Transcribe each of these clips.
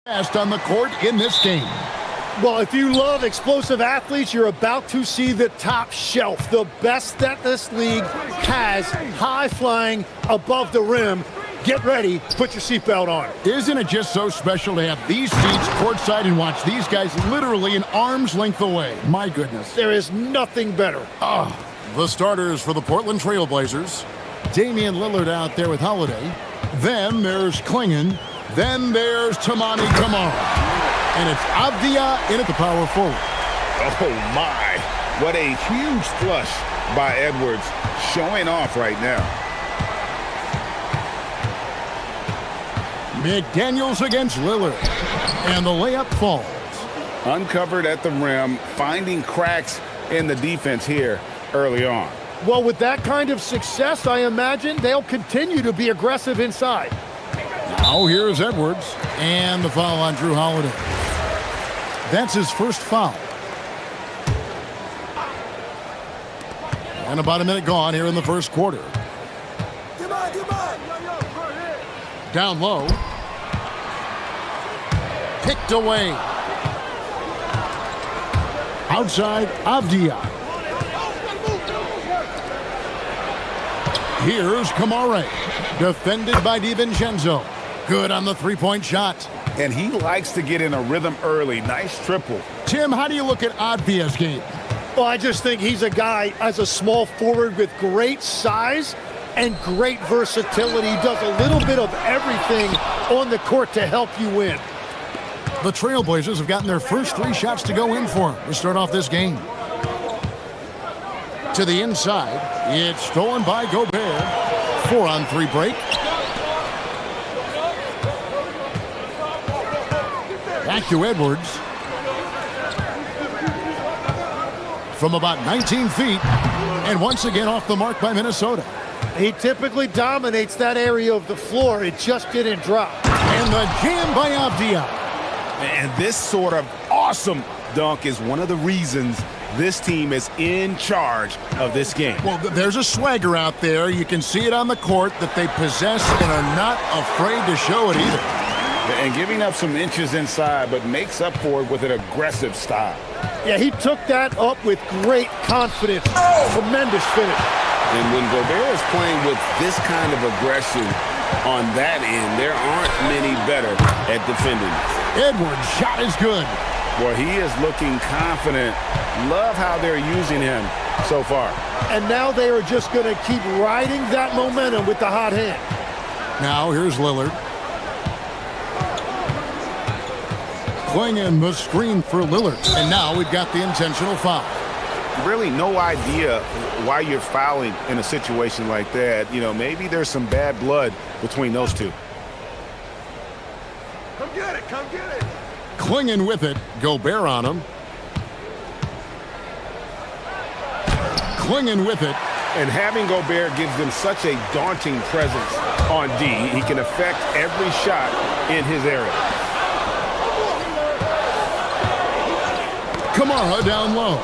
Best on the court in this game. Well, if you love explosive athletes, you're about to see the top shelf, the best that this league has, high flying above the rim. Get ready, put your seatbelt on. Isn't it just so special to have these seats courtside and watch these guys literally an arm's length away? My goodness. There is nothing better. The starters for the Portland Trail Blazers. Damian Lillard out there with Holiday. Then there's Klingon. Then there's Tamani Kamara. And it's Avdia in at the power forward. Oh my, what a huge flush by Edwards, showing off right now. McDaniels against Lillard. And the layup falls. Uncovered at the rim, finding cracks in the defense here early on. Well, with that kind of success, I imagine they'll continue to be aggressive inside. Now here's Edwards. And the foul on Drew Holiday. That's his first foul. And about a minute gone here in the first quarter. Down low. Picked away. Outside, Avdia. Here's Kamara. Defended by DiVincenzo. Good on the three-point shot. And he likes to get in a rhythm early. Nice triple. Tim, how do you look at Avdia's game? Well, I just think he's a guy as a small forward with great size and great versatility. He does a little bit of everything on the court to help you win. The Trailblazers have gotten their first 3 shots to go in for him to start off this game. To the inside, it's stolen by Gobert. 4-on-3 break. Back to Edwards. From about 19 feet, and once again off the mark by Minnesota. He typically dominates that area of the floor. It just didn't drop. And the jam by Avdia. And this sort of awesome dunk is one of the reasons this team is in charge of this game. Well, there's a swagger out there. You can see it on the court that they possess and are not afraid to show it either. And giving up some inches inside, but makes up for it with an aggressive style. Yeah, he took that up with great confidence. Tremendous finish. And when Gobert is playing with this kind of aggression on that end, there aren't many better at defending. Edwards' shot is good. Well, he is looking confident. Love how they're using him so far. And now they are just going to keep riding that momentum with the hot hand. Now here's Lillard. Playing the screen for Lillard. And now we've got the intentional foul. Really no idea why you're fouling in a situation like that. You know, maybe there's some bad blood between those two. Come get it, come get it. Clinging with it. Gobert on him. Clinging with it. And having Gobert gives them such a daunting presence on D. He can affect every shot in his area. Kamara down low.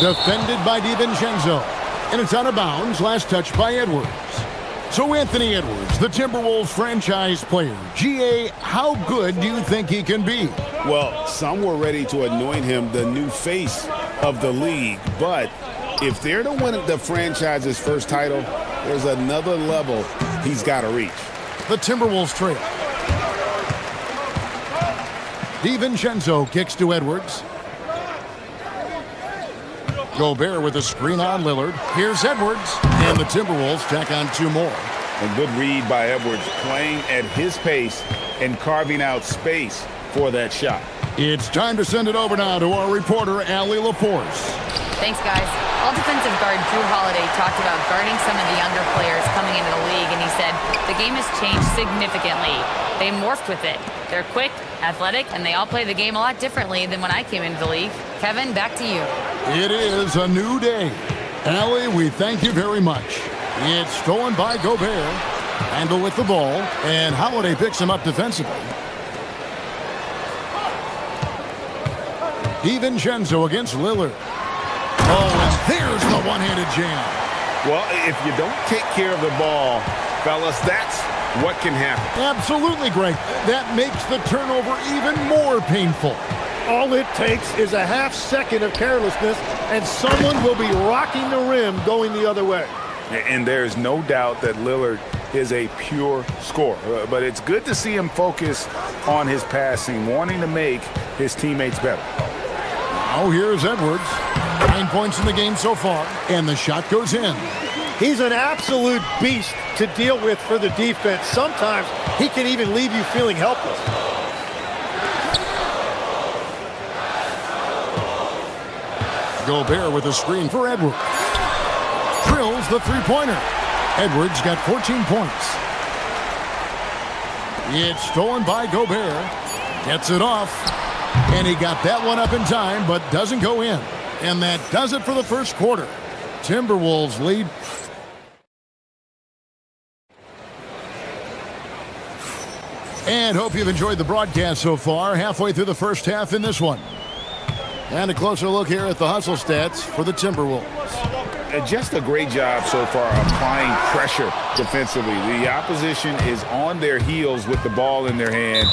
Defended by DiVincenzo. And it's out of bounds. Last touch by Edwards. So Anthony Edwards, the Timberwolves franchise player. GA, how good do you think he can be? Well, some were ready to anoint him the new face of the league. But if they're to win the franchise's first title, there's another level he's got to reach. The Timberwolves trail. DiVincenzo kicks to Edwards. Gobert with a screen on Lillard. Here's Edwards. And the Timberwolves tack on 2 more. A good read by Edwards, playing at his pace and carving out space for that shot. It's time to send it over now to our reporter, Allie LaForce. Thanks, guys. All defensive guard Drew Holiday talked about guarding some of the younger players coming into the league, and he said the game has changed significantly. They morphed with it. They're quick, athletic, and they all play the game a lot differently than when I came into the league. Kevin, back to you. It is a new day. Allie, we thank you very much. It's stolen by Gobert. Handle with the ball, and Holiday picks him up defensively. DiVincenzo against Lillard. Oh, and there's the one-handed jam. Well, if you don't take care of the ball, fellas, that's what can happen. Absolutely, Greg. That makes the turnover even more painful. All it takes is a half second of carelessness, and someone will be rocking the rim going the other way. And there's no doubt that Lillard is a pure scorer. But it's good to see him focus on his passing, wanting to make his teammates better. Now here's Edwards. 9 points in the game so far, and the shot goes in. He's an absolute beast to deal with for the defense. Sometimes he can even leave you feeling helpless. Gobert with a screen for Edwards. Drills the three-pointer. Edwards got 14 points. It's stolen by Gobert. Gets it off. And he got that one up in time, but doesn't go in. And that does it for the first quarter. Timberwolves lead. And hope you've enjoyed the broadcast so far. Halfway through the first half in this one. And a closer look here at the hustle stats for the Timberwolves. Just a great job so far applying pressure defensively. The opposition is on their heels with the ball in their hand.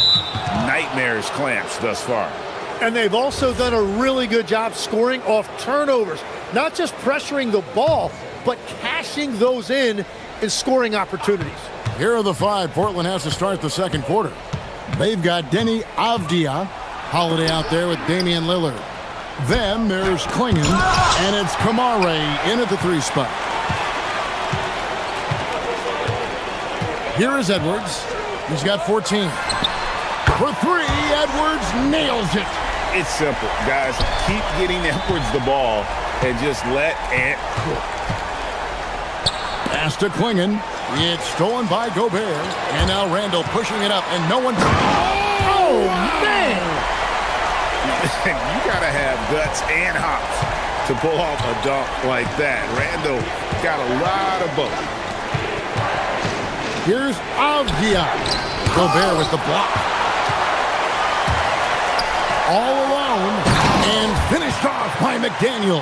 Nightmarish clamps thus far. And they've also done a really good job scoring off turnovers. Not just pressuring the ball, but cashing those in and scoring opportunities. Here are the five Portland has to start the second quarter. They've got Deni Avdija, Holiday out there with Damian Lillard. Then there's Klingon, and it's Kamare in at the three spot. Here is Edwards. He's got 14. For three, Edwards nails it. It's simple, guys. Keep getting Edwards the ball and just let it cook. Pass to Klingon. It's stolen by Gobert. And now Randall pushing it up, and no one... Oh, man! You got to have guts and hops to pull off a dunk like that. Randall got a lot of both. Here's Avdija. Gobert with the block. All alone, and finished off by McDaniel.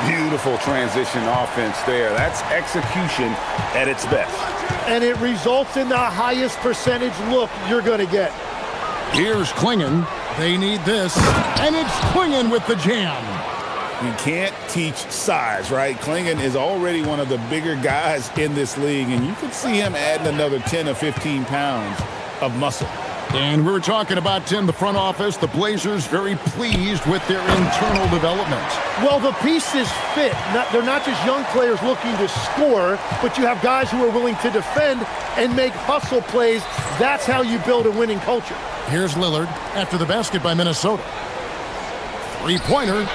Beautiful transition offense there. That's execution at its best. And it results in the highest percentage look you're going to get. Here's Klingon. They need this, and it's Klingon with the jam. You can't teach size, right? Klingon is already one of the bigger guys in this league, and you can see him adding another 10 or 15 pounds of muscle. And we were talking about, Tim, the front office, the Blazers very pleased with their internal development. Well, the pieces fit. They're not just young players looking to score, but you have guys who are willing to defend and make hustle plays. That's how you build a winning culture. Here's Lillard after the basket by Minnesota. Three-pointer.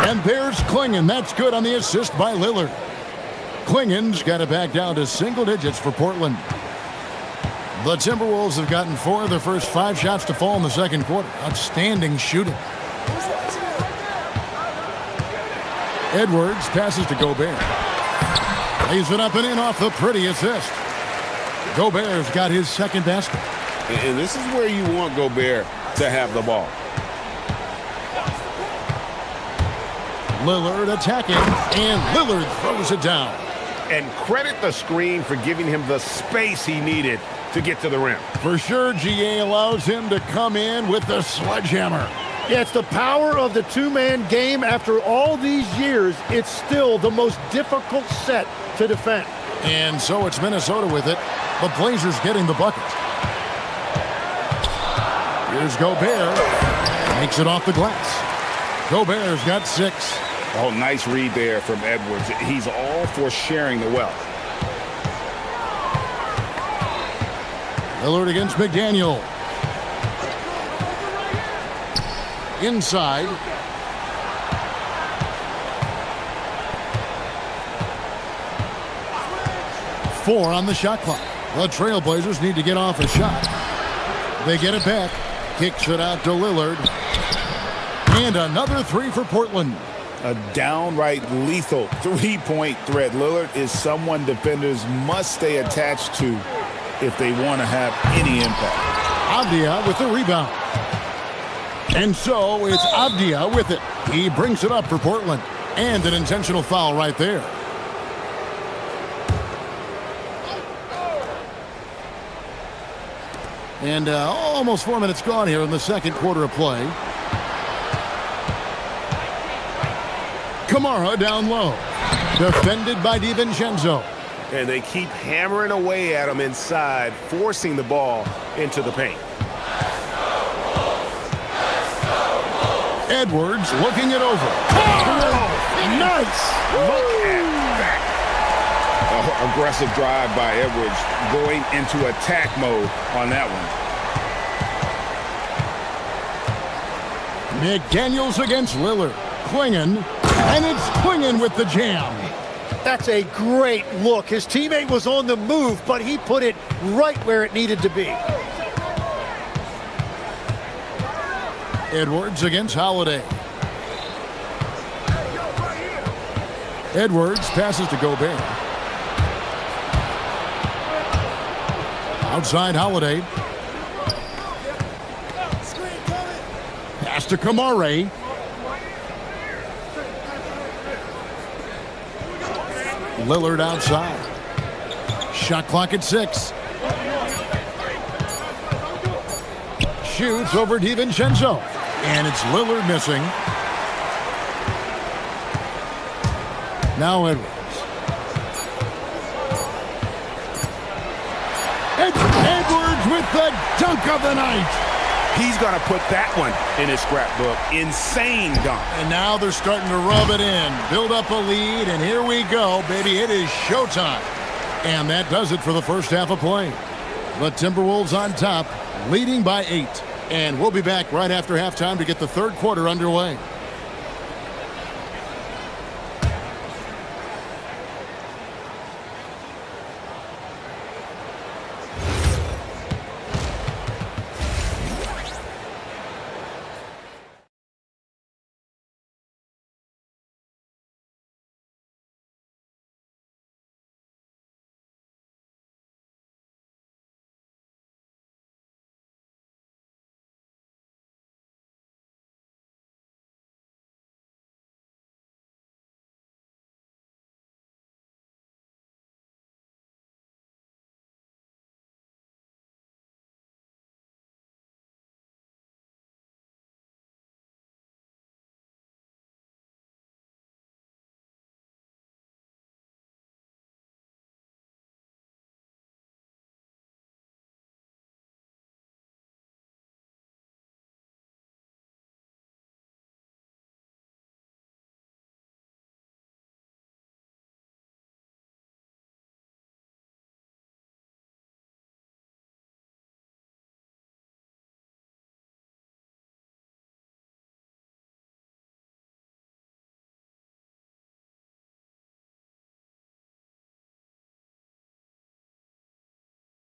And there's Klingon. That's good on the assist by Lillard. Klingon's got it back down to single digits for Portland. The Timberwolves have gotten 4 of their first 5 shots to fall in the second quarter. Outstanding shooting. Edwards passes to Gobert. Lays it up and in off the pretty assist. Gobert's got his second basket. And this is where you want Gobert to have the ball. Lillard attacking, and Lillard throws it down. And credit the screen for giving him the space he needed to get to the rim. For sure, GA allows him to come in with the sledgehammer. Yeah, it's the power of the two-man game. After all these years, it's still the most difficult set to defend. And so it's Minnesota with it. The Blazers getting the bucket. Here's Gobert. Makes it off the glass. Gobert's got 6. Oh, nice read there from Edwards. He's all for sharing the wealth. Lillard against McDaniel. Inside. Four on the shot clock. The Trailblazers need to get off a shot. They get it back. Kicks it out to Lillard. And another 3 for Portland. A downright lethal three-point threat. Lillard is someone defenders must stay attached to if they want to have any impact. Avdija with the rebound. And so it's Avdija with it. He brings it up for Portland. And an intentional foul right there. And almost 4 minutes gone here in the second quarter of play. Kamara down low. Defended by DiVincenzo. And they keep hammering away at him inside, forcing the ball into the paint. Edwards looking it over. Oh, nice! Look at that. Aggressive drive by Edwards, going into attack mode on that one. McDaniels against Lillard. Klingon, and it's Klingon with the jam. That's a great look. His teammate was on the move, but he put it right where it needed to be. Edwards against Holiday. Edwards passes to Gobert. Outside Holiday. Pass to Kamara. Lillard outside. Shot clock at 6. Shoots over DiVincenzo. And it's Lillard missing. Now Edwards. Edwards with the dunk of the night. He's going to put that one in his scrapbook. Insane dunk. And now they're starting to rub it in. Build up a lead, and here we go, baby. It is showtime. And that does it for the first half of play. The Timberwolves on top, leading by 8. And we'll be back right after halftime to get the third quarter underway.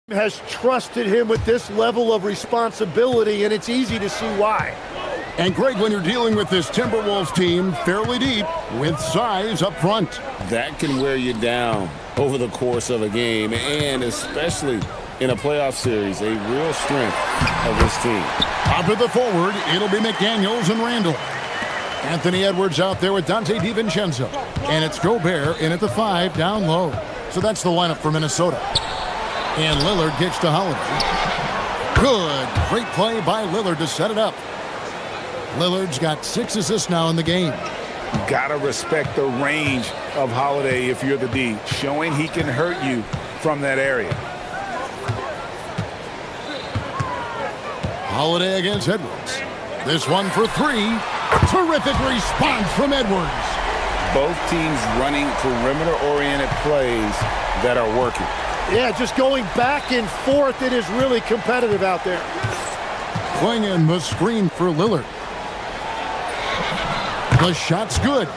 Has trusted him with this level of responsibility, and it's easy to see why. And Greg, when you're dealing with this Timberwolves team fairly deep with size up front. That can wear you down over the course of a game, and especially in a playoff series, a real strength of this team. Up to the forward, it'll be McDaniels and Randall. Anthony Edwards out there with Dante DiVincenzo. And it's Gobert in at the 5 down low. So that's the lineup for Minnesota. And Lillard gets to Holiday. Good. Great play by Lillard to set it up. Lillard's got 6 assists now in the game. Gotta respect the range of Holiday if you're the D, showing he can hurt you from that area. Holiday against Edwards. This one for 3. Terrific response from Edwards. Both teams running perimeter-oriented plays that are working. Yeah, just going back and forth. It is really competitive out there. Klingon the screen for Lillard. The shot's good.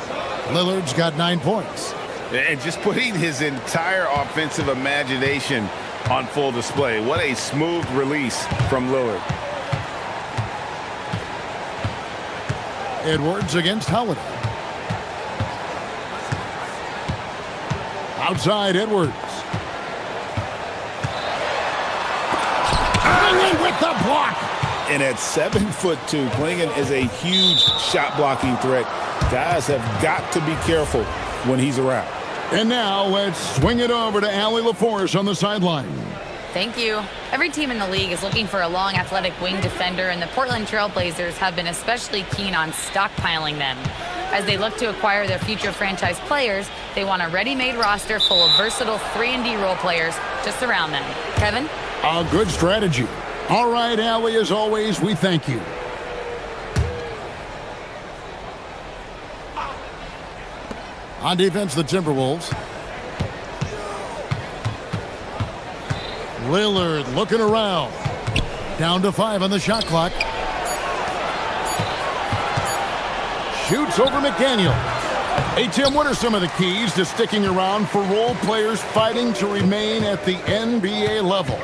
Lillard's got 9 points. And just putting his entire offensive imagination on full display. What a smooth release from Lillard. Edwards against Holiday. Outside Edwards. Klingon with the block. And at 7'2", Klingon is a huge shot blocking threat. Guys have got to be careful when he's around. And now let's swing it over to Allie LaForce on the sideline. Thank you. Every team in the league is looking for a long, athletic wing defender, and the Portland Trail Blazers have been especially keen on stockpiling them. As they look to acquire their future franchise players, they want a ready-made roster full of versatile 3-and-D role players to surround them. Kevin? A good strategy. All right, Allie, as always, we thank you. On defense, the Timberwolves. Lillard looking around. Down to 5 on the shot clock. Shoots over McDaniel. Hey, Tim, what are some of the keys to sticking around for role players fighting to remain at the NBA level?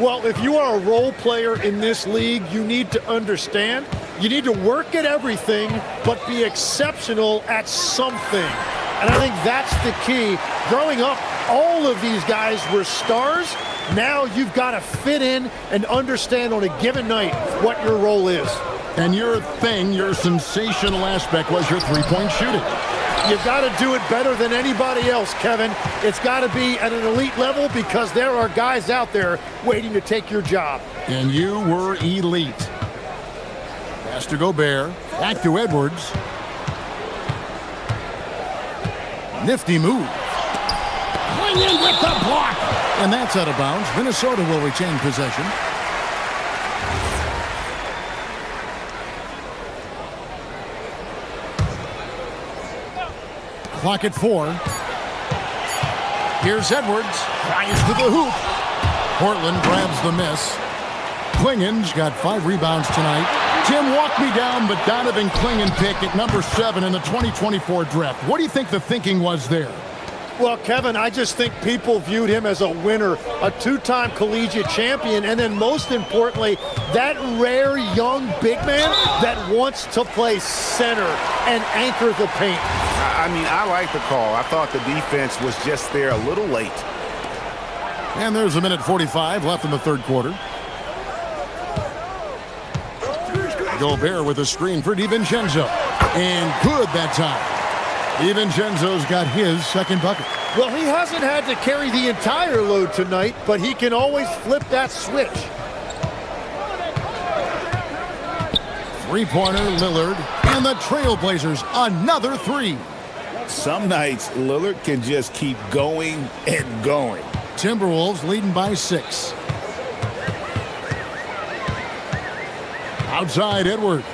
Well, if you are a role player in this league, you need to understand, you need to work at everything, but be exceptional at something. And I think that's the key. Growing up, all of these guys were stars. Now you've got to fit in and understand on a given night what your role is. And your thing, your sensational aspect was your three-point shooting. You've got to do it better than anybody else, Kevin. It's got to be at an elite level because there are guys out there waiting to take your job. And you were elite. Pass to Gobert. Back to Edwards. Nifty move. Swing in with the block. And that's out of bounds. Minnesota will retain possession. Clock at 4. Here's Edwards. Fires to the hoop. Portland grabs the miss. Klingen's got 5 rebounds tonight. Tim, walk me down the Donovan Klingen pick at number 7 in the 2024 draft. What do you think the thinking was there? Well, Kevin, I just think people viewed him as a winner, a 2-time collegiate champion, and then most importantly, that rare young big man that wants to play center and anchor the paint. I mean, I like the call. I thought the defense was just there a little late. And there's a minute 45 left in the third quarter. Gobert with a screen for DiVincenzo. And good that time. DiVincenzo's got his second bucket. Well, he hasn't had to carry the entire load tonight, but he can always flip that switch. Three-pointer, Lillard, and the Trailblazers, another 3. Some nights, Lillard can just keep going and going. Timberwolves leading by 6. Outside, Edwards.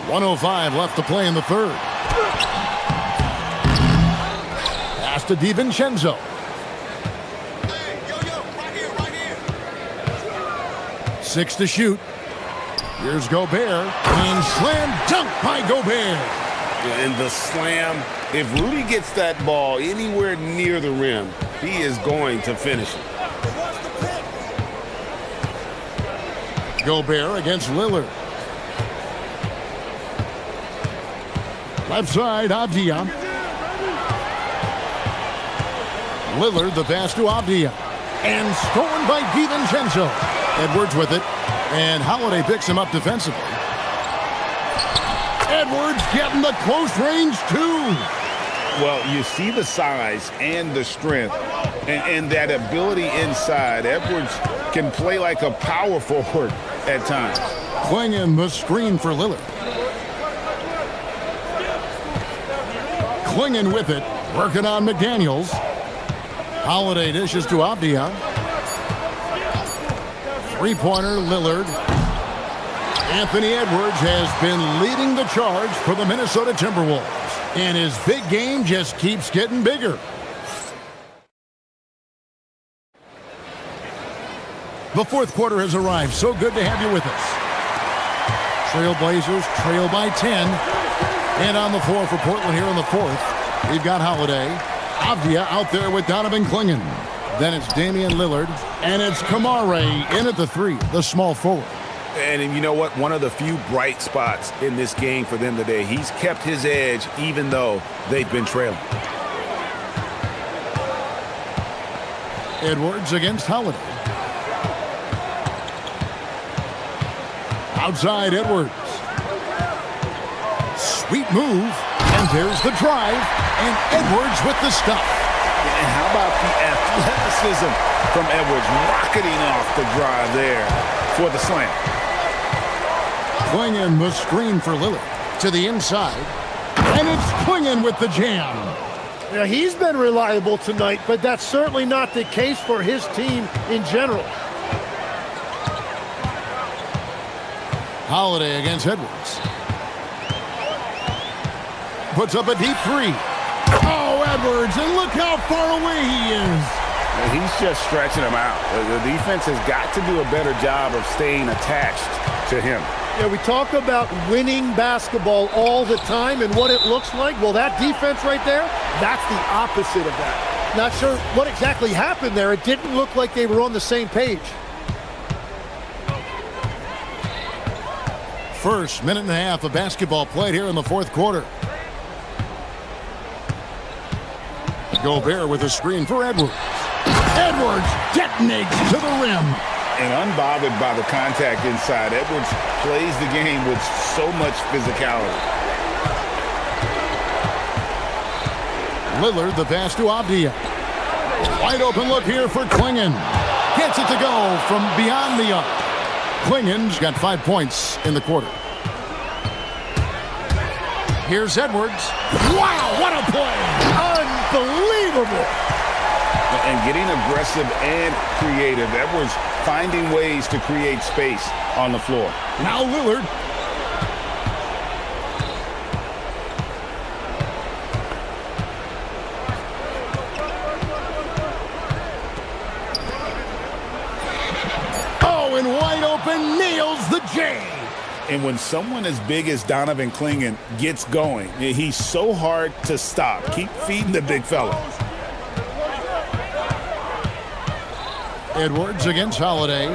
1:05 left to play in the third. Pass to DiVincenzo. Right here. 6 to shoot. Here's Gobert. And slam dunk by Gobert. And the slam, if Rudy gets that ball anywhere near the rim, he is going to finish it. Gobert against Lillard. Left side, Avdia. Lillard, the pass to Avdia. And stolen by DiVincenzo. Edwards with it. And Holiday picks him up defensively. Edwards getting the close range, too. Well, you see the size and the strength and that ability inside. Edwards can play like a power forward at times. Klingen the screen for Lillard. Klingen with it, working on McDaniels. Holiday dishes to Avdia. Three-pointer, Lillard. Anthony Edwards has been leading the charge for the Minnesota Timberwolves. And his big game just keeps getting bigger. The fourth quarter has arrived. So good to have you with us. Trailblazers trail by 10. And on the floor for Portland here in the fourth, we've got Holiday. Avdia out there with Donovan Klingen. Then it's Damian Lillard. And it's Kamare in at the 3, the small forward. And you know what? One of the few bright spots in this game for them today. He's kept his edge even though they've been trailing. Edwards against Holiday. Outside Edwards. Sweet move. And there's the drive. And Edwards with the stuff. And how about the athleticism from Edwards rocketing off the drive there for the slam. Klingon the screen for Lillard. To the inside. And it's Klingon with the jam. Yeah, he's been reliable tonight, but that's certainly not the case for his team in general. Holiday against Edwards. Puts up a deep three. Oh, Edwards, and look how far away he is. And he's just stretching him out. The defense has got to do a better job of staying attached to him. Yeah, we talk about winning basketball all the time and what it looks like. Well, that defense right there, that's the opposite of that. Not sure what exactly happened there. It didn't look like they were on the same page. First minute and a half of basketball played here in the fourth quarter. Gobert with a screen for Edwards. Edwards detonates to the rim. And unbothered by the contact inside, Edwards plays the game with so much physicality. Lillard the pass to Avdia. Wide open look here for Klingon. Gets it to go from beyond the arc. Klingon's got 5 points in the quarter. Here's Edwards. Wow, what a play! Unbelievable! And getting aggressive and creative. Edwards finding ways to create space on the floor. Now Lillard. Oh, and wide open, nails the J. And when someone as big as Donovan Klingon gets going, he's so hard to stop. Keep feeding the big fella. Edwards against Holiday.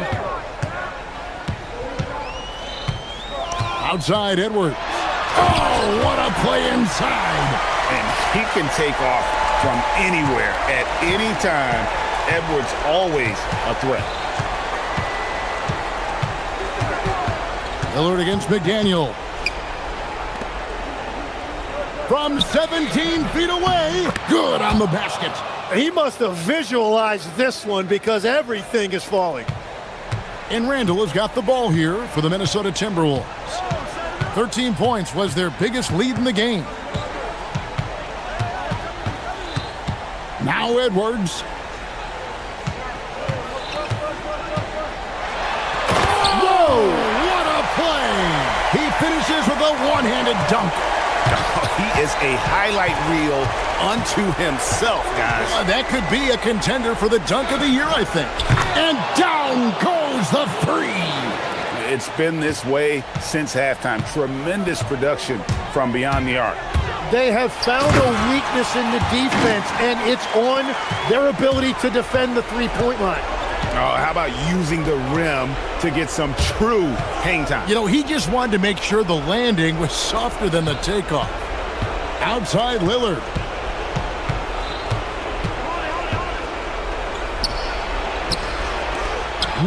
Outside Edwards. Oh, what a play inside. And he can take off from anywhere at any time. Edwards always a threat. Lillard against McDaniel. From 17 feet away. Good on the basket. He must have visualized this one because everything is falling. And Randall has got the ball here for the Minnesota Timberwolves. 13 points was their biggest lead in the game. Now Edwards. Whoa! What a play! He finishes with a one-handed dunk. He is a highlight reel unto himself, guys. That could be a contender for the dunk of the year, I think. And down goes the three. It's been this way since halftime. Tremendous production from beyond the arc. They have found a weakness in the defense, and it's on their ability to defend the three-point line. Oh, how about using the rim to get some true hang time? You know, he just wanted to make sure the landing was softer than the takeoff. Outside Lillard.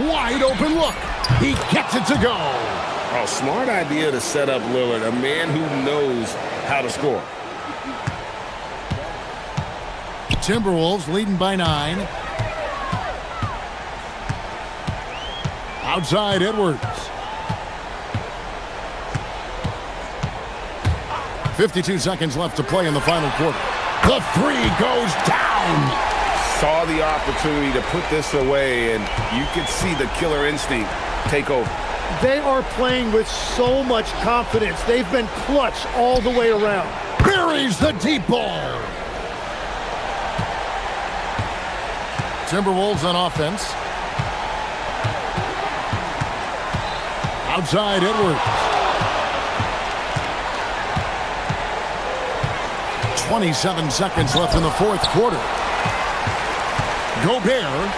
Wide open look. He gets it to go. Oh, smart idea to set up Lillard, a man who knows how to score. Timberwolves leading by 9. Outside Edwards. 52 seconds left to play in the final quarter. The three goes down. Saw the opportunity to put this away, and you could see the killer instinct take over. They are playing with so much confidence. They've been clutch all the way around. Buries the deep ball. Timberwolves on offense. Outside Edwards. 27 seconds left in the fourth quarter. Gobert.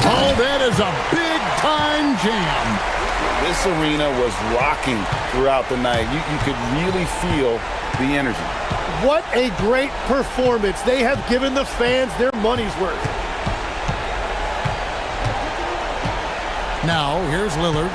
Oh, that is a big-time jam. This arena was rocking throughout the night. You could really feel the energy. What a great performance. They have given the fans their money's worth. Now, here's Lillard.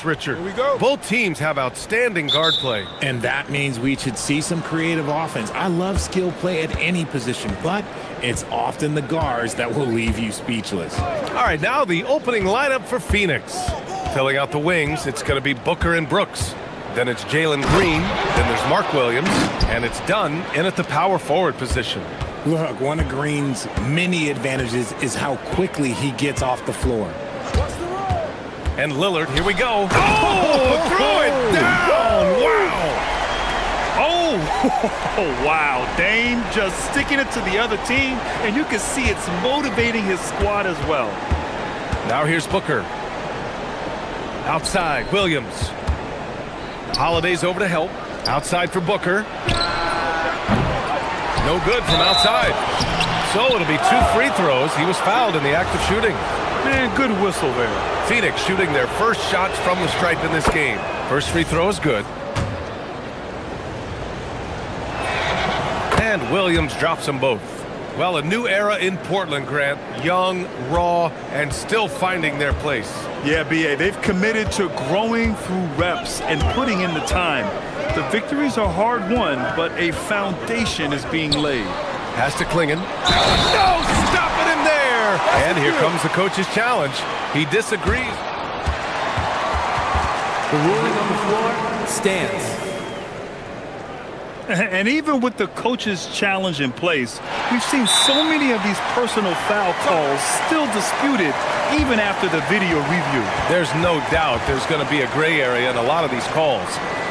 Richard. Here we go. Both teams have outstanding guard play. And that means we should see some creative offense. I love skill play at any position, but it's often the guards that will leave you speechless. All right, now the opening lineup for Phoenix. Filling out the wings, it's going to be Booker and Brooks. Then it's Jalen Green. Then there's Mark Williams. And it's Dunn in at the power forward position. Look, one of Green's many advantages is how quickly he gets off the floor. And Lillard, here we go. Oh, throw it down. Wow. Oh, wow. Dame just sticking it to the other team, and you can see it's motivating his squad as well. Now here's Booker. Outside, Williams. Holiday's over to help. Outside for Booker. No good from outside. So it'll be 2 free throws. He was fouled in the act of shooting. Man, good whistle there. Phoenix shooting their first shots from the stripe in this game. First free throw is good. And Williams drops them both. Well, a new era in Portland, Grant. Young, raw, and still finding their place. Yeah, B.A., they've committed to growing through reps and putting in the time. The victories are hard-won, but a foundation is being laid. Pass to Klingon. No, stop it in there! And here comes the coach's challenge. He disagrees. The ruling on the floor stands. And even with the coach's challenge in place, we've seen so many of these personal foul calls still disputed even after the video review. There's no doubt there's going to be a gray area in a lot of these calls.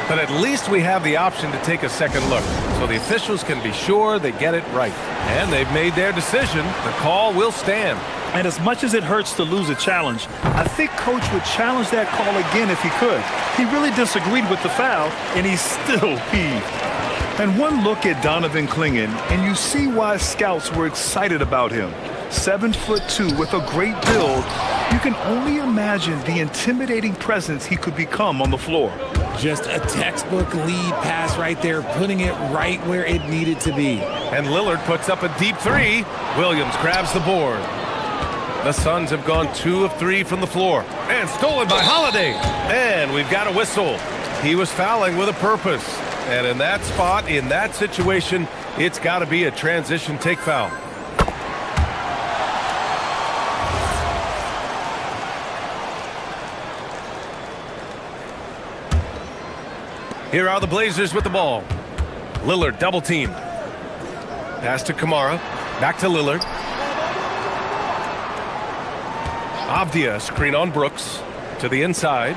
But at least we have the option to take a second look, so the officials can be sure they get it right. And they've made their decision. The call will stand. And as much as it hurts to lose a challenge, I think Coach would challenge that call again if he could. He really disagreed with the foul, and he's still peeved. And one look at Donovan Klingon, and you see why scouts were excited about him. 7'2" with a great build. You can only imagine the intimidating presence he could become on the floor. Just a textbook lead pass right there, putting it right where it needed to be. And Lillard puts up a deep three. Williams grabs the board. The Suns have gone 2 of 3 from the floor. And stolen by Holiday. And we've got a whistle. He was fouling with a purpose. And in that spot, in that situation, it's got to be a transition take foul. Here are the Blazers with the ball. Lillard double team. Pass to Kamara. Back to Lillard. Avdia screen on Brooks. To the inside.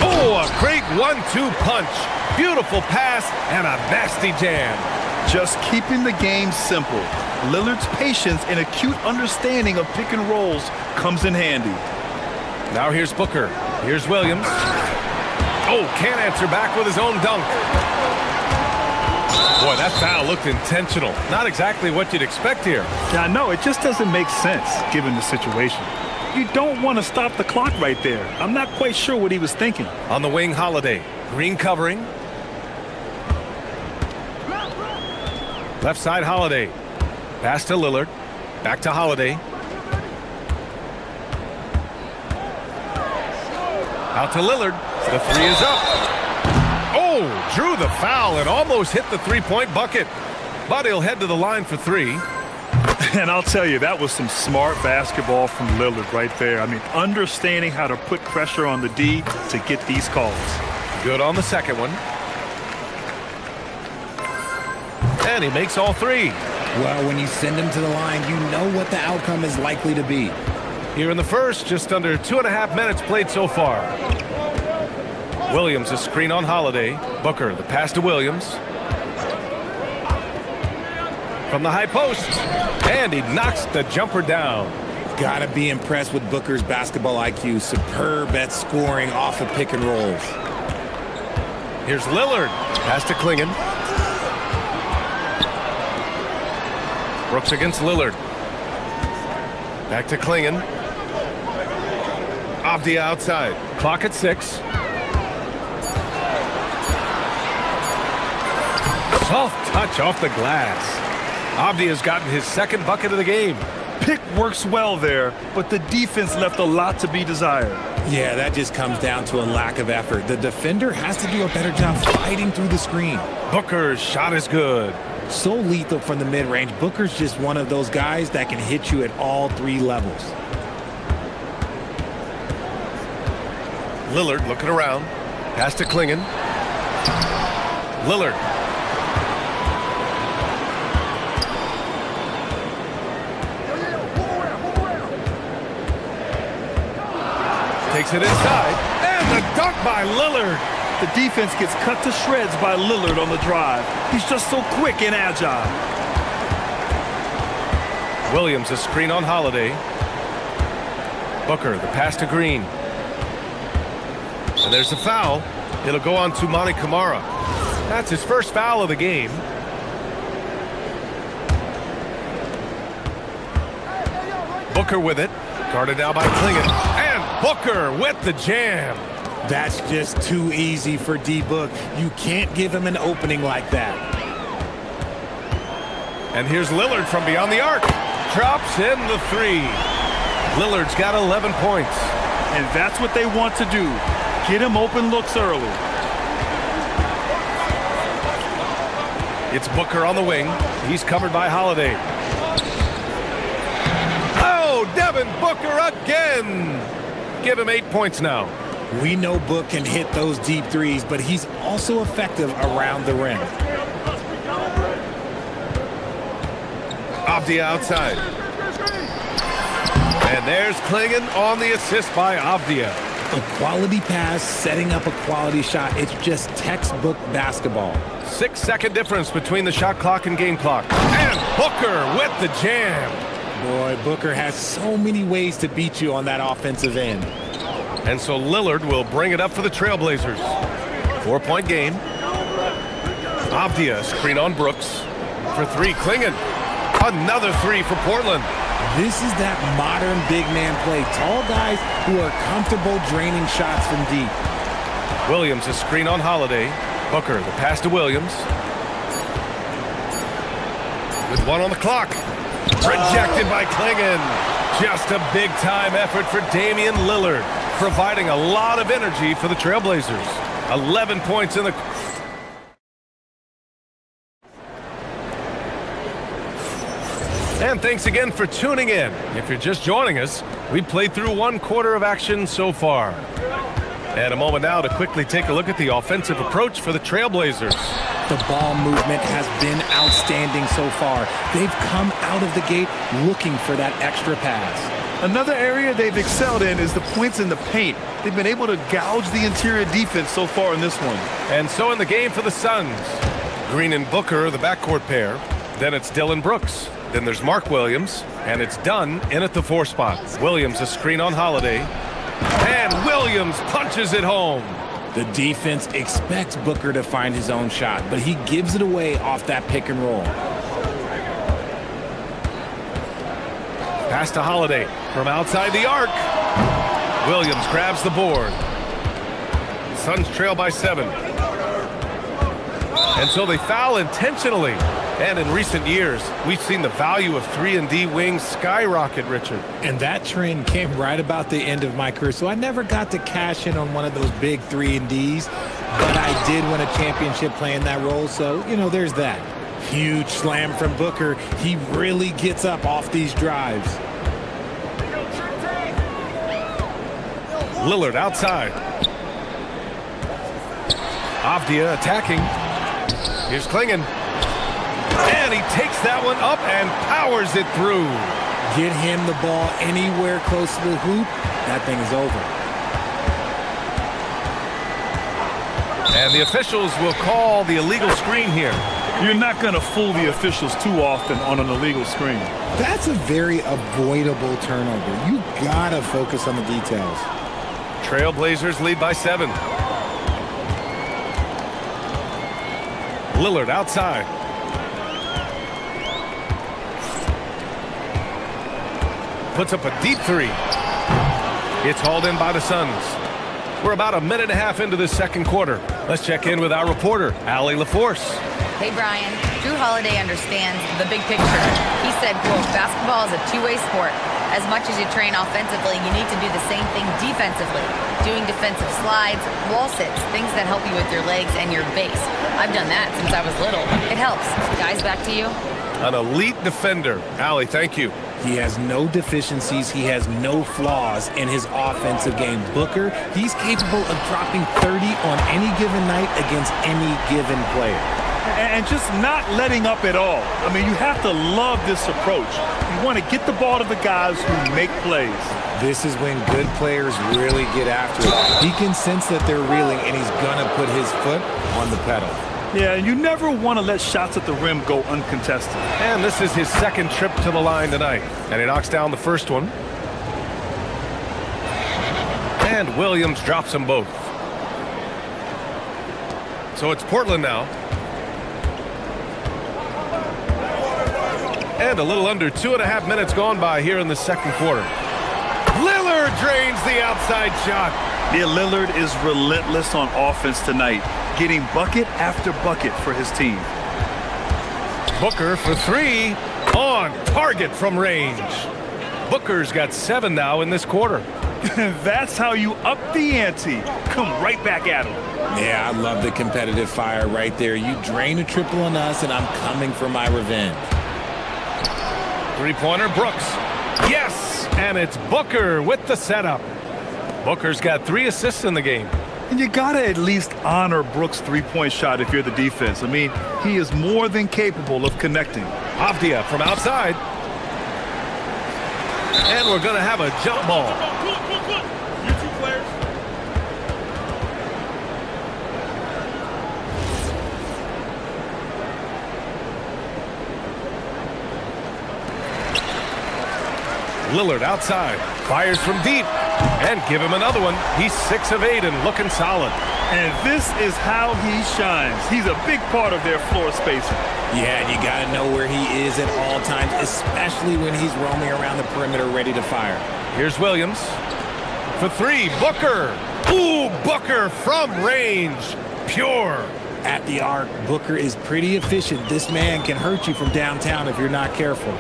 Oh, a great 1-2 punch. Beautiful pass and a nasty jam. Just keeping the game simple. Lillard's patience and acute understanding of pick and rolls comes in handy. Now here's Booker. Here's Williams. Oh, can't answer back with his own dunk. Boy, that foul looked intentional. Not exactly what you'd expect here. Yeah, I know. It just doesn't make sense given the situation. You don't want to stop the clock right there. I'm not quite sure what he was thinking. On the wing, Holiday. Green covering. Left side, Holiday. Pass to Lillard. Back to Holiday. Out to Lillard. The three is up. Oh, drew the foul and almost hit the three-point bucket. But he'll head to the line for 3. And I'll tell you, that was some smart basketball from Lillard right there. I mean, understanding how to put pressure on the D to get these calls. Good on the second one. And he makes all 3. Well, when you send him to the line, you know what the outcome is likely to be. Here in the first, just under 2.5 minutes played so far. Williams, a screen on Holiday. Booker, the pass to Williams. From the high post. And he knocks the jumper down. Gotta be impressed with Booker's basketball IQ. Superb at scoring off of pick and rolls. Here's Lillard. Pass to Klingon. Brooks against Lillard. Back to Klingon. Avdia outside. Clock at 6. Soft touch off the glass. Avdia's gotten his second bucket of the game. pick works well there, but the defense left a lot to be desired. Yeah, that just comes down to a lack of effort. The defender has to do a better job fighting through the screen. Booker's shot is good. So lethal from the mid-range. Booker's just one of those guys that can hit you at all three levels. Lillard looking around. Pass to Klingen. Lillard. Takes it inside. And the dunk by Lillard. The defense gets cut to shreds by Lillard on the drive. He's just so quick and agile. Williams a screen on Holiday. Booker, the pass to Green. And there's a foul. It'll go on to Monty Kamara. That's his first foul of the game. Booker with it. Guarded now by Klingen. And Booker with the jam. That's just too easy for D-Book. You can't give him an opening like that. And here's Lillard from beyond the arc. Drops in the three. Lillard's got 11 points. And that's what they want to do. Get him open looks early. It's Booker on the wing. He's covered by Holiday. Oh, Devin Booker again. Give him 8 points now. We know Book can hit those deep threes, but he's also effective around the rim. Avdia outside. And there's Klingen on the assist by Avdia. A quality pass, setting up a quality shot. It's just textbook basketball. 6-second difference between the shot clock and game clock. And Booker with the jam. Boy, Booker has so many ways to beat you on that offensive end. And so Lillard will bring it up for the Trailblazers. 4-point game. Avdia screen on Brooks. For three, Klingen. Another three for Portland. This is that modern big man play. Tall guys who are comfortable draining shots from deep. Williams a screen on Holiday. Booker, the pass to Williams. With one on the clock. Rejected by Klingen. Just a big-time effort for Damian Lillard, providing a lot of energy for the Trailblazers. 11 points in the... And thanks again for tuning in. If you're just joining us, we played through 1 quarter of action so far. And a moment now to quickly take a look at the offensive approach for the Trailblazers. The ball movement has been outstanding so far. They've come out of the gate looking for that extra pass. Another area they've excelled in is the points in the paint. They've been able to gouge the interior defense so far in this one. And so in the game for the Suns, Green and Booker, the backcourt pair. Then it's Dylan Brooks. Then there's Mark Williams, and it's Dunn in at the 4 spot. Williams a screen on Holiday, and Williams punches it home. The defense expects Booker to find his own shot, but he gives it away off that pick and roll. Pass to Holiday from outside the arc. Williams grabs the board. Suns trail by 7. And so they foul intentionally. And in recent years, we've seen the value of 3-and-D wings skyrocket, Richard. And that trend came right about the end of my career, so I never got to cash in on one of those big 3-and-Ds, but I did win a championship playing that role, so, you know, there's that. Huge slam from Booker. He really gets up off these drives. Lillard outside. Avdia attacking. Here's Klingen. And he takes that one up and powers it through. Get him the ball anywhere close to the hoop, that thing is over. And the officials will call the illegal screen here. You're not going to fool the officials too often on an illegal screen. That's a very avoidable turnover. You gotta focus on the details. Trailblazers lead by 7. Lillard outside. Puts up a deep 3. It's hauled in by the Suns. We're about a minute and a half into this second quarter. Let's check in with our reporter, Allie LaForce. Hey, Brian. Drew Holiday understands the big picture. He said, quote, basketball is a two-way sport. As much as you train offensively, you need to do the same thing defensively. Doing defensive slides, wall sits, things that help you with your legs and your base. I've done that since I was little. It helps. Guys, back to you. An elite defender. Allie, thank you. He has no deficiencies. He has no flaws in his offensive game. Booker, he's capable of dropping 30 on any given night against any given player. And just not letting up at all. I mean, you have to love this approach. You want to get the ball to the guys who make plays. This is when good players really get after it. He can sense that they're reeling, and he's going to put his foot on the pedal. Yeah, and you never want to let shots at the rim go uncontested. And this is his second trip to the line tonight. And he knocks down the first one. And Williams drops them both. So it's Portland now. And a little under 2.5 minutes gone by here in the second quarter. Lillard drains the outside shot. Yeah, Lillard is relentless on offense tonight, getting bucket after bucket for his team. Booker for three, on target from range. Booker's got 7 now in this quarter. That's how you up the ante. Come right back at him. Yeah, I love the competitive fire right there. You drain a triple on us, and I'm coming for my revenge. Three-pointer, Brooks. Yes, and it's Booker with the setup. Booker's got 3 assists in the game. And you got to at least honor Brooks' three-point shot if you're the defense. I mean, he is more than capable of connecting. Avdia from outside. And we're going to have a jump ball. You two players. Lillard outside. Fires from deep. And give him another one. He's 6 of 8 and looking solid. And this is how he shines. He's a big part of their floor spacing. Yeah, and you got to know where he is at all times, especially when he's roaming around the perimeter ready to fire. Here's Williams. For 3, Booker. Ooh, Booker from range. Pure. At the arc, Booker is pretty efficient. This man can hurt you from downtown if you're not careful.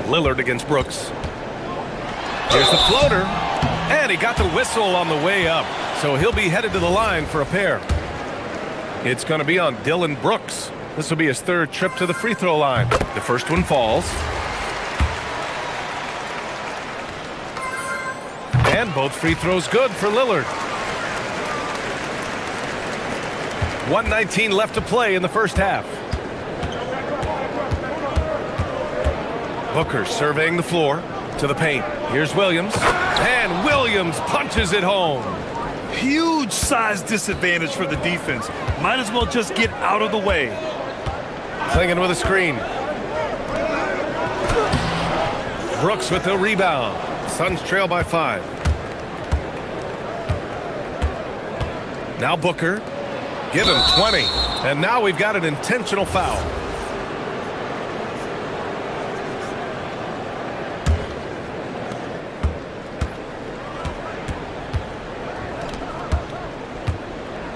Lillard against Brooks. Here's the floater. And he got the whistle on the way up. So he'll be headed to the line for a pair. It's going to be on Dylan Brooks. This will be his 3rd trip to the free throw line. The first one falls. And both free throws good for Lillard. 1:19 left to play in the first half. Booker surveying the floor to the paint. Here's Williams. And Williams punches it home. Huge size disadvantage for the defense. Might as well just get out of the way. Clinging with a screen. Brooks with the rebound. Suns trail by 5. Now Booker. Give him 20. And now we've got an intentional foul.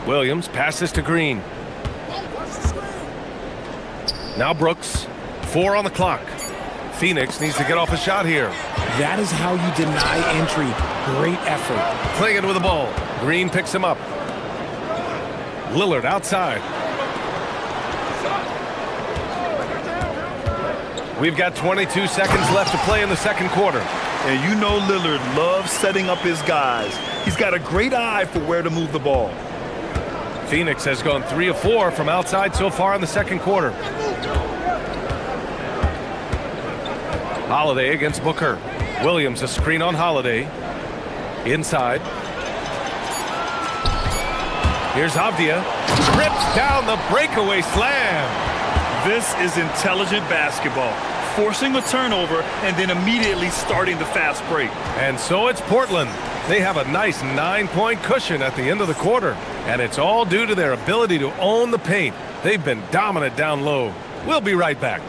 Williams passes to Green. Now Brooks. 4 on the clock. Phoenix needs to get off a shot here. That is how you deny entry. Great effort. Clinging with the ball. Green picks him up. Lillard outside. We've got 22 seconds left to play in the second quarter. And you know Lillard loves setting up his guys. He's got a great eye for where to move the ball. Phoenix has gone 3 of 4 from outside so far in the second quarter. Holiday against Booker. Williams a screen on Holiday. Inside. Here's Avdia. Rips down the breakaway slam. This is intelligent basketball. Forcing a turnover and then immediately starting the fast break. And so it's Portland. They have a nice 9-point cushion at the end of the quarter. And it's all due to their ability to own the paint. They've been dominant down low. We'll be right back.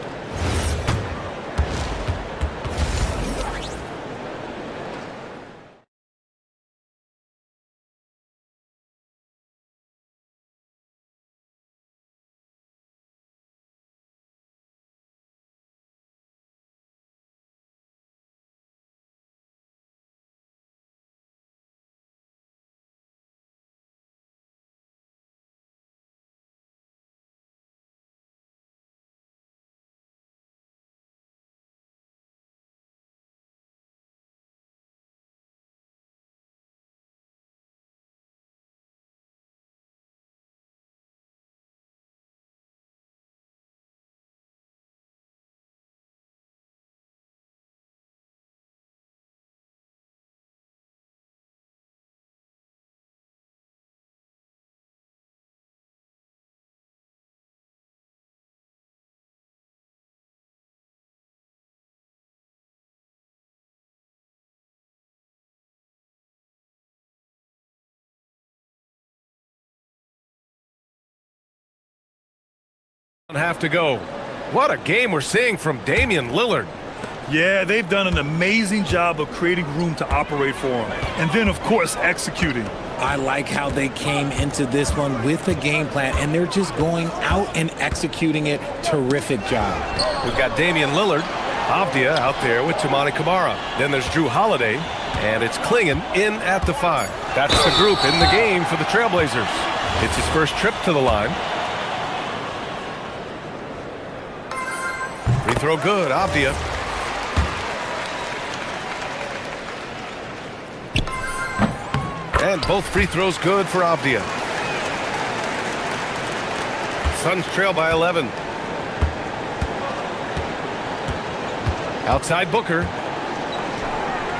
Have to go. What a game we're seeing from Damian Lillard. Yeah, they've done an amazing job of creating room to operate for him. And then, of course, executing. I like how they came into this one with a game plan, and they're just going out and executing it. Terrific job. We've got Damian Lillard, Avdia out there with Toumani Camara. Then there's Drew Holiday, and it's Klingon in at the 5. That's the group in the game for the Trailblazers. It's his first trip to the line. Free throw good, Avdia. And both free throws good for Avdia. Suns trail by 11. Outside Booker.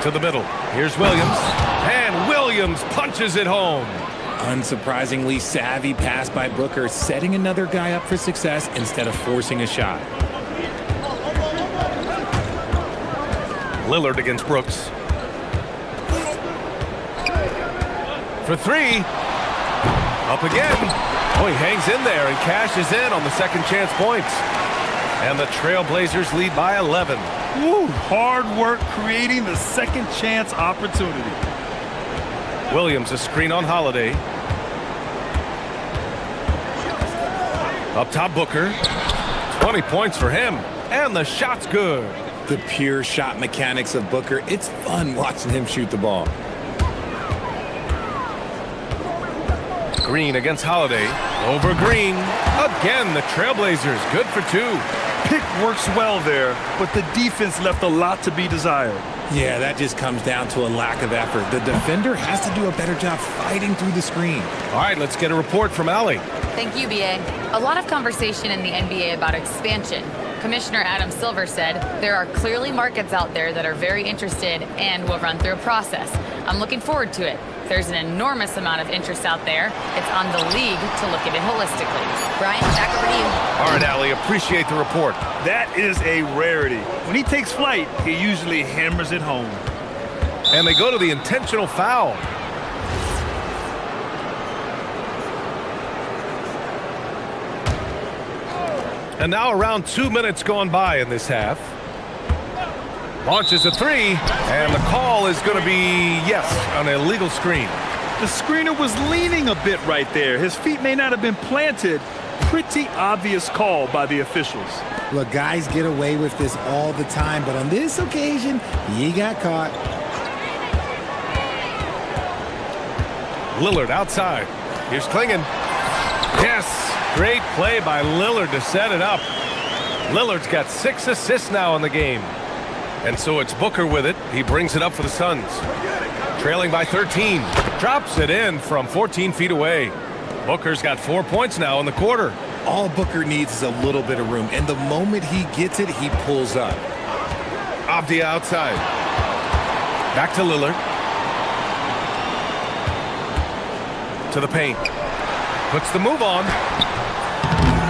To the middle. Here's Williams. And Williams punches it home. Unsurprisingly savvy pass by Booker, setting another guy up for success instead of forcing a shot. Lillard against Brooks. For 3. Up again. Oh, he hangs in there and cashes in on the second chance points. And the Trailblazers lead by 11. Woo, hard work creating the second chance opportunity. Williams a screen on Holiday. Up top Booker. 20 points for him. And the shot's good. The pure shot mechanics of Booker. It's fun watching him shoot the ball. Green against Holiday. Over Green. Again, the Trailblazers. Good for 2. Pick works well there, but the defense left a lot to be desired. Yeah, that just comes down to a lack of effort. The defender has to do a better job fighting through the screen. All right, let's get a report from Allie. Thank you, BA. A lot of conversation in the NBA about expansion. Commissioner Adam Silver said there are clearly markets out there that are very interested and will run through a process. I'm looking forward to it. There's an enormous amount of interest out there. It's on the league to look at it holistically. Brian, back over to you. All right, Allie, appreciate the report. That is a rarity. When he takes flight, he usually hammers it home. And they go to the intentional foul. And now around 2 minutes gone by in this half. Launches a 3, and the call is going to be, yes, an illegal screen. The screener was leaning a bit right there. His feet may not have been planted. Pretty obvious call by the officials. Look, guys get away with this all the time, but on this occasion, he got caught. Lillard outside. Here's Klingon. Yes, great play by Lillard to set it up. Lillard's got 6 assists now in the game. And so it's Booker with it. He brings it up for the Suns. Trailing by 13. Drops it in from 14 feet away. Booker's got 4 points now in the quarter. All Booker needs is a little bit of room, and the moment he gets it, he pulls up. Avdia outside. Back to Lillard. To the paint. Puts the move on.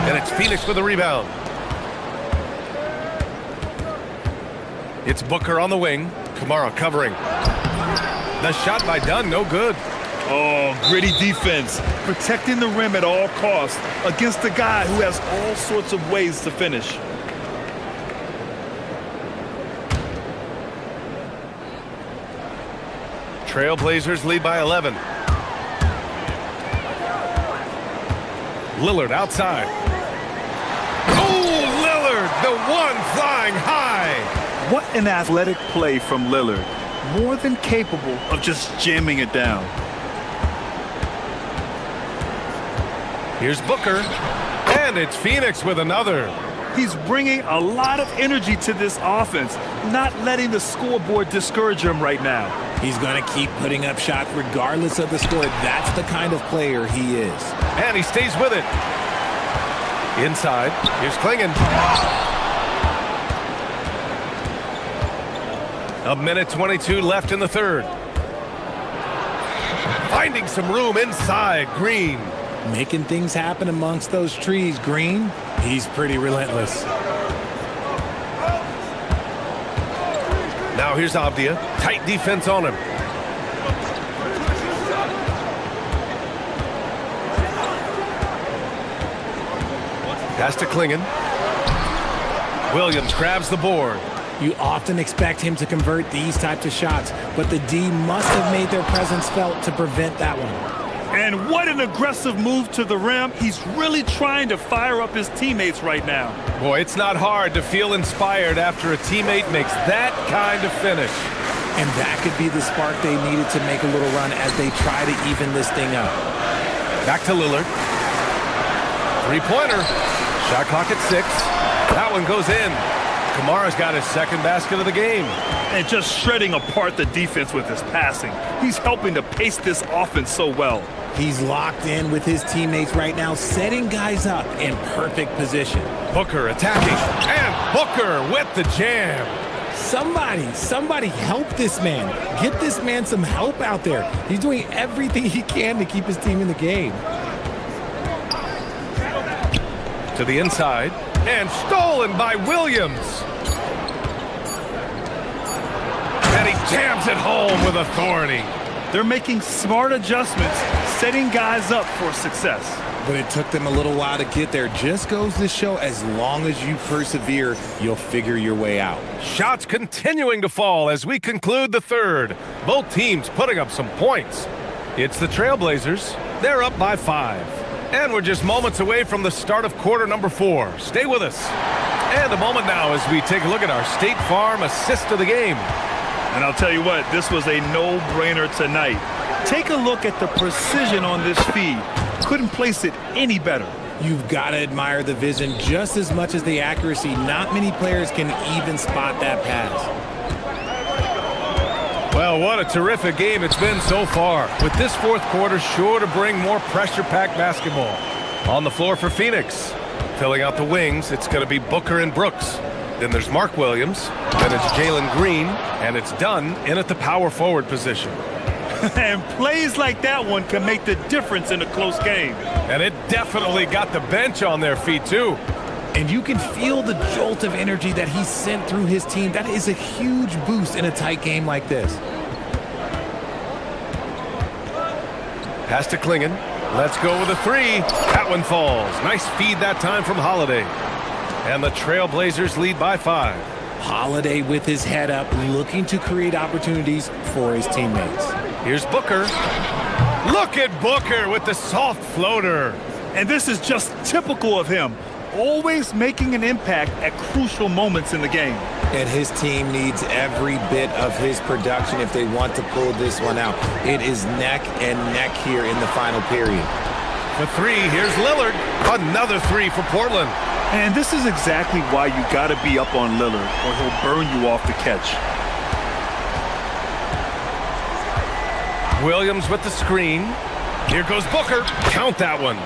And it's Phoenix with the rebound. It's Booker on the wing. Camara covering. The shot by Dunn, no good. Oh, gritty defense. Protecting the rim at all costs against a guy who has all sorts of ways to finish. Trailblazers lead by 11. Lillard outside. Oh, Lillard, the one flying high. What an athletic play from Lillard. More than capable of just jamming it down. Here's Booker. And it's Phoenix with another. He's bringing a lot of energy to this offense, not letting the scoreboard discourage him right now. He's going to keep putting up shots regardless of the score. That's the kind of player he is. And he stays with it. Inside. Here's Klingon. A minute 22 left in the third. Finding some room inside. Green. Making things happen amongst those trees, Green. He's pretty relentless. Now here's Avdia. Tight defense on him. Pass to Klingen. Williams grabs the board. You often expect him to convert these types of shots, but the D must have made their presence felt to prevent that one. And what an aggressive move to the rim. He's really trying to fire up his teammates right now. Boy, it's not hard to feel inspired after a teammate makes that kind of finish. And that could be the spark they needed to make a little run as they try to even this thing up. Back to Lillard. Three-pointer. Shot clock at 6. That one goes in. Kamara's got his second basket of the game. And just shredding apart the defense with his passing. He's helping to pace this offense so well. He's locked in with his teammates right now, setting guys up in perfect position. Booker attacking. And Booker with the jam. Somebody help this man. Get this man some help out there. He's doing everything he can to keep his team in the game. To the inside. And stolen by Williams. And he jams it home with authority. They're making smart adjustments, setting guys up for success. But it took them a little while to get there. Just goes to show as long as you persevere, you'll figure your way out. Shots continuing to fall as we conclude the third. Both teams putting up some points. It's the Trailblazers. They're up by 5. And we're just moments away from the start of quarter number 4. Stay with us. And a moment now as we take a look at our State Farm assist of the game. And I'll tell you what, this was a no-brainer tonight. Take a look at the precision on this feed. Couldn't place it any better. You've got to admire the vision just as much as the accuracy. Not many players can even spot that pass. Well, what a terrific game it's been so far, with this fourth quarter sure to bring more pressure-packed basketball. On the floor for Phoenix. Filling out the wings, it's going to be Booker and Brooks. Then there's Mark Williams, then it's Jalen Green, and it's done in at the power forward position. And plays like that one can make the difference in a close game. And it definitely got the bench on their feet, too. And you can feel the jolt of energy that he sent through his team. That is a huge boost in a tight game like this. Pass to Klingen. Let's go with a 3. That one falls. Nice feed that time from Holiday. And the Trailblazers lead by 5. Holiday with his head up, looking to create opportunities for his teammates. Here's Booker. Look at Booker with the soft floater. And this is just typical of him. Always making an impact at crucial moments in the game. And his team needs every bit of his production if they want to pull this one out. It is neck and neck here in the final period. For 3, here's Lillard. Another 3 for Portland. And this is exactly why you got to be up on Lillard, or he'll burn you off the catch. Williams with the screen. Here goes Booker. Count that one.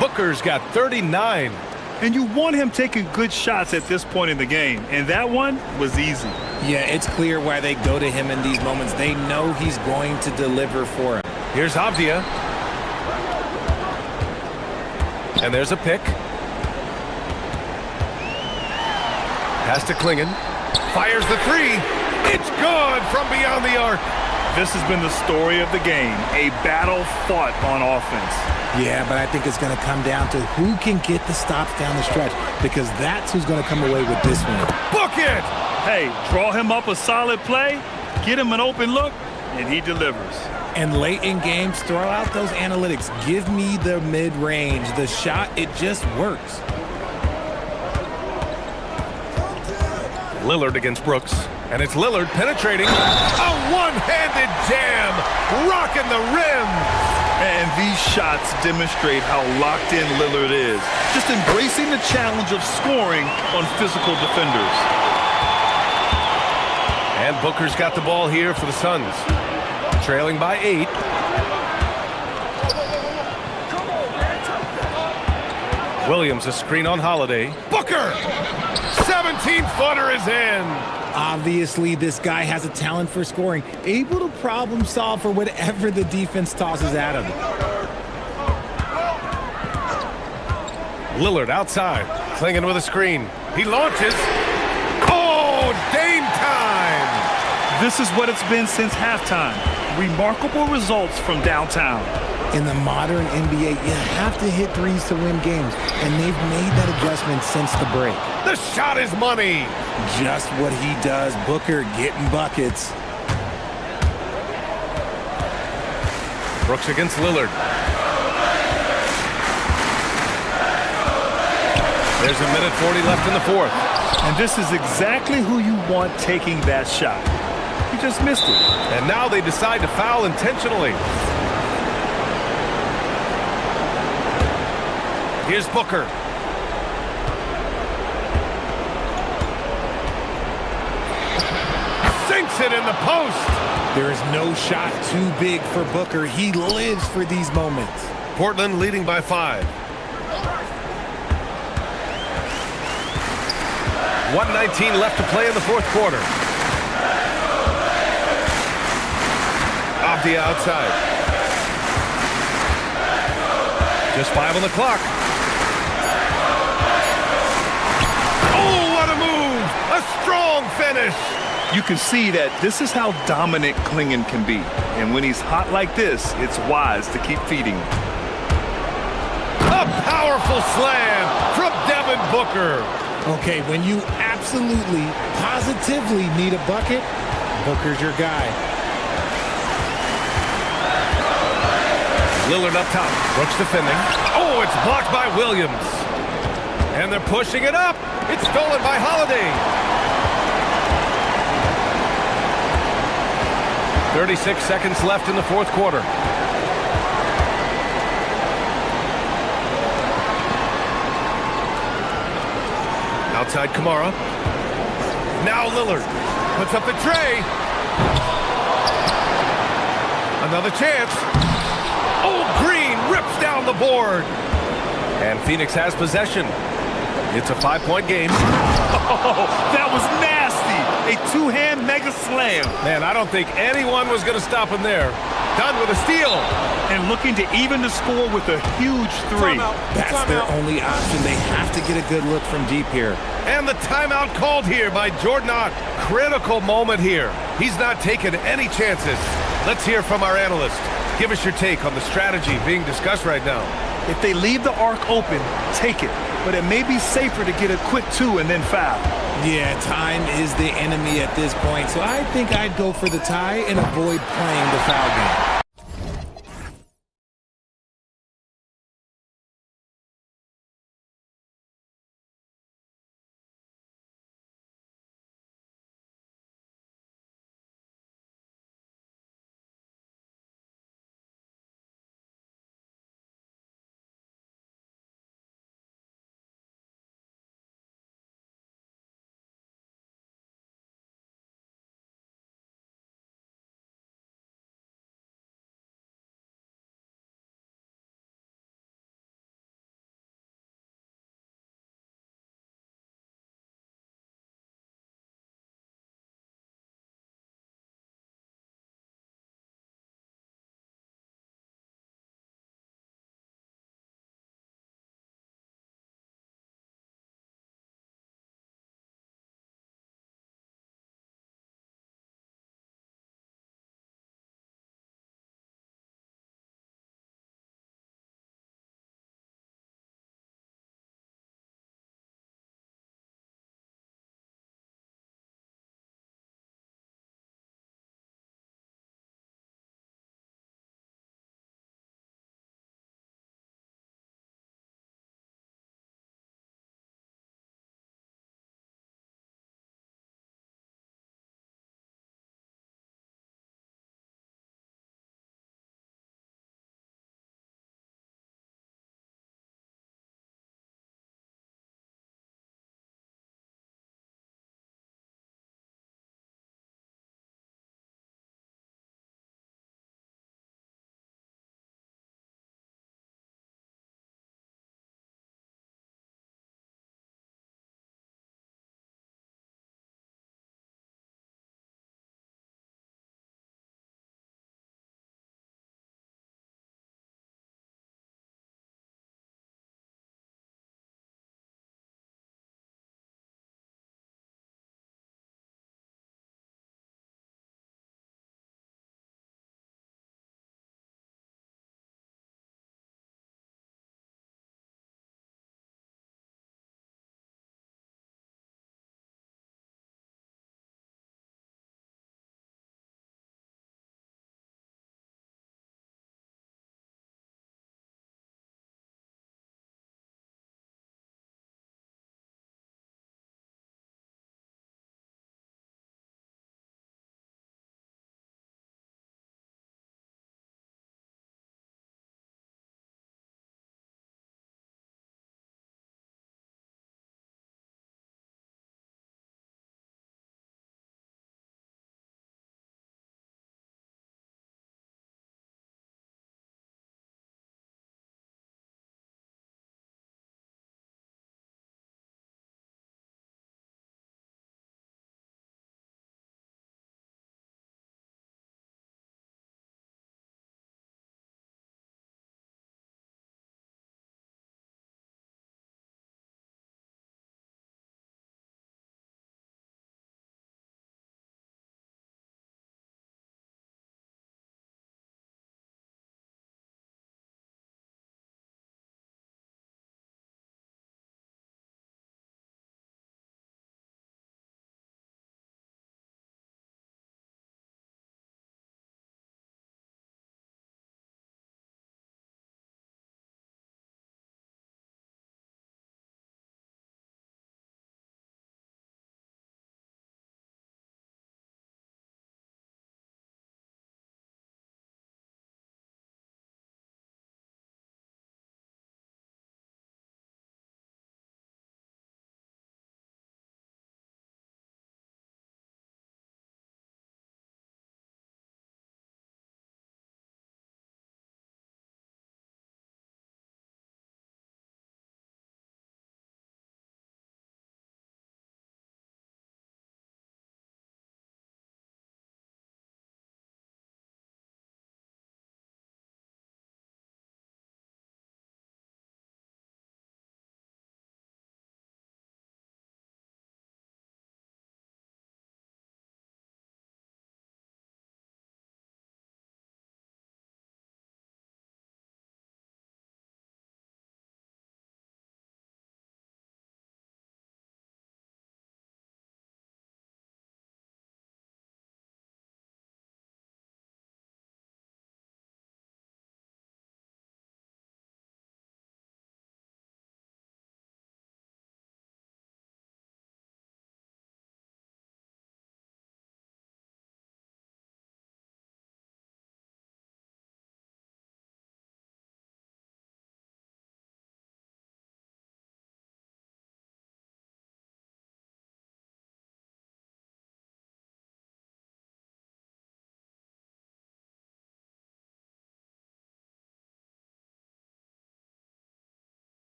Booker's got 39. And you want him taking good shots at this point in the game. And that one was easy. Yeah, it's clear why they go to him in these moments. They know he's going to deliver for him. Here's Avdia. And there's a pick. Pass to Klingen. Fires the 3. It's good from beyond the arc. This has been the story of the game. A battle fought on offense. Yeah, but I think it's going to come down to who can get the stops down the stretch, because that's who's going to come away with this one. Book it! Hey, draw him up a solid play, get him an open look, and he delivers. And late in games, throw out those analytics. Give me the mid-range. The shot, it just works. Lillard against Brooks. And it's Lillard penetrating. A one-handed jam, rocking the rim. And these shots demonstrate how locked in Lillard is. Just embracing the challenge of scoring on physical defenders. And Booker's got the ball here for the Suns. Trailing by 8. Williams a screen on Holiday. Booker! 17-footer is in. Obviously, this guy has a talent for scoring, able to problem solve for whatever the defense tosses at him. Lillard outside, Klingen with a screen. He launches. Oh, Dame time! This is what it's been since halftime. Remarkable results from downtown. In the modern NBA, you have to hit threes to win games, and they've made that adjustment since the break. The shot is money. Just what he does. Booker getting buckets. Brooks against Lillard. There's a minute 40 left in the fourth. And this is exactly who you want taking that shot. He just missed it. And now they decide to foul intentionally. Here's Booker. Sinks it in the post. There is no shot too big for Booker. He lives for these moments. Portland leading by 5. 1:19 left to play in the fourth quarter. Off the outside. Just 5 on the clock. Oh, what a move! A strong finish! You can see that this is how dominant Klingon can be. And when he's hot like this, it's wise to keep feeding him. A powerful slam from Devin Booker. Okay, when you absolutely, positively need a bucket, Booker's your guy. Lillard up top. Brooks defending. Oh, it's blocked by Williams. And they're pushing it up. It's stolen by Holiday. 36 seconds left in the fourth quarter. Outside Kamara. Now Lillard puts up the tray. Another chance. Oh, Green rips down the board. And Phoenix has possession. It's a 5-point game. Oh, that was nasty. A two-hand mega slam. Man, I don't think anyone was going to stop him there. Done with a steal. And looking to even the score with a huge three. That's their only option. They have to get a good look from deep here. And the timeout called here by Jordan Ott. Critical moment here. He's not taking any chances. Let's hear from our analyst. Give us your take on the strategy being discussed right now. If they leave the arc open, take it. But it may be safer to get a quick 2 and then foul. Yeah, time is the enemy at this point. So I think I'd go for the tie and avoid playing the foul game.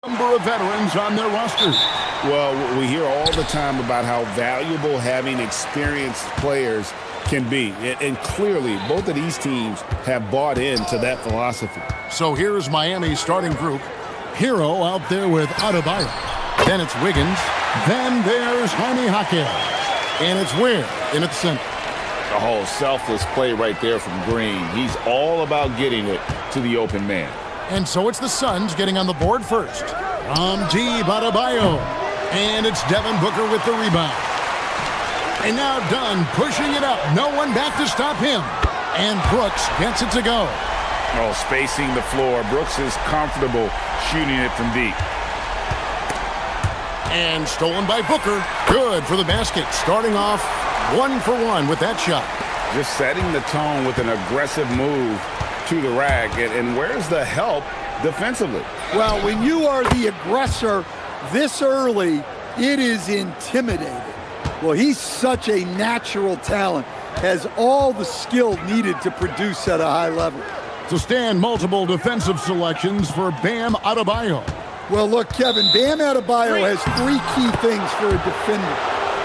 Number of veterans on their roster. Well, we hear all the time about how valuable having experienced players can be. And clearly, both of these teams have bought into that philosophy. So here's Miami's starting group. Hero out there with Adebayo. Then it's Wiggins. Then there's eHockey. And it's Ware in at the center. A whole selfless play right there from Green. He's all about getting it to the open man. And so it's the Suns getting on the board first. Deep, Adebayo. And it's Devin Booker with the rebound. And now Dunn pushing it up. No one back to stop him. And Brooks gets it to go. Oh, spacing the floor. Brooks is comfortable shooting it from deep. And stolen by Booker. Good for the basket. Starting off 1 for 1 with that shot. Just setting the tone with an aggressive move to the rack. And where's the help defensively? Well, when you are the aggressor this early, it is intimidating. Well, he's such a natural talent, has all the skill needed to produce at a high level. To stand multiple defensive selections for Bam Adebayo. Well, look, Kevin, Bam Adebayo has 3 key things for a defender,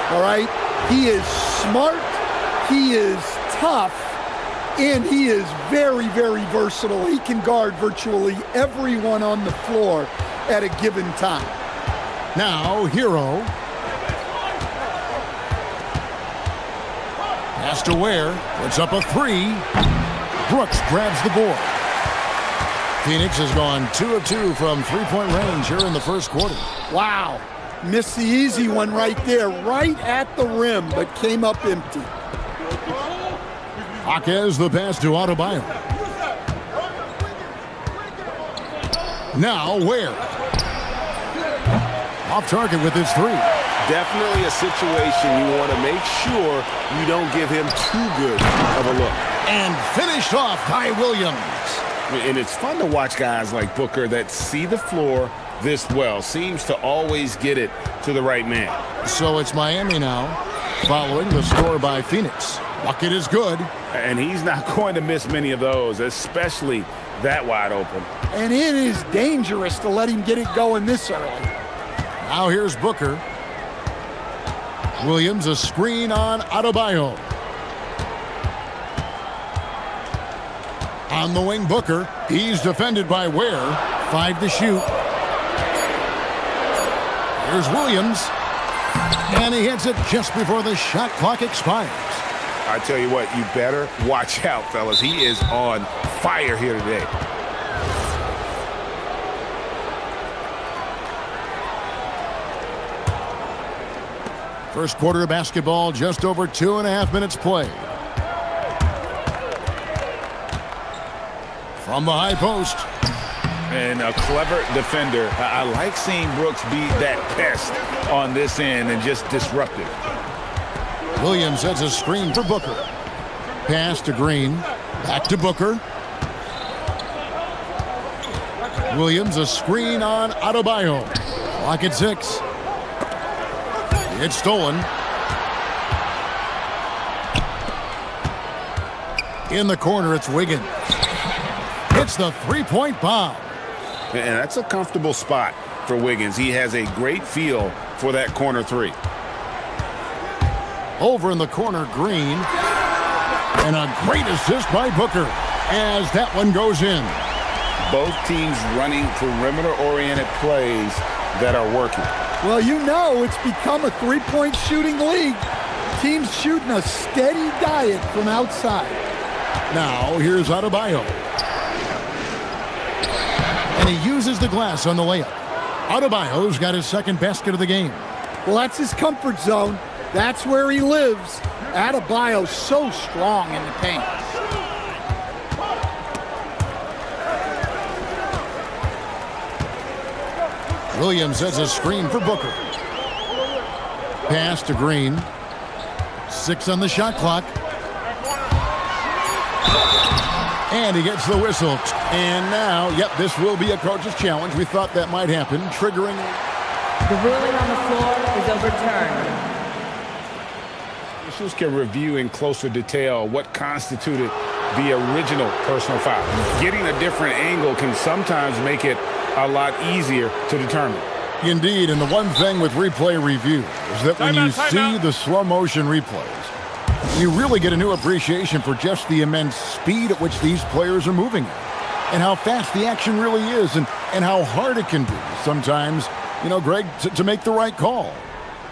all right? He is smart, he is tough, and he is very, very versatile. He can guard virtually everyone on the floor at a given time. Now, Hero. Pass to Ware. Puts up a 3. Brooks grabs the board. Phoenix has gone 2 of 2 from three-point range here in the first quarter. Wow. Missed the easy one right there, right at the rim, but came up empty. Jaquez the pass to Adebayo. Now Ware. Off target with his 3. Definitely a situation you want to make sure you don't give him too good of a look. And finished off by Williams. And it's fun to watch guys like Booker that see the floor this well. Seems to always get it to the right man. So it's Miami now, following the score by Phoenix. Bucket is good. And he's not going to miss many of those, especially that wide open. And it is dangerous to let him get it going this early. Now here's Booker. Williams, a screen on Adebayo. On the wing, Booker. He's defended by Ware. 5 to shoot. Here's Williams. And he hits it just before the shot clock expires. I tell you what, you better watch out, fellas. He is on fire here today. First quarter of basketball, just over 2.5 minutes played. From the high post. And a clever defender. I like seeing Brooks be that pest on this end and just disruptive. Williams sets a screen for Booker. Pass to Green. Back to Booker. Williams, a screen on Adebayo. Clock at 6. It's stolen. In the corner, it's Wiggins. Hits the three-point bomb. And that's a comfortable spot for Wiggins. He has a great feel for that corner 3. Over in the corner, Green. And a great assist by Booker as that one goes in. Both teams running perimeter-oriented plays that are working. Well, you know it's become a three-point shooting league. Teams shooting a steady diet from outside. Now, here's Adebayo. And he uses the glass on the layup. Adebayo's got his second basket of the game. Well, that's his comfort zone. That's where he lives. Adebayo's so strong in the paint. Williams sets a screen for Booker. Pass to Green. 6 on the shot clock. And he gets the whistle. And now, yep, this will be a coach's challenge. We thought that might happen, triggering. The ruling on the floor is overturned. Officials can review in closer detail what constituted the original personal foul. Getting a different angle can sometimes make it a lot easier to determine. Indeed, and the one thing with replay review is that when you see the slow motion replays, you really get a new appreciation for just the immense speed at which these players are moving at, and how fast the action really is, and how hard it can be sometimes, you know, Greg, to make the right call.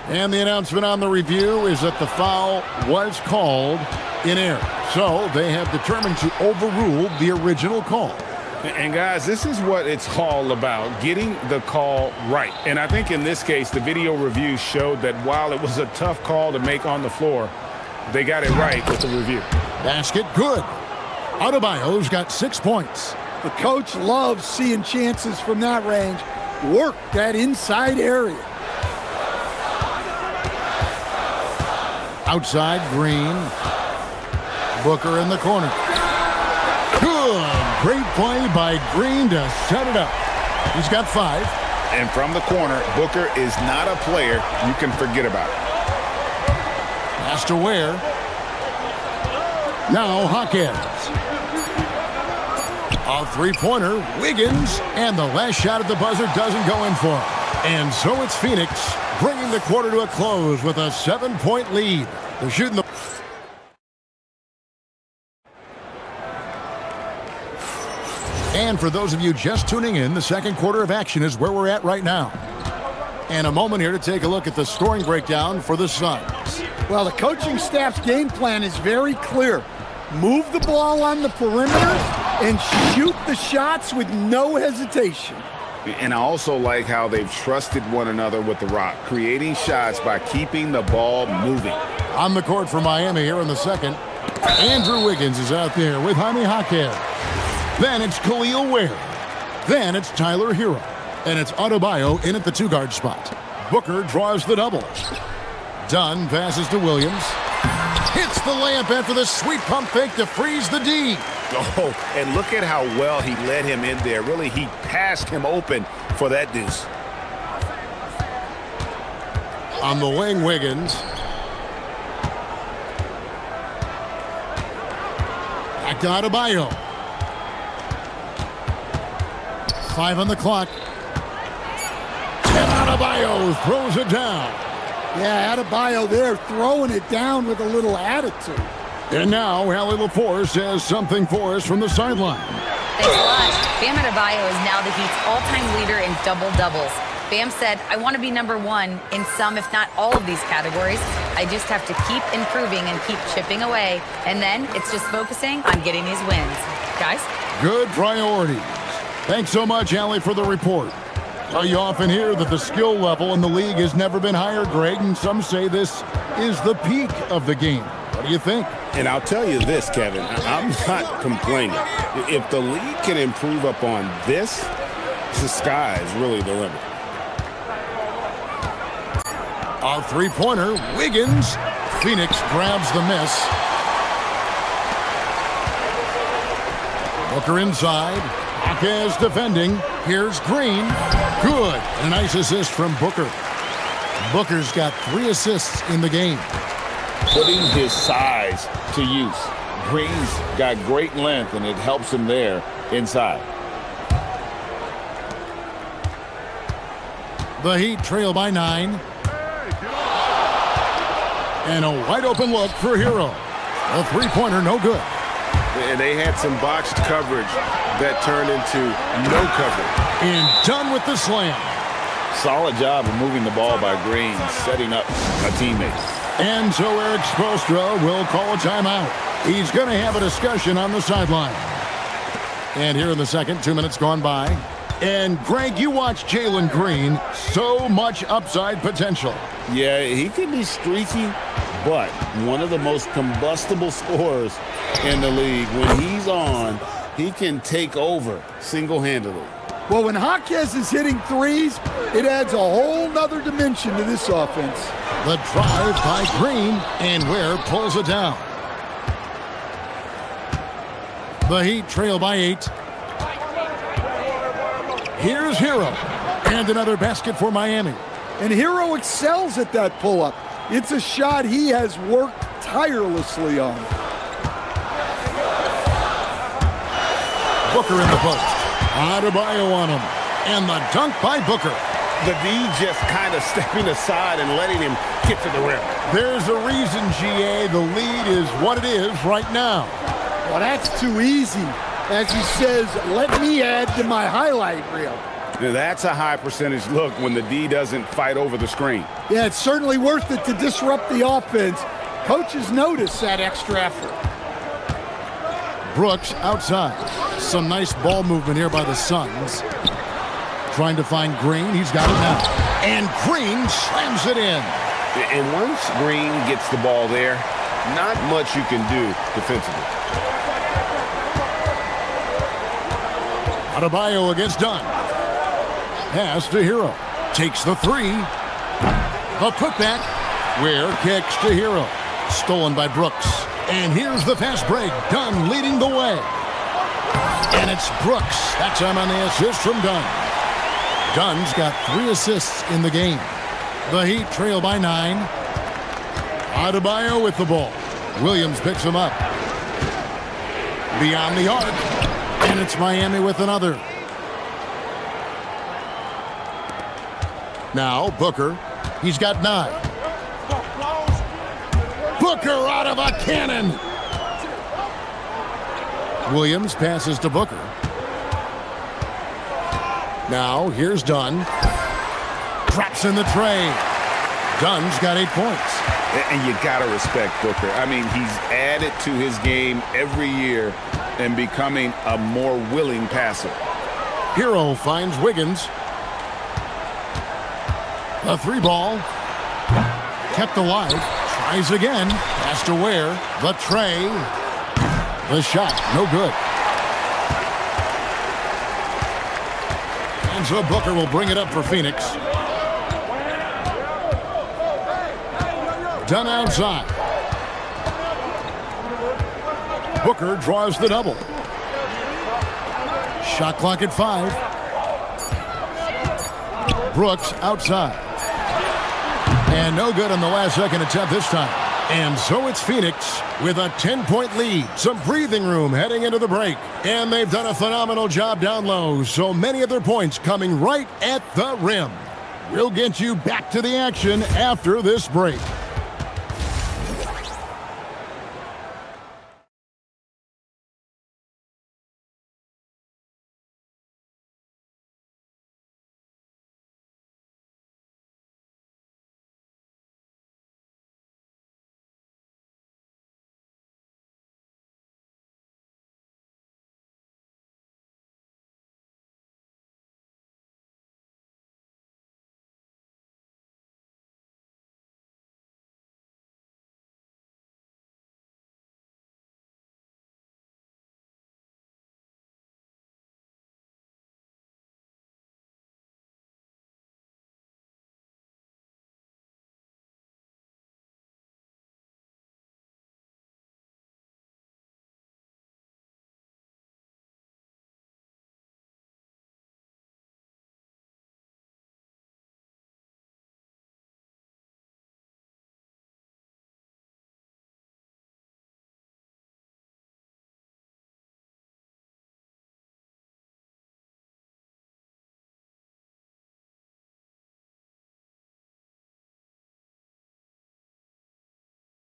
And the announcement on the review is that the foul was called in error. So they have determined to overrule the original call. And guys, this is what it's all about, getting the call right. And I think in this case, the video review showed that while it was a tough call to make on the floor, they got it right with the review. Basket good. Adebayo's got 6 points. The coach loves seeing chances from that range. Work that inside area. Outside, Green. Booker in the corner. Good. Great play by Green to set it up. He's got 5. And from the corner, Booker is not a player you can forget about. Pass to Ware. Now Hawkins. A three-pointer, Wiggins, and the last shot at the buzzer doesn't go in for him. And so it's Phoenix bringing the quarter to a close with a 7-point lead. They're shooting the... And for those of you just tuning in, the second quarter of action is where we're at right now. And a moment here to take a look at the scoring breakdown for the Suns. Well, the coaching staff's game plan is very clear. Move the ball on the perimeter and shoot the shots with no hesitation. And I also like how they've trusted one another with the rock, creating shots by keeping the ball moving. On the court for Miami here in the second, Andrew Wiggins is out there with Jaime Jaquez. Then it's Khalil Ware. Then it's Tyler Hero. And it's Adebayo in at the two-guard spot. Booker draws the double. Dunn passes to Williams. Hits the layup after the sweet pump fake to freeze the D. Oh, and look at how well he led him in there. Really, he passed him open for that deuce. On the wing, Wiggins. Back to Adebayo. 5 on the clock. And Adebayo throws it down. Yeah, Adebayo there throwing it down with a little attitude. And now, Allie LaForce has something for us from the sideline. Thanks a lot. Bam Adebayo is now the Heat's all-time leader in double-doubles. Bam said, I want to be number one in some, if not all of these categories. I just have to keep improving and keep chipping away. And then it's just focusing on getting these wins. Guys? Good priorities. Thanks so much, Allie, for the report. Well, you often hear that the skill level in the league has never been higher, Greg, and some say this is the peak of the game. What do you think? And I'll tell you this, Kevin, I'm not complaining. If the league can improve upon this, the sky is really the limit. A three-pointer, Wiggins. Phoenix grabs the miss. Booker inside. Jaquez defending. Here's Green. Good. And a nice assist from Booker. Booker's got 3 assists in the game. Putting his size to use. Green's got great length, and it helps him there inside. The Heat trail by 9. And a wide open look for Hero. A three-pointer, no good. And they had some boxed coverage that turned into no coverage. And done with the slam. Solid job of moving the ball by Green, setting up a teammate. And so Eric Spoelstra will call a timeout. He's going to have a discussion on the sideline. And here in the second, 2 minutes gone by. And Greg, you watch Jalen Green, so much upside potential. Yeah, he could be streaky, but one of the most combustible scorers in the league. When he's on, he can take over single-handedly. Well, when Jaquez is hitting threes, it adds a whole nother dimension to this offense. The drive by Green, and Ware pulls it down. The Heat trail by 8. Here's Hero, and another basket for Miami. And Hero excels at that pull-up. It's a shot he has worked tirelessly on. Booker in the post. Adebayo on him. And the dunk by Booker. The D just kind of stepping aside and letting him get to the rim. There's a reason, GA, the lead is what it is right now. Well, that's too easy. As he says, let me add to my highlight reel. Now, that's a high percentage look when the D doesn't fight over the screen. Yeah, it's certainly worth it to disrupt the offense. Coaches notice that extra effort. Brooks outside. Some nice ball movement here by the Suns. Trying to find Green. He's got it now. And Green slams it in. And once Green gets the ball there, not much you can do defensively. Adebayo against Dunn. Pass to Hero. Takes the three. The putback. Ware kicks to Hero. Stolen by Brooks. And here's the fast break. Dunn leading the way. And it's Brooks. That's him on the assist from Dunn. Dunn's got 3 assists in the game. The Heat trail by 9. Adebayo with the ball. Williams picks him up. Beyond the arc. And it's Miami with another. Now Booker. He's got 9. Booker out of a cannon. Williams passes to Booker. Now here's Dunn. Drops in the tray. Dunn's got 8 points. And you got to respect Booker. I mean, he's added to his game every year and becoming a more willing passer. Hero finds Wiggins. The 3 ball. Kept alive. Tries again. Pass to Ware. The tray. The shot. No good. And so Booker will bring it up for Phoenix. Dunn outside. Booker draws the double. Shot clock at 5. Brooks outside. And no good on the last second attempt this time. And so it's Phoenix with a 10-point lead. Some breathing room heading into the break. And they've done a phenomenal job down low. So many of their points coming right at the rim. We'll get you back to the action after this break.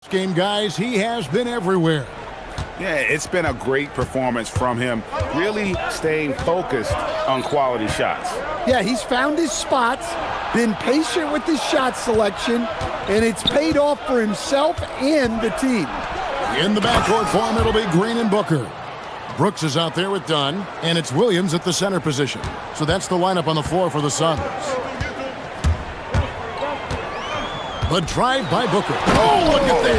Game, guys, he has been everywhere. Yeah, it's been a great performance from him, really staying focused on quality shots. Yeah, he's found his spots, been patient with his shot selection, and it's paid off for himself and the team. In the backcourt for him, it'll be Green and Booker. Brooks is out there with Dunn, and it's Williams at the center position. So that's the lineup on the floor for the Suns. The drive by Booker. Oh, look at that.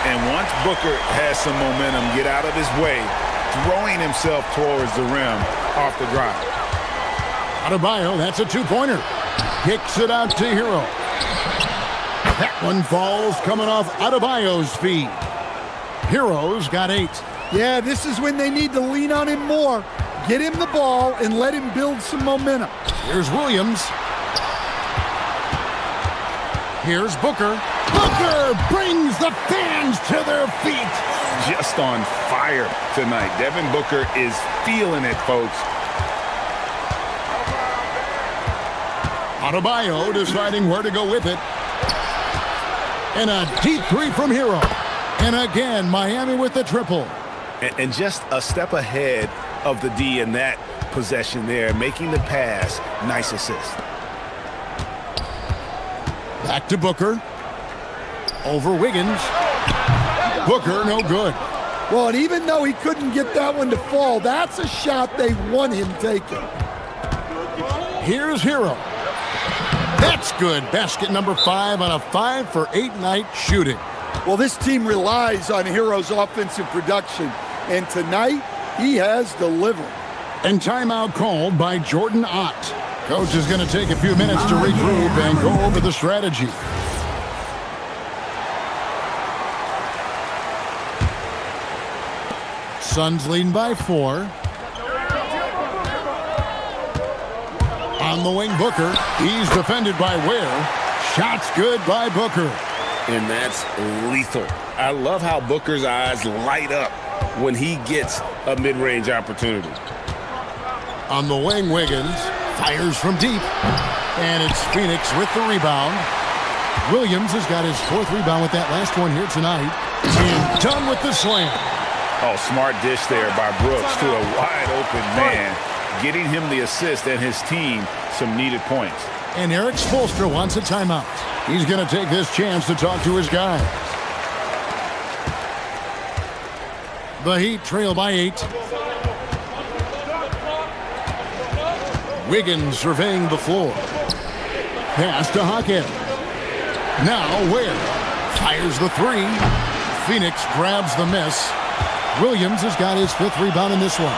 And once Booker has some momentum, get out of his way, throwing himself towards the rim off the drive. Adebayo, that's a 2-pointer. Kicks it out to Hero. That one falls coming off Adebayo's feet. Hero's got 8. Yeah, this is when they need to lean on him more. Get him the ball and let him build some momentum. Here's Williams. Here's Booker. Booker brings the fans to their feet. Just on fire tonight. Devin Booker is feeling it, folks. Adebayo deciding where to go with it. And a deep three from Hero. And again, Miami with the triple. And just a step ahead of the D in that possession there, making the pass. Nice assist. Back to Booker. Over Wiggins. Booker, no good. Well, and even though he couldn't get that one to fall, that's a shot they want him taking. Here's Hero. That's good. Basket number 5 on a 5-for-8 night shooting. Well, this team relies on Hero's offensive production, and tonight he has delivered. And timeout called by Jordan Ott. Coach is going to take a few minutes to regroup and go over the strategy. Suns leading by 4. On the wing, Booker. He's defended by Ware. Shots good by Booker. And that's lethal. I love how Booker's eyes light up when he gets a mid-range opportunity. On the wing, Wiggins fires from deep. And it's Phoenix with the rebound. Williams has got his 4th rebound with that last one here tonight. And done with the slam. Oh, smart dish there by Brooks to a wide-open man, getting him the assist and his team some needed points. And Eric Spoelstra wants a timeout. He's going to take this chance to talk to his guys. The Heat trail by 8. Wiggins surveying the floor. Pass to Hockey. Now Ware fires the 3. Phoenix grabs the miss. Williams has got his 5th rebound in this one.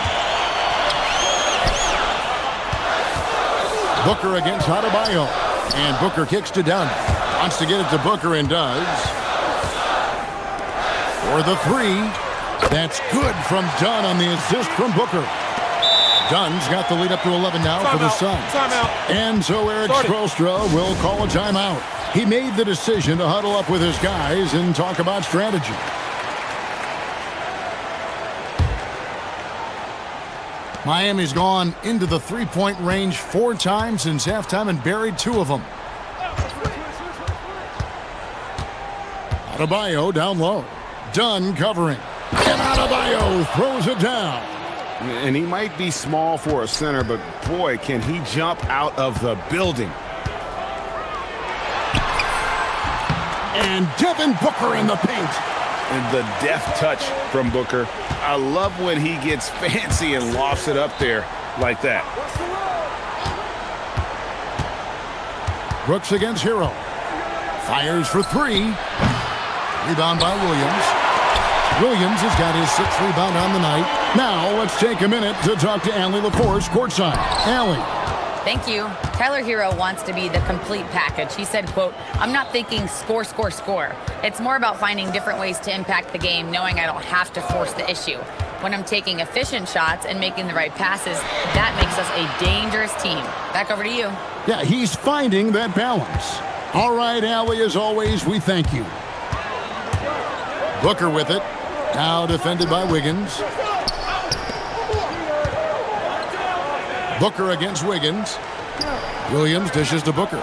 Booker against Adebayo. And Booker kicks to Dunn. Wants to get it to Booker and does. For the 3. That's good from Dunn on the assist from Booker. Dunn's got the lead up to 11 now for the Suns. And so Eric Spoelstra will call a timeout. He made the decision to huddle up with his guys and talk about strategy. Miami's gone into the 3-point range 4 times since halftime and buried 2 of them. Adebayo down low. Dunn covering. And Adebayo throws it down. And he might be small for a center, but boy, can he jump out of the building. And Devin Booker in the paint. And the deft touch from Booker. I love when he gets fancy and lofts it up there like that. Brooks against Hero. Fires for 3. Rebound by Williams. Williams has got his 6th rebound on the night. Now let's take a minute to talk to Allie LaForce courtside. Allie. Thank you. Tyler Hero wants to be the complete package. He said, quote, "I'm not thinking score, score, score. It's more about finding different ways to impact the game, knowing I don't have to force the issue. When I'm taking efficient shots and making the right passes, that makes us a dangerous team." Back over to you. Yeah, he's finding that balance. All right, Allie, as always, we thank you. Booker with it. Now defended by Wiggins. Booker against Wiggins. Williams dishes to Booker.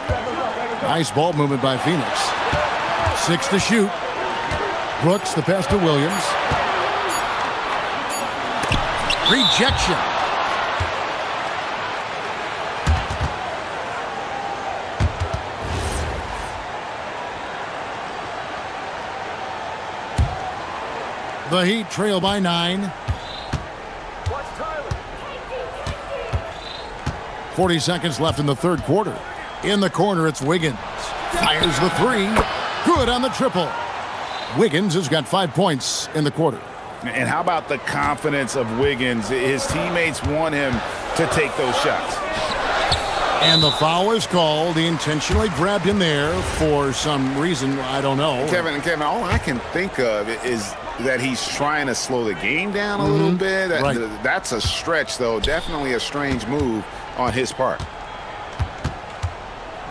Nice ball movement by Phoenix. 6 to shoot. Brooks, the pass to Williams. Rejection. The Heat trail by 9. 40 seconds left in the 3rd quarter. In the corner, it's Wiggins. Fires the 3. Good on the triple. Wiggins has got 5 points in the quarter. And how about the confidence of Wiggins? His teammates want him to take those shots. And the foul is called. He intentionally grabbed him there for some reason. I don't know. Kevin, all I can think of is that he's trying to slow the game down a little bit. Right. That's a stretch, though. Definitely a strange move on his part.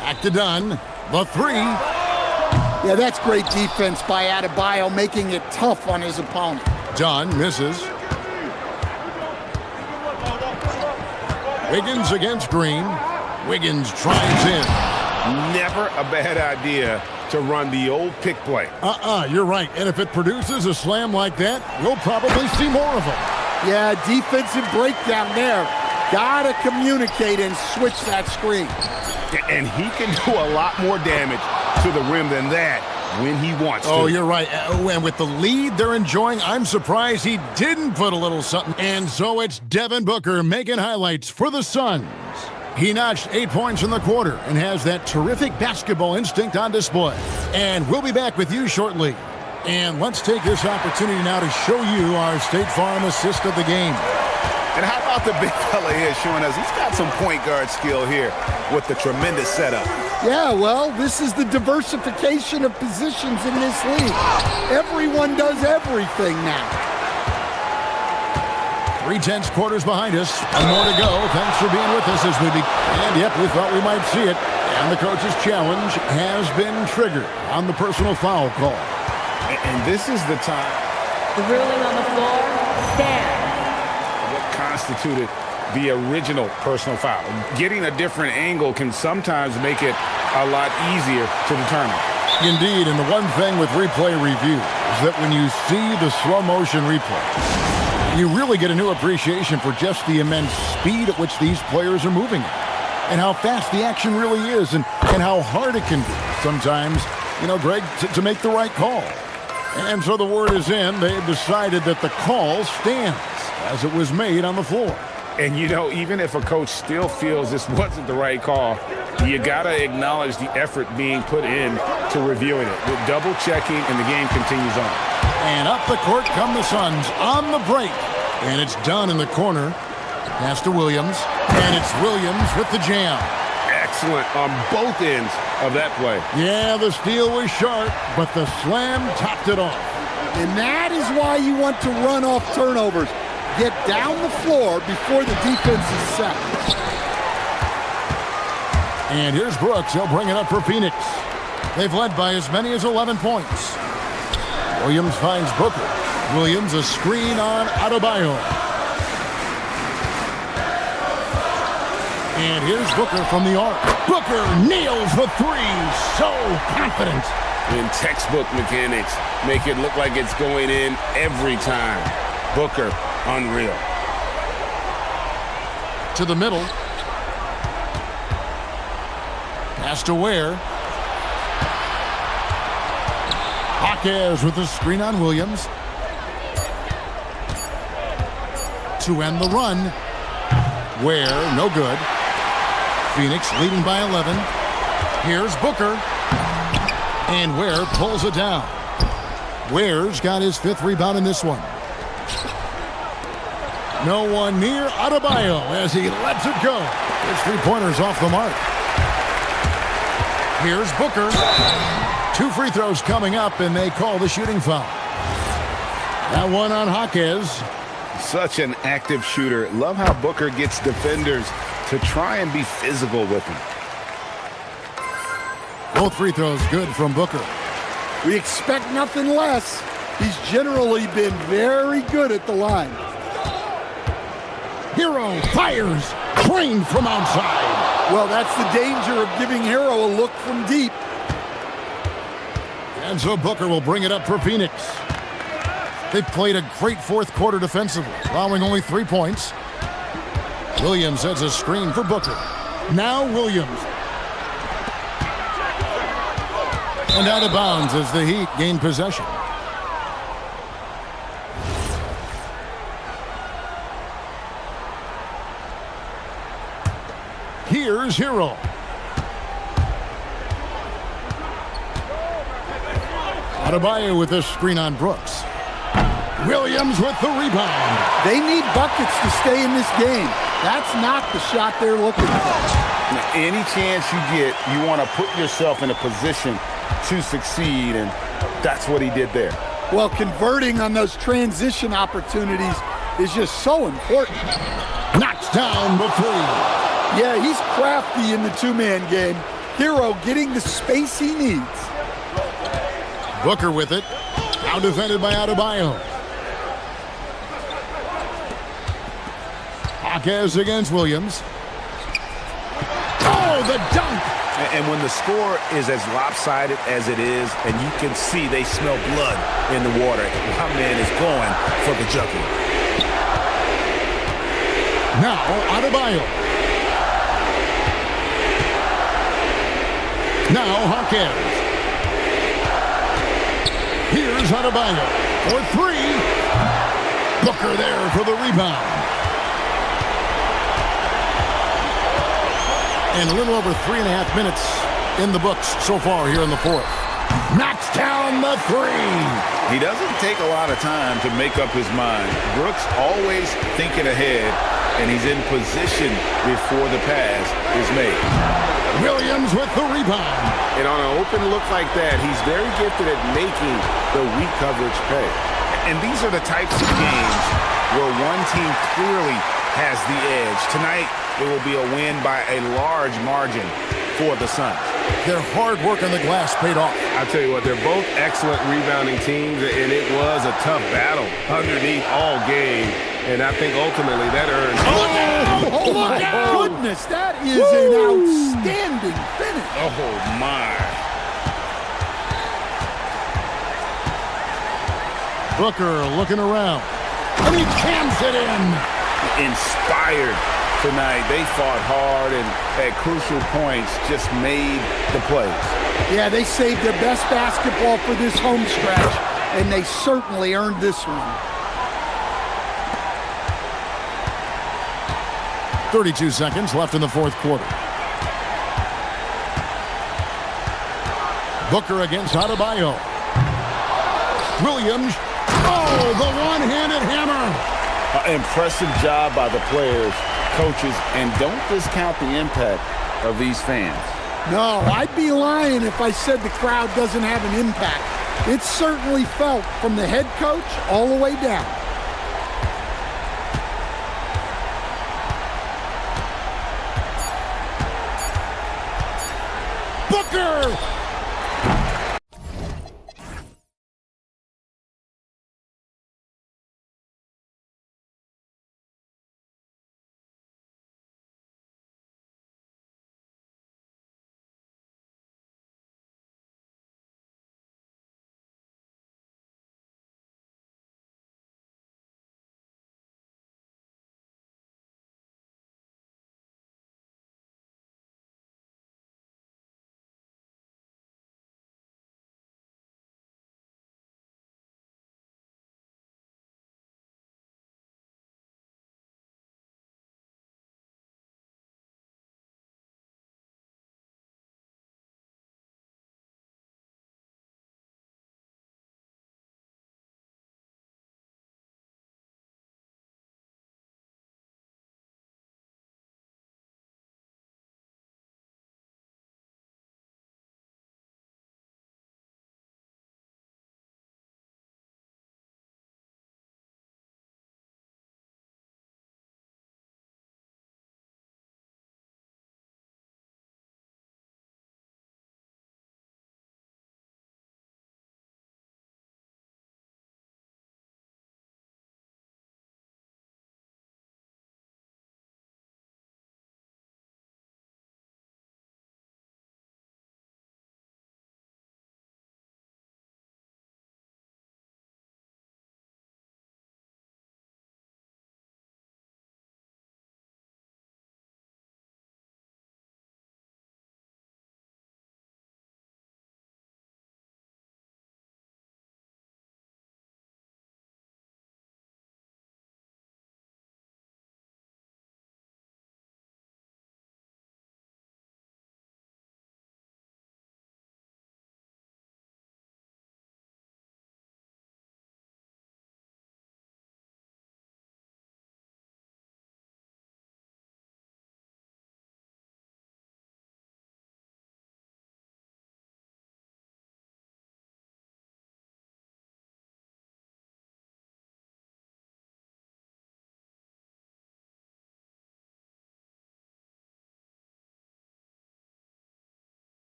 Back to Dunn. The 3. Yeah, that's great defense by Adebayo, making it tough on his opponent. Dunn misses. Wiggins against Green. Wiggins tries in. Never a bad idea to run the old pick play. You're right. And if it produces a slam like that, we'll probably see more of them. Yeah, defensive breakdown there. Gotta communicate and switch that screen. And he can do a lot more damage to the rim than that when he wants to. Oh, you're right. And with the lead they're enjoying, I'm surprised he didn't put a little something. And so it's Devin Booker making highlights for the Suns. He notched 8 points in the quarter and has that terrific basketball instinct on display. And we'll be back with you shortly. And let's take this opportunity now to show you our State Farm assist of the game. And how about the big fella here showing us he's got some point guard skill here with the tremendous setup. Yeah, well, this is the diversification of positions in this league. Everyone does everything now. 3/10 quarters behind us. And more to go. Thanks for being with us as we begin. And yep, we thought we might see it. And the coach's challenge has been triggered on the personal foul call. And this is the time. The ruling on the floor stands. What constituted the original personal foul. Getting a different angle can sometimes make it a lot easier to determine. Indeed, and the one thing with replay review is that when you see the slow motion replay, you really get a new appreciation for just the immense speed at which these players are moving and how fast the action really is and how hard it can be sometimes, Greg, to make the right call. And so the word is in. They've decided that the call stands as it was made on the floor. And, even if a coach still feels this wasn't the right call, you got to acknowledge the effort being put in to reviewing it. With double checking, and the game continues on. And up the court come the Suns on the break. And it's done in the corner. Pass to Williams. And it's Williams with the jam. Excellent on both ends of that play. Yeah, the steal was sharp, but the slam topped it off. And that is why you want to run off turnovers. Get down the floor before the defense is set. And here's Brooks. He'll bring it up for Phoenix. They've led by as many as 11 points. Williams finds Booker. Williams a screen on Adebayo. And here's Booker from the arc. Booker nails the three. So confident. In textbook mechanics, make it look like it's going in every time. Booker, unreal. To the middle. Pass to Ware. Hawkes with the screen on Williams. To end the run. Ware, no good. Phoenix leading by 11. Here's Booker. And Ware pulls it down. Ware's got his 5th rebound in this one. No one near Adebayo as he lets it go. His 3-pointers off the mark. Here's Booker. 2 free throws coming up, and they call the shooting foul. That one on Hawkes. Such an active shooter. Love how Booker gets defenders to try and be physical with him. Both free throws good from Booker. We expect nothing less. He's generally been very good at the line. Hero fires. Trained from outside. Well, that's the danger of giving Hero a look from deep. And so Booker will bring it up for Phoenix. They've played a great 4th quarter defensively, allowing only 3 points. Williams sets a screen for Booker. Now Williams. And out of bounds as the Heat gain possession. Here's Hero. Adebayo with this screen on Brooks. Williams with the rebound. They need buckets to stay in this game. That's not the shot they're looking for. Now, any chance you get, you want to put yourself in a position to succeed, and that's what he did there. Well, converting on those transition opportunities is just so important. Knocks down the 3. Yeah, he's crafty in the 2-man game. Hero getting the space he needs. Booker with it. Now defended by Adebayo. Hawkes against Williams. Oh, the dunk! And when the score is as lopsided as it is, and you can see they smell blood in the water, my man is going for the jugular. Now, Adebayo. Now, Hawkins. Here's Adebayo for three. Booker there for the rebound. And a little over 3.5 minutes in the books so far here in the fourth. Knocks down the three. He doesn't take a lot of time to make up his mind. Brooks always thinking ahead, and he's in position before the pass is made. Williams with the rebound. And on an open look like that, he's very gifted at making the weak coverage pay. And these are the types of games where one team clearly has the edge. Tonight, it will be a win by a large margin for the Suns. Their hard work on the glass paid off. I'll tell you what, they're both excellent rebounding teams, and it was a tough battle underneath all game. And I think ultimately that earned... Oh my goodness, that is an outstanding finish. Oh, my. Booker looking around. And he cams it in. Inspired tonight. They fought hard and at crucial points just made the plays. Yeah, they saved their best basketball for this home stretch, and they certainly earned this one. 32 seconds left in the fourth quarter. Booker against Adebayo. Williams. Oh, the one-handed hammer. Impressive job by the players, coaches, and don't discount the impact of these fans. No, I'd be lying if I said the crowd doesn't have an impact. It's certainly felt from the head coach all the way down. Booker!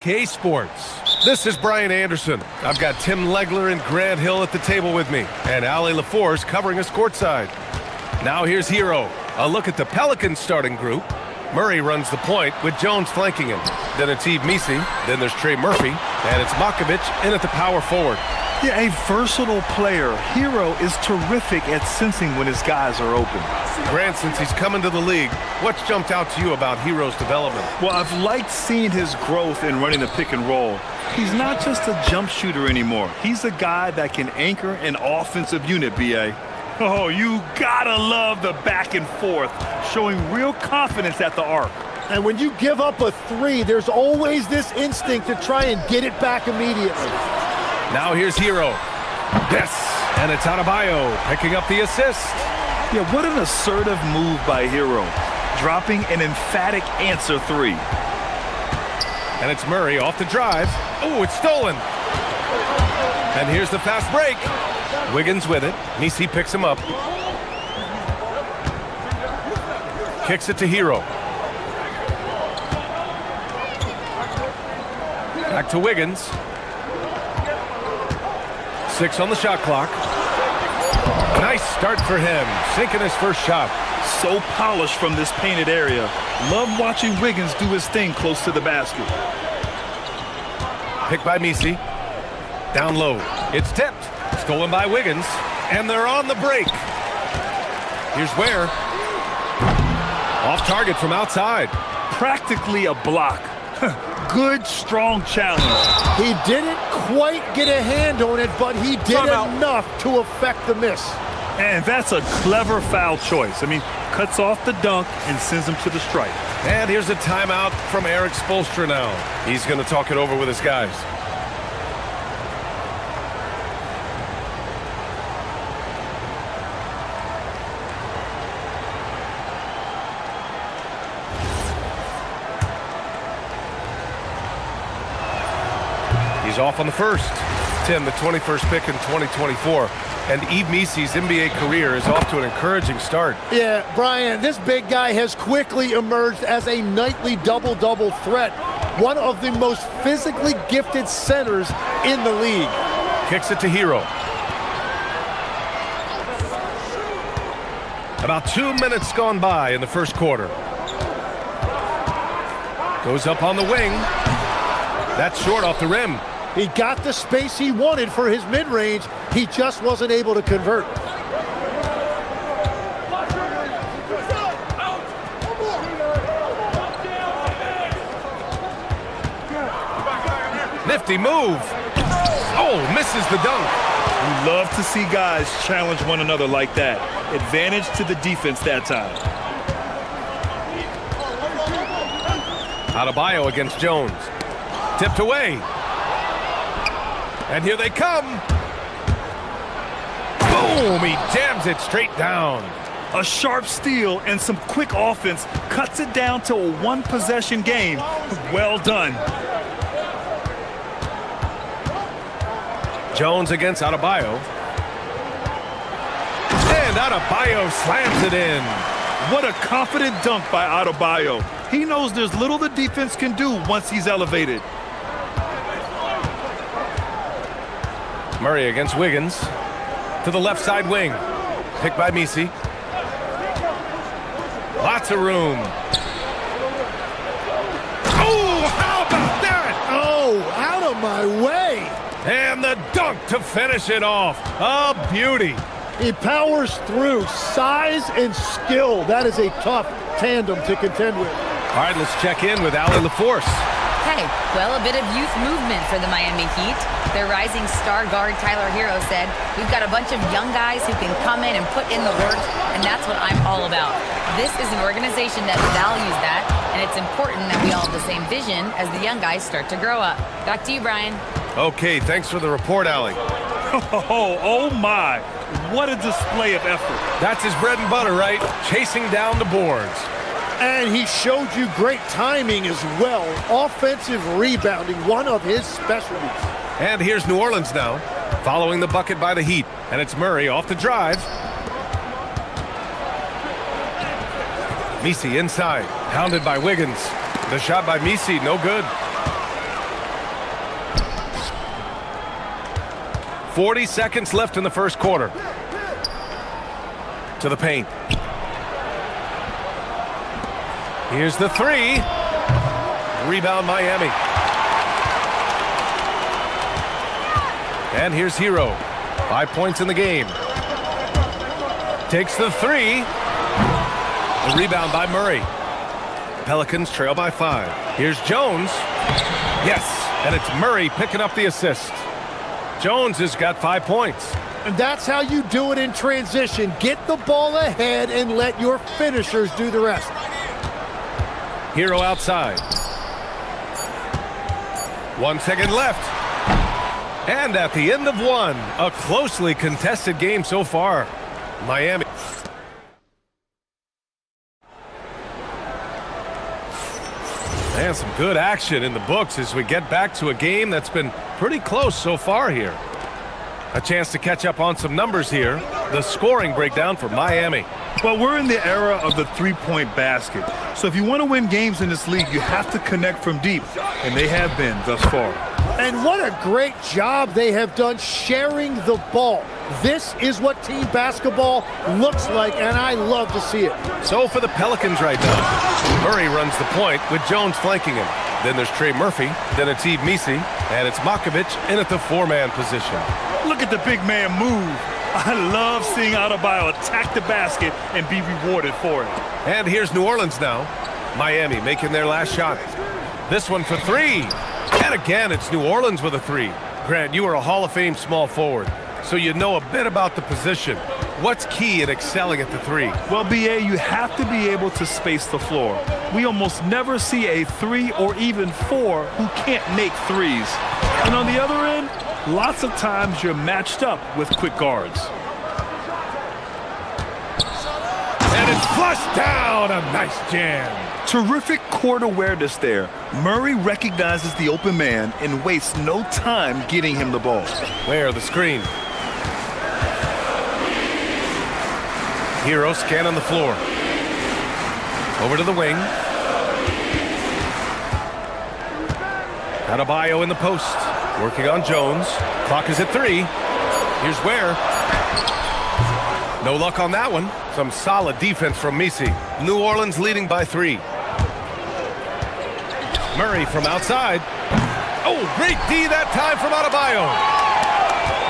aka Sports. This is Brian Anderson. I've got Tim Legler and Grant Hill at the table with me, and Ali LaForce covering us courtside. Now here's Hero. A look at the Pelicans starting group. Murray runs the point with Jones flanking him. Then it's Yves Missi. Then there's Trey Murphy. And it's Makovic in at the power forward. Yeah, a versatile player. Hero is terrific at sensing when his guys are open. Grant, since he's come into the league, what's jumped out to you about Hero's development? Well, I've liked seeing his growth in running the pick and roll. He's not just a jump shooter anymore. He's a guy that can anchor an offensive unit, B.A. Oh, you gotta love the back and forth, showing real confidence at the arc. And when you give up a three, there's always this instinct to try and get it back immediately. Now here's Hero. Yes, and it's Adebayo picking up the assist. Yeah, what an assertive move by Hero, dropping an emphatic answer three. And it's Murray off the drive. Oh, it's stolen. And here's the fast break. Wiggins with it. Missi picks him up. Kicks it to Hero. Back to Wiggins. 6 on the shot clock. Nice start for him, sinking his first shot. So polished from this painted area. Love watching Wiggins do his thing close to the basket. Picked by Missi. Down low. It's tipped. Stolen by Wiggins. And they're on the break. Here's Ware. Off target from outside. Practically a block. Good, strong challenge. He didn't quite get a hand on it, but he did enough to affect the miss. And that's a clever foul choice. I mean, cuts off the dunk and sends him to the stripe. And here's a timeout from Eric Spoelstra now. He's going to talk it over with his guys. He's off on the first. Tim, the 21st pick in 2024. And Yves Missi's NBA career is off to an encouraging start. Yeah, Brian, this big guy has quickly emerged as a nightly double-double threat. One of the most physically gifted centers in the league. Kicks it to Hero. About 2 minutes gone by in the first quarter. Goes up on the wing. That's short off the rim. He got the space he wanted for his mid-range. He just wasn't able to convert. Nifty move. Oh, misses the dunk. We love to see guys challenge one another like that. Advantage to the defense that time. Adebayo against Jones. Tipped away. And here they come. Boom! He jams it straight down. A sharp steal and some quick offense cuts it down to a one-possession game. Well done. Jones against Adebayo. And Adebayo slams it in. What a confident dunk by Adebayo. He knows there's little the defense can do once he's elevated. Murray against Wiggins. To the left side wing. Picked by Missi. Lots of room. Oh, how about that? Oh, out of my way. And the dunk to finish it off. A beauty. He powers through. Size and skill. That is a tough tandem to contend with. All right, let's check in with Ali LaForce. Okay, well, a bit of youth movement for the Miami Heat. Their rising star guard, Tyler Hero, said, "We've got a bunch of young guys who can come in and put in the work, and that's what I'm all about. This is an organization that values that, and it's important that we all have the same vision as the young guys start to grow up." Back to you, Brian. Okay, thanks for the report, Ali. Oh my, what a display of effort. That's his bread and butter, right? Chasing down the boards. And he showed you great timing as well. Offensive rebounding, one of his specialties. And here's New Orleans now, following the bucket by the Heat. And it's Murray off the drive. Missi inside, pounded by Wiggins. The shot by Missi, no good. 40 seconds left in the first quarter. To the paint. Here's the three. Rebound Miami. And here's Hero. 5 points in the game. Takes the three. The rebound by Murray. Pelicans trail by 5. Here's Jones. Yes, and it's Murray picking up the assist. Jones has got 5 points. And that's how you do it in transition. Get the ball ahead and let your finishers do the rest. Hero outside. 1 second left. And at the end of one, a closely contested game so far. Miami. And some good action in the books as we get back to a game that's been pretty close so far here. A chance to catch up on some numbers here. The scoring breakdown for Miami. Well, we're in the era of the three-point basket. So if you want to win games in this league, you have to connect from deep. And they have been thus far. And what a great job they have done sharing the ball. This is what team basketball looks like, and I love to see it. So for the Pelicans right now, Murray runs the point with Jones flanking him. Then there's Trey Murphy, then it's Yves Missi, and it's Makovic in at the four-man position. Look at the big man move. I love seeing Adebayo attack the basket and be rewarded for it. And here's New Orleans now. Miami making their last shot. This one for three. And again, it's New Orleans with a three. Grant, you are a Hall of Fame small forward, so you know a bit about the position. What's key in excelling at the three? Well, BA, you have to be able to space the floor. We almost never see a 3 or even 4 who can't make threes. And on the other end, lots of times you're matched up with quick guards. And it's flushed down. A nice jam. Terrific court awareness there. Murray recognizes the open man and wastes no time getting him the ball. Where the screen? Hero scanning the floor. Over to the wing. Adebayo in the post. Working on Jones. Clock is at 3. Here's Ware. No luck on that one. Some solid defense from Missi. New Orleans leading by 3. Murray from outside. Oh, great D that time from Adebayo.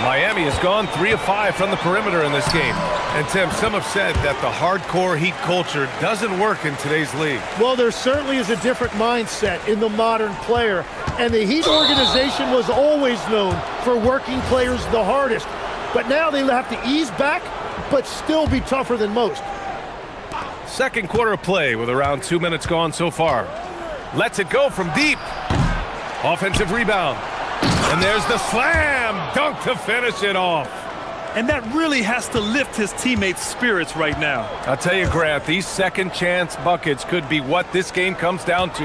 Miami has gone 3 of 5 from the perimeter in this game. And Tim, some have said that the hardcore Heat culture doesn't work in today's league. Well, there certainly is a different mindset in the modern player. And the Heat organization was always known for working players the hardest. But now they have to ease back, but still be tougher than most. Second quarter of play with around 2 minutes gone so far. Lets it go from deep. Offensive rebound. And there's the slam dunk to finish it off. And that really has to lift his teammates' spirits right now. I'll tell you, Grant, these second chance buckets could be what this game comes down to.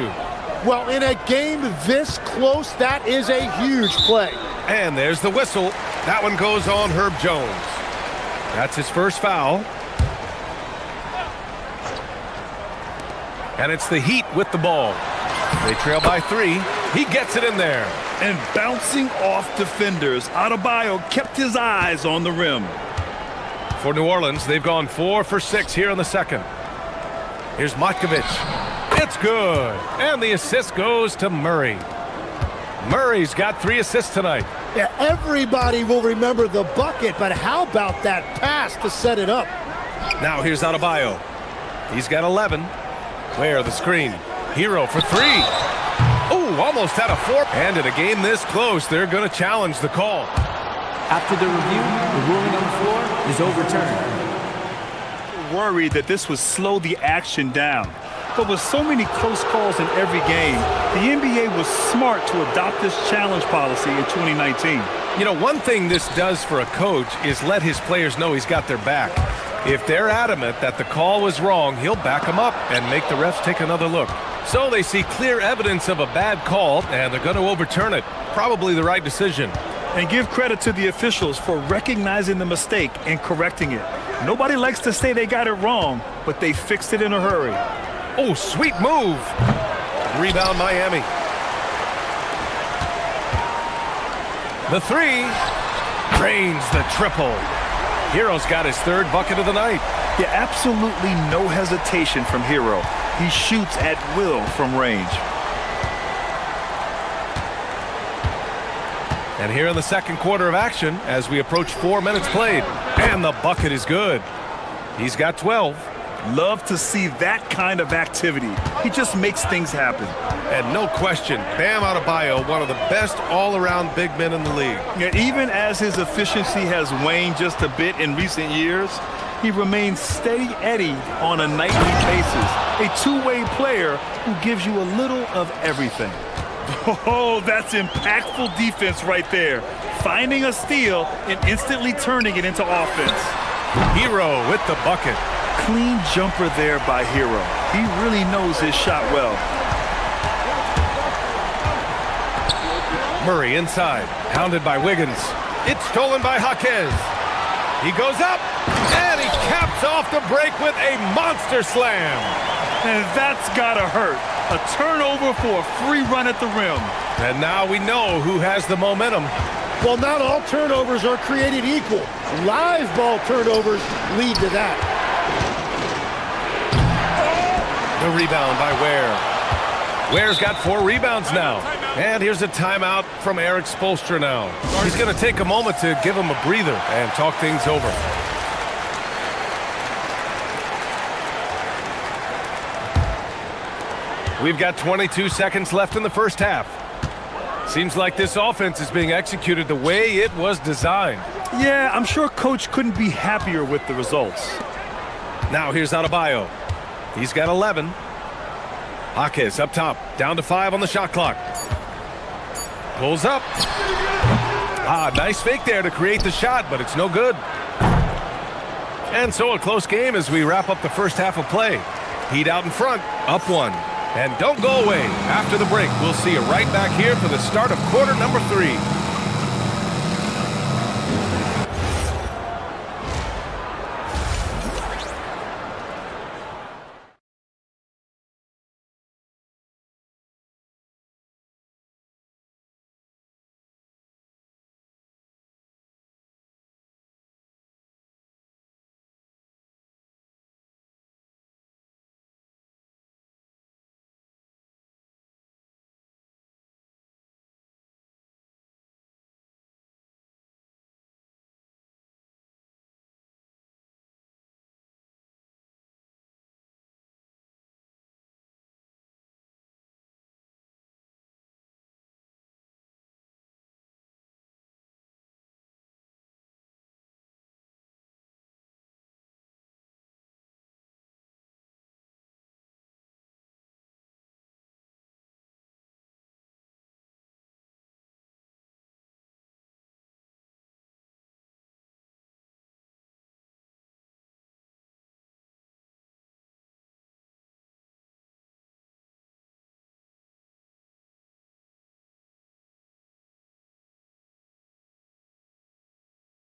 Well, in a game this close, that is a huge play. And there's the whistle. That one goes on Herb Jones. That's his first foul. And it's the Heat with the ball. They trail by 3. He gets it in there. And bouncing off defenders, Adebayo kept his eyes on the rim. For New Orleans, they've gone 4 for 6 here in the second. Here's Makovic. It's good. And the assist goes to Murray. Murray's got 3 assists tonight. Yeah, everybody will remember the bucket, but how about that pass to set it up? Now here's Adebayo. He's got 11. Where the screen? Hero for 3. Oh, almost had a 4. And in a game this close, they're going to challenge the call. After the review, the ruling on the floor is overturned. Worried that this would slow the action down. But with so many close calls in every game, the NBA was smart to adopt this challenge policy in 2019. You know, one thing this does for a coach is let his players know he's got their back. If they're adamant that the call was wrong, he'll back them up and make the refs take another look. So they see clear evidence of a bad call, and they're going to overturn it. Probably the right decision. And give credit to the officials for recognizing the mistake and correcting it. Nobody likes to say they got it wrong, but they fixed it in a hurry. Oh, sweet move. Rebound Miami. The 3. Drains the triple. Hero's got his third bucket of the night. Yeah, absolutely no hesitation from Hero. He shoots at will from range. And here in the second quarter of action, as we approach 4 minutes played, and the bucket is good. He's got 12. Love to see that kind of activity. He just makes things happen. And no question, Bam Adebayo, one of the best all-around big men in the league. Yeah, even as his efficiency has waned just a bit in recent years, he remains steady Eddie on a nightly basis. A two-way player who gives you a little of everything. Oh, that's impactful defense right there. Finding a steal and instantly turning it into offense. Hero with the bucket. Clean jumper there by Hero. He really knows his shot well. Murray inside, hounded by Wiggins. It's stolen by Jaquez. He goes up, and he caps off the break with a monster slam. And that's gotta hurt. A turnover for a free run at the rim. And now we know who has the momentum. Well, not all turnovers are created equal. Live ball turnovers lead to that. The rebound by Ware. Ware's got 4 rebounds now. And here's a timeout from Erik Spoelstra now. He's going to take a moment to give him a breather and talk things over. We've got 22 seconds left in the first half. Seems like this offense is being executed the way it was designed. Yeah, I'm sure Coach couldn't be happier with the results. Now here's Adebayo. He's got 11. Jaquez up top, down to 5 on the shot clock. Pulls up. Nice fake there to create the shot, but it's no good. And so a close game as we wrap up the first half of play. Heat out in front, up 1. And don't go away. After the break, we'll see you right back here for the start of quarter number 3.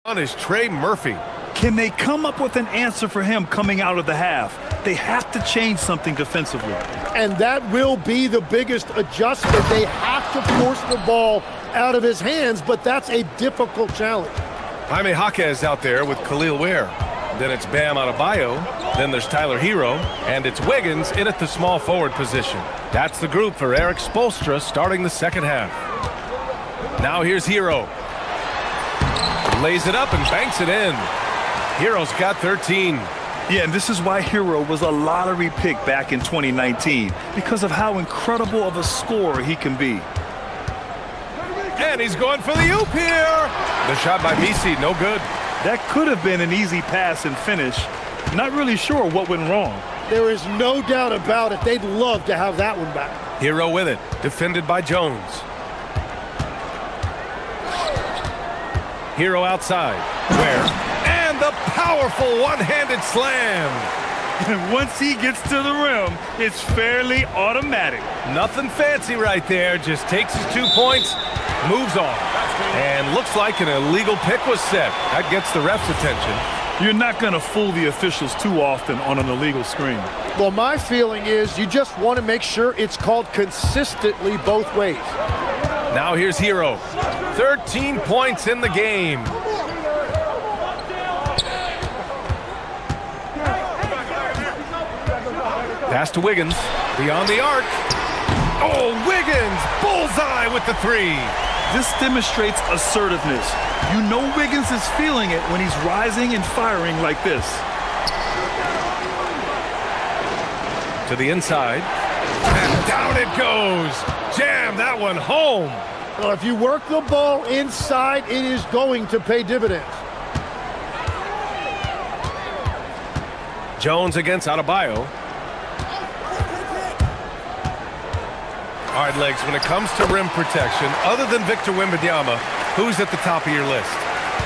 On is Trey Murphy. Can they come up with an answer for him coming out of the half? They have to change something defensively. And that will be the biggest adjustment. They have to force the ball out of his hands, but that's a difficult challenge. Jaime Jaquez out there with Khalil Ware. Then it's Bam Adebayo. Then there's Tyler Hero. And it's Wiggins in at the small forward position. That's the group for Erik Spoelstra starting the second half. Now here's Hero. Lays it up and banks it in. Hero's got 13. Yeah, and this is why Hero was a lottery pick back in 2019, because of how incredible of a scorer he can be. And he's going for the oop here. The shot by Misi, no good. That could have been an easy pass and finish. Not really sure what went wrong. There is no doubt about it. They'd love to have that one back. Hero with it, defended by Jones. Hero outside. Where? And the powerful one-handed slam. And once he gets to the rim, it's fairly automatic. Nothing fancy right there. Just takes his 2 points, moves on. And looks like an illegal pick was set. That gets the ref's attention. You're not going to fool the officials too often on an illegal screen. Well, my feeling is you just want to make sure it's called consistently both ways. Now here's Hero. 13 points in the game. Pass to Wiggins. Beyond the arc. Oh, Wiggins! Bullseye with the three. This demonstrates assertiveness. You know Wiggins is feeling it when he's rising and firing like this. To the inside. And down it goes. Jam that one home. Well, if you work the ball inside, it is going to pay dividends. Jones against Adebayo. All right, Legs, when it comes to rim protection, other than Victor Wembanyama, who's at the top of your list?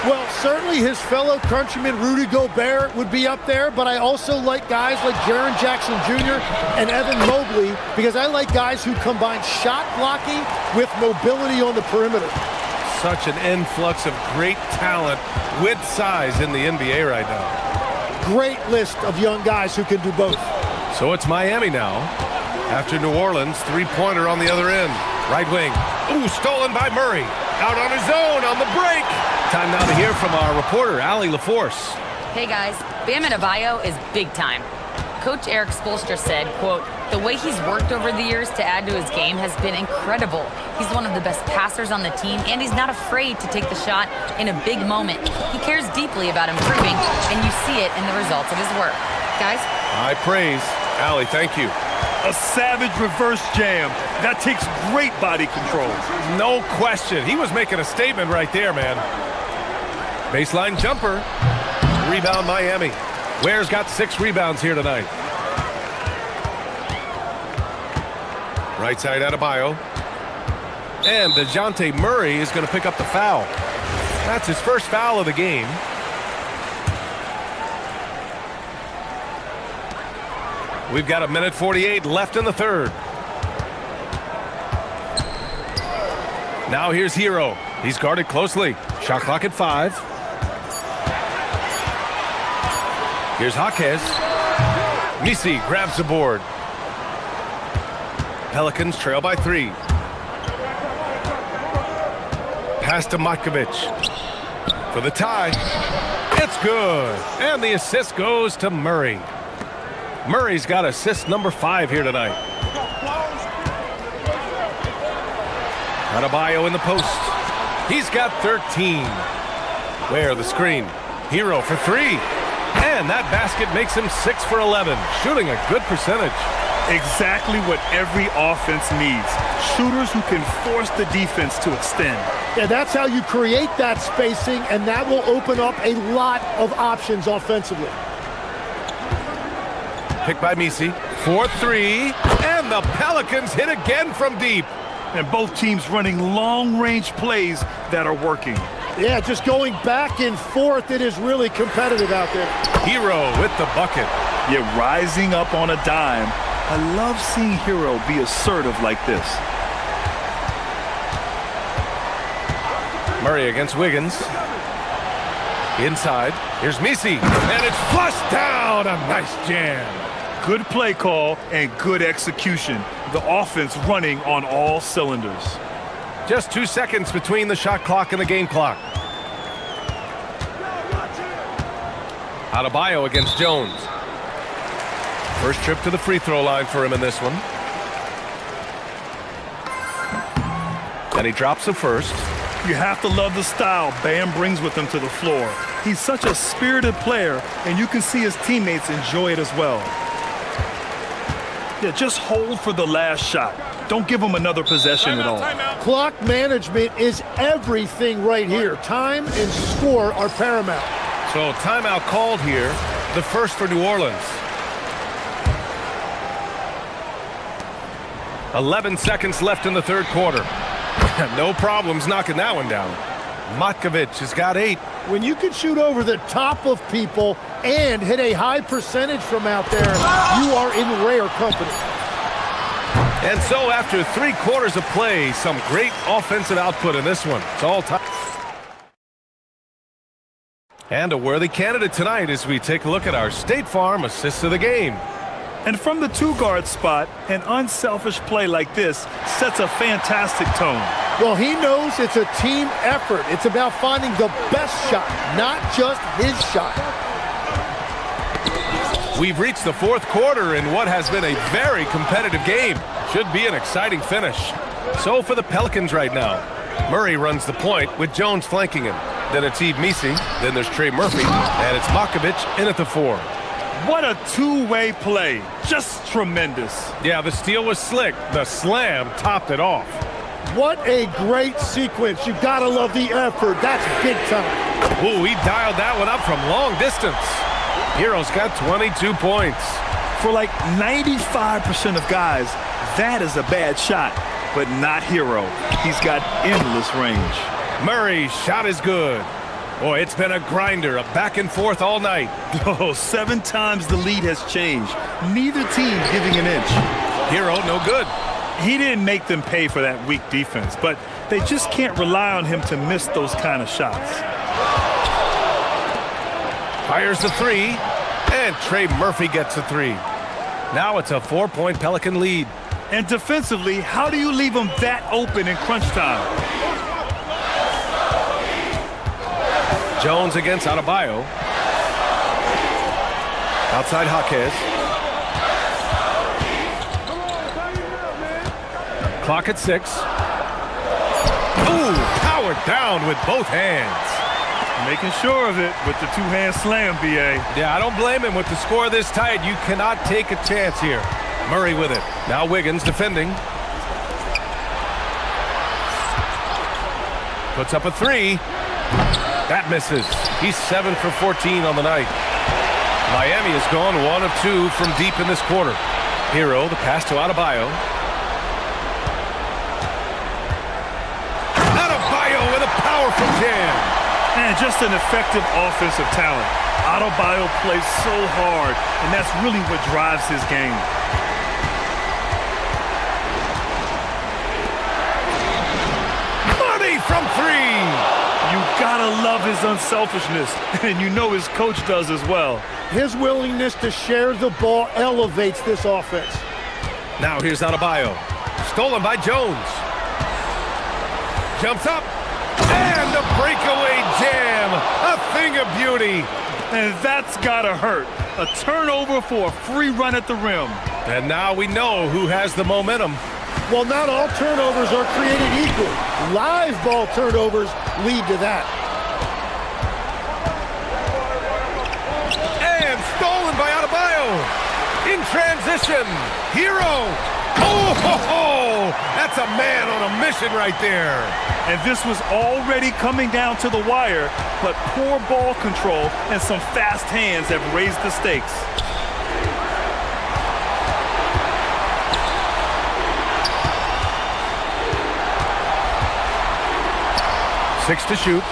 Well, certainly his fellow countryman Rudy Gobert would be up there, but I also like guys like Jaren Jackson Jr. and Evan Mobley because I like guys who combine shot blocking with mobility on the perimeter. Such an influx of great talent with size in the NBA right now. Great list of young guys who can do both. So it's Miami now. After New Orleans, three-pointer on the other end. Right wing. Ooh, stolen by Murray. Out on his own on the break. Time now to hear from our reporter, Allie LaForce. Hey guys, Bam Adebayo is big time. Coach Eric Spoelstra said, quote, the way he's worked over the years to add to his game has been incredible. He's one of the best passers on the team, and he's not afraid to take the shot in a big moment. He cares deeply about improving, and you see it in the results of his work. Guys? High praise. Allie, thank you. A savage reverse jam. That takes great body control. No question. He was making a statement right there, man. Baseline jumper. Rebound Miami. Ware's got 6 rebounds here tonight. Right side Adebayo. And DeJounte Murray is going to pick up the foul. That's his first foul of the game. We've got 1:48 left in the third. Now here's Hero. He's guarded closely. Shot clock at 5. Here's Jaquez. Misi grabs the board. Pelicans trail by 3. Pass to Matkovic for the tie. It's good. And the assist goes to Murray. Murray's got assist number 5 here tonight. Adebayo in the post. He's got 13. Where the screen. Hero for 3. And that basket makes him 6 for 11. Shooting a good percentage. Exactly what every offense needs. Shooters who can force the defense to extend. Yeah, that's how you create that spacing, and that will open up a lot of options offensively. Picked by Misi. 4-3. And the Pelicans hit again from deep. And both teams running long-range plays that are working. Yeah, just going back and forth, it is really competitive out there. Hero with the bucket. Yeah, rising up on a dime. I love seeing Hero be assertive like this. Murray against Wiggins. Inside. Here's Misi. And it's flushed down. A nice jam. Good play call and good execution. The offense running on all cylinders. Just 2 seconds between the shot clock and the game clock. Adebayo against Jones. First trip to the free throw line for him in this one. And he drops the first. You have to love the style Bam brings with him to the floor. He's such a spirited player, and you can see his teammates enjoy it as well. Yeah, just hold for the last shot. Don't give him another possession at all. Clock management is everything right here. Time and score are paramount. So timeout called here, the first for New Orleans. 11 seconds left in the third quarter. No problems knocking that one down. Matkovic has got 8. When you can shoot over the top of people and hit a high percentage from out there, you are in rare company. And so after 3 quarters of play, some great offensive output in this one. It's all time. And a worthy candidate tonight as we take a look at our State Farm assists of the game. And from the 2-guard spot, an unselfish play like this sets a fantastic tone. Well, he knows it's a team effort. It's about finding the best shot, not just his shot. We've reached the fourth quarter in what has been a very competitive game. Should be an exciting finish. So for the Pelicans right now, Murray runs the point with Jones flanking him. Then it's Yves Missi, then there's Trey Murphy, and it's Makovic in at the 4. What a two-way play. Just tremendous. Yeah, the steal was slick. The slam topped it off. What a great sequence. You gotta love the effort. That's big time. Ooh, he dialed that one up from long distance. Hero's got 22 points. For like 95% of guys, that is a bad shot, but not Hero. He's got endless range. Murray's shot is good. Boy, it's been a grinder, a back and forth all night. Oh, 7 times the lead has changed. Neither team giving an inch. Hero, no good. He didn't make them pay for that weak defense, but they just can't rely on him to miss those kind of shots. Fires the 3, and Trey Murphy gets a 3. Now it's a 4-point Pelican lead. And defensively, how do you leave them that open in crunch time? Jones against Adebayo. Outside Jaquez. Clock at 6. Ooh, powered down with both hands. Making sure of it with the two-hand slam, B.A. Yeah, I don't blame him with the score this tight. You cannot take a chance here. Murray with it. Now Wiggins defending. Puts up a 3. That misses. He's 7 for 14 on the night. Miami has gone 1 of 2 from deep in this quarter. Hero, the pass to Adebayo. Adebayo with a powerful jam. And just an effective offensive talent. Adebayo plays so hard, and that's really what drives his game. Money from 3. You gotta love his unselfishness, and you know his coach does as well. His willingness to share the ball elevates this offense. Now here's Adebayo. Stolen by Jones. Jumps up. And a breakaway jam. A thing of beauty. And that's gotta hurt. A turnover for a free run at the rim. And now we know who has the momentum. Well, not all turnovers are created equal. Live ball turnovers lead to that. And stolen by Adebayo. In transition. Hero. Oh, ho, ho. That's a man on a mission right there. And this was already coming down to the wire, but poor ball control and some fast hands have raised the stakes. Six to shoot.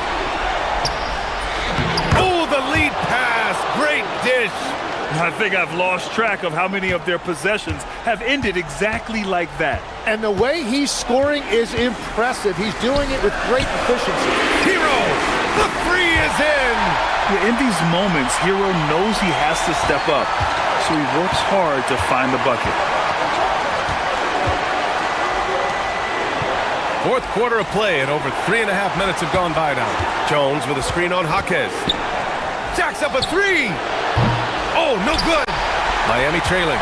Oh, the lead pass. Great dish. I think I've lost track of how many of their possessions have ended exactly like that. And the way he's scoring is impressive. He's doing it with great efficiency. Hero, the 3 is in. In these moments, Hero knows he has to step up, so he works hard to find the bucket. Fourth quarter of play, and over 3.5 minutes have gone by now. Jones with a screen on Jaquez. Jacks up a 3. Oh, no good. Miami trailing.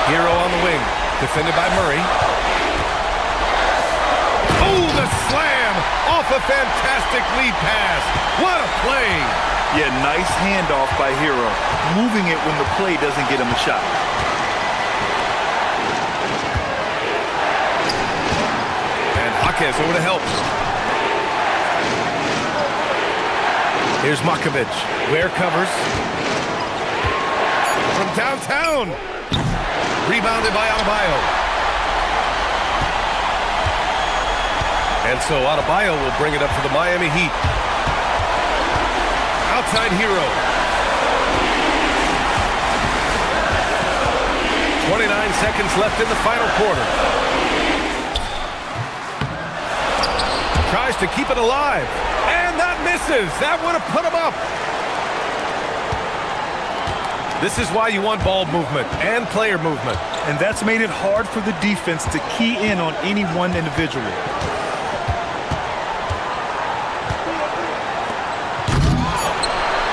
Hero on the wing, defended by Murray. Oh, the slam off a fantastic lead pass. What a play. Yeah, nice handoff by Hero, moving it when the play doesn't get him a shot. And Jaquez over to help. Here's Makovic. Ware covers. From downtown. Rebounded by Adebayo. And so Adebayo will bring it up for the Miami Heat. Outside Hero. 29 seconds left in the final quarter. Tries to keep it alive. And that misses. That would have put him up. This is why you want ball movement and player movement. And that's made it hard for the defense to key in on any one individual.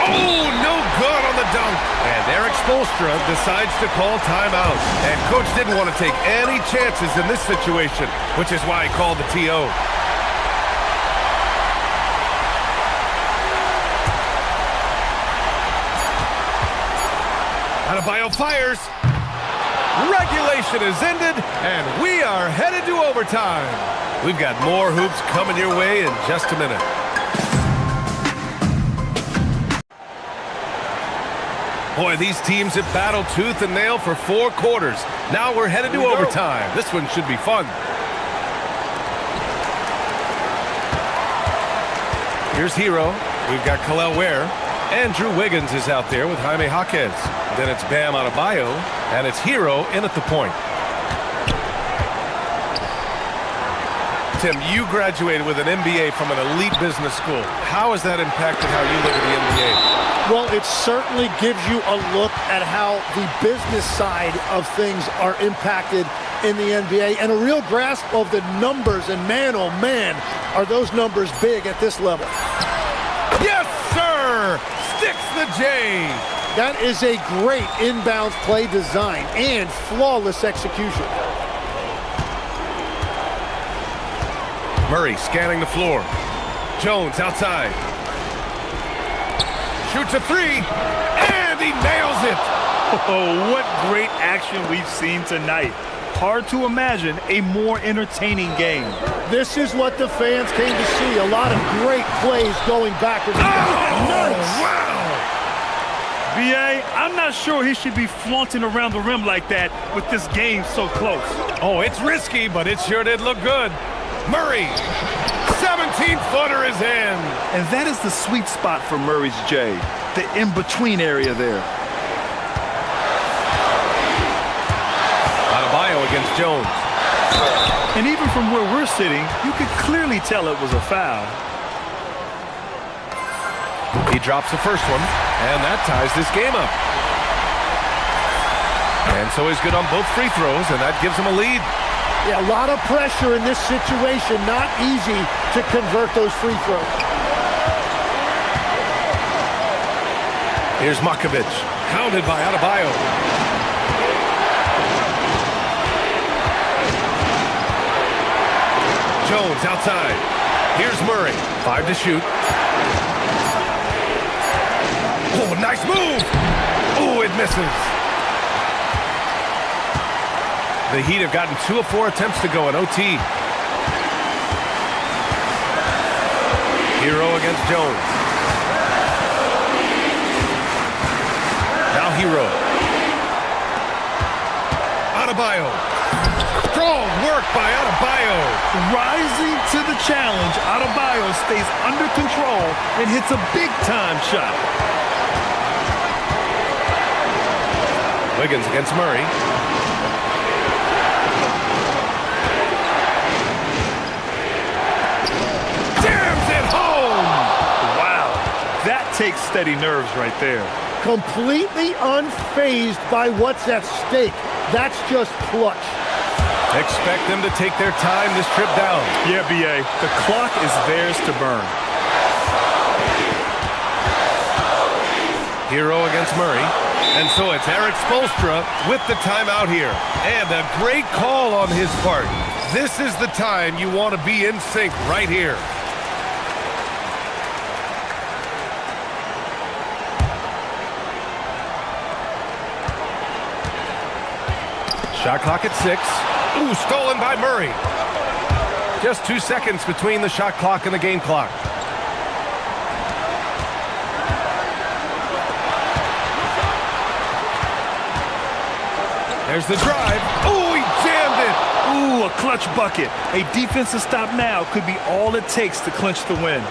Oh, no good on the dunk. And Eric Spoelstra decides to call timeout. And coach didn't want to take any chances in this situation, which is why he called the TO. Adebayo fires. Regulation is ended, and we are headed to overtime. We've got more hoops coming your way in just a minute. Boy, these teams have battled tooth and nail for 4 quarters. Now we're headed to overtime. This one should be fun. Here's Hero. We've got Khalil Ware. Andrew Wiggins is out there with Jaime Jaquez. Then it's Bam Adebayo, and it's Hero in at the point. Tim, you graduated with an MBA from an elite business school. How has that impacted how you look at the NBA? Well, it certainly gives you a look at how the business side of things are impacted in the NBA and a real grasp of the numbers. And man, oh man, are those numbers big at this level. Yes, sir! Sticks the J! That is a great inbound play design and flawless execution. Murray scanning the floor. Jones outside. Shoots a 3, and he nails it! Oh, what great action we've seen tonight. Hard to imagine a more entertaining game. This is what the fans came to see. A lot of great plays going backwards. Oh, wow! B.A., I'm not sure he should be flaunting around the rim like that with this game so close. Oh, it's risky, but it sure did look good. Murray, 17-footer is in. And that is the sweet spot for Murray's J, the in-between area there. Adebayo against Jones. And even from where we're sitting, you could clearly tell it was a foul. He drops the first one, and that ties this game up. And so he's good on both free throws, and that gives him a lead. Yeah, a lot of pressure in this situation. Not easy to convert those free throws. Here's Makovic, hounded by Adebayo. Jones outside. Here's Murray. 5 to shoot. Oh, nice move! Oh, it misses. The Heat have gotten 2 of 4 attempts to go in OT. Hero against Jones. Now Hero. Adebayo. Strong work by Adebayo. Rising to the challenge, Adebayo stays under control and hits a big-time shot. Wiggins against Murray. Jams it home! Wow, that takes steady nerves right there. Completely unfazed by what's at stake. That's just clutch. Expect them to take their time this trip down. Yeah, B.A., the clock is theirs to burn. Hero against Murray. And so it's Eric Spoelstra with the timeout here. And a great call on his part. This is the time you want to be in sync right here. Shot clock at 6. Ooh, stolen by Murray. Just 2 seconds between the shot clock and the game clock. There's the drive. Ooh, he jammed it. Ooh, a clutch bucket. A defensive stop now could be all it takes to clinch the win.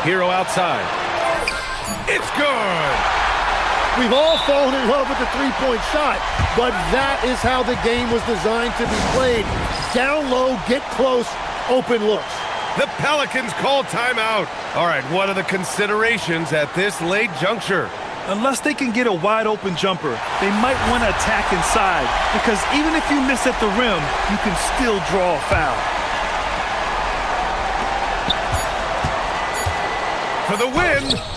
Hero outside. It's good. We've all fallen in love with the three-point shot, but that is how the game was designed to be played. Down low, get close, open looks. The Pelicans call timeout. All right, what are the considerations at this late juncture? Unless they can get a wide-open jumper, they might want to attack inside, because even if you miss at the rim, you can still draw a foul. for the win.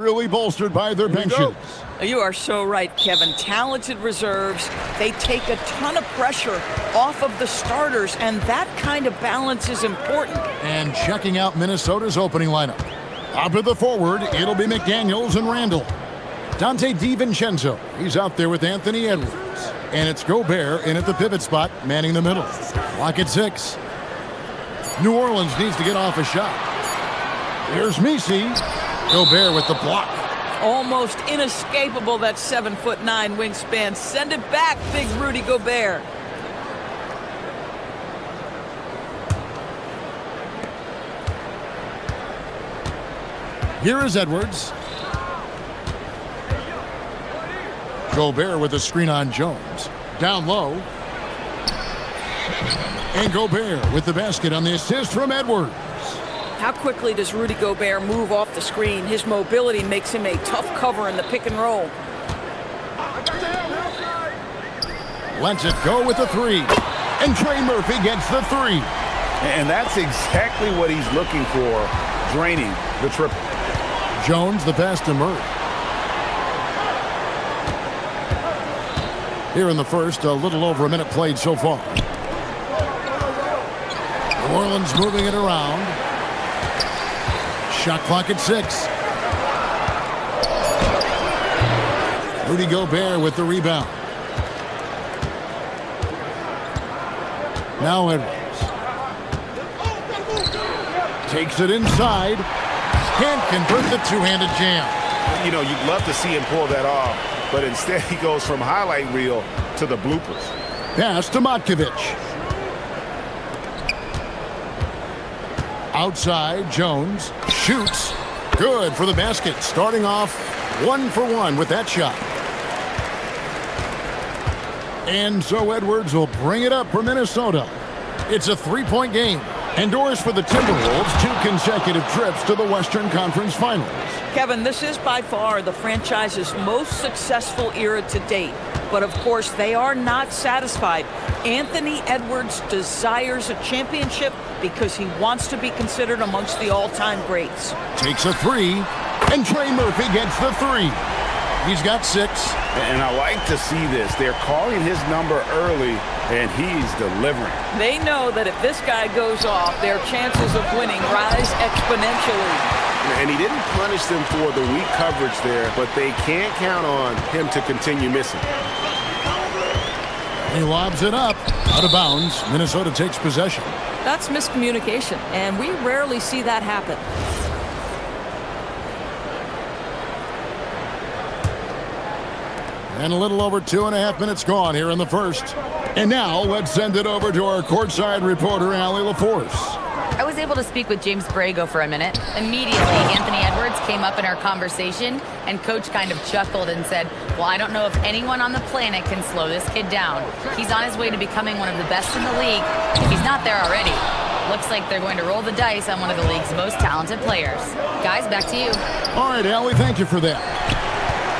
really bolstered by their benches. You are so right, Kevin. Talented reserves. They take a ton of pressure off of the starters, and that kind of balance is important. And checking out Minnesota's opening lineup. Up at the forward, it'll be McDaniels and Randall. Dante DiVincenzo, he's out there with Anthony Edwards. And it's Gobert in at the pivot spot, manning the middle. Clock at 6. New Orleans needs to get off a shot. Here's Messi. Gobert with the block. Almost inescapable, that 7'9" wingspan. Send it back, big Rudy Gobert. Here is Edwards. Gobert with a screen on Jones. Down low. And Gobert with the basket on the assist from Edwards. How quickly does Rudy Gobert move off the screen? His mobility makes him a tough cover in the pick and roll. Lets it go with the 3. And Trey Murphy gets the 3. And that's exactly what he's looking for, draining the triple. Jones the pass to Murray. Here in the first, a little over a minute played so far. New Orleans moving it around. Shot clock at 6. Rudy Gobert with the rebound. Now Edwards. Takes it inside. Can't convert the two-handed jam. You know, you'd love to see him pull that off, but instead he goes from highlight reel to the bloopers. Pass to Matkovic. Outside, Jones shoots. Good for the basket. Starting off 1 for 1 with that shot. And so Edwards will bring it up for Minnesota. It's a 3-point game. Endorsed for the Timberwolves 2 consecutive trips to the Western Conference Finals. Kevin, this is by far the franchise's most successful era to date. But of course, they are not satisfied. Anthony Edwards desires a championship because he wants to be considered amongst the all-time greats. Takes a 3, and Trey Murphy gets the 3. He's got 6. And I like to see this. They're calling his number early, and he's delivering. They know that if this guy goes off, their chances of winning rise exponentially. And he didn't punish them for the weak coverage there, but they can't count on him to continue missing. He lobs it up. Out of bounds. Minnesota takes possession. That's miscommunication, and we rarely see that happen. And a little over 2.5 minutes gone here in the first. And now let's send it over to our courtside reporter, Allie LaForce. I was able to speak with James Borrego for a minute. Immediately, Anthony Edwards came up in our conversation, and Coach kind of chuckled and said, well, I don't know if anyone on the planet can slow this kid down. He's on his way to becoming one of the best in the league, if he's not there already. Looks like they're going to roll the dice on one of the league's most talented players. Guys, back to you. All right, Allie, thank you for that.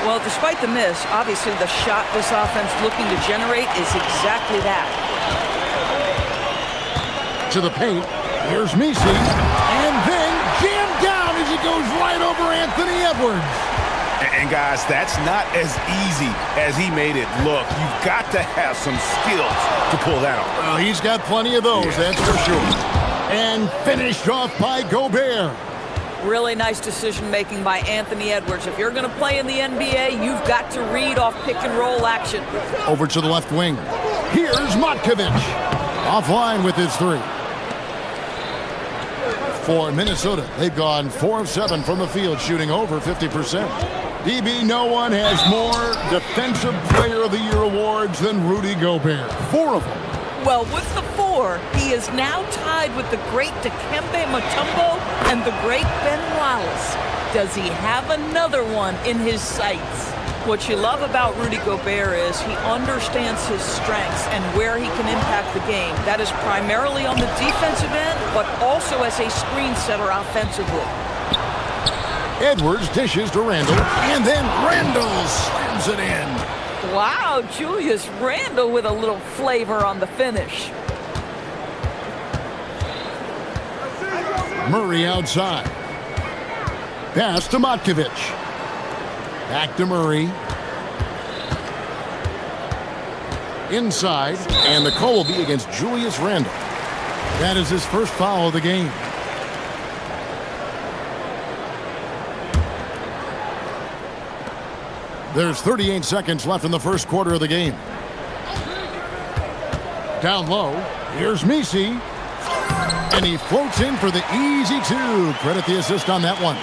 Well, despite the miss, obviously the shot this offense looking to generate is exactly that. To the paint. Here's Messi. And then jammed down as he goes right over Anthony Edwards. And guys, that's not as easy as he made it look. You've got to have some skills to pull that off. Well, he's got plenty of those, that's for sure. And finished off by Gobert. Really nice decision-making by Anthony Edwards. If you're going to play in the NBA, you've got to read off pick-and-roll action. Over to the left wing. Here's Matkovic. Offline with his 3. For Minnesota, they've gone 4 of 7 from the field, shooting over 50%. DB, no one has more Defensive Player of the Year awards than Rudy Gobert. 4 of them. Well, with the 4, he is now tied with the great Dikembe Mutombo and the great Ben Wallace. Does he have another one in his sights? What you love about Rudy Gobert is he understands his strengths and where he can impact the game. That is primarily on the defensive end, but also as a screen setter offensively. Edwards dishes to Randall, and then Randall slams it in. Wow, Julius Randle with a little flavor on the finish. Murray outside. Pass to Matkovic. Back to Murray. Inside, and the call will be against Julius Randle. That is his first foul of the game. There's 38 seconds left in the first quarter of the game. Down low, here's Misi. And he floats in for the easy two. Credit the assist on that one.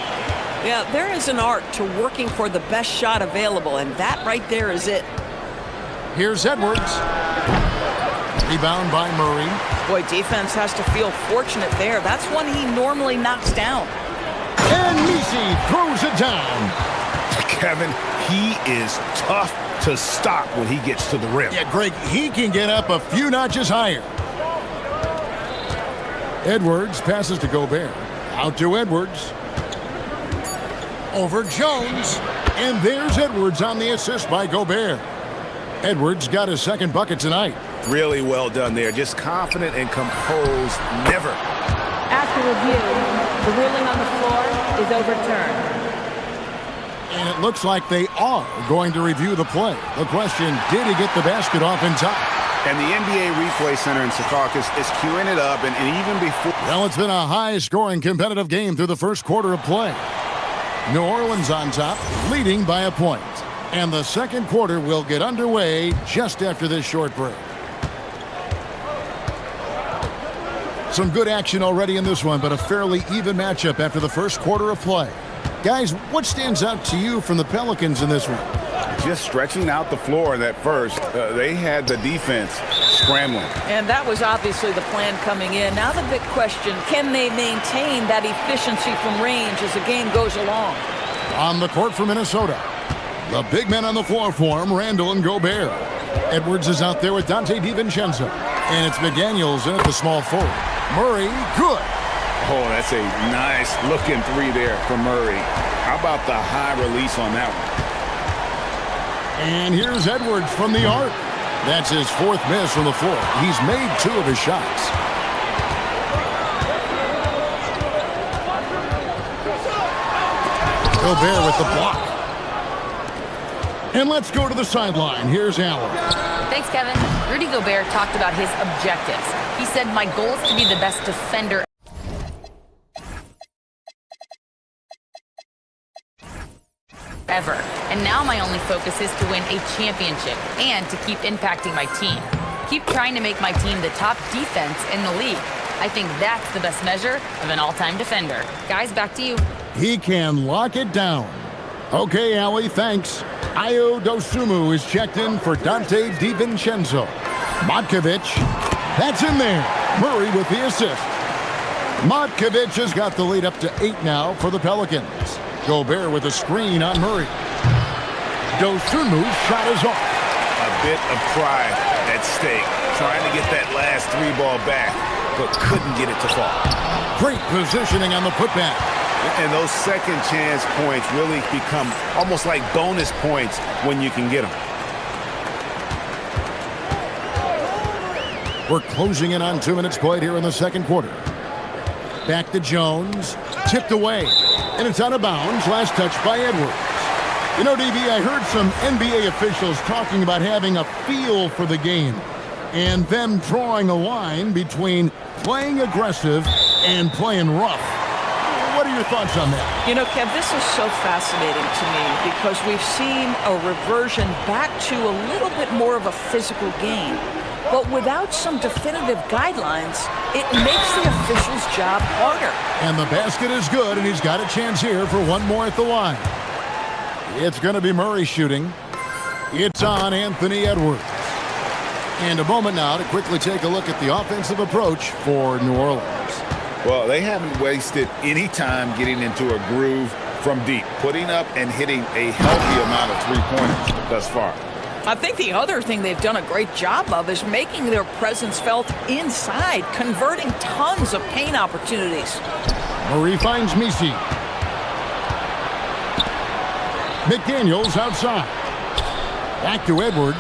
Yeah, there is an art to working for the best shot available, and that right there is it. Here's Edwards. Rebound by Murray. Boy, defense has to feel fortunate there. That's one he normally knocks down. And Misi throws it down. Kevin, he is tough to stop when he gets to the rim. Yeah, Greg, he can get up a few notches higher. Edwards passes to Gobert. Out to Edwards. Over Jones. And there's Edwards on the assist by Gobert. Edwards got his second bucket tonight. Really well done there. Just confident and composed. Never. After review, the ruling on the floor is overturned. And it looks like they are going to review the play. The question, did he get the basket off in time? And the NBA Replay Center in Secaucus is queuing it up, and even before... Well, it's been a high-scoring competitive game through the first quarter of play. New Orleans on top, leading by a point. And the second quarter will get underway just after this short break. Some good action already in this one, but a fairly even matchup after the first quarter of play. Guys, what stands out to you from the Pelicans in this one? Just stretching out the floor in that first. They had the defense scrambling. And that was obviously the plan coming in. Now the big question, can they maintain that efficiency from range as the game goes along? On the court for Minnesota, the big men on the floor for him, Randle and Gobert. Edwards is out there with Dante DiVincenzo. And it's McDaniels in at the small forward. Murray, good. Oh, that's a nice looking three there from Murray. How about the high release on that one? And here's Edwards from the arc. That's his fourth miss from the floor. He's made two of his shots. Gobert with the block. And let's go to the sideline. Here's Allen. Thanks, Kevin. Rudy Gobert talked about his objectives. He said, my goal is to be the best defender ever. And now my only focus is to win a championship and to keep impacting my team. Keep trying to make my team the top defense in the league. I think that's the best measure of an all-time defender. Guys, back to you. He can lock it down. Okay, Allie, thanks. Ayo Dosunmu is checked in for Dante DiVincenzo. Matkovic, that's in there. Murray with the assist. Matkovic has got the lead up to 8 now for the Pelicans. Gobert with a screen on Murray. Dosunmu's shot is off. A bit of pride at stake. Trying to get that last three ball back, but couldn't get it to fall. Great positioning on the putback. And those second chance points really become almost like bonus points when you can get them. We're closing in on 2 minutes played here in the second quarter. Back to Jones. Tipped away. And it's out of bounds. Last touch by Edwards. You know, DB, I heard some NBA officials talking about having a feel for the game and them drawing a line between playing aggressive and playing rough. What are your thoughts on that? You know, Kev, this is so fascinating to me because we've seen a reversion back to a little bit more of a physical game. But without some definitive guidelines, it makes the official's job harder. And the basket is good, and he's got a chance here for one more at the line. It's going to be Murray shooting. It's on Anthony Edwards. And a moment now to quickly take a look at the offensive approach for New Orleans. Well, they haven't wasted any time getting into a groove from deep, putting up and hitting a healthy amount of three-pointers thus far. I think the other thing they've done a great job of is making their presence felt inside, converting tons of paint opportunities. Murray finds Misi. McDaniels outside. Back to Edwards.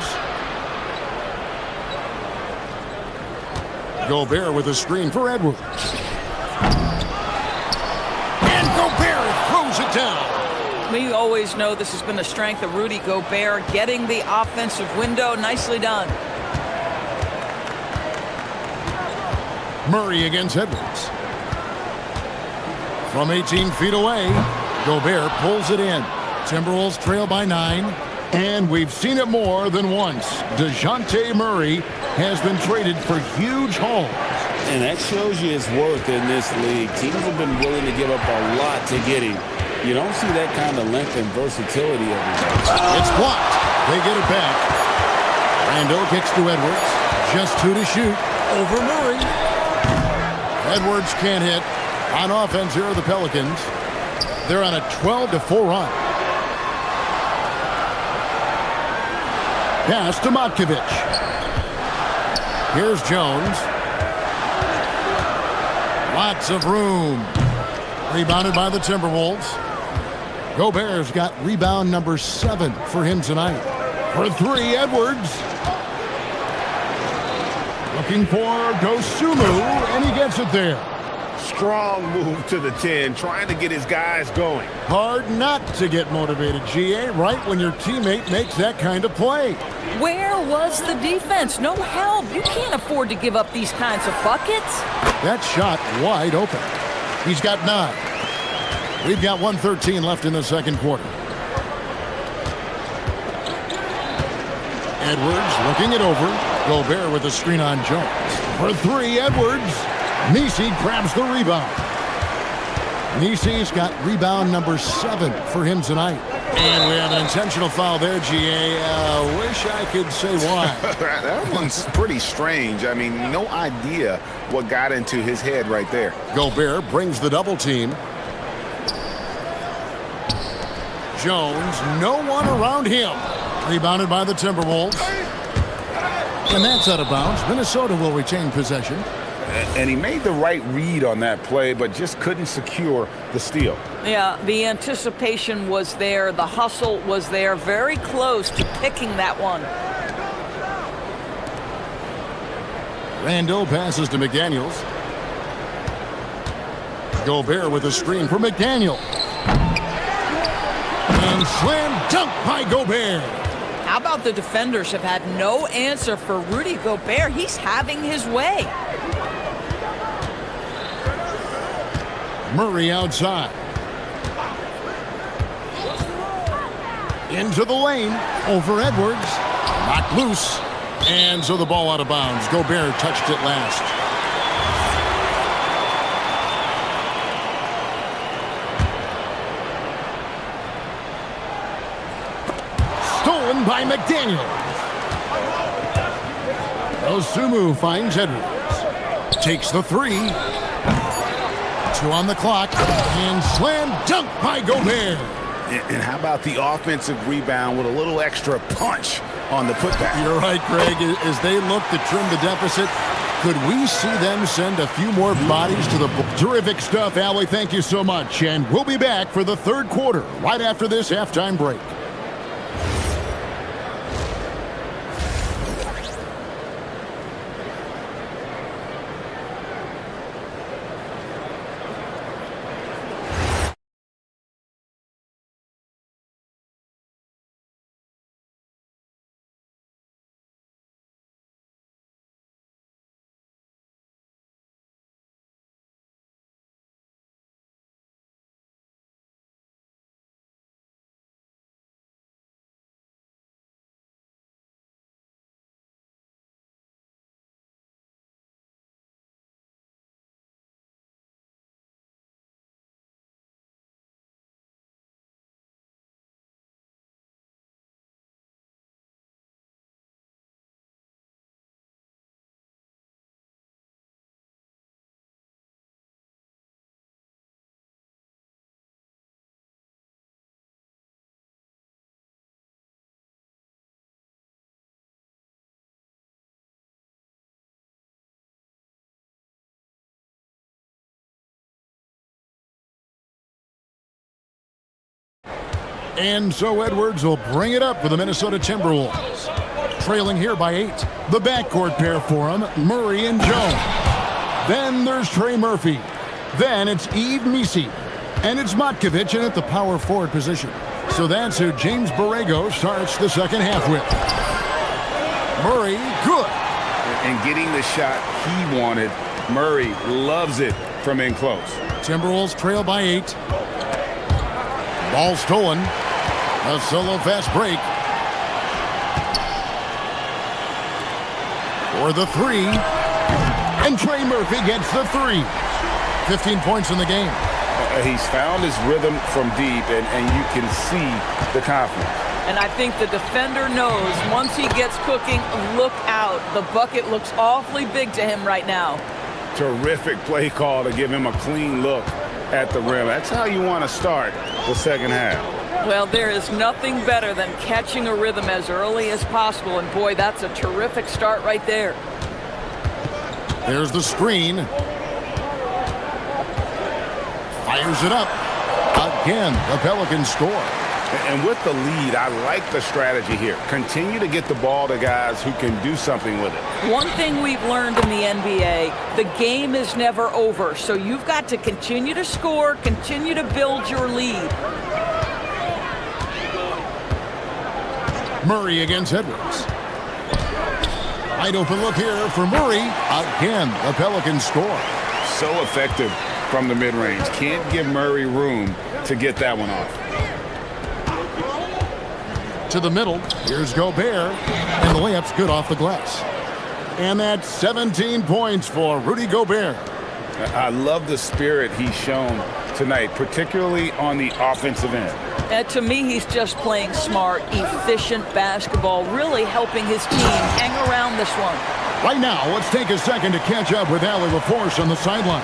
Gobert with a screen for Edwards. And Gobert throws it down. We always know this has been a strength of Rudy Gobert, getting the offensive window. Nicely done. Murray against Edwards. From 18 feet away, Gobert pulls it in. Timberwolves trail by 9. And we've seen it more than once. DeJounte Murray has been traded for huge hauls. And that shows you his worth in this league. Teams have been willing to give up a lot to get him. You don't see that kind of length and versatility every day. It's blocked. They get it back. Rando kicks to Edwards. Just 2 to shoot. Over Murray. Edwards can't hit. On offense, here are the Pelicans. They're on a 12-4 run. Pass to Matkovic. Here's Jones. Lots of room. Rebounded by the Timberwolves. Gobert's got rebound number 7 for him tonight. For 3, Edwards. Looking for Dosunmu, and he gets it there. Strong move to the 10, trying to get his guys going. Hard not to get motivated, GA, right when your teammate makes that kind of play. Where was the defense? No help. You can't afford to give up these kinds of buckets. That shot wide open. He's got 9. We've got 1:13 left in the second quarter. Edwards looking it over. Gobert with a screen on Jones. For 3, Edwards. Nisi grabs the rebound. Nisi's got rebound number 7 for him tonight. And we have an intentional foul there, GA. Wish I could say why. That one's pretty strange. I mean, no idea what got into his head right there. Gobert brings the double team. Jones, no one around him. Rebounded by the Timberwolves. And that's out of bounds. Minnesota will retain possession. And he made the right read on that play, but just couldn't secure the steal. Yeah, the anticipation was there. The hustle was there. Very close to picking that one. Rando passes to McDaniels. Gobert with a screen for McDaniel. And slam dunk by Gobert. How about the defenders have had no answer for Rudy Gobert? He's having his way. Murray outside. Into the lane. Over Edwards. Knocked loose. And so the ball out of bounds. Gobert touched it last. Stolen by McDaniel. Dosunmu finds Edwards. Takes the 3. 2 on the clock, and slam dunk by Gobert. And how about the offensive rebound with a little extra punch on the putback? You're right, Greg. As they look to trim the deficit, could we see them send a few more bodies to the ball? Terrific stuff, Allie. Thank you so much. And we'll be back for the third quarter right after this halftime break. And so Edwards will bring it up for the Minnesota Timberwolves. Trailing here by 8. The backcourt pair for him, Murray and Jones. Then there's Trey Murphy. Then it's Yves Missi. And it's Matkovic in at the power forward position. So that's who James Borrego starts the second half with. Murray, good. And getting the shot he wanted. Murray loves it from in close. Timberwolves trail by 8. Ball stolen. A solo fast break. For the 3. And Trey Murphy gets the 3. 15 points in the game. He's found his rhythm from deep, and you can see the confidence. And I think the defender knows once he gets cooking, look out. The bucket looks awfully big to him right now. Terrific play call to give him a clean look at the rim. That's how you want to start the second half. Well, there is nothing better than catching a rhythm as early as possible. And boy, that's a terrific start right there. There's the screen. Fires it up. Again, the Pelicans score. And with the lead, I like the strategy here. Continue to get the ball to guys who can do something with it. One thing we've learned in the NBA, the game is never over. So you've got to continue to score, continue to build your lead. Murray against Edwards. Wide open look here for Murray. Again, the Pelicans score. So effective from the mid-range. Can't give Murray room to get that one off. To the middle. Here's Gobert. And the layup's good off the glass. And that's 17 points for Rudy Gobert. I love the spirit he's shown tonight, particularly on the offensive end. And to me, he's just playing smart, efficient basketball, really helping his team hang around this one. Right now, let's take a second to catch up with Allie LaForce on the sideline.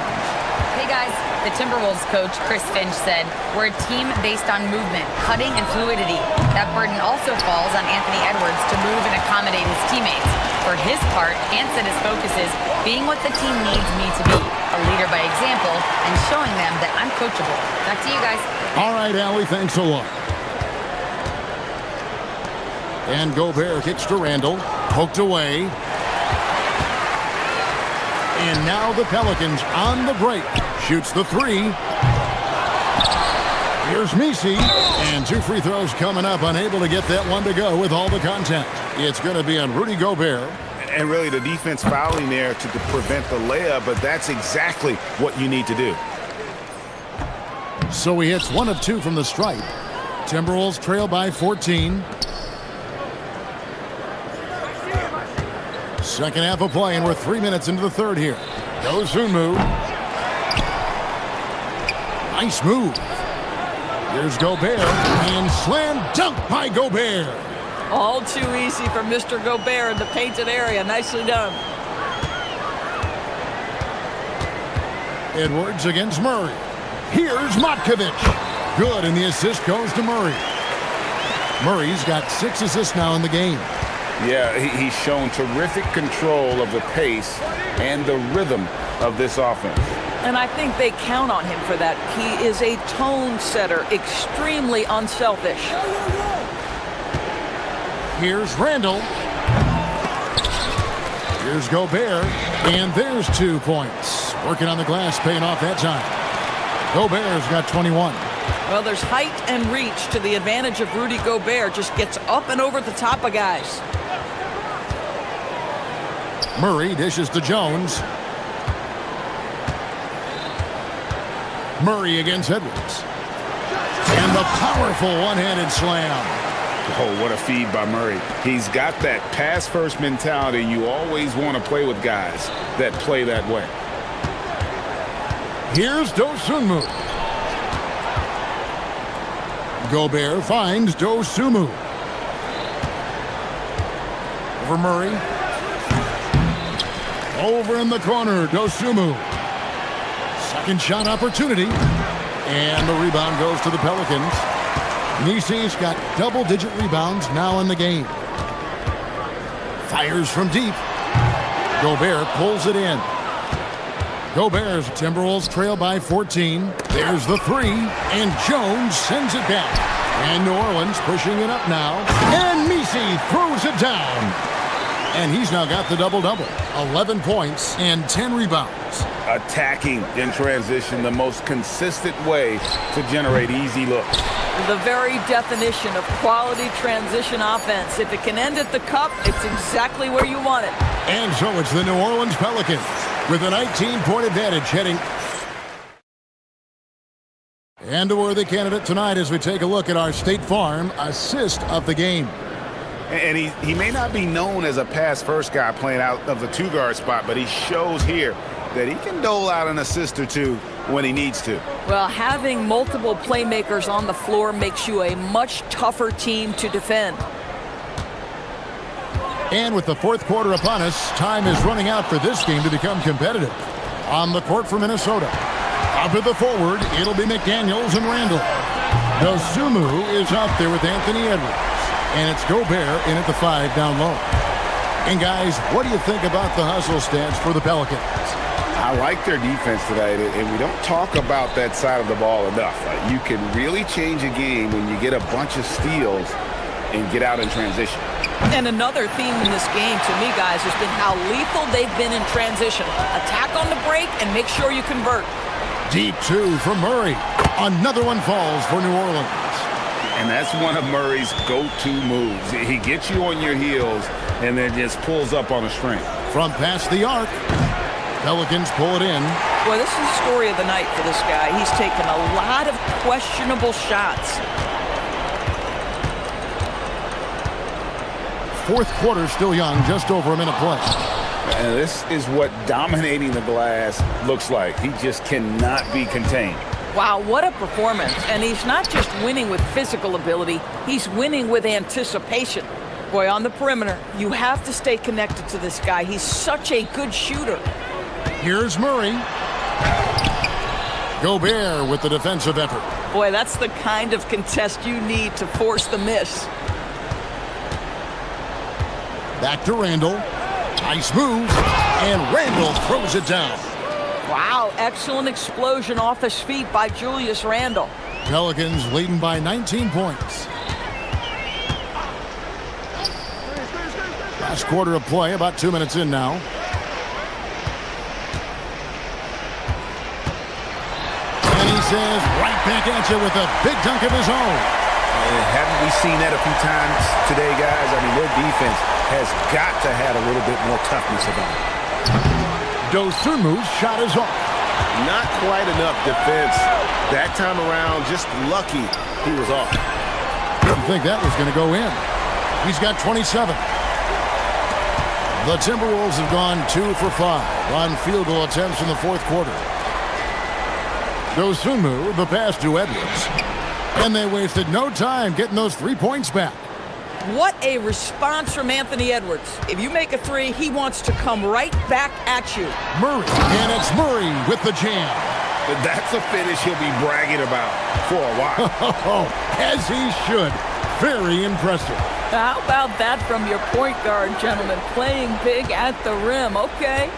Hey guys, the Timberwolves coach, Chris Finch, said, "We're a team based on movement, cutting, and fluidity. That burden also falls on Anthony Edwards to move and accommodate his teammates. For his part, Ant said his focus is being what the team needs me to be, a leader by example, and showing them that I'm coachable." Back to you guys. All right, Allie, thanks a lot. And Gobert kicks to Randall. Poked away. And now the Pelicans on the break. Shoots the 3. Here's Messi. And 2 free throws coming up. Unable to get that one to go with all the contact. It's going to be on Rudy Gobert. And really the defense fouling there to prevent the layup, but that's exactly what you need to do. So he hits 1 of 2 from the stripe. Timberwolves trail by 14. Second half of play, and we're 3 minutes into the third here. Dosunmu. Nice move. Here's Gobert, and slam dunk by Gobert. All too easy for Mr. Gobert in the painted area. Nicely done. Edwards against Murray. Here's Matkovic. Good, and the assist goes to Murray. Murray's got 6 assists now in the game. Yeah, he's shown terrific control of the pace and the rhythm of this offense. And I think they count on him for that. He is a tone setter, extremely unselfish. Here's Randall. Here's Gobert. And there's 2 points. Working on the glass, paying off that time. Gobert's got 21. Well, there's height and reach to the advantage of Rudy Gobert. Just gets up and over the top of guys. Murray dishes to Jones. Murray against Edwards. And the powerful one-handed slam. Oh, what a feed by Murray. He's got that pass-first mentality. You always want to play with guys that play that way. Here's Dosunmu. Gobert finds Dosunmu. Over Murray. Over in the corner, Dosunmu. Second shot opportunity. And the rebound goes to the Pelicans. Nisi's got double-digit rebounds now in the game. Fires from deep. Gobert pulls it in. Gobert's Timberwolves trail by 14. There's the 3, and Jones sends it back. And New Orleans pushing it up now. And Nisi throws it down. And he's now got the double-double. 11 points and 10 rebounds. Attacking in transition, the most consistent way to generate easy looks. The very definition of quality transition offense. If it can end at the cup, it's exactly where you want it. And so it's the New Orleans Pelicans with a 19-point advantage heading. And a worthy candidate tonight as we take a look at our State Farm assist of the game. And he may not be known as a pass-first guy playing out of the two-guard spot, but he shows here that he can dole out an assist or two when he needs to. Well, having multiple playmakers on the floor makes you a much tougher team to defend. And with the fourth quarter upon us, time is running out for this game to become competitive. On the court for Minnesota. Up at the forward, it'll be McDaniels and Randall. Dosunmu is out there with Anthony Edwards. And it's Gobert in at the 5 down low. And guys, what do you think about the hustle stats for the Pelicans? I like their defense tonight, and we don't talk about that side of the ball enough. You can really change a game when you get a bunch of steals and get out in transition. And another theme in this game, to me, guys, has been how lethal they've been in transition. Attack on the break and make sure you convert. Deep 2 from Murray. Another one falls for New Orleans. And that's one of Murray's go-to moves. He gets you on your heels and then just pulls up on a string. From past the arc, Pelicans pull it in. Boy, this is the story of the night for this guy. He's taken a lot of questionable shots. Fourth quarter still young, just over a minute play. And this is what dominating the glass looks like. He just cannot be contained. Wow, what a performance. And he's not just winning with physical ability, he's winning with anticipation. Boy, on the perimeter, you have to stay connected to this guy. He's such a good shooter. Here's Murray. Gobert with the defensive effort. Boy, that's the kind of contest you need to force the miss. Back to Randall. Nice move. And Randall throws it down. Wow, excellent explosion off his feet by Julius Randle. Pelicans leading by 19 points. Last quarter of play, about 2 minutes in now. And he says right back at you with a big dunk of his own. Haven't we seen that a few times today, guys? I mean, their defense has got to have a little bit more toughness about it. Dosunmu's shot is off. Not quite enough defense that time around. Just lucky he was off. Didn't think that was going to go in. He's got 27. The Timberwolves have gone 2 for 5 on field goal attempts in the fourth quarter. Dosunmu, the pass to Edwards. And they wasted no time getting those 3 points back. What a response from Anthony Edwards. If you make a three, he wants to come right back at you. Murray, and it's Murray with the jam. That's a finish he'll be bragging about for a while. As he should. Very impressive. How about that from your point guard, gentlemen? Playing big at the rim. Okay.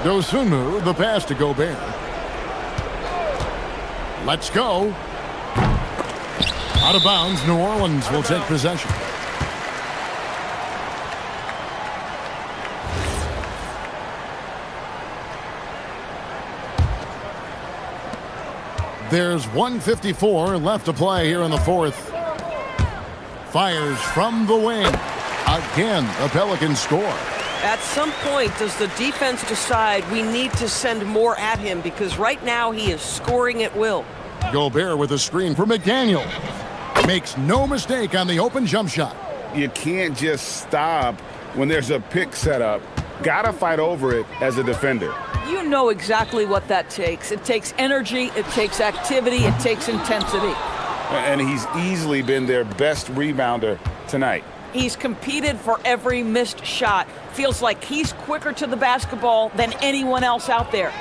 Dosunmu, the pass to Gobert. Let's go. Out of bounds, New Orleans will take possession. There's 1:54 left to play here in the fourth. Fires from the wing. Again, the Pelicans score. At some point, does the defense decide we need to send more at him? Because right now he is scoring at will. Gobert with a screen for McDaniel. Makes no mistake on the open jump shot. You can't just stop when there's a pick set up. Gotta fight over it as a defender. You know exactly what that takes. It takes energy, it takes activity, it takes intensity. And he's easily been their best rebounder tonight. He's competed for every missed shot. Feels like he's quicker to the basketball than anyone else out there.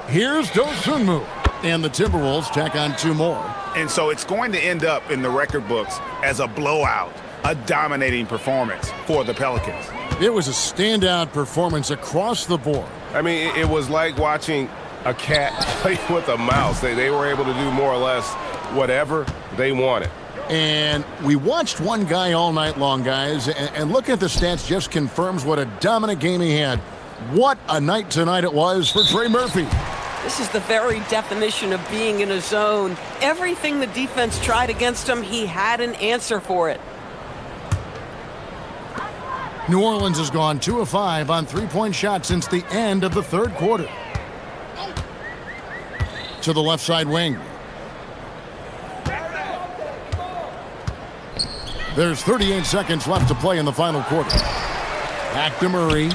Here's Dosunmu. And the Timberwolves tack on 2 more. And so it's going to end up in the record books as a blowout, a dominating performance for the Pelicans. It was a standout performance across the board. I mean, it was like watching a cat play with a mouse. They were able to do more or less whatever they wanted. And we watched one guy all night long, guys, and looking at the stats just confirms what a dominant game he had. What a night tonight it was for Trey Murphy. This is the very definition of being in a zone. Everything the defense tried against him, he had an answer for it. New Orleans has gone 2 of 5 on three-point shots since the end of the third quarter. To the left side wing. There's 38 seconds left to play in the final quarter. Back to Murray.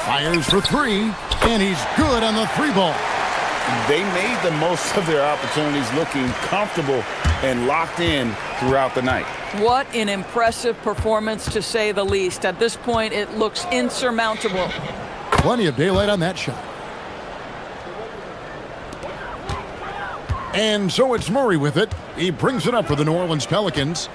Fires for three, and he's good on the three ball. They made the most of their opportunities, looking comfortable and locked in throughout the night. What an impressive performance, to say the least. At this point, it looks insurmountable. Plenty of daylight on that shot. And so it's Murray with it. He brings it up for the New Orleans Pelicans.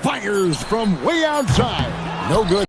Fires from way outside. No good.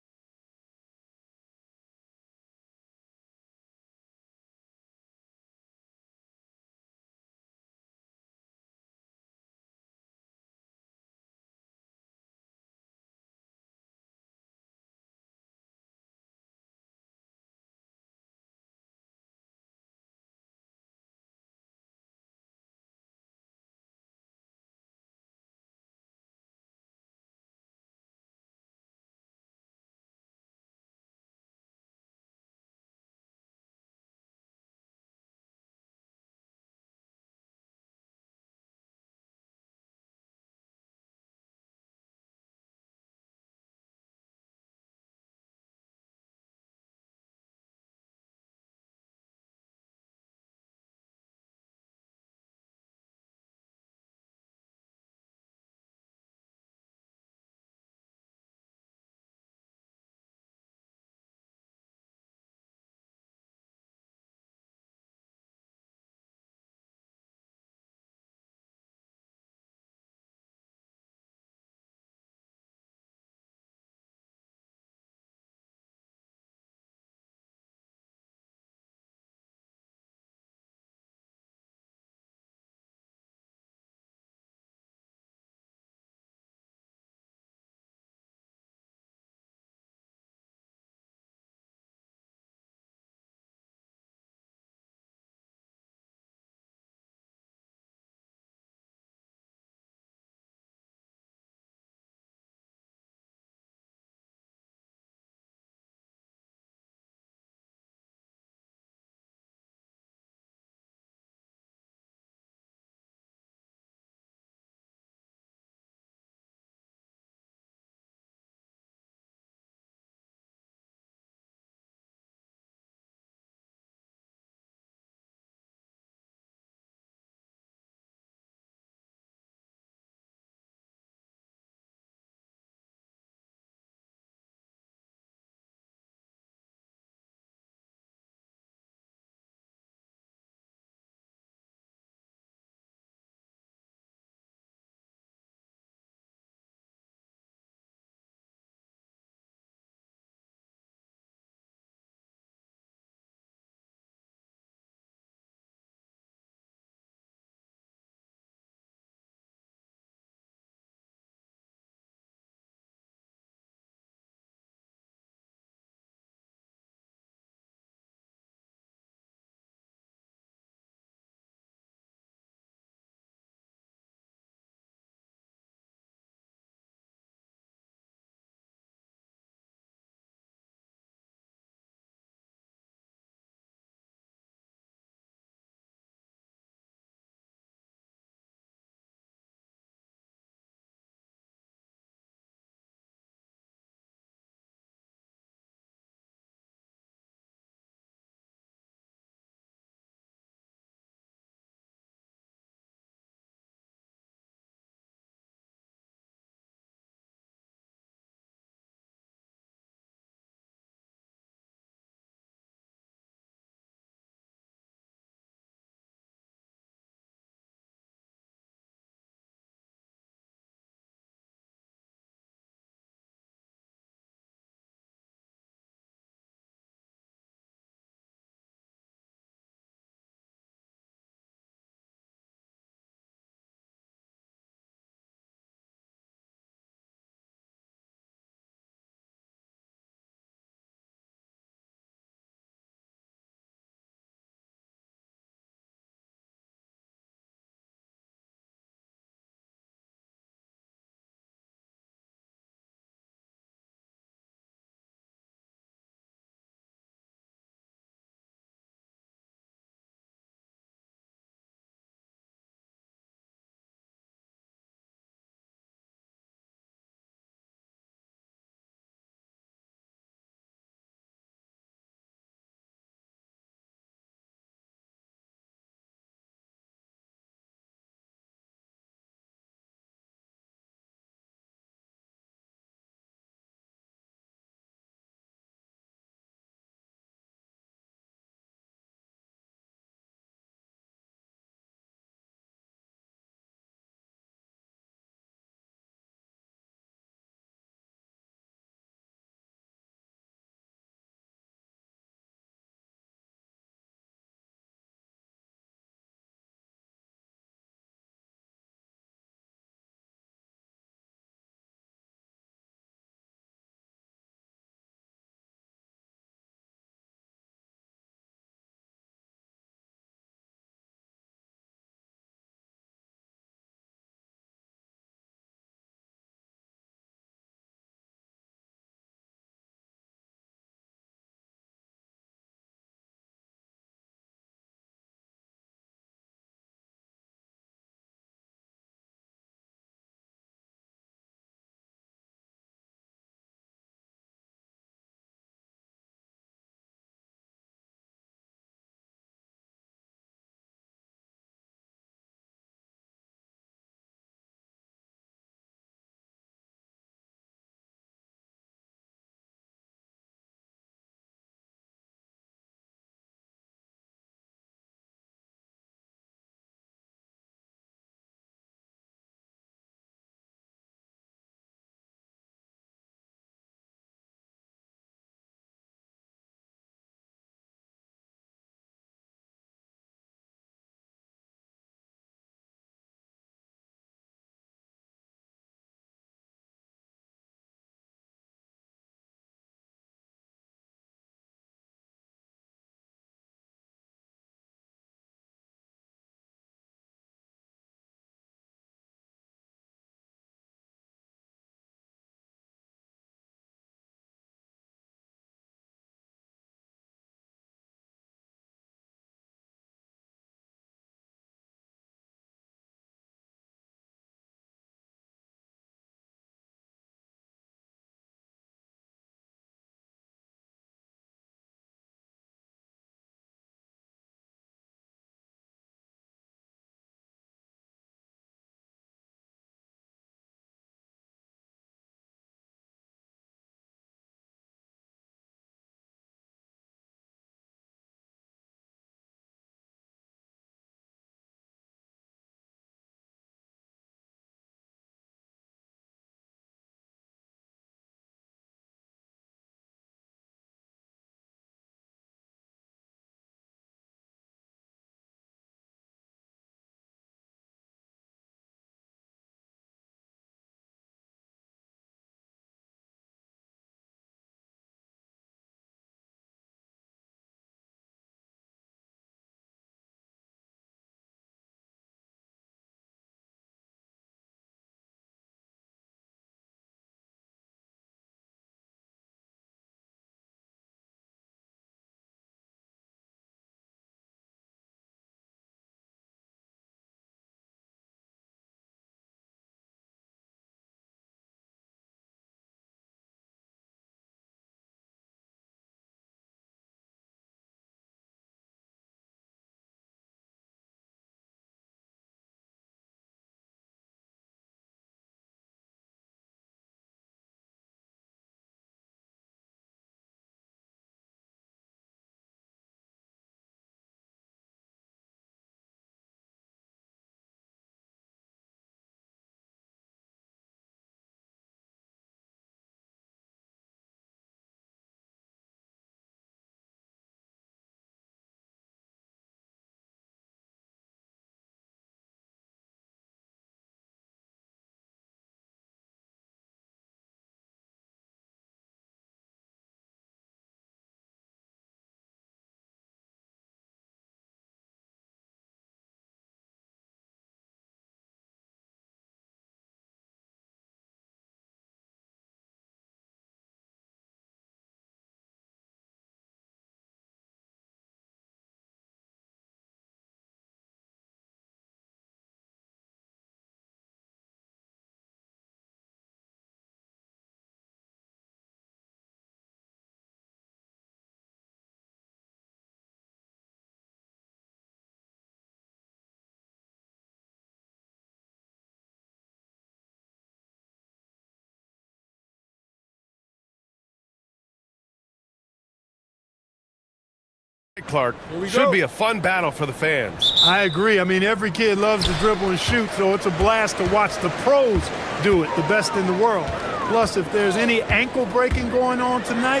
Clark, should be a fun battle for the fans. I agree. I mean, every kid loves to dribble and shoot, so it's a blast to watch the pros do it, the best in the world. Plus, if there's any ankle breaking going on tonight,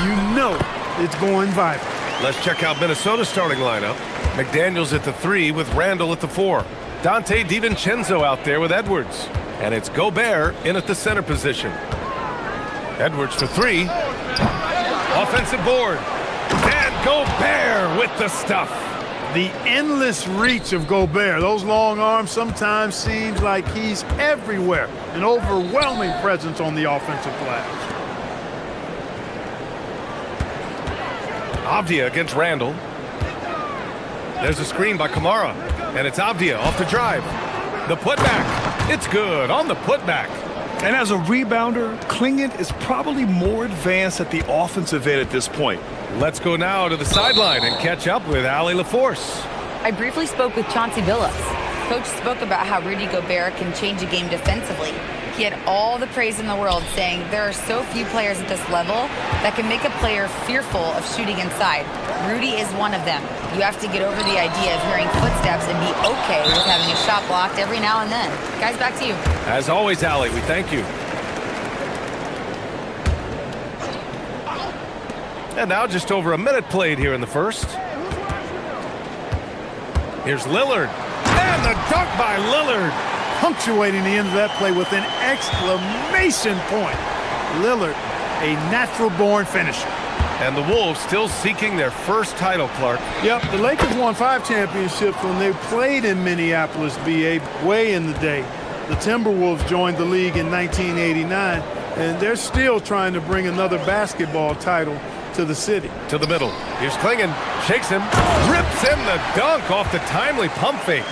you know it's going viral. Let's check out Minnesota's starting lineup. McDaniels at the 3 with Randall at the 4. Dante DiVincenzo out there with Edwards. And it's Gobert in at the center position. Edwards for 3. Offensive board. And Gobert with the stuff. The endless reach of Gobert. Those long arms sometimes seems like he's everywhere. An overwhelming presence on the offensive glass. Avdia against Randall. There's a screen by Kamara. And it's Avdia off the drive. The putback. It's good on the putback. And as a rebounder, Klingent is probably more advanced at the offensive end at this point. Let's go now to the sideline and catch up with Allie LaForce. I briefly spoke with Chauncey Billups. Coach spoke about how Rudy Gobert can change a game defensively. He had all the praise in the world, saying there are so few players at this level that can make a player fearful of shooting inside. Rudy is one of them. You have to get over the idea of hearing footsteps and be okay with having a shot blocked every now and then. Guys, back to you. As always, Allie, we thank you. And now just over a minute played here in the first. Here's Lillard. And the dunk by Lillard. Punctuating the end of that play with an exclamation point. Lillard, a natural-born finisher. And the Wolves still seeking their first title, Clark. Yep, the Lakers won 5 championships when they played in Minneapolis, BA, way in the day. The Timberwolves joined the league in 1989, and they're still trying to bring another basketball title to the city. To the middle. Here's Klingen. Shakes him. Rips in the dunk off the timely pump fake.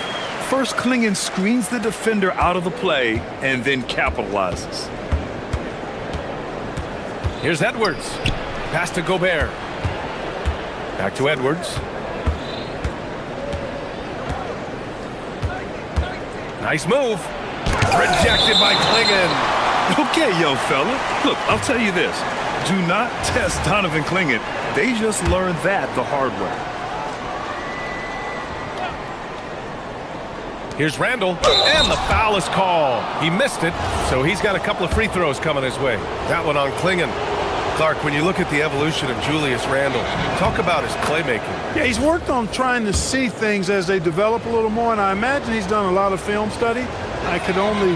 First, Klingen screens the defender out of the play and then capitalizes. Here's Edwards. Pass to Gobert. Back to Edwards. Nice move. Rejected by Klingen. Okay, young fella. Look, I'll tell you this. Do not test Donovan Klingen. They just learned that the hard way. Here's Randall, and the foul is called. He missed it, so he's got a couple of free throws coming his way. That one on Klingen. Clark, when you look at the evolution of Julius Randle, talk about his playmaking. Yeah, he's worked on trying to see things as they develop a little more, and I imagine he's done a lot of film study. I could only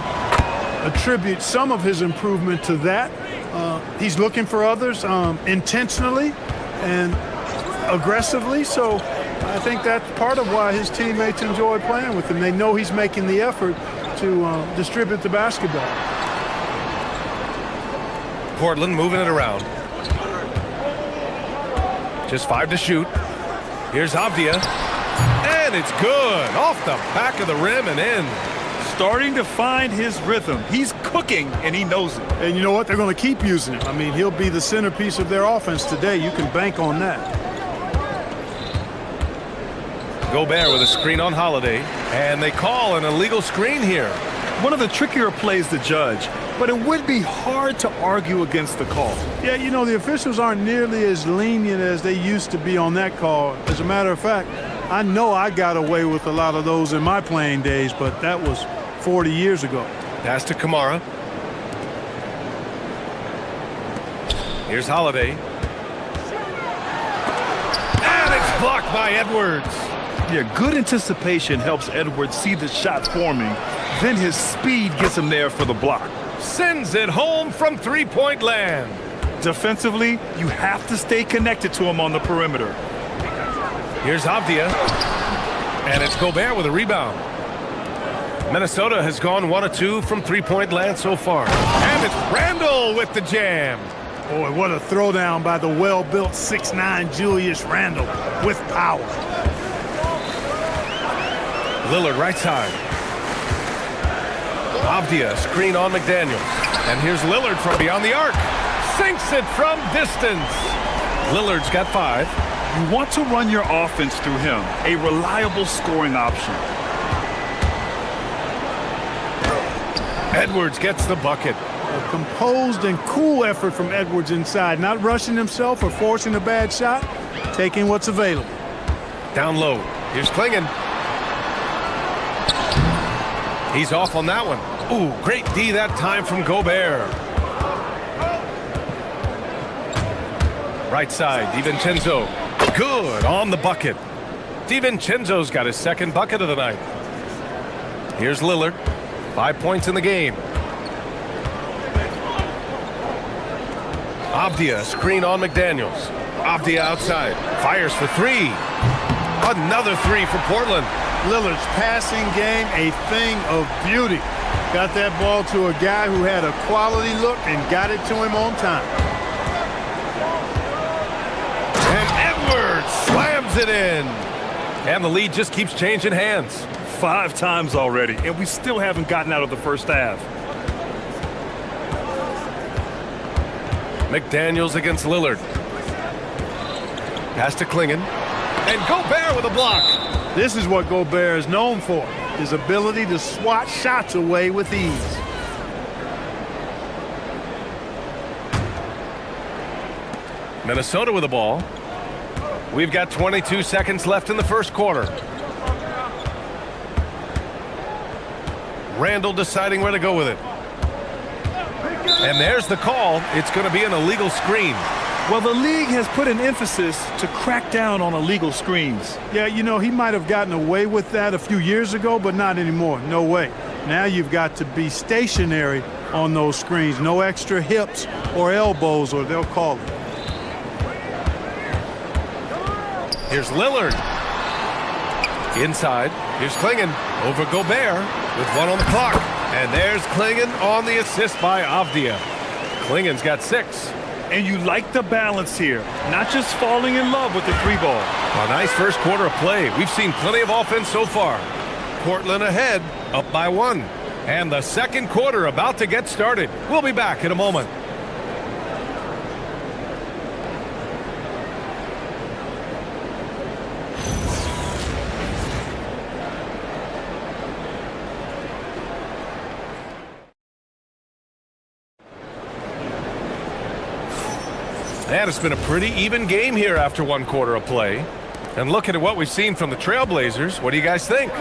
attribute some of his improvement to that. He's looking for others intentionally and aggressively, so I think that's part of why his teammates enjoy playing with him. They know he's making the effort to distribute the basketball. Portland moving it around. Just 5 to shoot. Here's Avdia. And it's good. Off the back of the rim and in. Starting to find his rhythm. He's cooking, and he knows it. And you know what? They're going to keep using him. I mean, he'll be the centerpiece of their offense today. You can bank on that. Gobert with a screen on Holiday. And they call an illegal screen here. One of the trickier plays to judge, but it would be hard to argue against the call. Yeah, you know, the officials aren't nearly as lenient as they used to be on that call. As a matter of fact, I know I got away with a lot of those in my playing days, but that was 40 years ago. Pass to Kamara. Here's Holiday. And it's blocked by Edwards. Yeah, good anticipation helps Edwards see the shot forming. Then his speed gets him there for the block. Sends it home from three-point land. Defensively, you have to stay connected to him on the perimeter. Here's Avdia. And it's Gobert with a rebound. Minnesota has gone 1 of 2 from three-point land so far. And it's Randall with the jam. Boy, what a throwdown by the well-built 6'9" Julius Randle with power. Lillard right side. Avdia screen on McDaniels. And here's Lillard from beyond the arc. Sinks it from distance. Lillard's got 5. You want to run your offense through him, a reliable scoring option. Edwards gets the bucket. A composed and cool effort from Edwards inside, not rushing himself or forcing a bad shot, taking what's available. Down low. Here's Klingon. He's off on that one. Ooh, great D that time from Gobert. Right side, DiVincenzo. Good on the bucket. DiVincenzo's got his second bucket of the night. Here's Lillard. 5 points in the game. Avdia, screen on McDaniels. Avdia outside. Fires for three. Another three for Portland. Lillard's passing game, a thing of beauty. Got that ball to a guy who had a quality look and got it to him on time. And Edwards slams it in. And the lead just keeps changing hands. 5 times already, and we still haven't gotten out of the first half. McDaniels against Lillard. Pass to Klingon. And Gobert with a block. This is what Gobert is known for, his ability to swat shots away with ease. Minnesota with the ball. We've got 22 seconds left in the first quarter. Randall deciding where to go with it. And there's the call. It's going to be an illegal screen. Well, the league has put an emphasis to crack down on illegal screens. Yeah, you know, he might have gotten away with that a few years ago, but not anymore. No way. Now you've got to be stationary on those screens. No extra hips or elbows, or they'll call it. Here's Lillard. Inside. Here's Klingon over Gobert with 1 on the clock. And there's Klingon on the assist by Avdia. Klingon's got 6. And you like the balance here, not just falling in love with the 3 ball. A nice first quarter of play. We've seen plenty of offense so far. Portland ahead, up by 1. And the second quarter about to get started. We'll be back in a moment. And it's been a pretty even game here after 1 quarter of play. And looking at what we've seen from the Trailblazers, what do you guys think?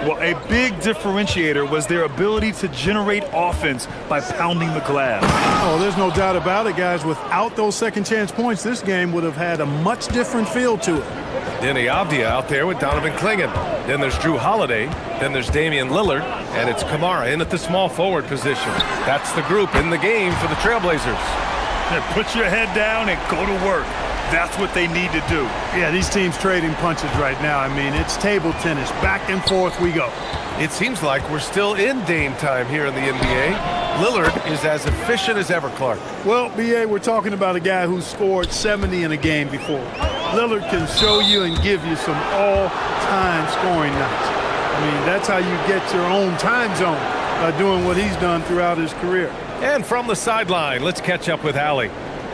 Well, a big differentiator was their ability to generate offense by pounding the glass. Oh, there's no doubt about it, guys. Without those second chance points, this game would have had a much different feel to it. Denny Avdia out there with Donovan Klingon. Then there's Drew Holiday. Then there's Damian Lillard. And it's Kamara in at the small forward position. That's the group in the game for the Trailblazers. Put your head down and go to work. That's what they need to do. Yeah, these teams trading punches right now. I mean, it's table tennis. Back and forth we go. It seems like we're still in Dame time here in the NBA. Lillard is as efficient as ever, Clark. Well, B.A., we're talking about a guy who scored 70 in a game before. Lillard can show you and give you some all-time scoring nights. I mean, that's how you get your own time zone, by doing what he's done throughout his career. And from the sideline, let's catch up with Allie.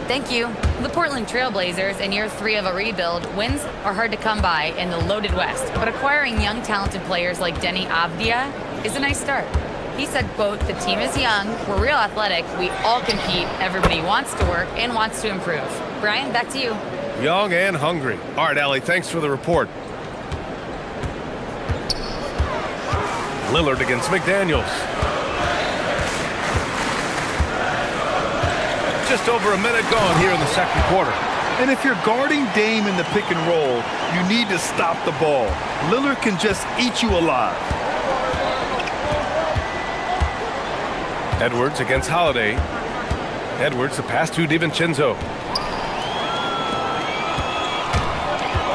Thank you. The Portland Trailblazers, in year 3 of a rebuild, wins are hard to come by in the loaded West. But acquiring young, talented players like Denny Avdia is a nice start. He said, quote, "The team is young, we're real athletic, we all compete, everybody wants to work and wants to improve." Brian, back to you. Young and hungry. All right, Allie, thanks for the report. Lillard against McDaniels. Just over a minute gone here in the second quarter. And if you're guarding Dame in the pick and roll, you need to stop the ball. Lillard can just eat you alive. Edwards against Holiday. Edwards, the pass to DiVincenzo.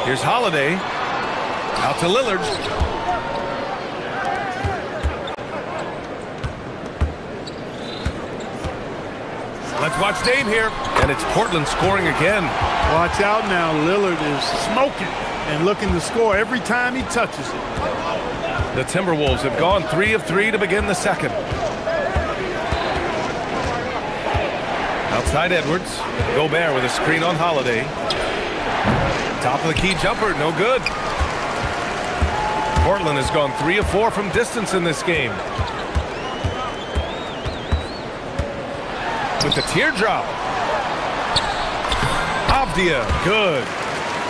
Here's Holiday. Out to Lillard. Let's watch Dame here. And it's Portland scoring again. Watch out now. Lillard is smoking and looking to score every time he touches it. The Timberwolves have gone 3 of 3 to begin the second. Outside Edwards. Gobert with a screen on Holiday. Top of the key jumper, no good. Portland has gone 3 of 4 from distance in this game. with the teardrop. Avdia, good.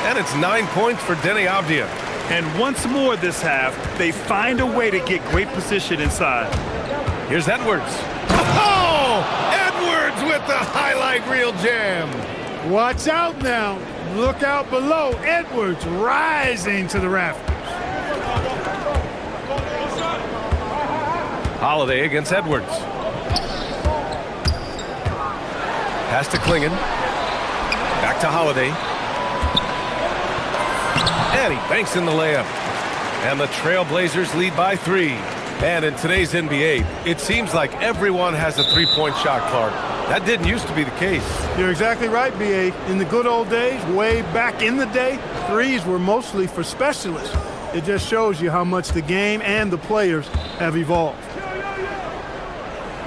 And it's 9 points for Denny Avdia. And once more this half, they find a way to get great position inside. Here's Edwards. Oh! Edwards with the highlight reel jam. Watch out now. Look out below. Edwards rising to the rafters. Holiday against Edwards. Pass to Klingen. Back to Holiday. And he banks in the layup. And the Trailblazers lead by 3. And in today's NBA, it seems like everyone has a three-point shot, Clark. That didn't used to be the case. You're exactly right, B.A. In the good old days, way back in the day, threes were mostly for specialists. It just shows you how much the game and the players have evolved.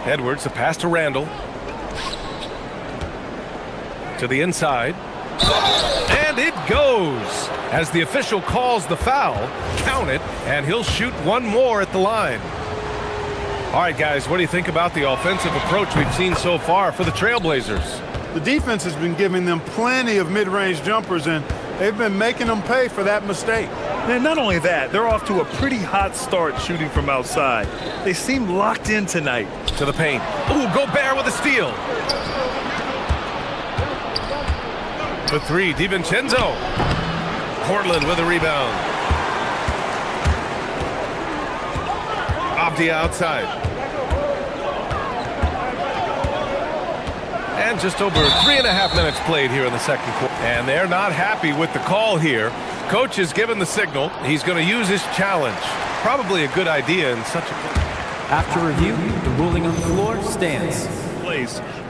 Edwards, a pass to Randall. To the inside. And it goes! As the official calls the foul, count it, and he'll shoot one more at the line. All right, guys, what do you think about the offensive approach we've seen so far for the Trailblazers? The defense has been giving them plenty of mid-range jumpers, and they've been making them pay for that mistake. And not only that, they're off to a pretty hot start shooting from outside. They seem locked in tonight. To the paint. Ooh, Gobert with a steal. For 3, DiVincenzo. Portland with a rebound. Avdia outside. And just over 3.5 minutes played here in the second quarter. And they're not happy with the call here. Coach has given the signal. He's going to use his challenge. Probably a good idea in such a... After review, the ruling on the floor stands.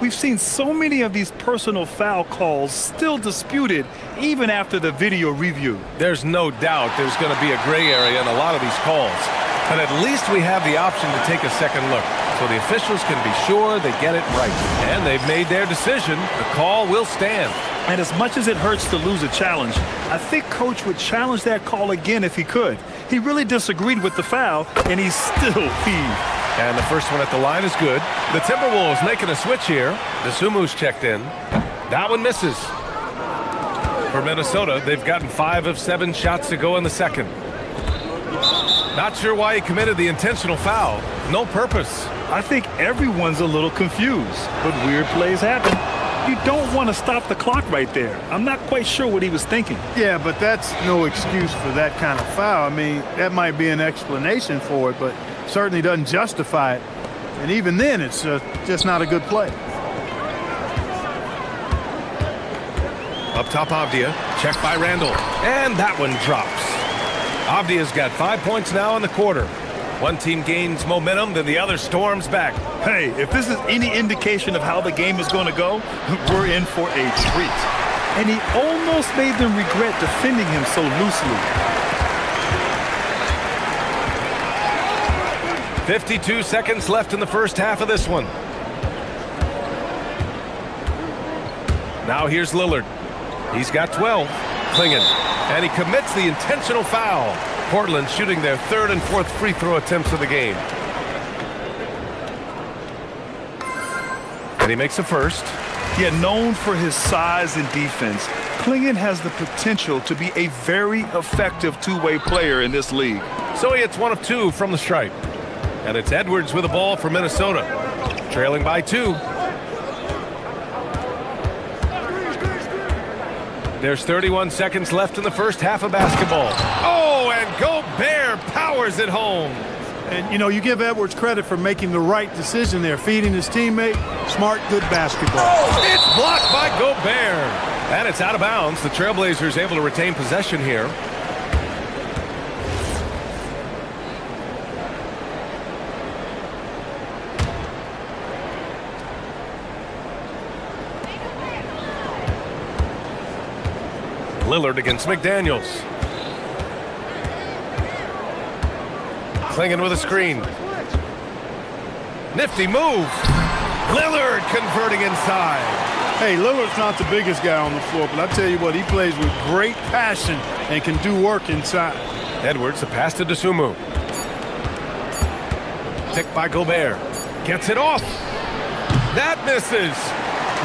We've seen so many of these personal foul calls still disputed even after the video review. There's no doubt there's going to be a gray area in a lot of these calls. But at least we have the option to take a second look, so the officials can be sure they get it right. And they've made their decision. The call will stand. And as much as it hurts to lose a challenge, I think Coach would challenge that call again if he could. He really disagreed with the foul, and he's still peeved. And the first one at the line is good. The Timberwolves making a switch here. Desumu's checked in. That one misses. For Minnesota, they've gotten 5 of 7 shots to go in the second. Not sure why he committed the intentional foul. No purpose. I think everyone's a little confused, but weird plays happen. You don't want to stop the clock right there. I'm not quite sure what he was thinking. Yeah, but that's no excuse for that kind of foul. I mean, that might be an explanation for it, but certainly doesn't justify it. And even then, it's just not a good play. Up top, Avdia. Checked by Randall. And that one drops. Avdia's got 5 points now in the quarter. One team gains momentum, then the other storms back. Hey, if this is any indication of how the game is going to go, we're in for a treat. And he almost made them regret defending him so loosely. 52 seconds left in the first half of this one. Now here's Lillard. He's got 12. Klingen. And he commits the intentional foul. Portland shooting their 3rd and 4th free throw attempts of the game. And he makes a first. Yet known for his size and defense, Klingen has the potential to be a very effective two-way player in this league. So he hits 1 of 2 from the stripe. And it's Edwards with the ball for Minnesota. Trailing by 2. There's 31 seconds left in the first half of basketball. Oh, and Gobert powers it home. And, you know, you give Edwards credit for making the right decision there, feeding his teammate. Smart, good basketball. It's blocked by Gobert. And it's out of bounds. The Trailblazers able to retain possession here. Lillard against McDaniels. Klingen with a screen. Nifty move. Lillard converting inside. Hey, Lillard's not the biggest guy on the floor, but I tell you what, he plays with great passion and can do work inside. Edwards, a pass to Dosunmu. Picked by Gobert. Gets it off. That misses.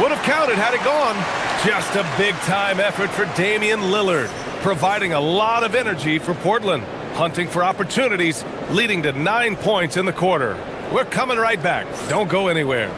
Would have counted had it gone. Just a big-time effort for Damian Lillard, providing a lot of energy for Portland, hunting for opportunities, leading to 9 points in the quarter. We're coming right back. Don't go anywhere.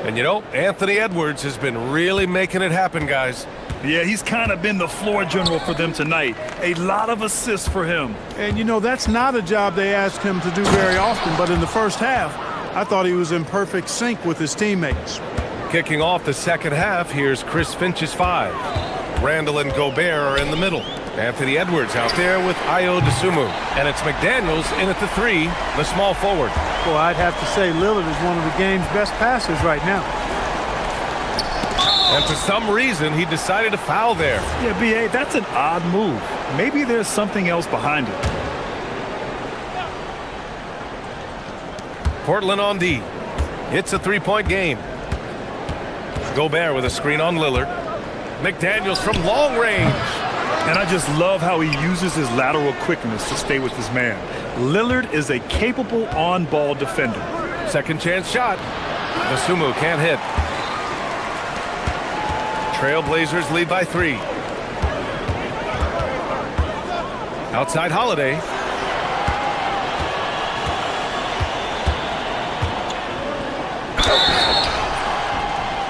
And you know, Anthony Edwards has been really making it happen, guys. Yeah, he's kind of been the floor general for them tonight. A lot of assists for him. And, you know, that's not a job they ask him to do very often, but in the first half, I thought he was in perfect sync with his teammates. Kicking off the second half, here's Chris Finch's 5. Randall and Gobert are in the middle. Anthony Edwards out there with Ayo Dosunmu. And it's McDaniels in at the 3, the small forward. Well, I'd have to say Lillard is one of the game's best passers right now. And for some reason, he decided to foul there. Yeah, B.A., that's an odd move. Maybe there's something else behind it. Portland on D. It's a 3-point game. Gobert with a screen on Lillard. McDaniels from long range. And I just love how he uses his lateral quickness to stay with his man. Lillard is a capable on-ball defender. Second chance shot. Dosunmu can't hit. Trailblazers lead by 3. Outside Holiday.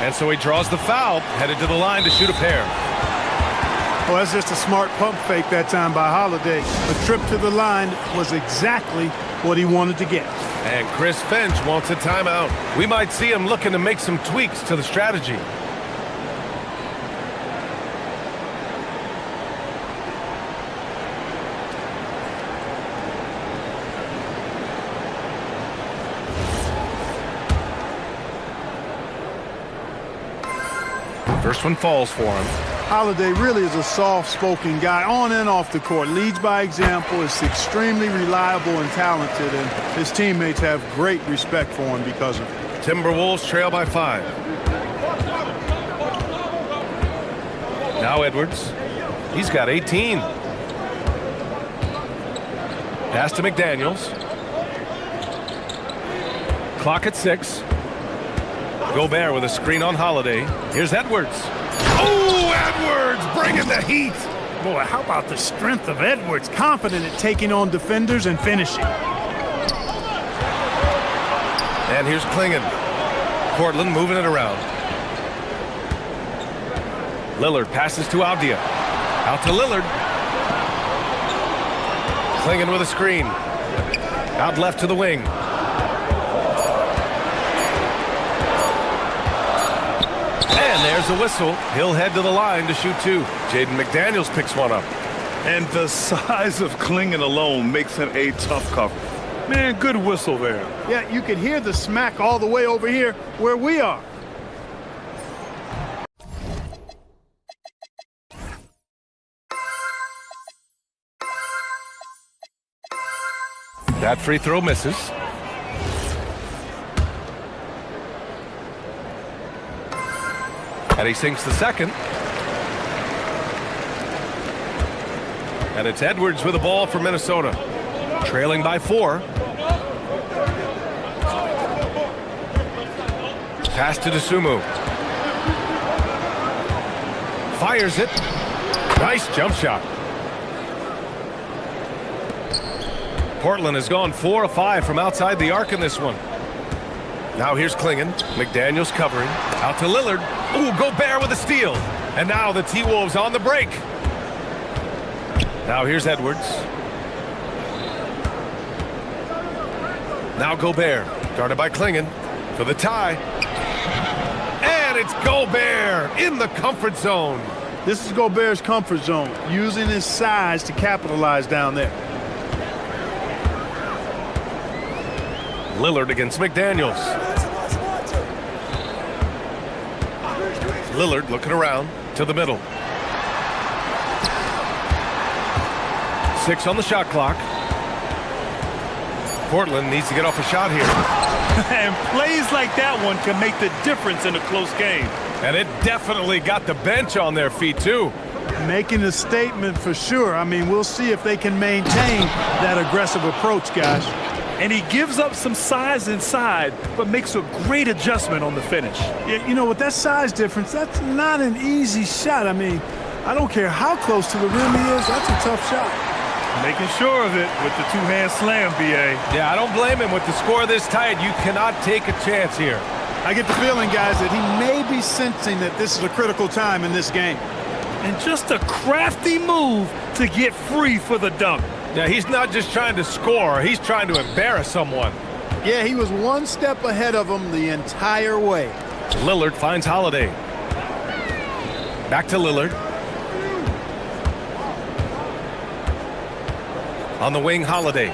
And so he draws the foul, headed to the line to shoot a pair. Well, that's just a smart pump fake that time by Holiday. The trip to the line was exactly what he wanted to get. And Chris Finch wants a timeout. We might see him looking to make some tweaks to the strategy. First one falls for him. Holiday really is a soft-spoken guy on and off the court. Leads by example, is extremely reliable and talented, and his teammates have great respect for him because of it. Timberwolves trail by 5. Now Edwards. He's got 18. Pass to McDaniels. Clock at 6. Gobert with a screen on Holiday. Here's Edwards. Oh, Edwards bringing the heat. Boy, how about the strength of Edwards? Confident at taking on defenders and finishing. And here's Klingon. Portland moving it around. Lillard passes to Avdia. Out to Lillard. Klingon with a screen. Out left to the wing. And there's a whistle. He'll head to the line to shoot 2. Jaden McDaniels picks one up. And the size of Klingon alone makes him a tough cover. Man, good whistle there. Yeah, you could hear the smack all the way over here where we are. That free throw misses. And he sinks the second. And it's Edwards with the ball for Minnesota. Trailing by 4. Pass to Dosunmu. Fires it. Nice jump shot. Portland has gone 4 of 5 from outside the arc in this one. Now here's Klingon. McDaniels covering. Out to Lillard. Ooh, Gobert with a steal. And now the T-Wolves on the break. Now here's Edwards. Now Gobert. Guarded by Klingon for the tie. And it's Gobert in the comfort zone. This is Gobert's comfort zone, using his size to capitalize down there. Lillard against McDaniels. Lillard looking around to the middle. 6 on the shot clock. Portland needs to get off a shot here. And plays like that one can make the difference in a close game. And it definitely got the bench on their feet, too. Making a statement for sure. I mean, we'll see if they can maintain that aggressive approach, guys. And he gives up some size inside, but makes a great adjustment on the finish. Yeah, you know, with that size difference, that's not an easy shot. I mean, I don't care how close to the rim he is, that's a tough shot. Making sure of it with the two-hand slam, B.A. Yeah, I don't blame him. With the score this tight, you cannot take a chance here. I get the feeling, guys, that he may be sensing that this is a critical time in this game. And just a crafty move to get free for the dunk. Yeah, he's not just trying to score. He's trying to embarrass someone. Yeah, he was one step ahead of him the entire way. Lillard finds Holiday. Back to Lillard. On the wing, Holiday.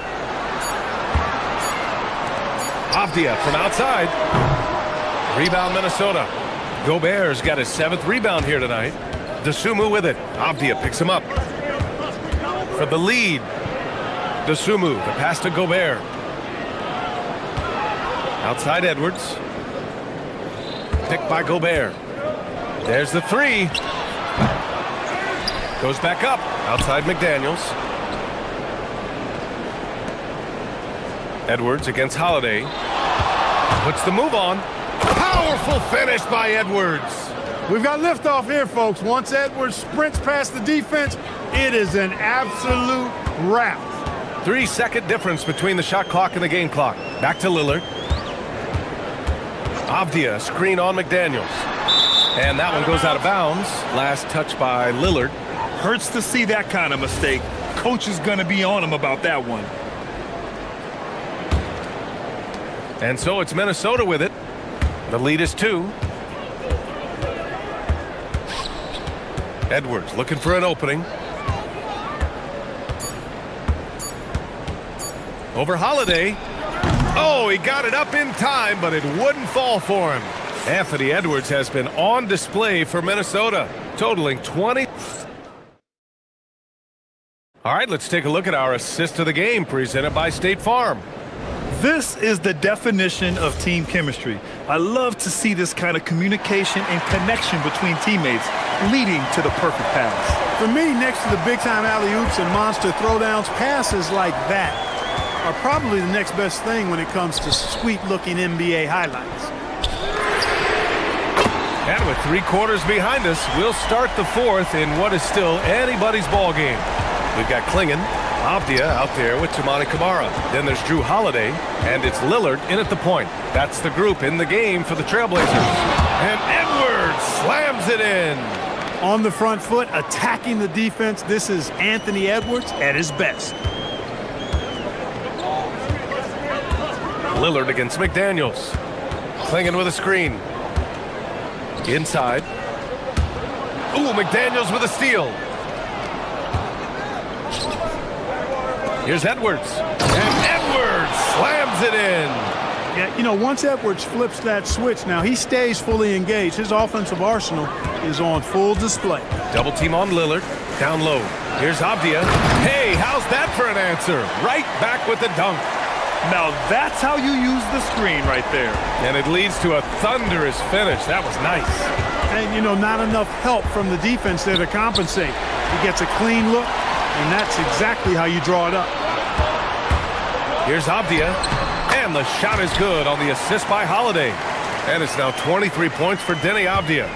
Avdia from outside. Rebound, Minnesota. Gobert's got his 7th rebound here tonight. Dosunmu with it. Avdia picks him up. For the lead. Dosunmu, the pass to Gobert. Outside Edwards. Picked by Gobert. There's the 3. Goes back up. Outside McDaniels. Edwards against Holiday. Puts the move on. Powerful finish by Edwards. We've got liftoff here, folks. Once Edwards sprints past the defense, it is an absolute wrap. 3-second difference between the shot clock and the game clock. Back to Lillard. Avdia, screen on McDaniels. And that one goes out of bounds. Last touch by Lillard. Hurts to see that kind of mistake. Coach is going to be on him about that one. And so it's Minnesota with it. The lead is 2. Edwards looking for an opening. Over Holiday. Oh, he got it up in time, but it wouldn't fall for him. Anthony Edwards has been on display for Minnesota, totaling 20. All right, let's take a look at our assist of the game presented by State Farm. This is the definition of team chemistry. I love to see this kind of communication and connection between teammates leading to the perfect pass. For me, next to the big-time alley-oops and monster throwdowns, passes like that are probably the next best thing when it comes to sweet-looking NBA highlights. And with 3 quarters behind us, we'll start the 4th in what is still anybody's ball game. We've got Klingon, Avdia out there with Toumani Camara. Then there's Drew Holiday, and it's Lillard in at the point. That's the group in the game for the Trailblazers. And Edwards slams it in. On the front foot, attacking the defense, this is Anthony Edwards at his best. Lillard against McDaniels. Klingon with a screen. Inside. Ooh, McDaniels with a steal. Here's Edwards. And Edwards slams it in. Yeah, you know, once Edwards flips that switch, now he stays fully engaged. His offensive arsenal is on full display. Double team on Lillard. Down low. Here's Avdia. Hey, how's that for an answer? Right back with the dunk. Now that's how you use the screen right there. And it leads to a thunderous finish. That was nice. And, you know, not enough help from the defense there to compensate. He gets a clean look, and that's exactly how you draw it up. Here's Avdia, and the shot is good on the assist by Holiday. And it's now 23 points for Denny Avdia.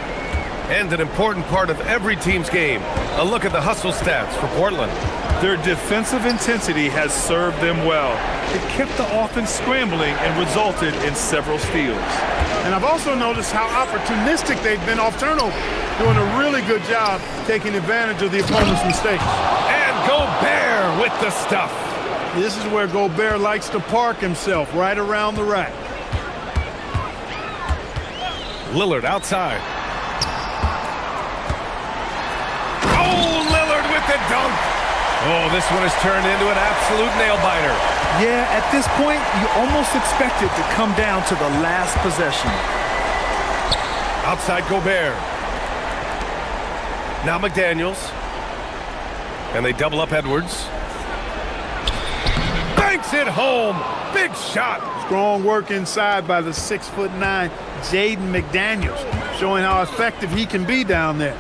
And an important part of every team's game. A look at the hustle stats for Portland. Their defensive intensity has served them well. It kept the offense scrambling and resulted in several steals. And I've also noticed how opportunistic they've been off turnover, doing a really good job taking advantage of the opponent's mistakes. And Gobert with the stuff. This is where Gobert likes to park himself, right around the rack. Lillard outside. Oh, Lillard with the dunk. Oh, this one has turned into an absolute nail-biter. Yeah, at this point, you almost expect it to come down to the last possession. Outside Gobert. Now McDaniels. And they double up Edwards. Banks it home. Big shot. Strong work inside by the 6'9" Jaden McDaniels, showing how effective he can be down there.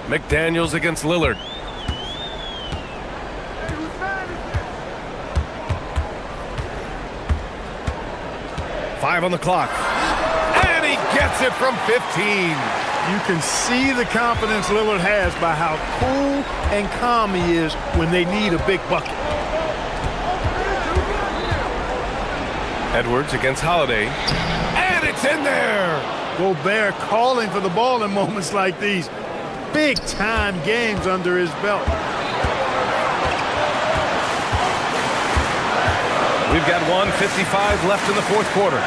McDaniels against Lillard. Five on the clock. And he gets it from 15. You can see the confidence Lillard has by how cool and calm he is when they need a big bucket. Edwards against Holiday. And it's in there. Gobert calling for the ball in moments like these. Big-time games under his belt. We've got 1:55 left in the fourth quarter.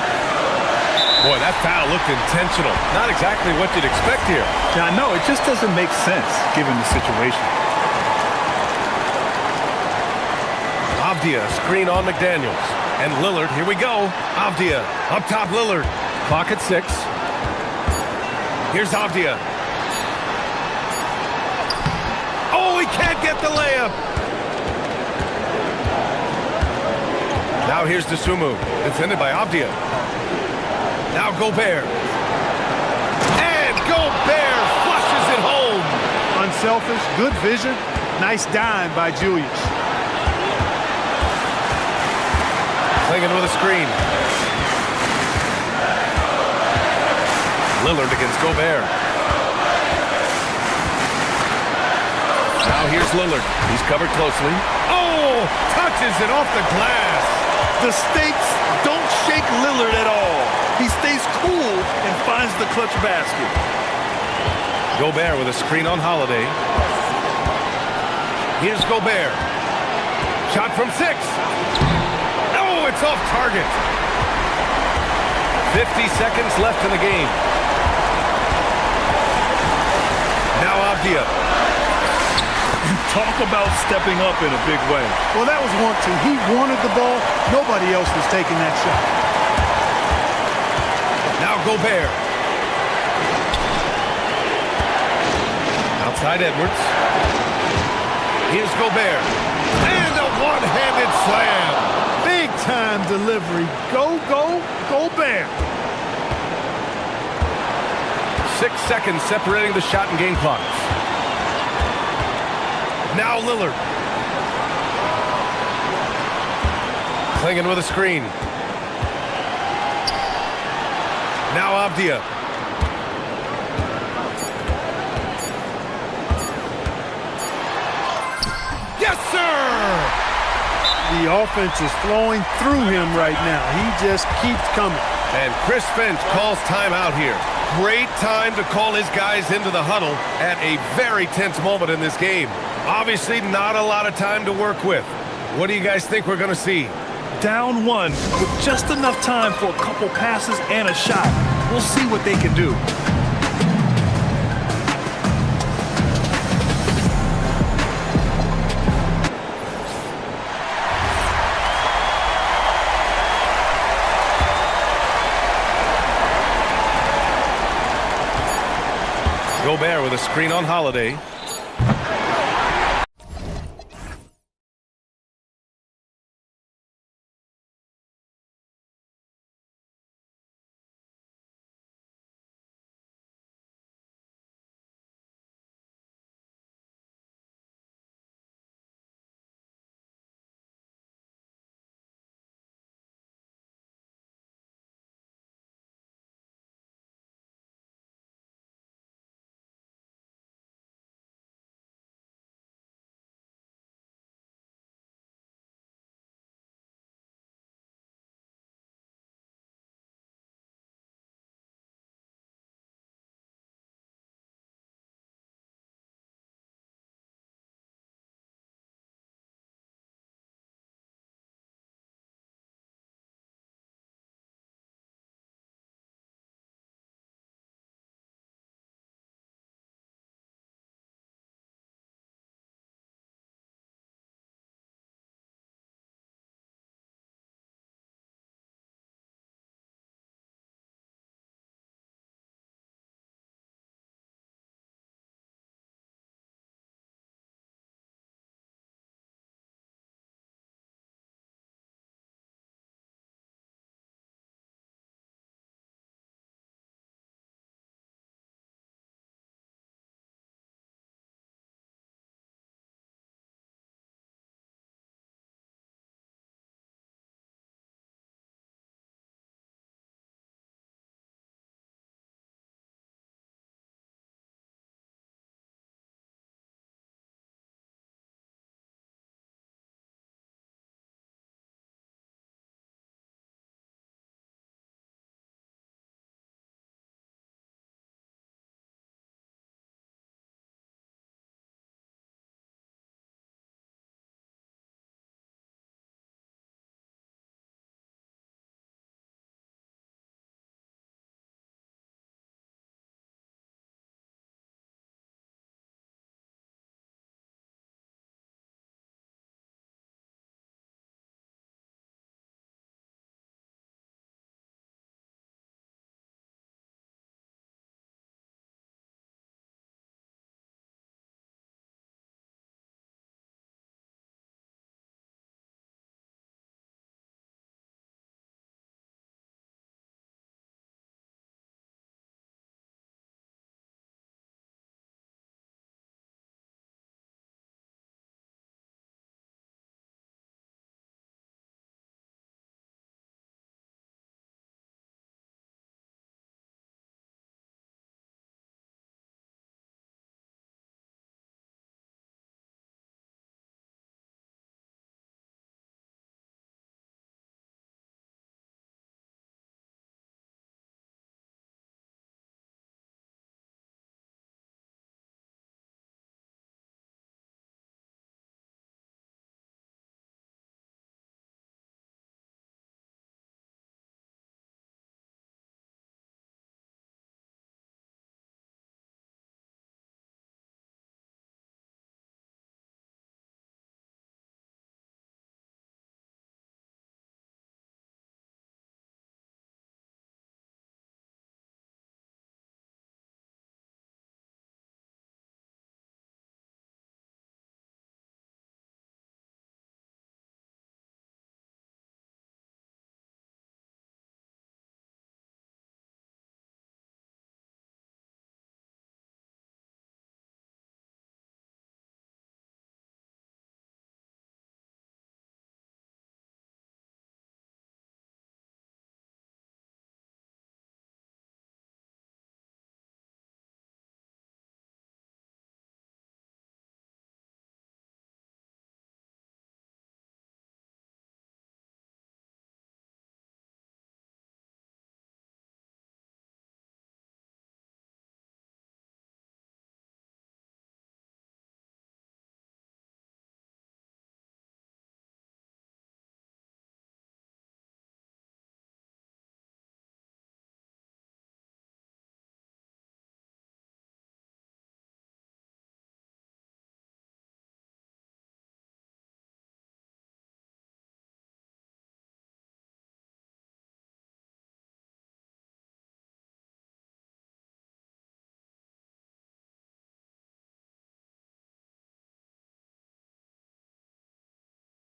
Boy, that foul looked intentional. Not exactly what you'd expect here. Yeah, I know. It just doesn't make sense given the situation. Avdia, screen on McDaniels. And Lillard, here we go. Avdia, up top Lillard. Clock at 6. Here's Avdia. Oh, he can't get the layup. Now here's Desumu, defended by Avdia. Now Gobert. And Gobert flushes it home. Unselfish, good vision, nice dime by Julius. Clinging with a screen. Lillard against Gobert. Now here's Lillard. He's covered closely. Oh, touches it off the glass. The stakes don't shake Lillard at all. He stays cool and finds the clutch basket. Gobert with a screen on Holiday. Here's Gobert. Shot from 6. Oh, it's off target. 50 seconds left in the game. Now Avdia. Talk about stepping up in a big way. Well, that was want to. He wanted the ball. Nobody else was taking that shot. Now Gobert. Outside Edwards. Here's Gobert. And a one-handed slam. Big time delivery. Go, Gobert. 6 seconds separating the shot and game clocks. Now Lillard. Clinging with a screen. Now Avdia. Yes, sir! The offense is flowing through him right now. He just keeps coming. And Chris Finch calls timeout here. Great time to call his guys into the huddle at a very tense moment in this game. Obviously, not a lot of time to work with. What do you guys think we're going to see? Down 1 with just enough time for a couple passes and a shot. We'll see what they can do. Gobert with a screen on Holiday.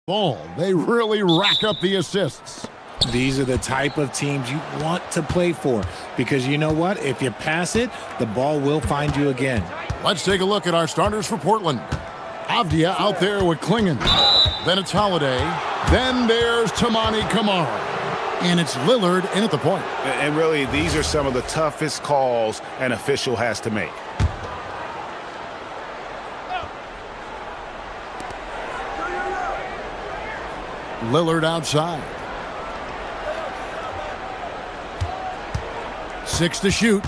ball. They really rack up the assists. These are the type of teams you want to play for because you know what? If you pass it, the ball will find you again. Let's take a look at our starters for Portland. Avdia out there with Klingon. Then it's Holiday. Then there's Tamani Kamara. And it's Lillard in at the point. And really, these are some of the toughest calls an official has to make. Lillard outside. 6 to shoot.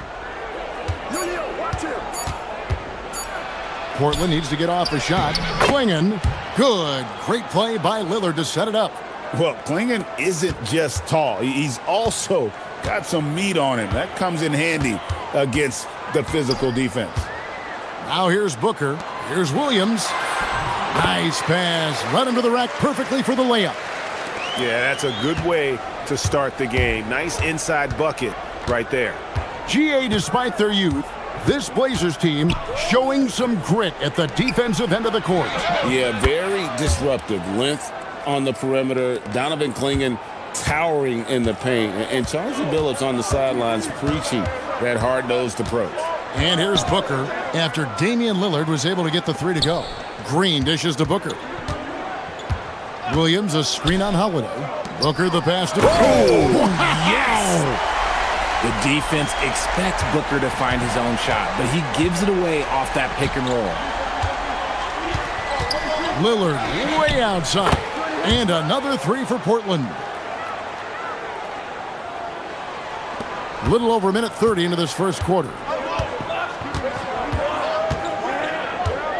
Portland needs to get off a shot. Klingon, good. Great play by Lillard to set it up. Well, Klingon isn't just tall. He's also got some meat on him. That comes in handy against the physical defense. Now here's Booker. Here's Williams. Nice pass. Led him to the rack perfectly for the layup. Yeah, that's a good way to start the game. Nice inside bucket right there. GA, despite their youth, this Blazers team showing some grit at the defensive end of the court. Yeah, very disruptive. Length on the perimeter. Donovan Klingon towering in the paint. And Charles Billups on the sidelines preaching that hard-nosed approach. And here's Booker after Damian Lillard was able to get the three to go. Green dishes to Booker. Williams, a screen on Holiday. Booker, the pass to... Oh, yes! The defense expects Booker to find his own shot, but he gives it away off that pick and roll. Lillard way outside. And another three for Portland. Little over a minute 30 into this first quarter.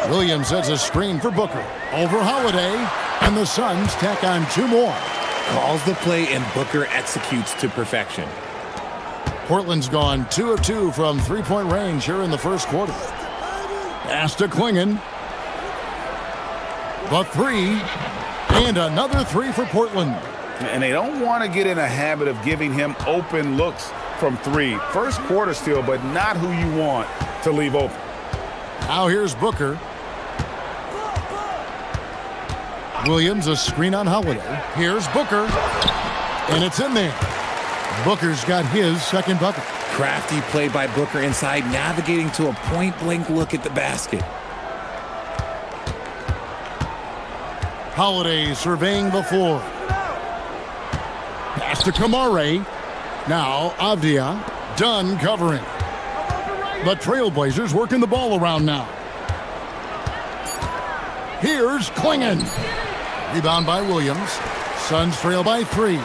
Williams sets a screen for Booker. Over Holiday. And the Suns tack on 2 more. Calls the play and Booker executes to perfection. Portland's gone 2 of 2 from three-point range here in the first quarter. Pass to Klingon. The three. And another three for Portland. And they don't want to get in a habit of giving him open looks from three. First quarter still, but not who you want to leave open. Now here's Booker. Williams, a screen on Holiday. Here's Booker. And it's in there. Booker's got his second bucket. Crafty play by Booker inside, navigating to a point-blank look at the basket. Holiday surveying the floor. Pass to Kamara. Now Avdia. Done covering. The Trailblazers working the ball around now. Here's Klingon. Rebound by Williams. Suns trail by 3.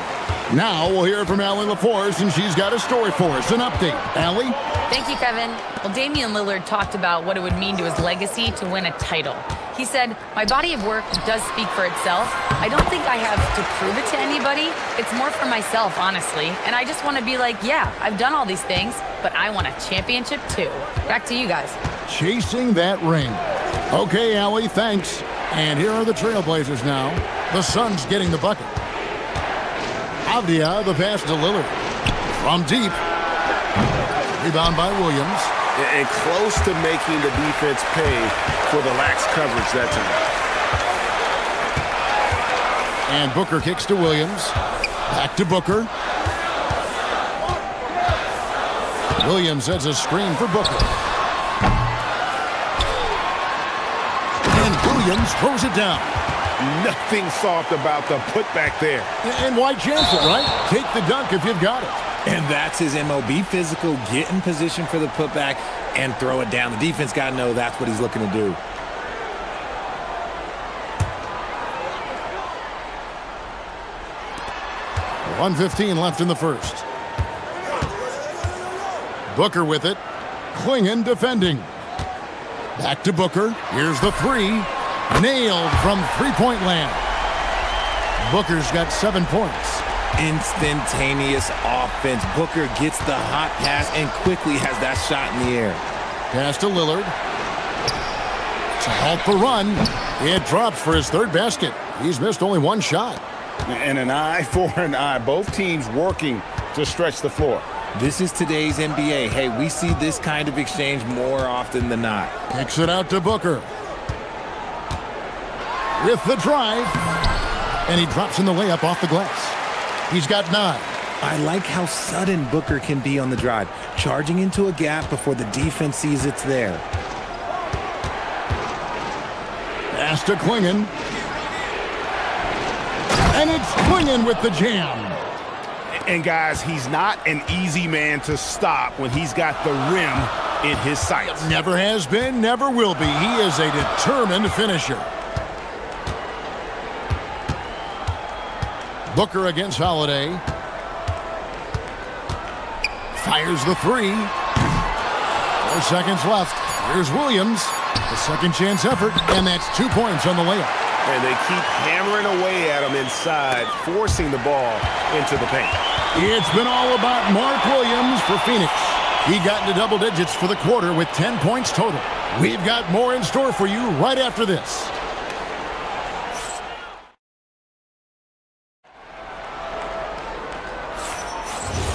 Now we'll hear from Allie LaForce, and she's got a story for us. An update. Allie? Thank you, Kevin. Well, Damian Lillard talked about what it would mean to his legacy to win a title. He said, "My body of work does speak for itself. I don't think I have to prove it to anybody. It's more for myself, honestly. And I just want to be like, yeah, I've done all these things, but I want a championship too." Back to you guys. Chasing that ring. Okay, Allie, thanks. And here are the Trailblazers now. The Suns getting the bucket. Avdia, the pass to Lillard. From deep. Rebound by Williams. And close to making the defense pay for the lax coverage that time. And Booker kicks to Williams. Back to Booker. Williams sets a screen for Booker. And Williams throws it down. Nothing soft about the putback there. And why chance it, right? Take the dunk if you've got it. And that's his MO. Be physical, get in position for the putback, and throw it down. The defense got to know that's what he's looking to do. .115 left in the first. Booker with it. Klingon defending. Back to Booker. Here's the three. Nailed from three-point land. Booker's got 7 points. Instantaneous offense. Booker gets the hot pass and quickly has that shot in the air. Pass to Lillard. To halt the run. It drops for his third basket. He's missed only 1 shot. And an eye for an eye. Both teams working to stretch the floor. This is today's NBA. Hey, we see this kind of exchange more often than not. Kicks it out to Booker. With the drive. And he drops in the layup off the glass. He's got 9. I like how sudden Booker can be on the drive, charging into a gap before the defense sees it's there. Pass to Klingon. And it's Klingon with the jam. And guys, he's not an easy man to stop when he's got the rim in his sights. Never has been, never will be. He is a determined finisher. Booker against Holiday. Fires the 3. 4 seconds left. Here's Williams. A second chance effort, and that's 2 points on the layup. And they keep hammering away at him inside, forcing the ball into the paint. It's been all about Mark Williams for Phoenix. He got into double digits for the quarter with 10 points total. We've got more in store for you right after this.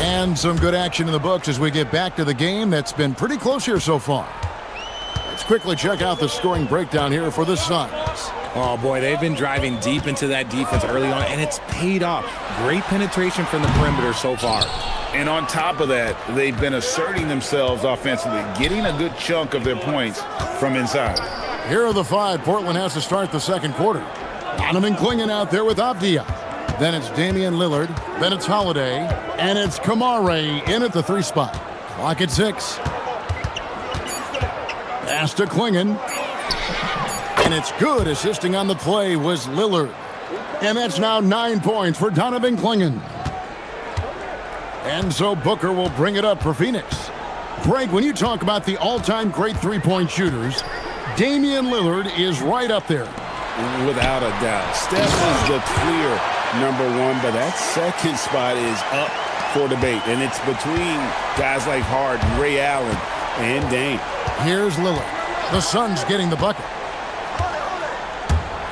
And some good action in the books as we get back to the game that's been pretty close here so far. Let's quickly check out the scoring breakdown here for the Suns. Oh, boy, they've been driving deep into that defense early on, and it's paid off. Great penetration from the perimeter so far. And on top of that, they've been asserting themselves offensively, getting a good chunk of their points from inside. Here are the 5 Portland has to start the second quarter. Donovan Klingon out there with Avdia. Then it's Damian Lillard. Then it's Holiday. And it's Kamare in at the 3 spot. Clock at 6. Pass to Klingon. And it's good. Assisting on the play was Lillard. And that's now 9 points for Donovan Klingon. And so Booker will bring it up for Phoenix. Greg, when you talk about the all-time great three-point shooters, Damian Lillard is right up there. Without a doubt. Steph is the clear #1, but that second spot is up for debate. And it's between guys like Harden, Ray Allen, and Dame. Here's Lillard. The Suns getting the bucket.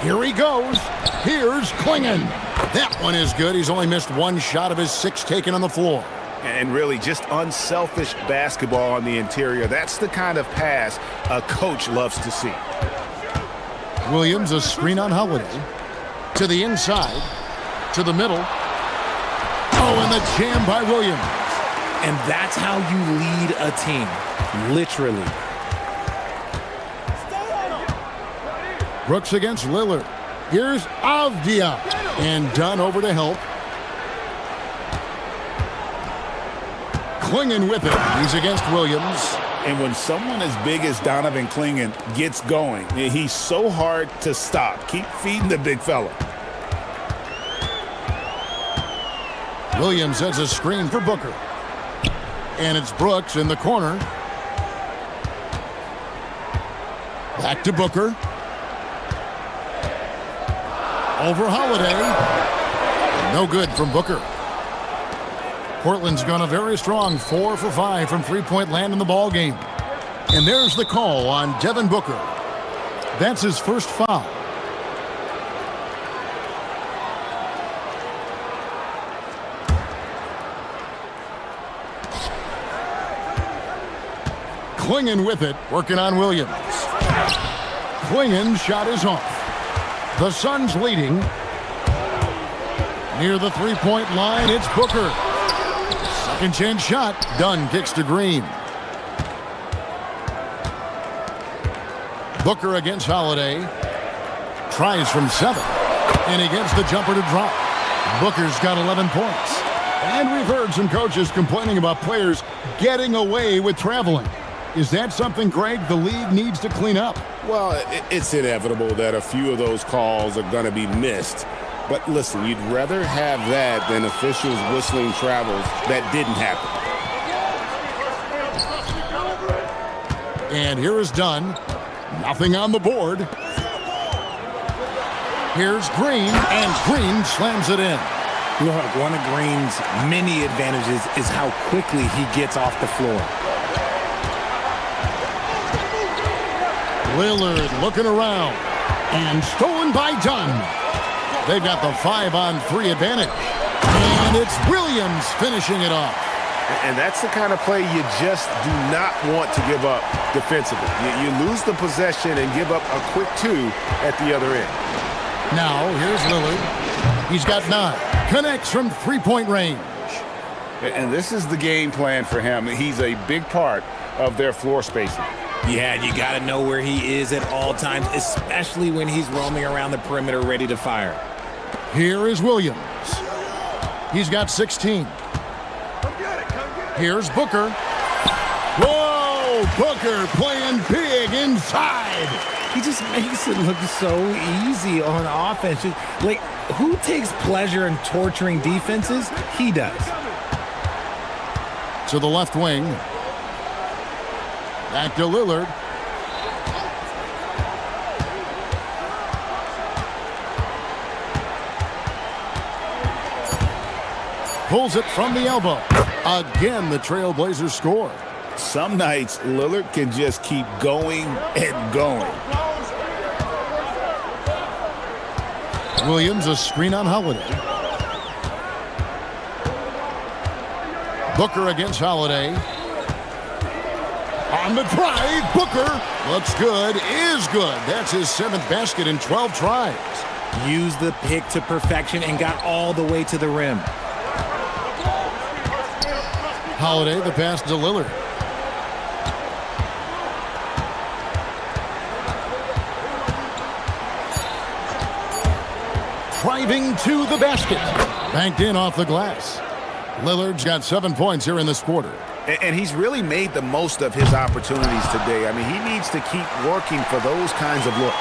Here he goes. Here's Klingon. That one is good. He's only missed 1 shot of his 6 taken on the floor. And really just unselfish basketball on the interior. That's the kind of pass a coach loves to see. Williams, a screen on Holiday. To the inside. To the middle. Oh, and the jam by Williams. And that's how you lead a team. Literally. Brooks against Lillard. Here's Avdia. And Dunn over to help. Klingon with it. He's against Williams. And when someone as big as Donovan Klingon gets going, he's so hard to stop. Keep feeding the big fella. Williams sets a screen for Booker. And it's Brooks in the corner. Back to Booker. Over Holiday. No good from Booker. Portland's gone a very strong 4 for 5 from three-point land in the ball game. And there's the call on Devin Booker. That's his first foul. Klingon with it, working on Williams. Klingon's shot is off. The Suns leading. Near the three-point line, it's Booker. Second chance shot. Dunn kicks to Green. Booker against Holiday. Tries from 7. And he gets the jumper to drop. Booker's got 11 points. And we've heard some coaches complaining about players getting away with traveling. Is that something, Greg, the league needs to clean up? Well, it's inevitable that a few of those calls are going to be missed. But listen, you'd rather have that than officials whistling travels that didn't happen. And here is Dunn. Nothing on the board. Here's Green, and Green slams it in. Look, one of Green's many advantages is how quickly he gets off the floor. Lillard looking around. And stolen by Dunn. They've got the 5-on-3 advantage. And it's Williams finishing it off. And that's the kind of play you just do not want to give up defensively. You lose the possession and give up a quick 2 at the other end. Now, here's Lillard. He's got 9. Connects from three-point range. And this is the game plan for him. He's a big part of their floor spacing. Yeah, you got to know where he is at all times, especially when he's roaming around the perimeter ready to fire. Here is Williams. He's got 16. Here's Booker. Whoa! Booker playing big inside. He just makes it look so easy on offense. Like, who takes pleasure in torturing defenses? He does. To the left wing. Back to Lillard. Pulls it from the elbow. Again, the Trailblazers score. Some nights, Lillard can just keep going and going. Williams, a screen on Holiday. Booker against Holiday. On the drive, Booker looks good, is good. That's his 7th basket in 12 tries. Used the pick to perfection and got all the way to the rim. Holiday, the pass to Lillard. Driving to the basket. Banked in off the glass. Lillard's got 7 points here in this quarter. And he's really made the most of his opportunities today. I mean, he needs to keep working for those kinds of looks.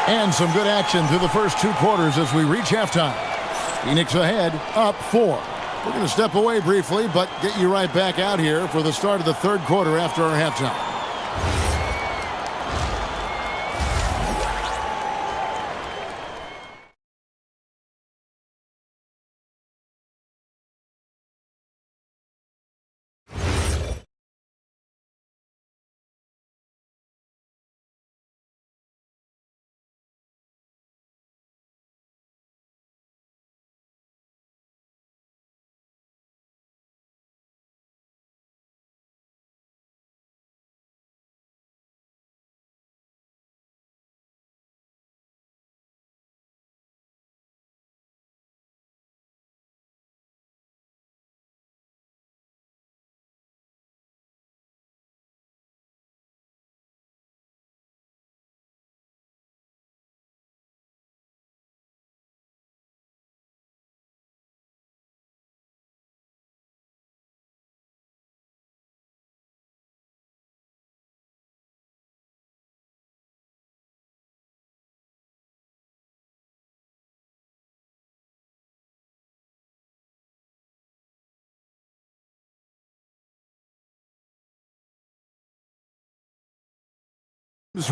And some good action through the first 2 quarters as we reach halftime. Phoenix ahead, up 4. We're going to step away briefly, but get you right back out here for the start of the 3rd quarter after our halftime.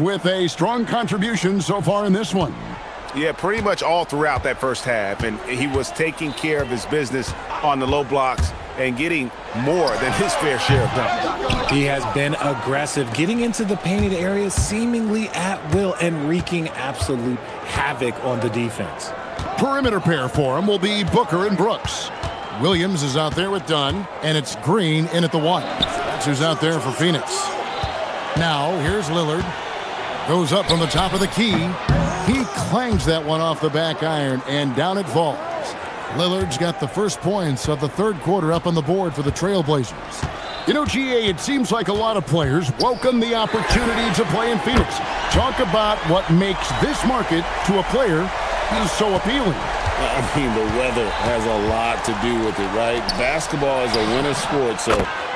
With a strong contribution so far in this one. Yeah, pretty much all throughout that first half. And he was taking care of his business on the low blocks and getting more than his fair share of them. He has been aggressive, getting into the painted area seemingly at will and wreaking absolute havoc on the defense. Perimeter pair for him will be Booker and Brooks. Williams is out there with Dunn, and it's Green in at the 1. That's who's out there for Phoenix. Now, here's Lillard. Goes up from the top of the key. He clangs that one off the back iron, and down it falls. Lillard's got the first points of the 3rd quarter up on the board for the Trailblazers. You know, GA, it seems like a lot of players welcome the opportunity to play in Phoenix. Talk about what makes this market to a player so appealing. I mean, the weather has a lot to do with it, right? Basketball is a winter sport, so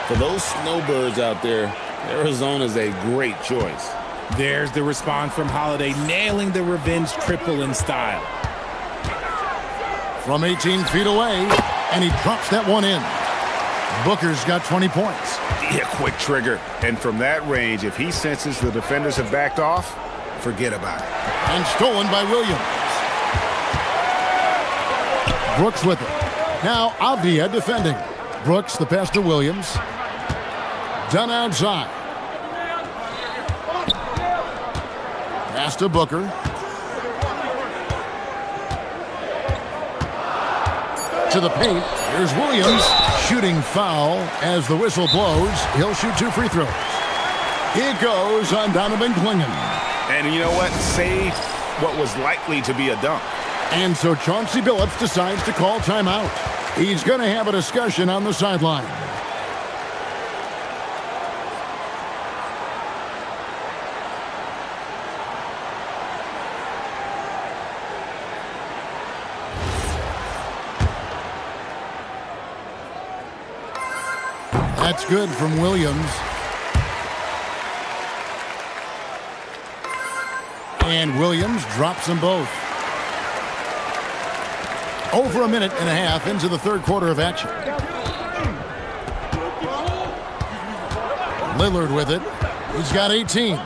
for those snowbirds out there, Arizona is a great choice. There's the response from Holiday, nailing the revenge triple in style. From 18 feet away, and he drops that one in. Booker's got 20 points. Yeah, quick trigger. And from that range, if he senses the defenders have backed off, forget about it. And stolen by Williams. Brooks with it. Now Avdia defending. Brooks, the pass to Williams. Done outside. Pass to Booker. To the paint. Here's Williams. Shooting foul as the whistle blows. He'll shoot 2 free throws. It goes on Donovan Clingan. And you know what? Saved what was likely to be a dunk. And so Chauncey Billups decides to call timeout. He's going to have a discussion on the sideline. That's good from Williams. And Williams drops them both. Over a minute and a half into the third quarter of action. Lillard with it. He's got 18.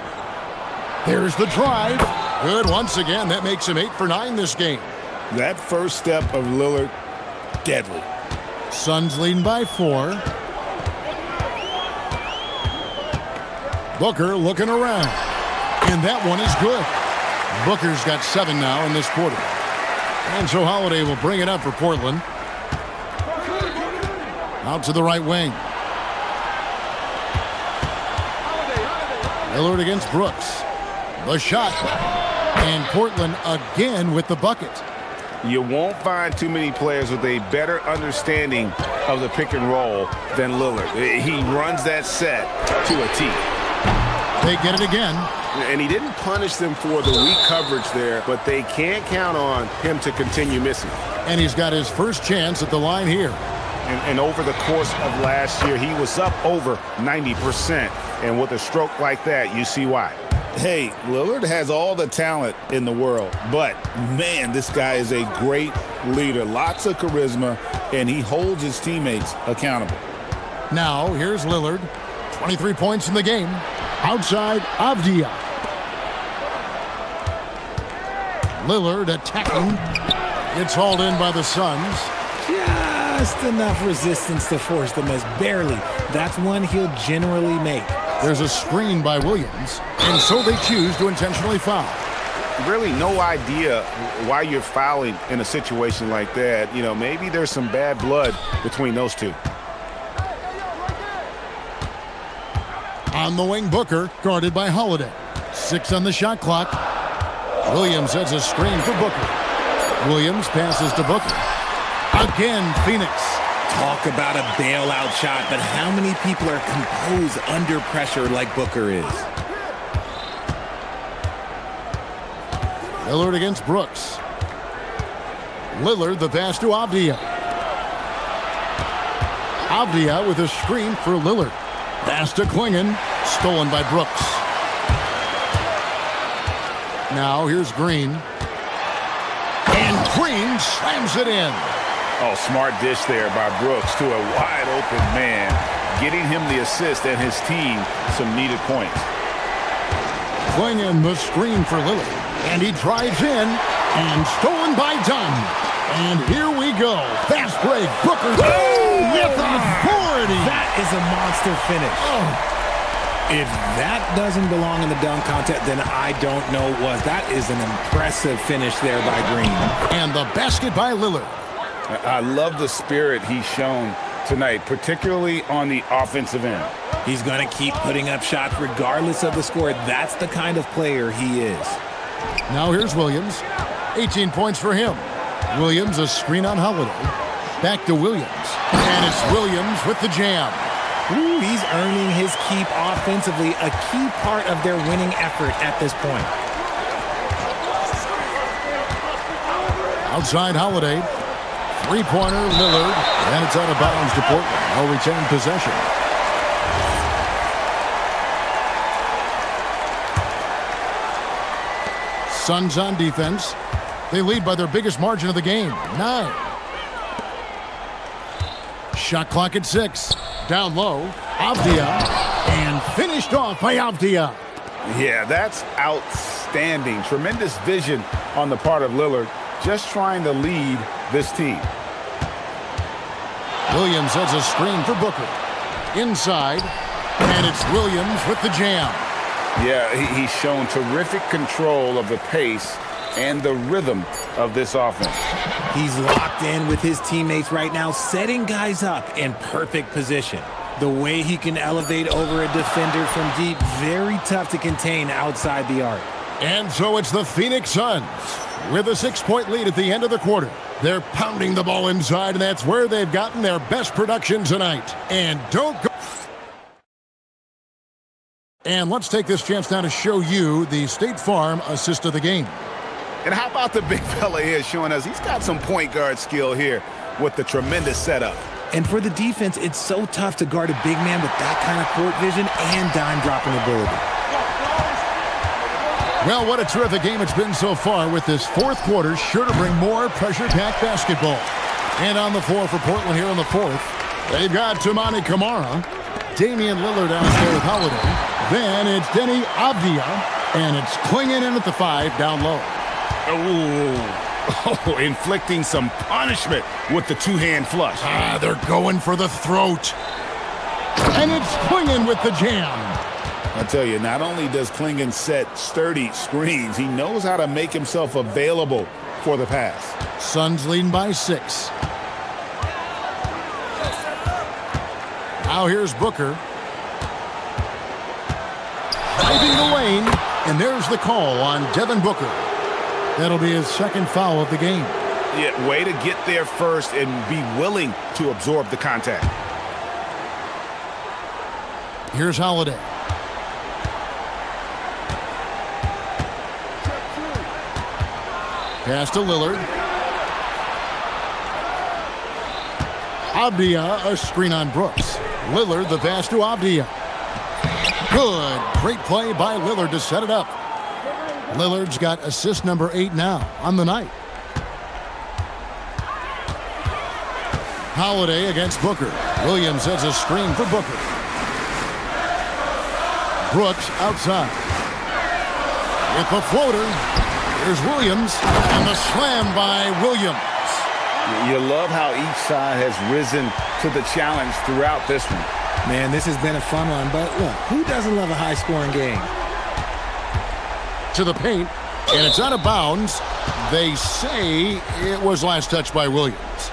There's the drive. Good once again. That makes him 8 for 9 this game. That first step of Lillard, deadly. Suns leading by 4. Booker looking around. And that one is good. Booker's got 7 now in this quarter. And so Holiday will bring it up for Portland. Out to the right wing. Lillard against Brooks. The shot. And Portland again with the bucket. You won't find too many players with a better understanding of the pick and roll than Lillard. He runs that set to a T. They get it again. And he didn't punish them for the weak coverage there, but they can't count on him to continue missing. And he's got his first chance at the line here. And over the course of last year, he was up over 90%. And with a stroke like that, you see why. Hey, Lillard has all the talent in the world, but man, this guy is a great leader. Lots of charisma, and he holds his teammates accountable. Now, here's Lillard. 23 points in the game. Outside, Avdia. Lillard attacking. It's hauled in by the Suns. Just enough resistance to force the miss. Barely. That's one he'll generally make. There's a screen by Williams, and so they choose to intentionally foul. Really no idea why you're fouling in a situation like that. You know, maybe there's some bad blood between those two. On the wing, Booker, guarded by Holiday. 6 on the shot clock. Williams has a screen for Booker. Williams passes to Booker. Again, Phoenix. Talk about a bailout shot, but how many people are composed under pressure like Booker is? Lillard against Brooks. Lillard, the pass to Avdia. Avdia with a screen for Lillard. Pass to Klingon, stolen by Brooks. Now here's Green. And Green slams it in. Oh, smart dish there by Brooks to a wide open man, getting him the assist and his team some needed points. Klingon the screen for Lillard. And he drives in and stolen by Dunn. And here we go. Fast break. Booker with authority. That is a monster finish. Oh. If that doesn't belong in the dunk contest, then I don't know what. That is an impressive finish there by Green. And the basket by Lillard. I love the spirit he's shown tonight, particularly on the offensive end. He's going to keep putting up shots regardless of the score. That's the kind of player he is. Now here's Williams. 18 points for him. Williams, a screen on Holiday. Back to Williams. And it's Williams with the jam. Ooh, he's earning his keep offensively, a key part of their winning effort at this point. Outside Holiday. Three-pointer, Lillard. And it's out of bounds to Portland. They'll retain possession. Suns on defense. They lead by their biggest margin of the game, 9. Shot clock at 6. Down low, Avdia. And finished off by Avdia. Yeah, that's outstanding. Tremendous vision on the part of Lillard, just trying to lead this team. Williams has a screen for Booker. Inside, and it's Williams with the jam. Yeah, he's shown terrific control of the pace and the rhythm of this offense. He's locked in with his teammates right now, setting guys up in perfect position. The way he can elevate over a defender from deep, very tough to contain outside the arc. And so it's the Phoenix Suns with a 6-point lead at the end of the quarter. They're pounding the ball inside, and that's where they've gotten their best production tonight. And don't go... And let's take this chance now to show you the State Farm assist of the game. And how about the big fella here showing us he's got some point guard skill here with the tremendous setup. And for the defense, it's so tough to guard a big man with that kind of court vision and dime dropping ability. Well, what a terrific game it's been so far, with this fourth quarter sure to bring more pressure-packed basketball. And on the floor for Portland here in the fourth, they've got Toumani Camara, Damian Lillard out there with Holiday. Then it's Denny Avdia, and it's Klingon in at the 5 down low. Oh, inflicting some punishment with the two-hand flush. They're going for the throat. And it's Klingon with the jam. I tell you, not only does Klingon set sturdy screens, he knows how to make himself available for the pass. Suns leading by 6. Now here's Booker. Driving the lane, and there's the call on Devin Booker. That'll be his second foul of the game. Yeah, way to get there first and be willing to absorb the contact. Here's Holiday. Pass to Lillard. Avdia, a screen on Brooks. Lillard, the pass to Avdia. Good. Great play by Lillard to set it up. Lillard's got assist number 8 now on the night. Holiday against Booker. Williams has a screen for Booker. Brooks outside. With the floater. Here's Williams, and the slam by Williams. You love how each side has risen to the challenge throughout this one. Man, this has been a fun one, but look, who doesn't love a high-scoring game? To the paint, and it's out of bounds. They say it was last touched by Williams.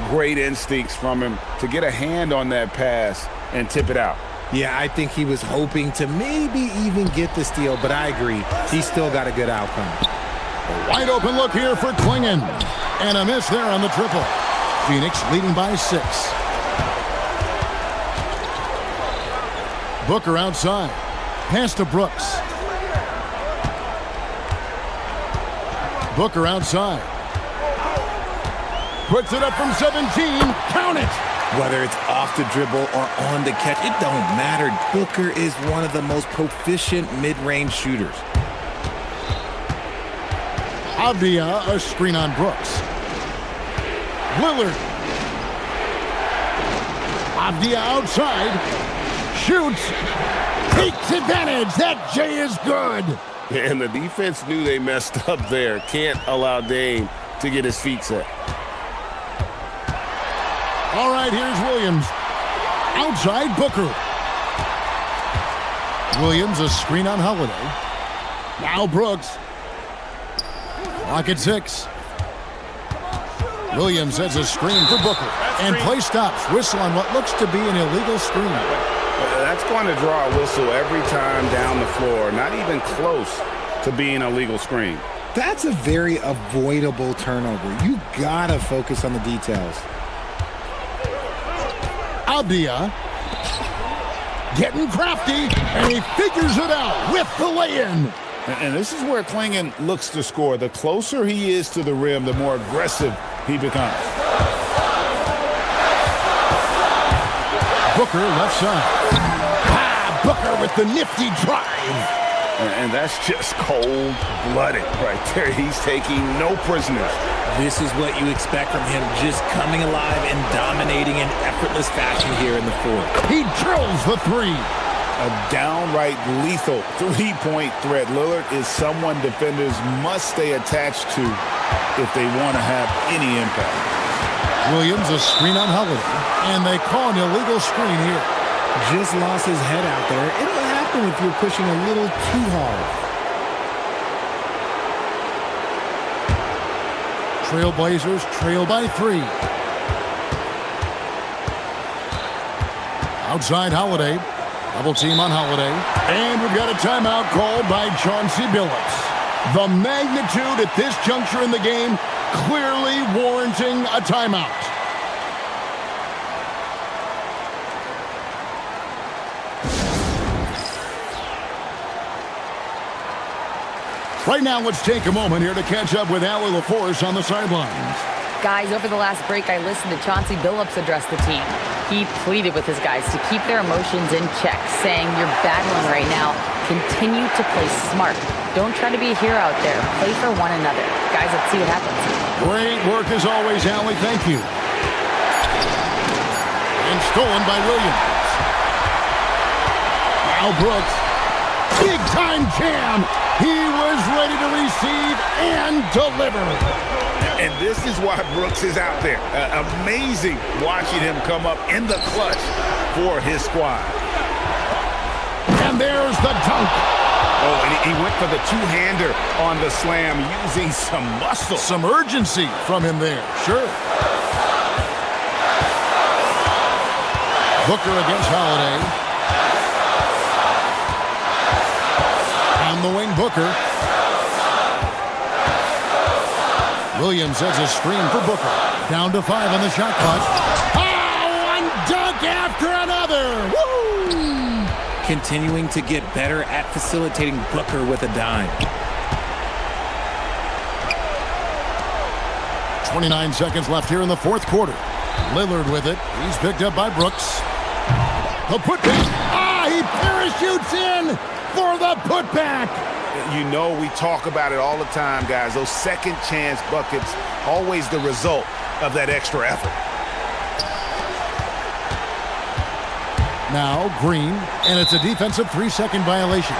Great instincts from him to get a hand on that pass and tip it out. Yeah, I think he was hoping to maybe even get the steal, but I agree. He still got a good outcome. A wide open look here for Klingon. And a miss there on the triple. Phoenix leading by 6. Booker outside. Pass to Brooks. Booker outside. Puts it up from 17. Count it! Whether it's off the dribble or on the catch, it don't matter. Booker is one of the most proficient mid-range shooters. Avdia, a screen on Brooks. Lillard. Avdia outside. Shoots. Takes advantage. That J is good. And the defense knew they messed up there. Can't allow Dame to get his feet set. All right, here's Williams. Outside Booker. Williams, a screen on Holiday. Now Brooks. Clock at 6. Williams has a screen for Booker. And play stops. Whistle on what looks to be an illegal screen. That's going to draw a whistle every time down the floor. Not even close to being a legal screen. That's a very avoidable turnover. You gotta focus on the details. Avdia getting crafty, and he figures it out with the lay-in. And this is where Klingon looks to score. The closer he is to the rim, the more aggressive he becomes. Booker left side. Booker with the nifty drive. And that's just cold-blooded right there. He's taking no prisoners. This is what you expect from him, just coming alive and dominating in effortless fashion here in the fourth. He drills the 3. A downright lethal three-point threat. Lillard is someone defenders must stay attached to if they want to have any impact. Williams, a screen on Holiday, and they call an illegal screen here. Just lost his head out there. It'll happen if you're pushing a little too hard. Trailblazers trail by 3. Outside Holiday. Double team on Holiday. And we've got a timeout called by Chauncey Billups. The magnitude at this juncture in the game clearly warranting a timeout. Right now, let's take a moment here to catch up with Allie LaForce on the sidelines. Guys, over the last break, I listened to Chauncey Billups address the team. He pleaded with his guys to keep their emotions in check, saying, "You're battling right now. Continue to play smart. Don't try to be a hero out there. Play for one another." Guys, let's see what happens. Great work as always, Allie. Thank you. And stolen by Williams. Now Brooks. Big time jam. He was ready to receive and deliver. And this is why Brooks is out there. Amazing watching him come up in the clutch for his squad. And there's the dunk. Oh, and he went for the two-hander on the slam, using some muscle. Some urgency from him there, sure. Booker against Holiday. On the wing, Booker. Williams has a screen for Booker. Down to 5 on the shot clock. Oh, one dunk after another. Woo! Continuing to get better at facilitating Booker with a dime. 29 seconds left here in the fourth quarter. Lillard with it. He's picked up by Brooks. The putback. He parachutes in for the putback. You know, we talk about it all the time, guys. Those second chance buckets, always the result of that extra effort. Now Green, and it's a defensive 3-second violation.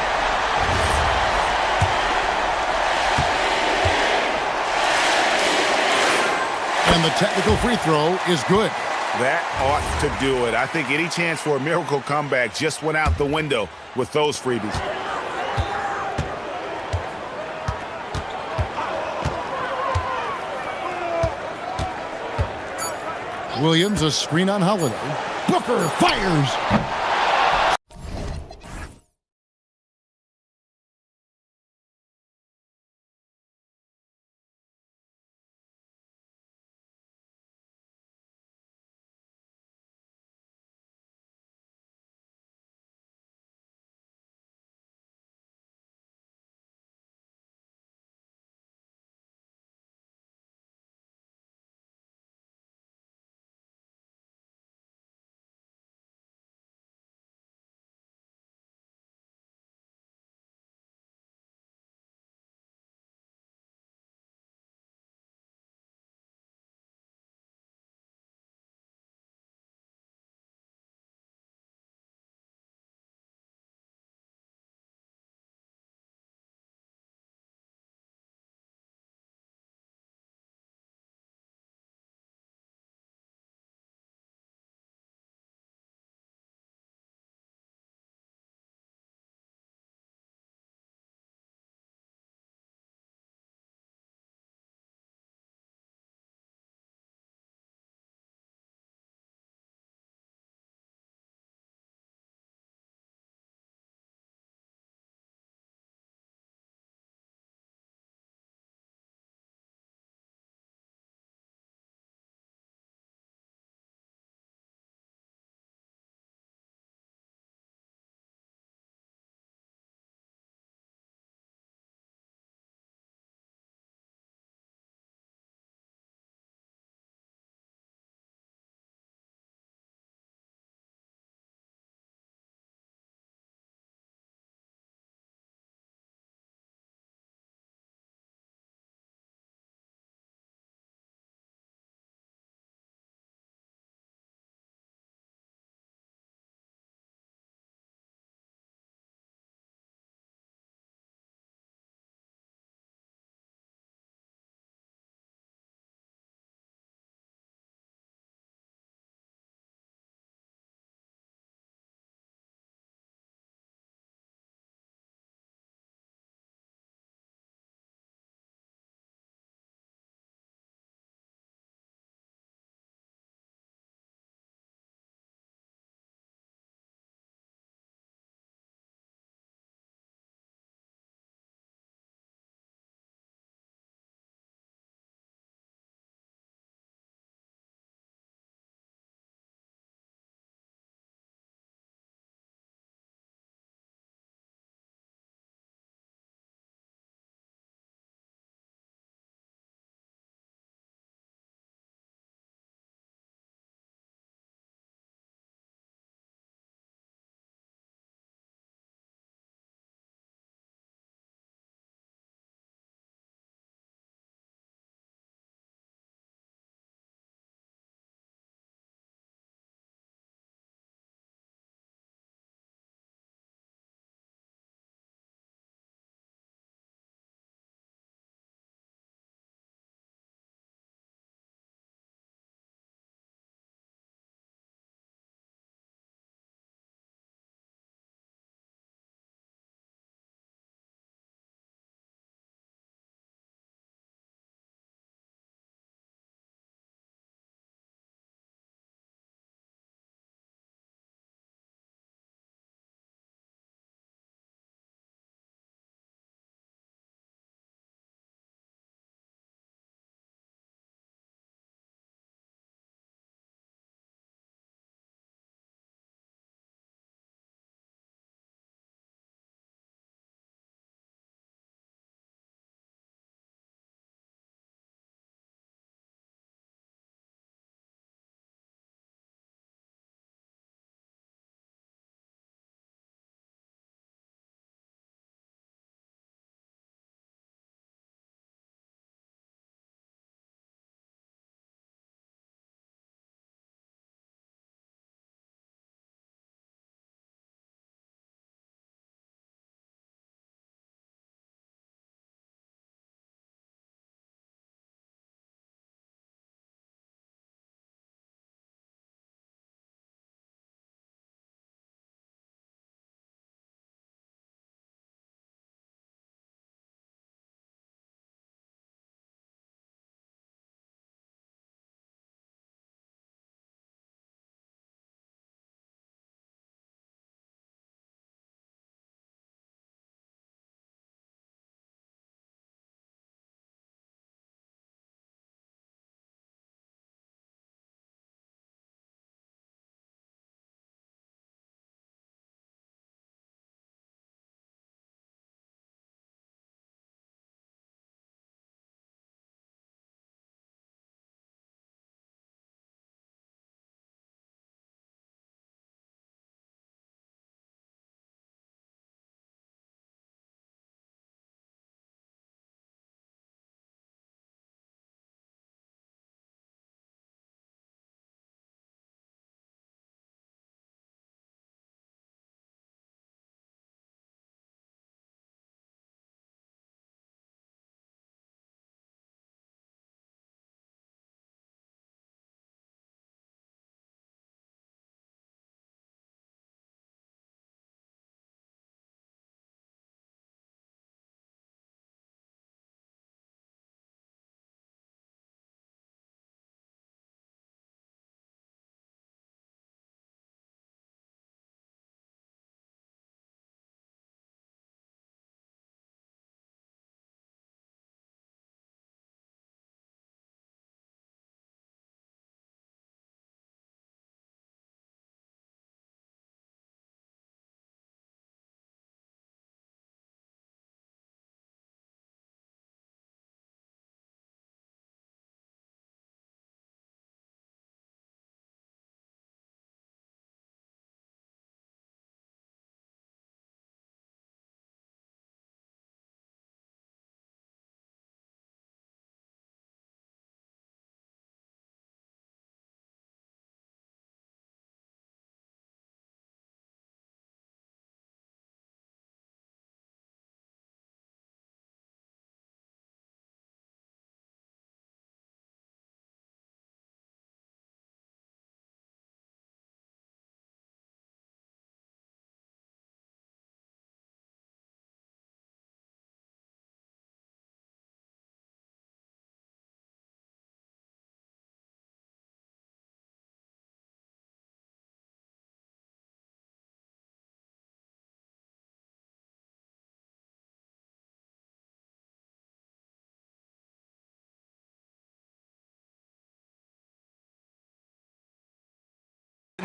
And the technical free throw is good. That ought to do it. I think any chance for a miracle comeback just went out the window with those freebies. Williams, a screen on Holiday. Booker fires.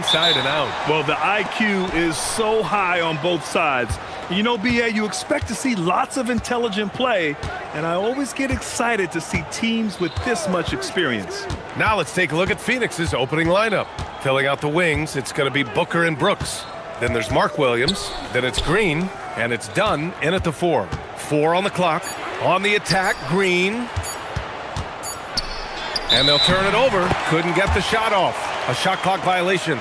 inside and out. Well, the IQ is so high on both sides. You know, BA, you expect to see lots of intelligent play, and I always get excited to see teams with this much experience. Now let's take a look at Phoenix's opening lineup. Filling out the wings, it's going to be Booker and Brooks. Then there's Mark Williams. Then it's Green, and it's Dunn in at the 4. 4 on the clock. On the attack, Green. And they'll turn it over. Couldn't get the shot off. A shot clock violation.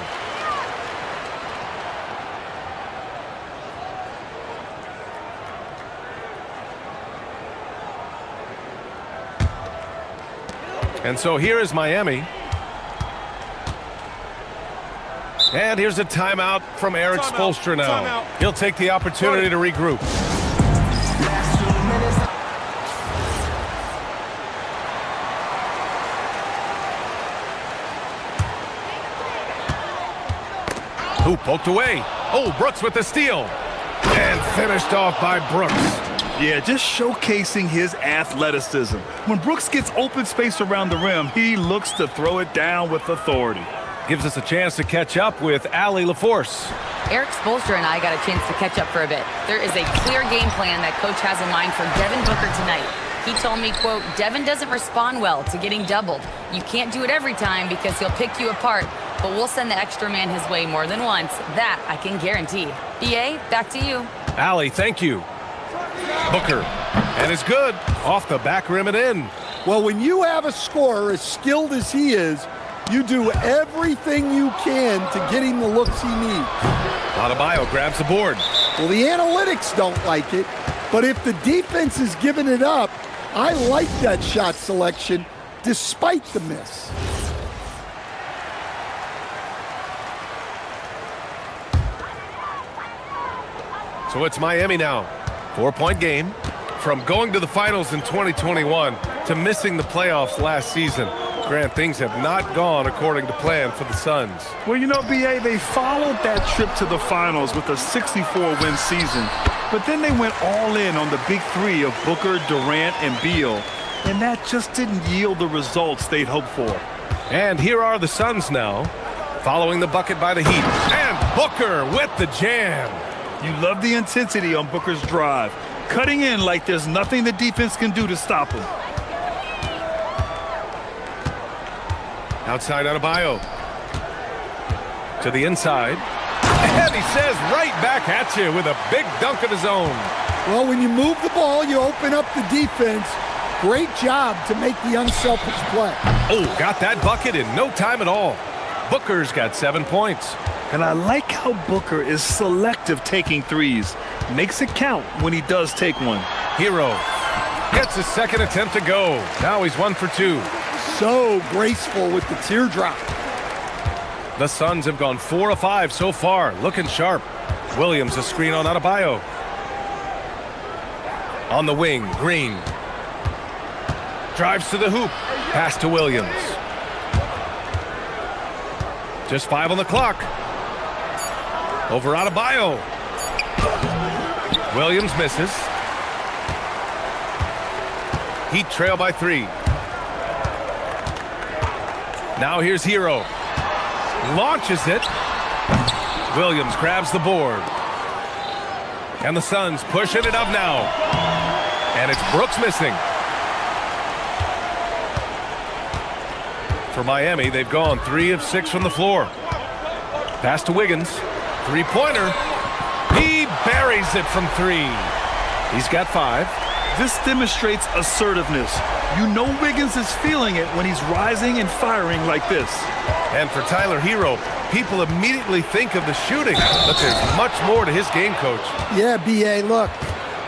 And so here is Miami. And here's a timeout from Eric Spoelstra now. He'll take the opportunity to regroup. Who poked away? Oh, Brooks with the steal. And finished off by Brooks. Yeah, just showcasing his athleticism. When Brooks gets open space around the rim, he looks to throw it down with authority. Gives us a chance to catch up with Allie LaForce. Eric Spoelstra and I got a chance to catch up for a bit. There is a clear game plan that coach has in mind for Devin Booker tonight. He told me, quote, Devin doesn't respond well to getting doubled. You can't do it every time because he'll pick you apart, but we'll send the extra man his way more than once. That I can guarantee. BA, back to you. Allie, thank you. Booker, and it's good. Off the back rim and in. Well, when you have a scorer as skilled as he is, you do everything you can to get him the looks he needs. Adebayo grabs the board. Well, the analytics don't like it, but if the defense is giving it up, I like that shot selection despite the miss. So it's Miami now. 4-point game. From going to the finals in 2021 to missing the playoffs last season, Grant, things have not gone according to plan for the Suns. Well, you know, BA, they followed that trip to the finals with a 64-win season, but then they went all in on the big three of Booker, Durant, and Beal, and that just didn't yield the results they'd hoped for. And here are the Suns now, following the bucket by the Heat. And Booker with the jam. You love the intensity on Booker's drive, cutting in like there's nothing the defense can do to stop him. Outside Adebayo. To the inside. And he says right back at you with a big dunk of his own. Well, when you move the ball, you open up the defense. Great job to make the unselfish play. Oh, got that bucket in no time at all. Booker's got 7 points. And I like how Booker is selective taking threes. Makes it count when he does take one. Hero gets his second attempt to go. Now he's 1 for 2. So graceful with the teardrop. The Suns have gone 4 of 5 so far, looking sharp. Williams a screen on Adebayo. On the wing, Green. Drives to the hoop. Pass to Williams. Just 5 on the clock. Over Adebayo. Williams misses. Heat trail by 3. Now here's Hero. Launches it. Williams grabs the board. And the Suns pushing it up now. And it's Brooks missing. For Miami, they've gone 3 of 6 from the floor. Pass to Wiggins. Three-pointer. He buries it from 3. He's got 5. This demonstrates assertiveness. You know Wiggins is feeling it when he's rising and firing like this. And for Tyler Hero, people immediately think of the shooting, but there's much more to his game, Coach. Yeah, B.A., look,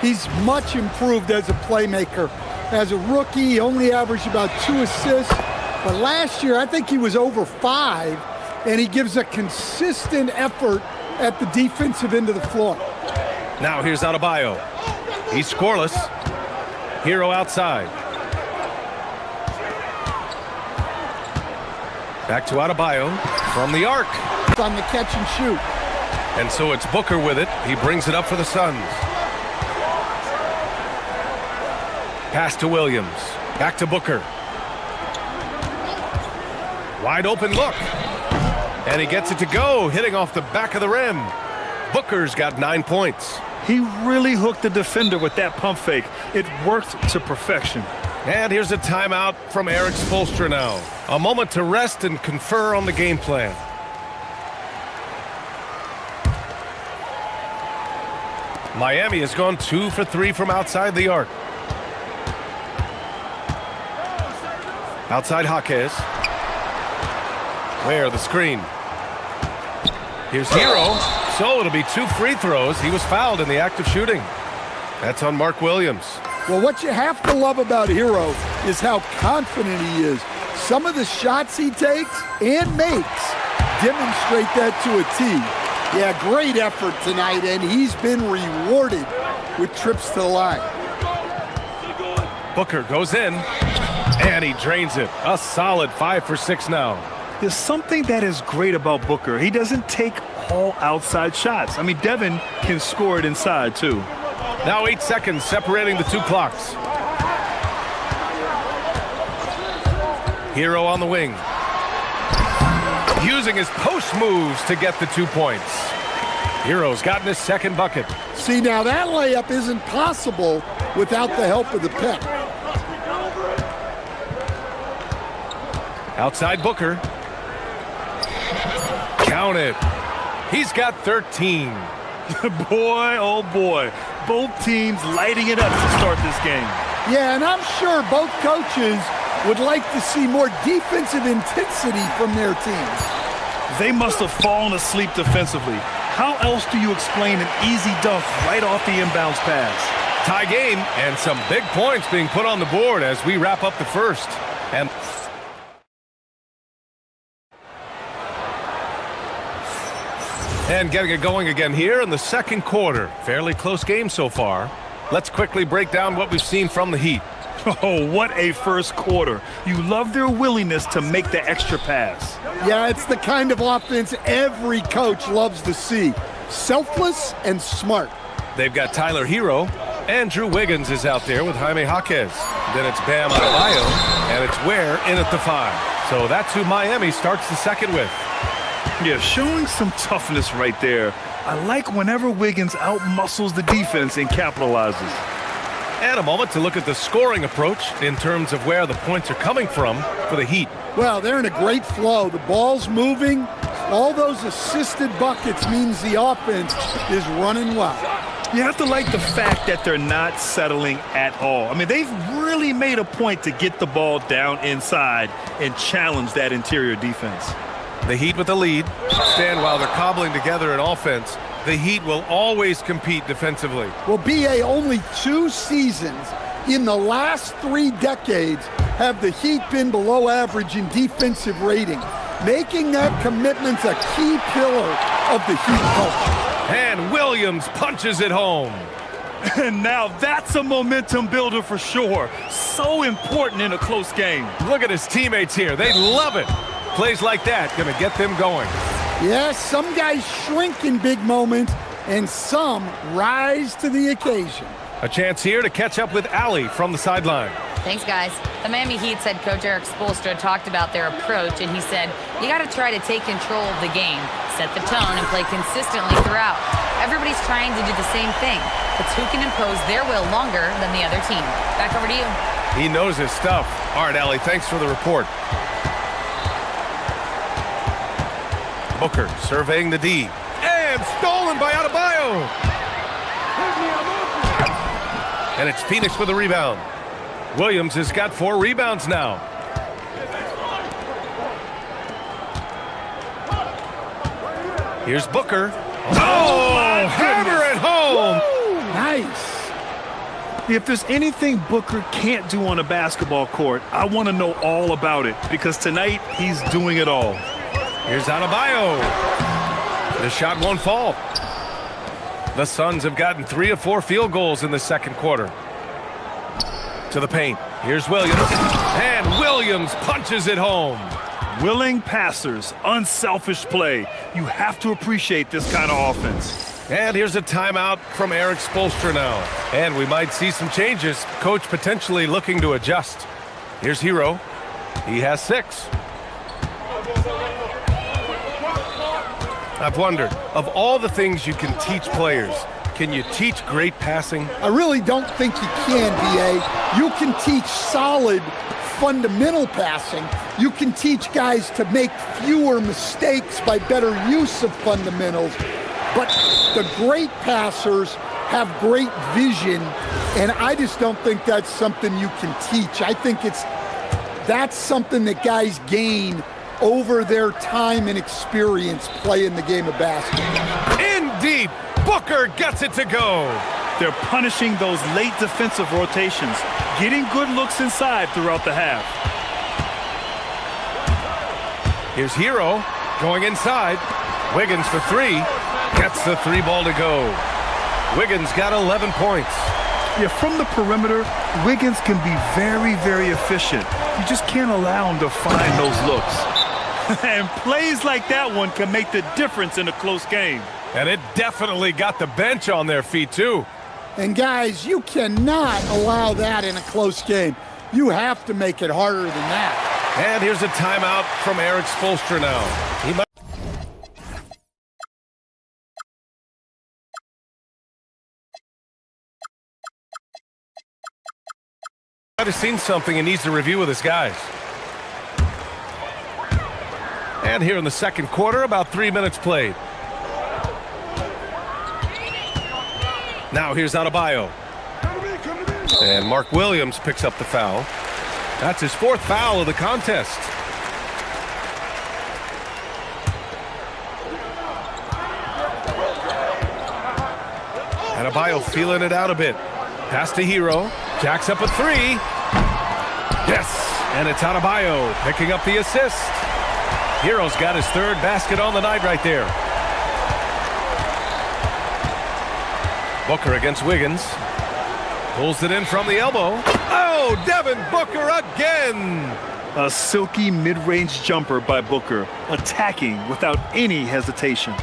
he's much improved as a playmaker. As a rookie, he only averaged about 2 assists, but last year I think he was over 5, and he gives a consistent effort at the defensive end of the floor. Now here's Adebayo. He's scoreless. Hero outside. Back to Adebayo from the arc. It's on the catch and shoot. And so it's Booker with it. He brings it up for the Suns. Pass to Williams. Back to Booker. Wide open look. And he gets it to go, hitting off the back of the rim. Booker's got 9 points. He really hooked the defender with that pump fake. It worked to perfection. And here's a timeout from Eric Spoelstra now. A moment to rest and confer on the game plan. Miami has gone 2 for 3 from outside the arc. Outside Jaquez. Where the screen. Here's Hero. So it'll be 2 free throws. He was fouled in the act of shooting. That's on Mark Williams. Well, what you have to love about Hero is how confident he is. Some of the shots he takes and makes demonstrate that to a T. Yeah, great effort tonight, and he's been rewarded with trips to the line. Booker goes in, and he drains it. A solid 5 for 6 now. There's something that is great about Booker. He doesn't take all outside shots. I mean, Devin can score it inside, too. Now 8 seconds separating the 2 clocks. Hero on the wing. Using his post moves to get the 2 points. Hero's gotten his second bucket. See, now that layup isn't possible without the help of the pick. Outside Booker. Count it. He's got 13. Boy, oh boy. Both teams lighting it up to start this game. Yeah, and I'm sure both coaches would like to see more defensive intensity from their teams. They must have fallen asleep defensively. How else do you explain an easy dunk right off the inbounds pass? Tie game and some big points being put on the board as we wrap up the first. And getting it going again here in the second quarter. Fairly close game so far. Let's quickly break down what we've seen from the Heat. Oh, what a first quarter. You love their willingness to make the extra pass. Yeah, it's the kind of offense every coach loves to see. Selfless and smart. They've got Tyler Hero. Andrew Wiggins is out there with Jaime Jaquez. Then it's Bam Adebayo, and it's Ware in at the 5. So that's who Miami starts the second with. Yeah, showing some toughness right there. I like whenever Wiggins outmuscles the defense and capitalizes. And a moment to look at the scoring approach in terms of where the points are coming from for the Heat. Well, they're in a great flow. The ball's moving. All those assisted buckets means the offense is running well. You have to like the fact that they're not settling at all. I mean, they've really made a point to get the ball down inside and challenge that interior defense. The Heat with the lead. Stand while they're cobbling together an offense. The Heat will always compete defensively. Well, BA, only 2 seasons in the last 3 decades have the Heat been below average in defensive rating, making that commitment a key pillar of the Heat culture. And Williams punches it home. And now that's a momentum builder for sure. So important in a close game. Look at his teammates here. They love it. Plays like that going to get them going. Yes, some guys shrink in big moments, and some rise to the occasion. A chance here to catch up with Allie from the sideline. Thanks, guys. The Miami Heat said Coach Eric Spoelstra talked about their approach, and he said, you got to try to take control of the game, set the tone, and play consistently throughout. Everybody's trying to do the same thing. It's who can impose their will longer than the other team. Back over to you. He knows his stuff. All right, Allie, thanks for the report. Booker surveying the D. And stolen by Adebayo. And it's Phoenix with the rebound. Williams has got 4 rebounds now. Here's Booker. Oh, hammer it home. Woo! Nice. If there's anything Booker can't do on a basketball court, I want to know all about it, because tonight he's doing it all. Here's Adebayo. The shot won't fall. The Suns have gotten 3 of 4 field goals in the second quarter. To the paint. Here's Williams. And Williams punches it home. Willing passers, unselfish play. You have to appreciate this kind of offense. And here's a timeout from Eric Spoelstra now. And we might see some changes. Coach potentially looking to adjust. Here's Hero. He has 6. I've wondered, of all the things you can teach players, can you teach great passing? I really don't think you can, B.A. You can teach solid fundamental passing. You can teach guys to make fewer mistakes by better use of fundamentals. But the great passers have great vision, and I just don't think that's something you can teach. I think that's something that guys gain over their time and experience playing the game of basketball. In deep, Booker gets it to go. They're punishing those late defensive rotations, getting good looks inside throughout the half. Here's Hero going inside. Wiggins for three. Gets the three ball to go. Wiggins got 11 points. Yeah, from the perimeter, Wiggins can be very, very efficient. You just can't allow him to find those looks. And plays like that one can make the difference in a close game. And it definitely got the bench on their feet, too. And guys, you cannot allow that in a close game. You have to make it harder than that. And here's a timeout from Eric Spoelstra now. He might have seen something and needs to review with his guys. And here in the second quarter, about 3 minutes played. Now here's Adebayo. And Mark Williams picks up the foul. That's his fourth foul of the contest. Adebayo feeling it out a bit. Pass to Hero. Jacks up a three. Yes, and it's Adebayo picking up the assist. Hero's got his third basket on the night right there. Booker against Wiggins. Pulls it in from the elbow. Oh, Devin Booker again! A silky mid-range jumper by Booker, attacking without any hesitation.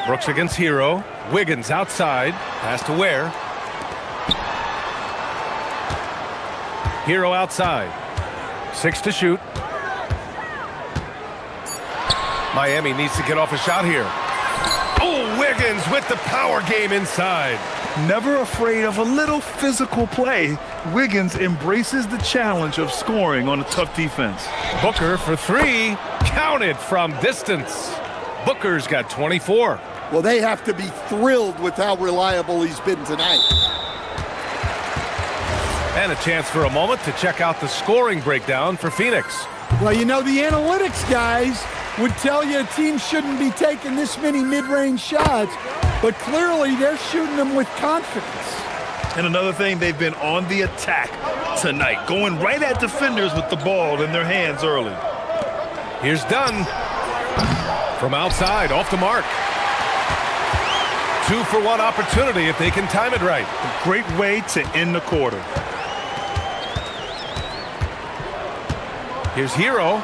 Brooks against Hero. Wiggins outside. Pass to Ware. Hero outside. 6 to shoot. Miami needs to get off a shot here. Oh, Wiggins with the power game inside. Never afraid of a little physical play, Wiggins embraces the challenge of scoring on a tough defense. Booker for three. Counted from distance. Booker's got 24. Well, they have to be thrilled with how reliable he's been tonight. And a chance for a moment to check out the scoring breakdown for Phoenix. Well, you know, the analytics guys would tell you a team shouldn't be taking this many mid-range shots, but clearly they're shooting them with confidence. And another thing, they've been on the attack tonight, going right at defenders with the ball in their hands early. Here's Dunn. From outside, off the mark. 2-for-1 opportunity if they can time it right. A great way to end the quarter. Here's Hero.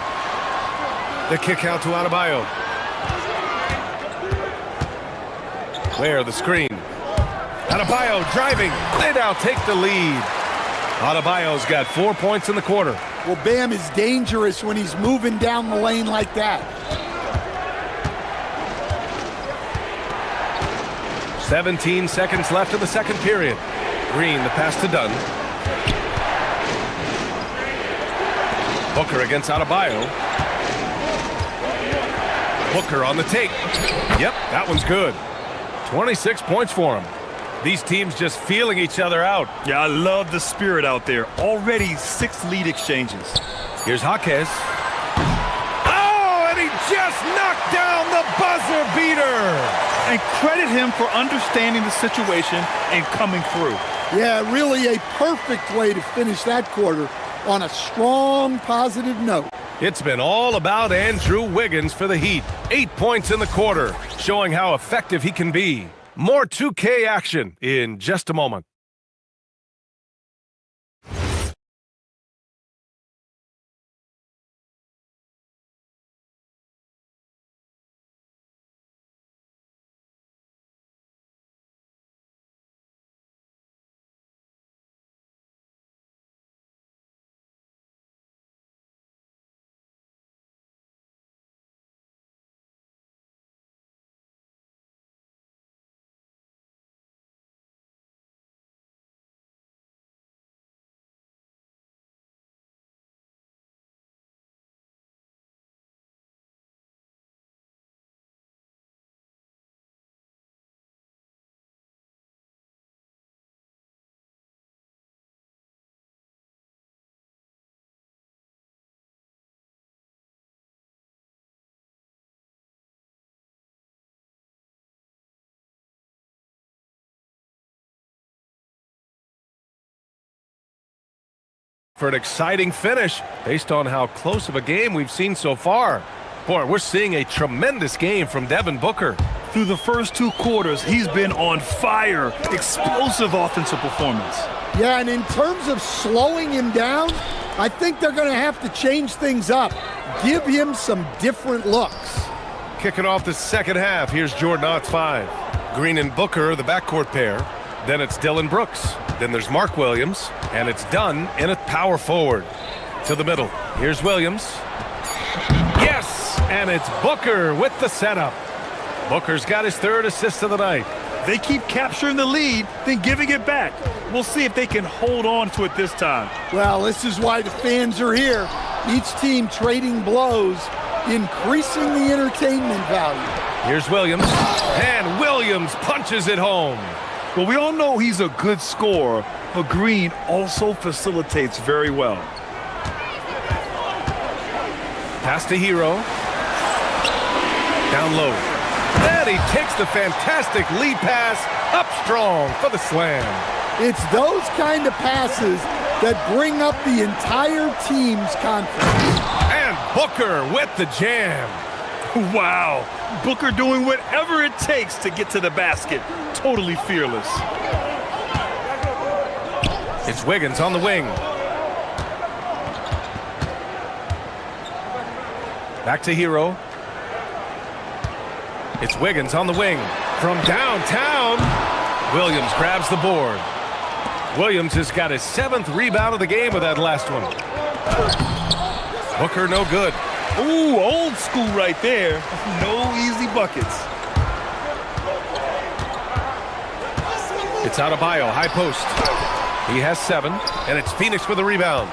The kick out to Adebayo. Where the screen. Adebayo driving. They now take the lead. Adebayo's got 4 points in the quarter. Well, Bam is dangerous when he's moving down the lane like that. 17 seconds left in the second period. Green, the pass to Dunn. Booker against Adebayo. Booker on the take. Yep, that one's good. 26 points for him. These teams just feeling each other out. Yeah, I love the spirit out there. Already 6 lead exchanges. Here's Jaquez. Oh, and he just knocked down the buzzer beater. And credit him for understanding the situation and coming through. Yeah, really a perfect way to finish that quarter on a strong, positive note. It's been all about Andrew Wiggins for the Heat. 8 points in the quarter, showing how effective he can be. More 2K action in just a moment. For an exciting finish based on how close of a game we've seen so far. Boy, we're seeing a tremendous game from Devin Booker. Through the first 2 quarters, he's been on fire. Explosive offensive performance. Yeah, and in terms of slowing him down, I think they're going to have to change things up. Give him some different looks. Kicking off the second half, here's Jordan Ott's 5. Green and Booker, the backcourt pair. Then it's Dylan Brooks. Then there's Mark Williams. And it's Dunn in a power forward. To the middle. Here's Williams. Yes! And it's Booker with the setup. Booker's got his 3rd assist of the night. They keep capturing the lead, then giving it back. We'll see if they can hold on to it this time. Well, this is why the fans are here. Each team trading blows, increasing the entertainment value. Here's Williams. And Williams punches it home. Well, we all know he's a good scorer, but Green also facilitates very well. Pass to Hero. Down low. And he takes the fantastic lead pass up strong for the slam. It's those kind of passes that bring up the entire team's confidence. And Booker with the jam. Wow. Booker doing whatever it takes to get to the basket. Totally fearless. It's Wiggins on the wing. Back to Hero. It's Wiggins on the wing. From downtown, Williams grabs the board. Williams has got his 7th rebound of the game with that last one. Booker no good. Ooh, old school right there. No easy buckets. It's Adebayo, high post. He has 7, and it's Phoenix with a rebound.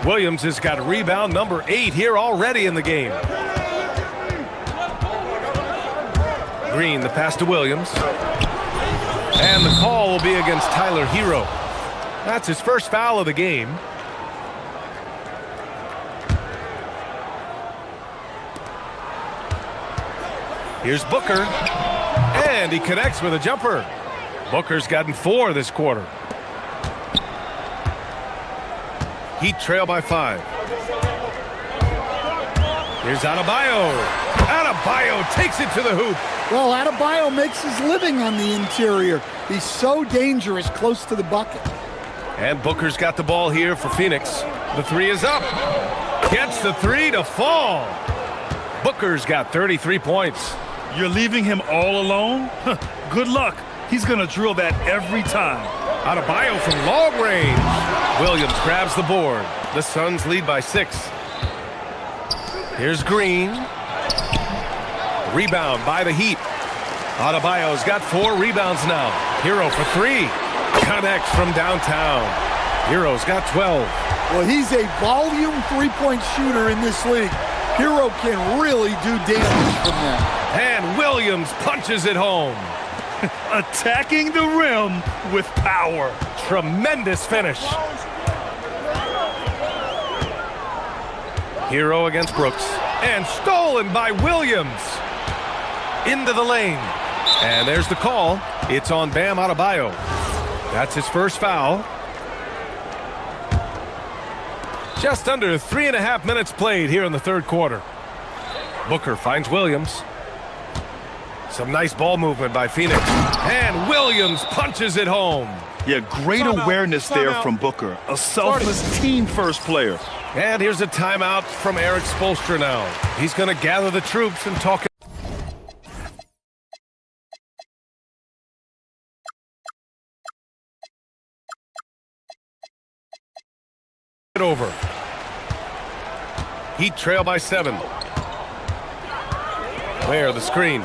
Williams has got rebound number 8 here already in the game. Green, the pass to Williams. And the call will be against Tyler Hero. That's his first foul of the game. Here's Booker. And he connects with a jumper. Booker's gotten 4 this quarter. Heat trail by 5. Here's Adebayo. Adebayo takes it to the hoop. Well, Adebayo makes his living on the interior. He's so dangerous close to the bucket. And Booker's got the ball here for Phoenix. The 3 is up. Gets the 3 to fall. Booker's got 33 points. You're leaving him all alone? Good luck. He's going to drill that every time. Adebayo from long range. Williams grabs the board. The Suns lead by 6. Here's Green. Rebound by the Heat. Adebayo's got 4 rebounds now. Hero for 3. Connects from downtown. Hero's got 12. Well, he's a volume 3-point shooter in this league. Hero can really do damage from that. And Williams punches it home. Attacking the rim with power. Tremendous finish. Hero against Brooks. And stolen by Williams. Into the lane. And there's the call. It's on Bam Adebayo. That's his first foul. Just under 3.5 minutes played here in the third quarter. Booker finds Williams. Some nice ball movement by Phoenix. And Williams punches it home. Yeah, great awareness there from Booker. A selfless team-first player. And here's a timeout from Eric Spoelstra now. He's going to gather the troops and talk it over. Heat trail by 7. There, the screen.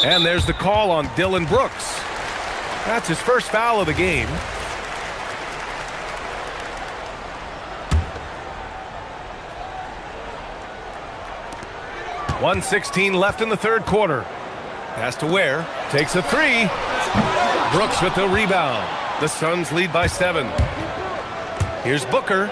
And there's the call on Dylan Brooks. That's his first foul of the game. .116 left in the third quarter. Pass to Ware. Takes a 3. Brooks with the rebound. The Suns lead by 7. Here's Booker.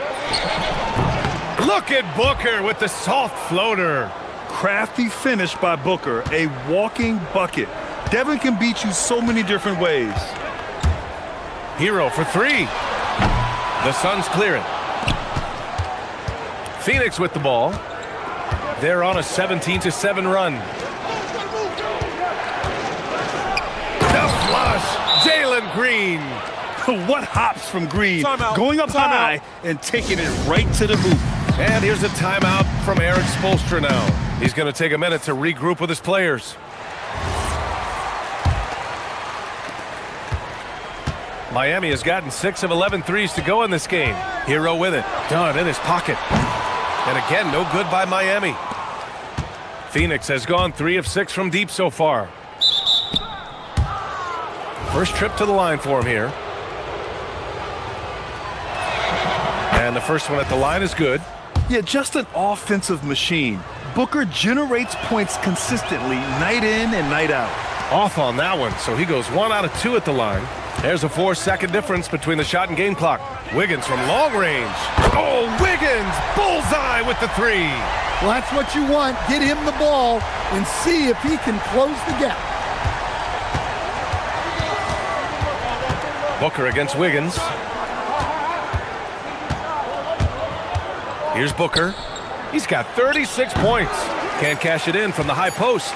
Look at Booker with the soft floater. Crafty finish by Booker, a walking bucket. Devin can beat you so many different ways. Hero for three. The Suns clear it. Phoenix with the ball. They're on a 17-7 run. The flush. Jalen Green. What hops from Green, going up high and taking it right to the hoop. And here's a timeout from Eric Spoelstra now. He's going to take a minute to regroup with his players. Miami has gotten 6 of 11 threes to go in this game. Hero with it. Done in his pocket. And again, no good by Miami. Phoenix has gone 3 of 6 from deep so far. First trip to the line for him here. And the first one at the line is good. Yeah, just an offensive machine. Booker generates points consistently, night in and night out. Off on that one, so he goes 1 out of 2 at the line. There's a 4-second difference between the shot and game clock. Wiggins from long range. Oh, Wiggins! Bullseye with the three. Well, that's what you want. Get him the ball and see if he can close the gap. Booker against Wiggins. Here's Booker. He's got 36 points. Can't cash it in from the high post.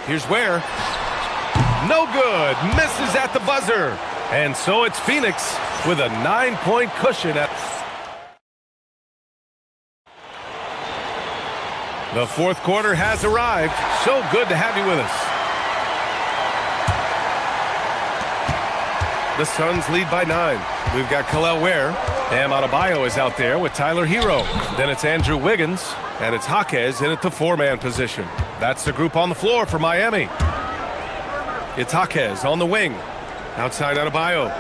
Here's Ware. No good. Misses at the buzzer. And so it's Phoenix with a 9-point cushion at... The fourth quarter has arrived. So good to have you with us. The Suns lead by 9. We've got Kel'el Ware. Bam Adebayo is out there with Tyler Hero. Then it's Andrew Wiggins, and it's Jaquez in at the 4-man position. That's the group on the floor for Miami. It's Jaquez on the wing. Outside Adebayo.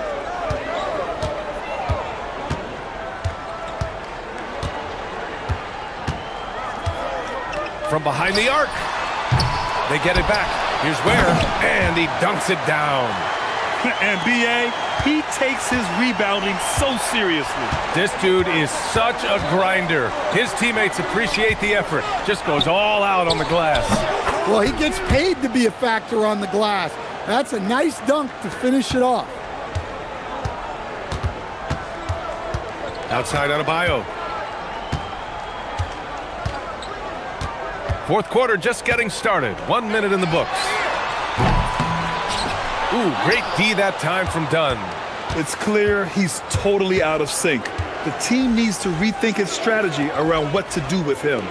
From behind the arc. They get it back. Here's Ware, and he dunks it down. And B.A., he takes his rebounding so seriously. This dude is such a grinder. His teammates appreciate the effort. Just goes all out on the glass. Well, he gets paid to be a factor on the glass. That's a nice dunk to finish it off. Outside Adebayo. Fourth quarter just getting started. 1 minute in the books. Ooh, great D that time from Dunn. It's clear he's totally out of sync. The team needs to rethink its strategy around what to do with him.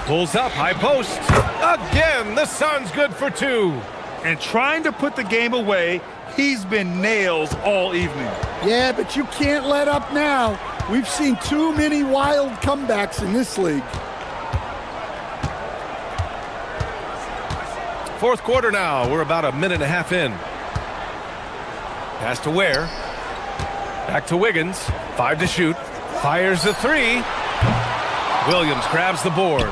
Pulls up, high post. Again, the Suns good for 2. And trying to put the game away, he's been nails all evening. Yeah, but you can't let up now. We've seen too many wild comebacks in this league. Fourth quarter now. We're about a minute and a half in. Pass to Ware. Back to Wiggins. 5 to shoot. Fires the 3. Williams grabs the board.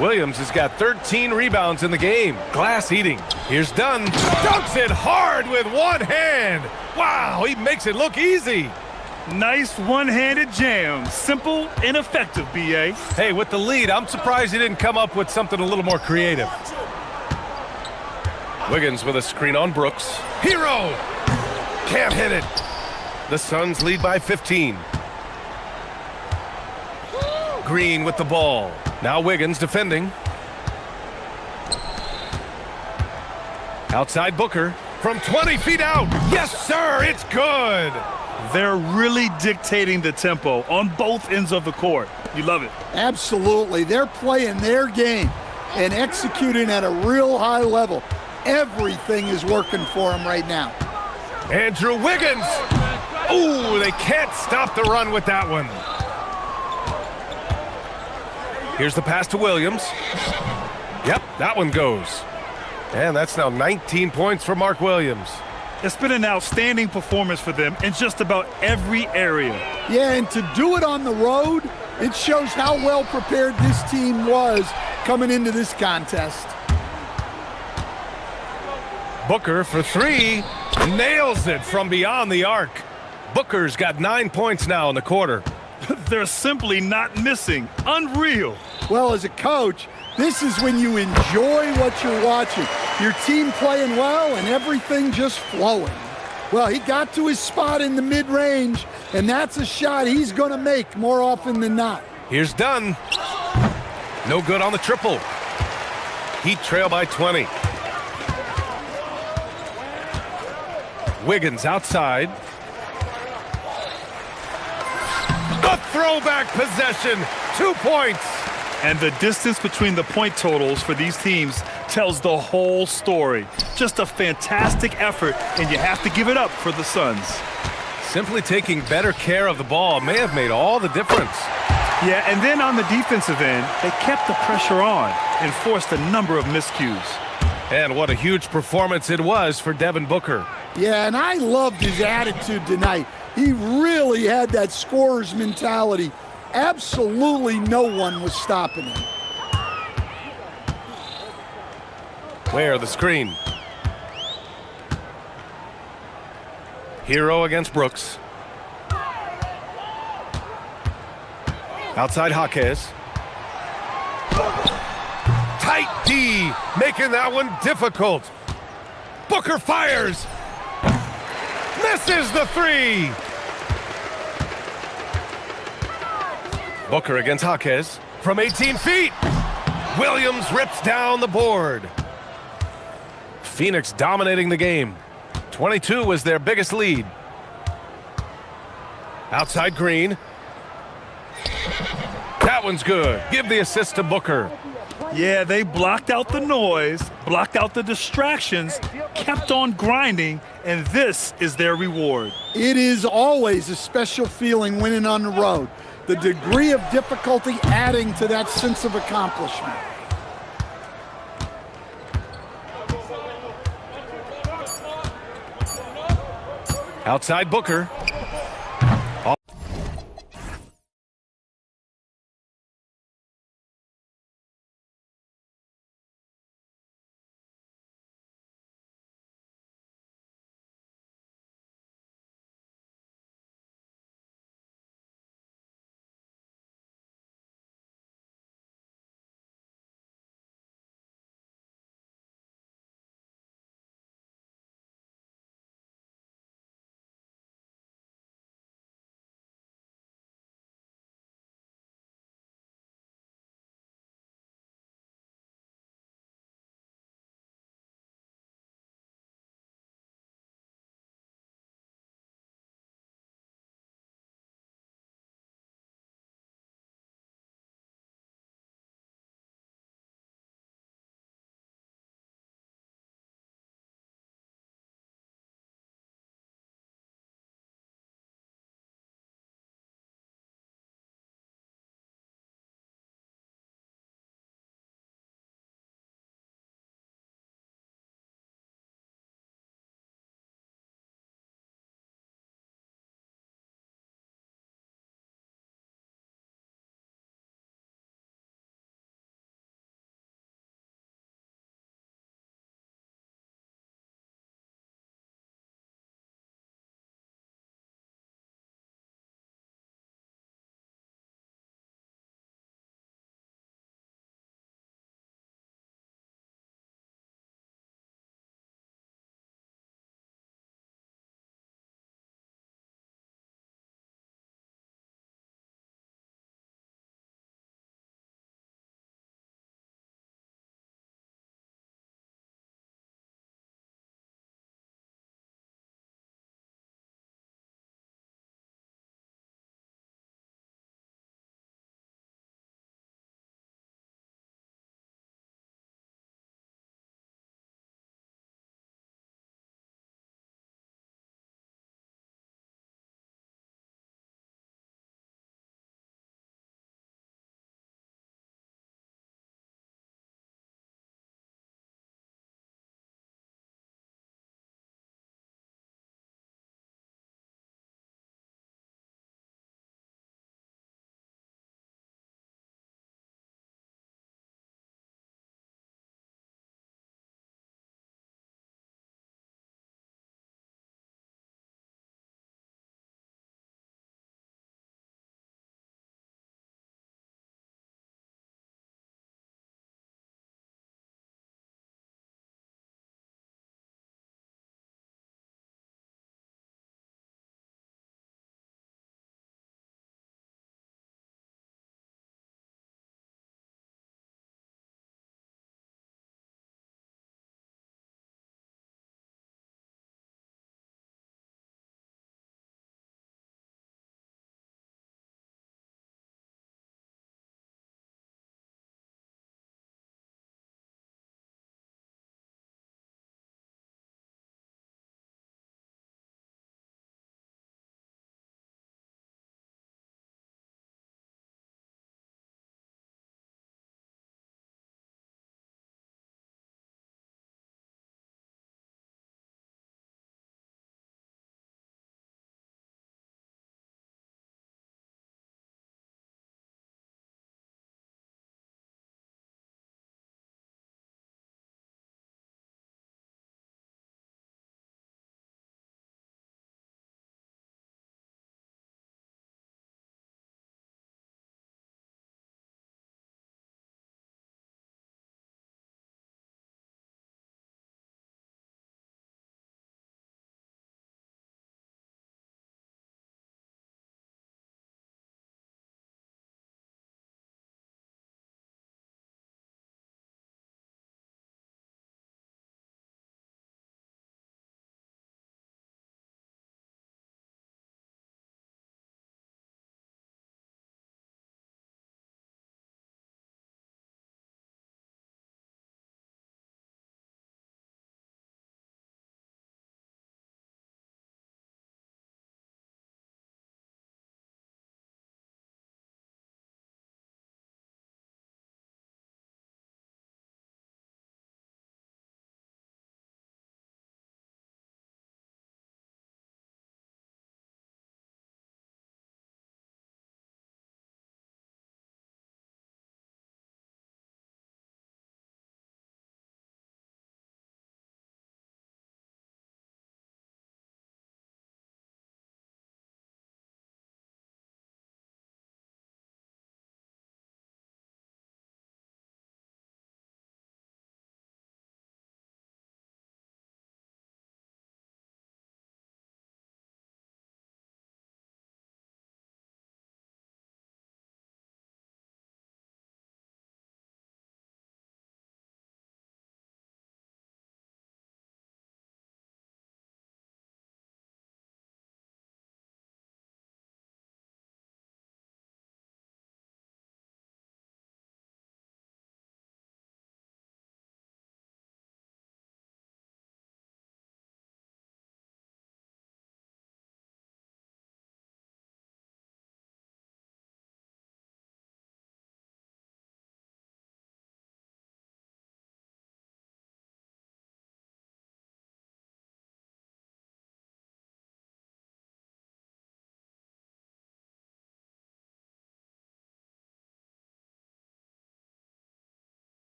Williams has got 13 rebounds in the game. Glass eating. Here's Dunn. Dunks it hard with one hand. Wow, he makes it look easy. Nice one-handed jam. Simple and effective, B.A. Hey, with the lead, I'm surprised he didn't come up with something a little more creative. Wiggins with a screen on Brooks. Hero! Can't hit it. The Suns lead by 15. Green with the ball. Now Wiggins defending. Outside Booker. From 20 feet out. Yes, sir, it's good. They're really dictating the tempo on both ends of the court. You love it. Absolutely. They're playing their game and executing at a real high level. Everything is working for them right now. Andrew Wiggins. Ooh, they can't stop the run with that one. Here's the pass to Williams. Yep, that one goes. And that's now 19 points for Mark Williams. It's been an outstanding performance for them in just about every area. Yeah, and to do it on the road, it shows how well prepared this team was coming into this contest. Booker for 3. Nails it from beyond the arc. Booker's got 9 points now in the quarter. They're simply not missing. Unreal. Well, as a coach, This is when you enjoy what you're watching. Your team playing well and everything just flowing. Well, he got to his spot in the mid-range, and that's a shot he's going to make more often than not. Here's Dunn. No good on the triple. Heat trail by 20. Wiggins outside. A throwback possession. 2 points. And the distance between the point totals for these teams tells the whole story. Just a fantastic effort, and you have to give it up for the Suns. Simply taking better care of the ball may have made all the difference. Yeah, and then on the defensive end, they kept the pressure on and forced a number of miscues. And what a huge performance it was for Devin Booker. Yeah, and I loved his attitude tonight. He really had that scorer's mentality. Absolutely no one was stopping him. Where the screen? Hero against Brooks. Outside Jaquez. Tight D, making that one difficult. Booker fires. Misses the three. Booker against Jaquez from 18 feet. Williams rips down the board. Phoenix dominating the game. 22 was their biggest lead. Outside Green. That one's good. Give the assist to Booker. Yeah, they blocked out the noise, blocked out the distractions, kept on grinding, and this is their reward. It is always a special feeling winning on the road. The degree of difficulty adding to that sense of accomplishment. Outside Booker.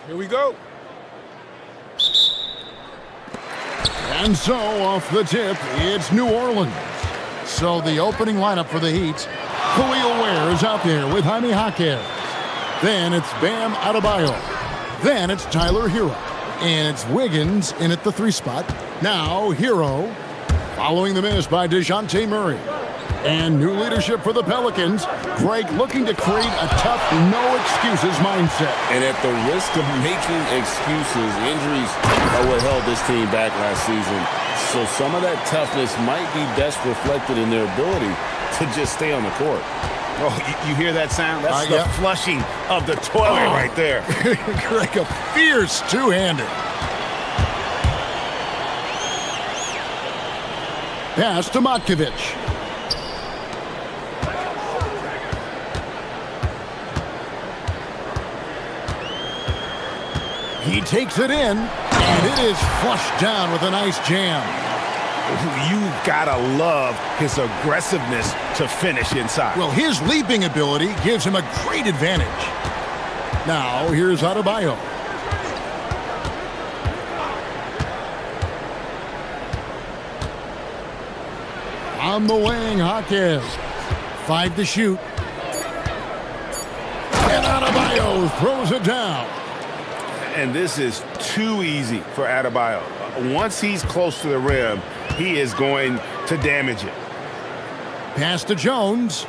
Here we go. And so, off the tip, it's New Orleans. So the opening lineup for the Heat, Khalil Ware is out there with Jaime Jaquez. Then it's Bam Adebayo. Then it's Tyler Hero. And it's Wiggins in at the 3 spot. Now Hero, following the miss by DeJounte Murray. And new leadership for the Pelicans. Greg looking to create a tough, no-excuses mindset. And at the risk of making excuses, injuries are what held this team back last season. So some of that toughness might be best reflected in their ability to just stay on the court. Oh, you hear that sound? That's the flushing of the toilet right there. Greg, a fierce two-hander. Pass to Matkovic. He takes it in, and it is flushed down with a nice jam. You gotta love his aggressiveness to finish inside. Well, his leaping ability gives him a great advantage. Now, here's Adebayo. On the wing, Jaquez. 5 to shoot. And Adebayo throws it down. And this is too easy for Adebayo. Once he's close to the rim, he is going to damage it. Pass to Jones.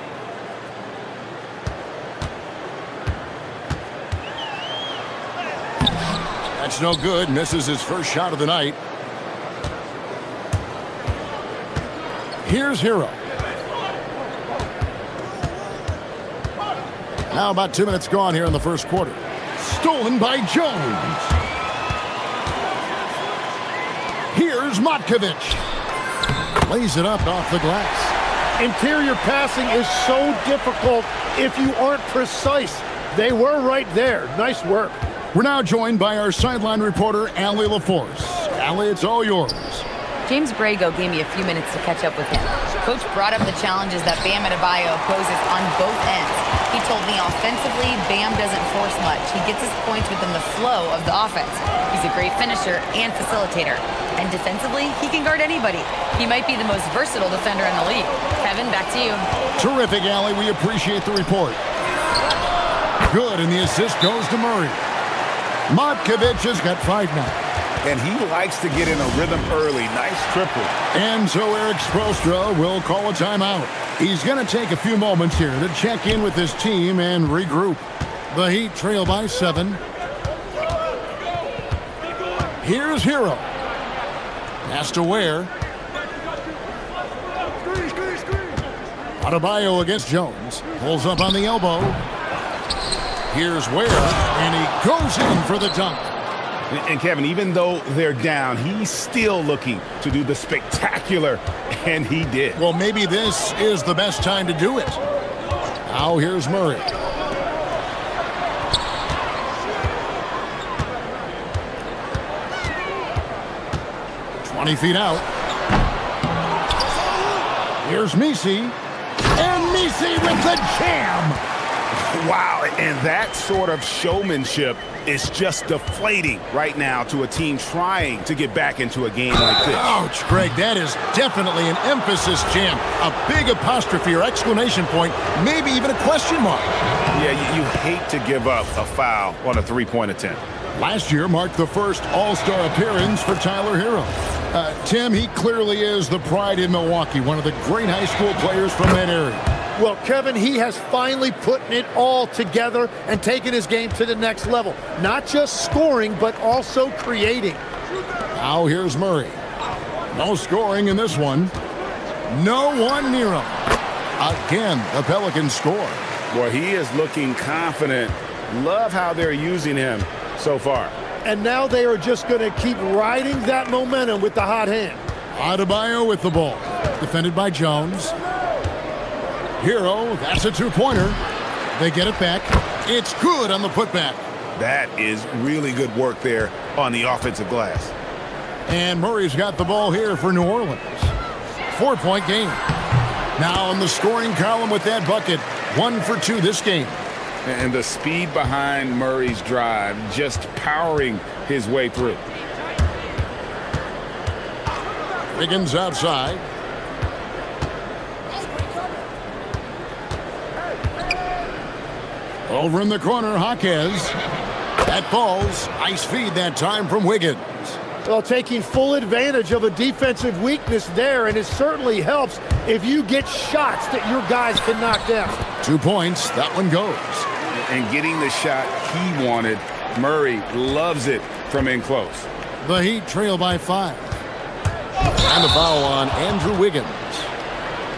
That's no good. Misses his first shot of the night. Here's Hero. Now about 2 minutes gone here in the first quarter. Stolen by Jones. Here's Matkovic. Lays it up off the glass. Interior passing is so difficult if you aren't precise. They were right there. Nice work. We're now joined by our sideline reporter, Allie LaForce. Allie, it's all yours. James Brago gave me a few minutes to catch up with him. Coach brought up the challenges that Bam Adebayo poses on both ends. He told me offensively, Bam doesn't force much. He gets his points within the flow of the offense. He's a great finisher and facilitator. And defensively, he can guard anybody. He might be the most versatile defender in the league. Kevin, back to you. Terrific, Allie. We appreciate the report. Good, and the assist goes to Murray. Matkovic has got 5 now. And he likes to get in a rhythm early. Nice triple. And so Eric Spoelstra will call a timeout. He's going to take a few moments here to check in with his team and regroup. The Heat trail by 7. Here's Hero. Pass to Ware. Adebayo against Jones. Pulls up on the elbow. Here's Ware, and he goes in for the dunk. And Kevin, even though they're down, he's still looking to do the spectacular, and he did. Well, maybe this is the best time to do it. Now here's Murray. "20 feet out. Here's Misi. And Misi with the jam. Wow, and that sort of showmanship is just deflating right now to a team trying to get back into a game like this. Ouch, Greg, that is definitely an emphasis jam. A big apostrophe or exclamation point, maybe even a question mark. Yeah, you hate to give up a foul on a three-point attempt. Last year marked the first All-Star appearance for Tyler Hero. Tim, he clearly is the pride in Milwaukee, one of the great high school players from that area. Well, Kevin, he has finally put it all together and taken his game to the next level. Not just scoring, but also creating. Now here's Murray. No scoring in this one. No one near him. Again, the Pelicans score. Well, he is looking confident. Love how they're using him so far. And now they are just going to keep riding that momentum with the hot hand. Adebayo with the ball. Defended by Jones. Hero, that's a two-pointer. They get it back. It's good on the putback. That is really good work there on the offensive glass. And Murray's got the ball here for New Orleans. 4-point game. Now on the scoring column with that bucket. 1 for 2 this game. And the speed behind Murray's drive, just powering his way through. Wiggins outside. Over in the corner, Jaquez. That falls. Nice feed that time from Wiggins. Well, taking full advantage of a defensive weakness there, and it certainly helps if you get shots that your guys can knock down. 2 points. That one goes. And getting the shot he wanted, Murray loves it from in close. The Heat trail by 5. And the foul on Andrew Wiggins.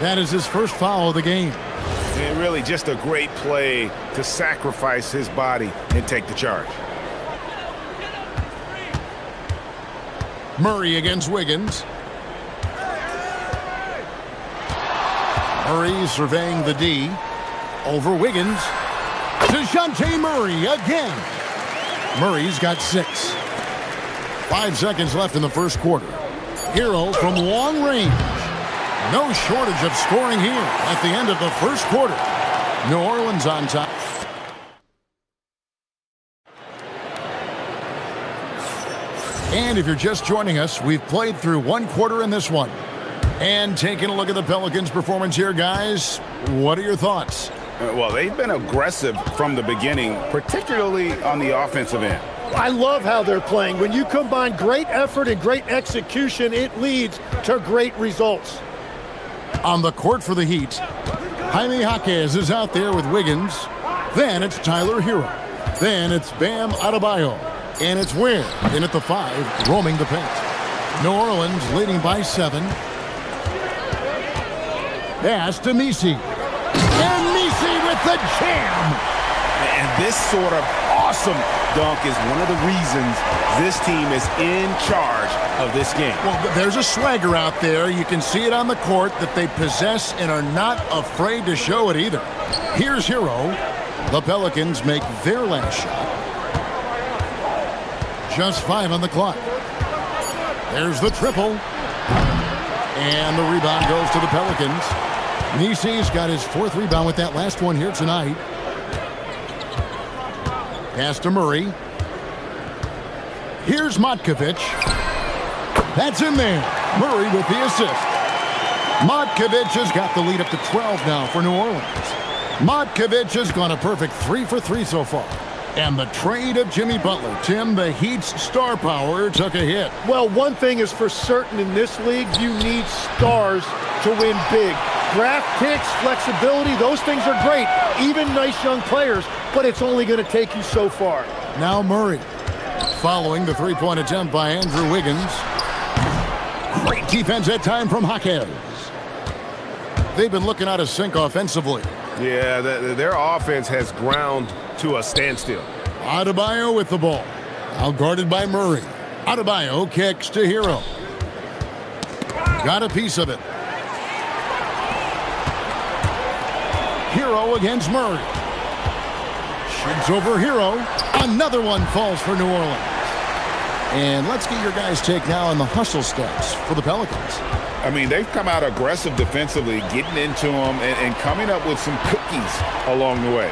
That is his first foul of the game. And really just a great play to sacrifice his body and take the charge. Murray against Wiggins. Murray surveying the D. Over Wiggins. DeJounte Murray again. Murray's got 6. 5 seconds left in the first quarter. Hero from long range. No shortage of scoring here at the end of the first quarter. New Orleans on top. And if you're just joining us, we've played through 1 quarter in this one. And taking a look at the Pelicans' performance here, guys, what are your thoughts? Well, they've been aggressive from the beginning, particularly on the offensive end. I love how they're playing. When you combine great effort and great execution, it leads to great results. On the court for the Heat, Jaime Jaquez is out there with Wiggins. Then it's Tyler Hero. Then it's Bam Adebayo. And it's Ware in at the 5, roaming the paint. New Orleans leading by 7. Pass to Messi. And Messi with the jam. And this sort of awesome dunk is one of the reasons this team is in charge of this game. Well, there's a swagger out there. You can see it on the court that they possess and are not afraid to show it either. Here's Hero. The Pelicans make their last shot. Just 5 on the clock. There's the triple. And the rebound goes to the Pelicans. Messi's got his 4th rebound with that last one here tonight. Pass to Murray. Here's Matkovic. That's in there. Murray with the assist. Matkovic has got the lead up to 12 now for New Orleans. Matkovic has gone a perfect 3 for 3 so far. And the trade of Jimmy Butler. Tim, the Heat's star power took a hit. Well, one thing is for certain in this league, you need stars to win big. Draft picks, flexibility, those things are great. Even nice young players, but it's only going to take you so far. Now Murray. Following the 3-point attempt by Andrew Wiggins. Great defense that time from Jaquez. They've been looking out of sync offensively. Yeah, their offense has ground to a standstill. Adebayo with the ball. Now guarded by Murray. Adebayo kicks to Hero. Got a piece of it. Hero against Murray. Shoots over Hero. Another one falls for New Orleans. And let's get your guys' take now on the hustle steps for the Pelicans. I mean, they've come out aggressive defensively, getting into them and coming up with some cookies along the way.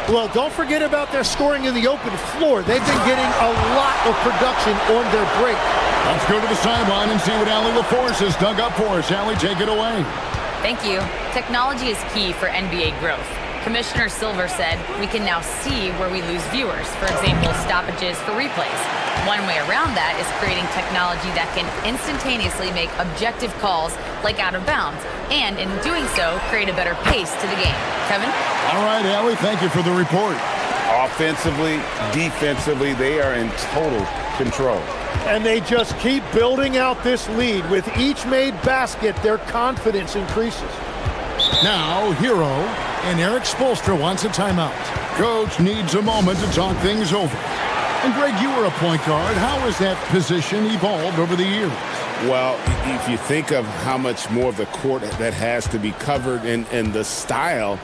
Well, don't forget about their scoring in the open floor. They've been getting a lot of production on their break. Let's go to the sideline and see what Allie LaForce has dug up for us. Allie, take it away. Thank you. Technology is key for NBA growth. Commissioner Silver said we can now see where we lose viewers, for example, stoppages for replays. One way around that is creating technology that can instantaneously make objective calls like out of bounds, and in doing so, create a better pace to the game. Kevin? All right, Allie, thank you for the report. Offensively, defensively, they are in total control. And they just keep building out this lead. With each made basket, their confidence increases. Now, Hero, and Eric Spoelstra wants a timeout. Coach needs a moment to talk things over. And Greg, you were a point guard. How has that position evolved over the years? Well, if you think of how much more of the court that has to be covered and the style,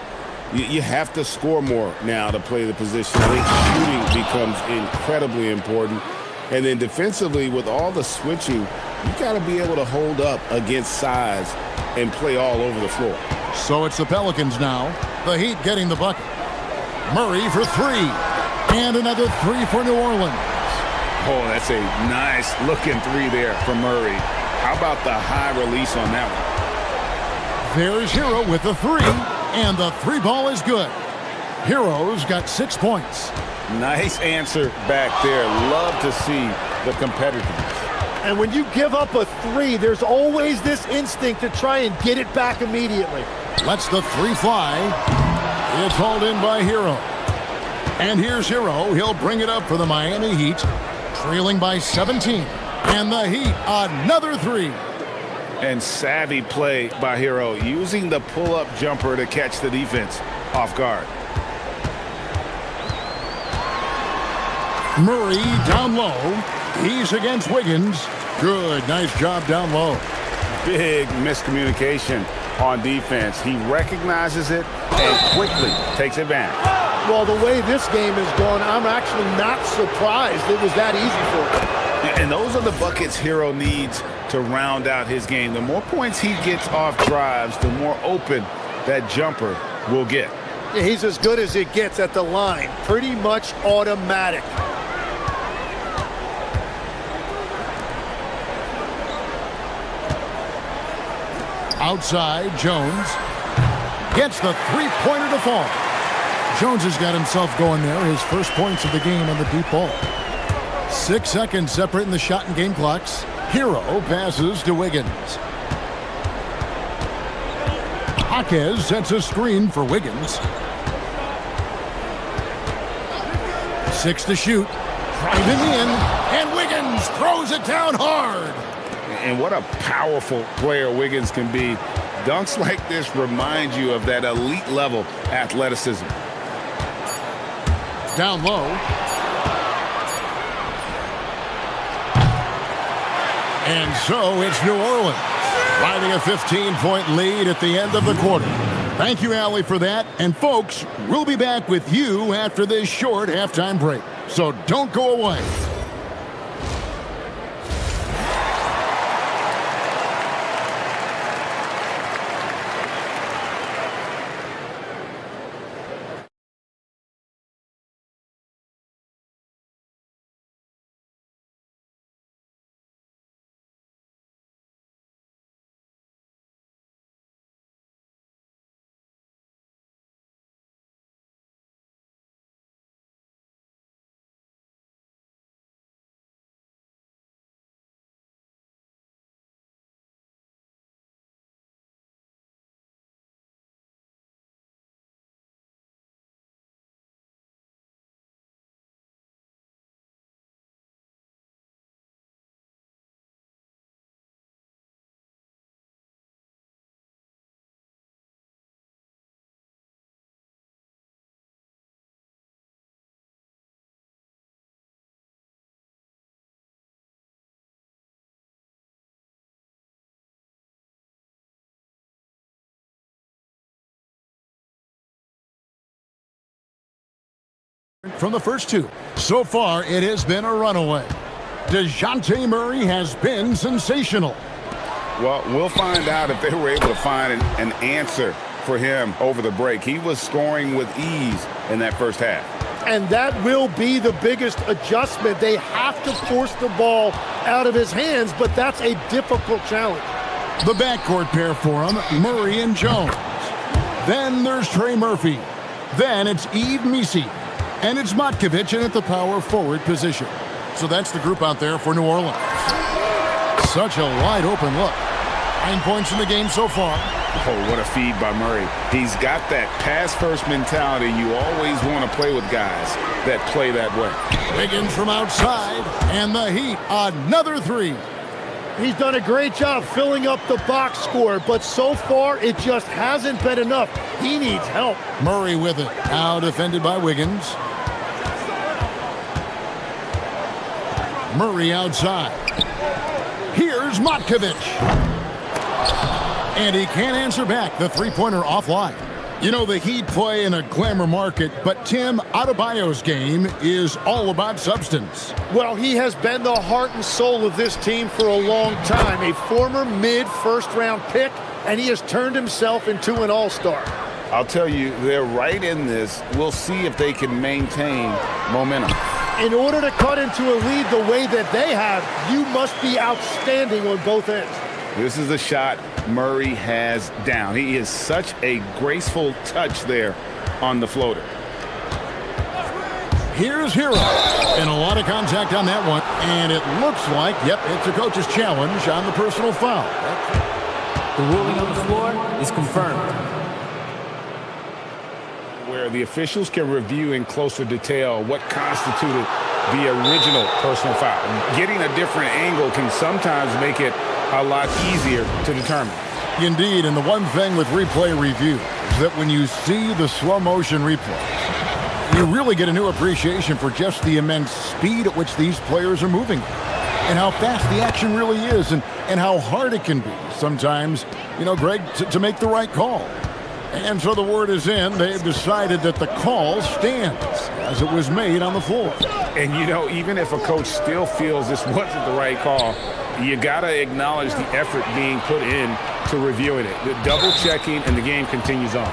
you have to score more now to play the position. I think shooting becomes incredibly important. And then defensively, with all the switching, you got to be able to hold up against size and play all over the floor. So it's the Pelicans now. The Heat getting the bucket. Murray for three. And another three for New Orleans. Oh, that's a nice looking three there from Murray. How about the high release on that one? There's Hero with the three, and the three ball is good. Hero's got 6 points. Nice answer back there. Love to see the competitiveness. And when you give up a three, there's always this instinct to try and get it back immediately. Lets the three fly. It's hauled in by Hero. And here's Hero. He'll bring it up for the Miami Heat, trailing by 17. And the Heat, another three. And savvy play by Hero, using the pull-up jumper to catch the defense off guard. Murray down low. He's against Wiggins. Good, nice job down low. Big miscommunication on defense. He recognizes it and quickly takes advantage. Well, the way this game has gone, I'm actually not surprised it was that easy for him. And those are the buckets Hero needs to round out his game. The more points he gets off drives, the more open that jumper will get. He's as good as it gets at the line. Pretty much automatic. Outside, Jones gets the three-pointer to fall. Jones has got himself going there. His first points of the game on the deep ball. 6 seconds separating the shot and game clocks. Hero passes to Wiggins. Jaquez sets a screen for Wiggins. 6 to shoot. Driving in, and Wiggins throws it down hard. And what a powerful player Wiggins can be. Dunks like this remind you of that elite level athleticism. Down low. And so it's New Orleans, riding a 15-point lead at the end of the quarter. Thank you, Allie, for that. And folks, we'll be back with you after this short halftime break. So don't go away. From the first two. So far, it has been a runaway. DeJounte Murray has been sensational. Well, we'll find out if they were able to find an answer for him over the break. He was scoring with ease in that first half. And that will be the biggest adjustment. They have to force the ball out of his hands, but that's a difficult challenge. The backcourt pair for him, Murray and Jones. Then there's Trey Murphy. Then it's Yves Missi. And it's Matkovic in at the power forward position. So that's the group out there for New Orleans. Such a wide open look. 9 points in the game so far. Oh, what a feed by Murray. He's got that pass-first mentality. You always want to play with guys that play that way. Wiggins from outside, and the Heat, another three. He's done a great job filling up the box score, but so far it just hasn't been enough. He needs help. Murray with it. Now defended by Wiggins. Murray outside. Here's Matkovic. And he can't answer back. The three-pointer offline. You know, the Heat play in a glamour market, but Tim, Adebayo's game is all about substance. Well, he has been the heart and soul of this team for a long time. A former mid-first-round pick, and he has turned himself into an all-star. I'll tell you, they're right in this. We'll see if they can maintain momentum. In order to cut into a lead the way that they have, you must be outstanding on both ends. This is the shot Murray has down. He is such a graceful touch there on the floater. Here's Hero. And a lot of contact on that one. And it looks like, yep, it's a coach's challenge on the personal foul. The ruling on the floor is confirmed. Where the officials can review in closer detail what constituted the original personal foul. Getting a different angle can sometimes make it a lot easier to determine. Indeed, and the one thing with replay review is that when you see the slow motion replay, you really get a new appreciation for just the immense speed at which these players are moving and how fast the action really is and how hard it can be sometimes, you know, Greg, to make the right call. And so the word is in. They've decided that the call stands as it was made on the floor. And, you know, even if a coach still feels this wasn't the right call, you got to acknowledge the effort being put in to reviewing it. The double checking, and the game continues on.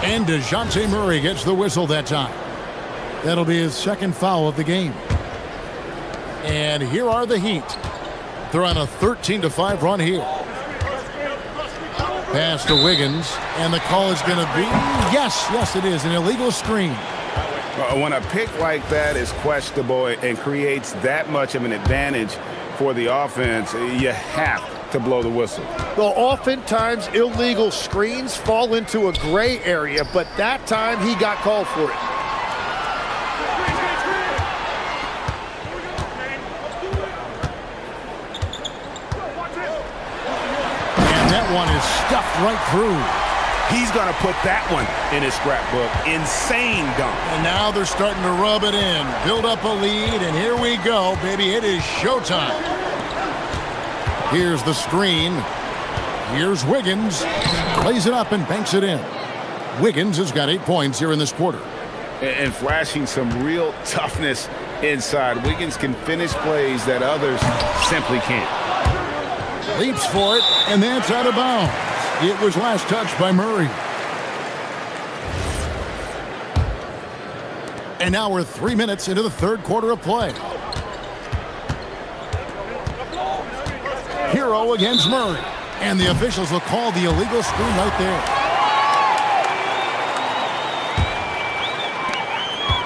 And DeJounte Murray gets the whistle that time. That'll be his second foul of the game. And here are the Heat. They're on a 13-5 run here. Pass to Wiggins, and the call is going to be, yes, it is, an illegal screen. When a pick like that is questionable and creates that much of an advantage for the offense, you have to blow the whistle. Well, oftentimes illegal screens fall into a gray area, but that time he got called for it. That one is stuffed right through. He's going to put that one in his scrapbook. Insane dunk. And now they're starting to rub it in, build up a lead, and here we go, baby. It is showtime. Here's the screen. Here's Wiggins. Plays it up and banks it in. Wiggins has got 8 points here in this quarter. And flashing some real toughness inside. Wiggins can finish plays that others simply can't. Leaps for it, and that's out of bounds. It was last touched by Murray. And now we're 3 minutes into the third quarter of play. Hero against Murray. And the officials will call the illegal screen right there.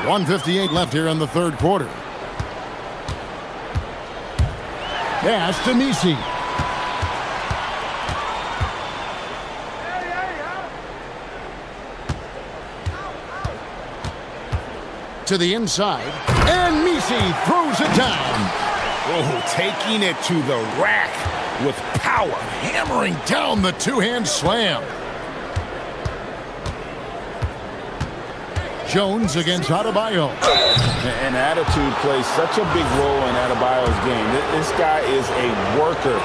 1:58 left here in the third quarter. Pass to Misi. To the inside, and Misi throws it down. Oh, taking it to the rack with power, hammering down the two-hand slam. Jones against Adebayo. And attitude plays such a big role in Adebayo's game. This guy is a worker.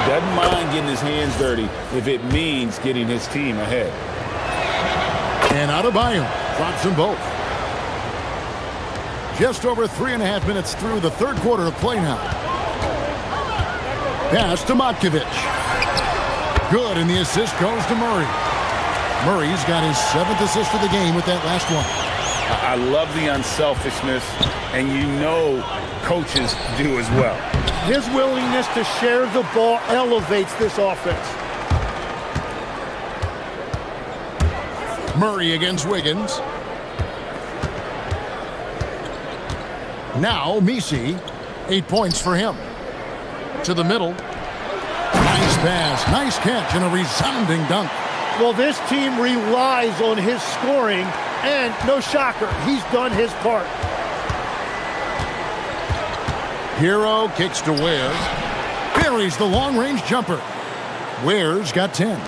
Doesn't mind getting his hands dirty if it means getting his team ahead. And Adebayo drops them both. Just over 3.5 minutes through the third quarter of play now. Pass to Matkovic. Good, and the assist goes to Murray. Murray's got his 7th assist of the game with that last one. I love the unselfishness, and you know coaches do as well. His willingness to share the ball elevates this offense. Murray against Wiggins. Now Misi, 8 points for him. To the middle. Nice pass, nice catch, and a resounding dunk. Well, this team relies on his scoring, and no shocker, he's done his part. Hero kicks to Ware. Buries the long-range jumper. Ware's got 10.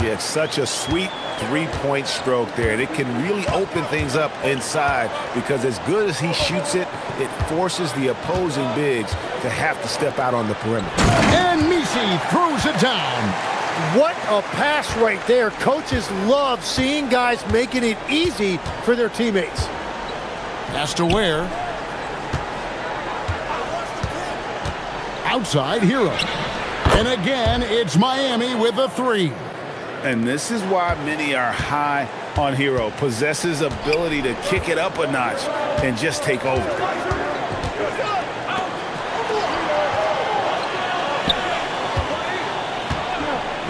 Yeah, it's such a sweet three-point stroke there. And it can really open things up inside because as good as he shoots it, it forces the opposing bigs to have to step out on the perimeter. And Misi throws it down. What a pass right there. Coaches love seeing guys making it easy for their teammates. Pass to Ware. Outside Hero. And again, it's Miami with a three. And this is why many are high on Hero. Possesses ability to kick it up a notch and just take over.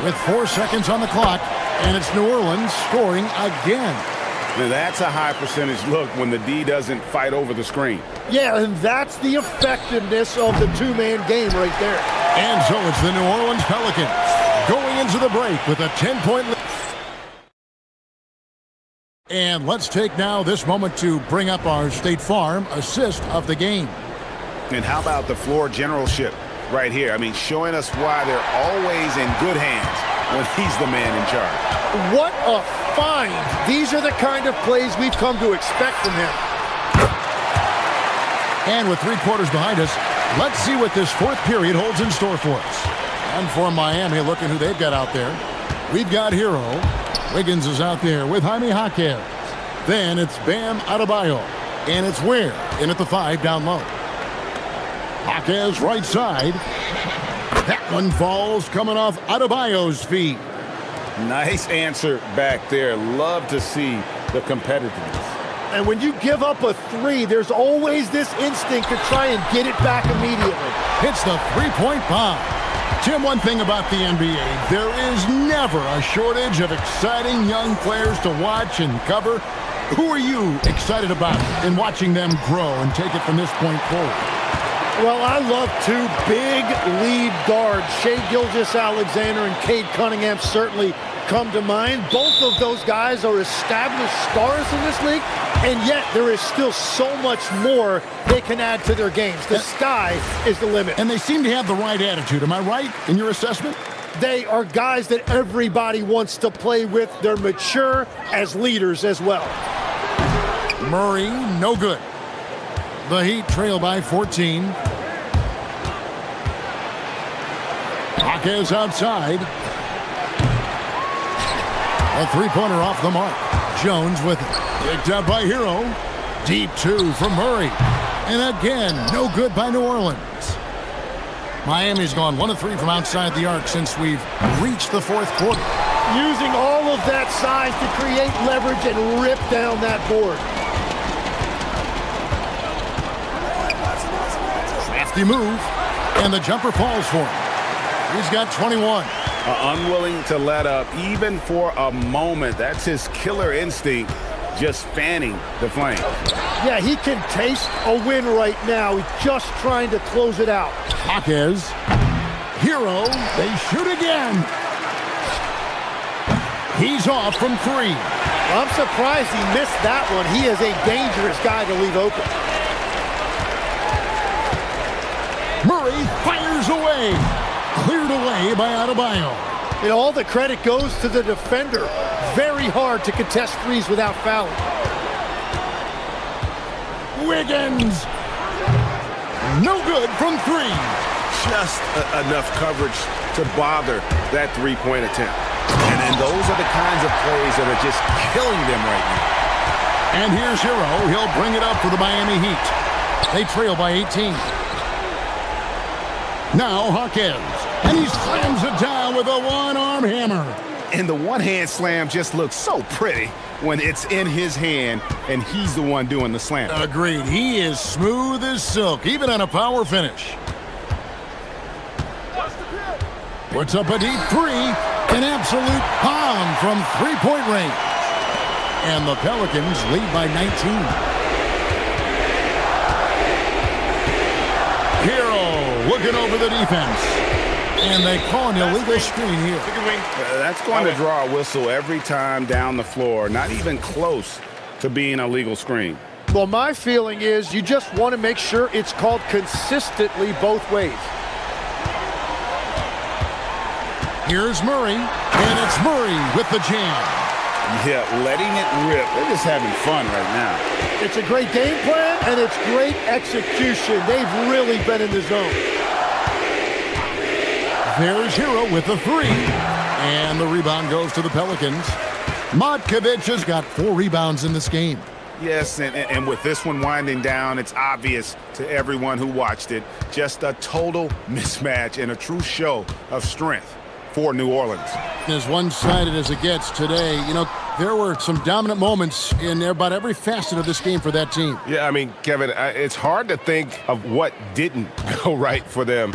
With 4 seconds on the clock, and it's New Orleans scoring again. Now that's a high percentage look when the D doesn't fight over the screen. Yeah, and that's the effectiveness of the two-man game right there. And so it's the New Orleans Pelicans going into the break with a 10-point lead. And let's take now this moment to bring up our State Farm assist of the game. And how about the floor generalship right here? I mean, showing us why they're always in good hands when he's the man in charge. What a find. These are the kind of plays we've come to expect from him. And with 3 quarters behind us, let's see what this fourth period holds in store for us. And for Miami, looking who they've got out there. We've got Hero. Wiggins is out there with Jaime Jaquez. Then it's Bam Adebayo. And it's Ware in at the 5 down low. Jaquez right side. That one falls coming off Adebayo's feet. Nice answer back there. Love to see the competitiveness. And when you give up a 3, there's always this instinct to try and get it back immediately. Hits the 3-point bomb. Tim, one thing about the NBA, there is never a shortage of exciting young players to watch and cover. Who are you excited about in watching them grow and take it from this point forward? Well, I love 2 big lead guards. Shai Gilgeous-Alexander and Cade Cunningham certainly come to mind. Both of those guys are established stars in this league, and yet there is still so much more they can add to their games. The sky is the limit. And they seem to have the right attitude. Am I right in your assessment? They are guys that everybody wants to play with. They're mature as leaders as well. Murray, no good. The Heat trail by 14. Jaquez outside. A 3-pointer off the mark. Jones with it. Picked up by Hero. Deep 2 from Murray. And again, no good by New Orleans. Miami's gone 1 of 3 from outside the arc since we've reached the 4th quarter. Using all of that size to create leverage and rip down that board. Crafty move. And the jumper falls for him. He's got 21. Unwilling to let up even for a moment. That's his killer instinct, just fanning the flame. Yeah, he can taste a win right now. He's just trying to close it out. Jaquez. Hero. They shoot again. He's off from 3. I'm surprised he missed that one. He is a dangerous guy to leave open. Murray fires away. Cleared away by Adebayo. And all the credit goes to the defender. Very hard to contest 3s without fouling. Wiggins. No good from 3. Just enough coverage to bother that 3-point attempt. And those are the kinds of plays that are just killing them right now. And here's Hero. He'll bring it up for the Miami Heat. They trail by 18. Now Jaquez. And he slams it down with a one-arm hammer. And the one-hand slam just looks so pretty when it's in his hand and he's the one doing the slam. Agreed. He is smooth as silk, even on a power finish. Puts up a deep 3. An absolute bomb from 3-point range. And the Pelicans lead by 19. Hero looking over the defense. And they call an illegal screen here. That's going to draw a whistle every time down the floor. Not even close to being a legal screen. Well, my feeling is you just want to make sure it's called consistently both ways. Here's Murray, and it's Murray with the jam. Yeah, letting it rip. They're just having fun right now. It's a great game plan, and it's great execution. They've really been in the zone. There's Hero with the 3. And the rebound goes to the Pelicans. Matkovic has got 4 rebounds in this game. Yes, and with this one winding down, it's obvious to everyone who watched it. Just a total mismatch and a true show of strength for New Orleans. As one-sided as it gets today, you know, there were some dominant moments in about every facet of this game for that team. Yeah, I mean, Kevin, it's hard to think of what didn't go right for them.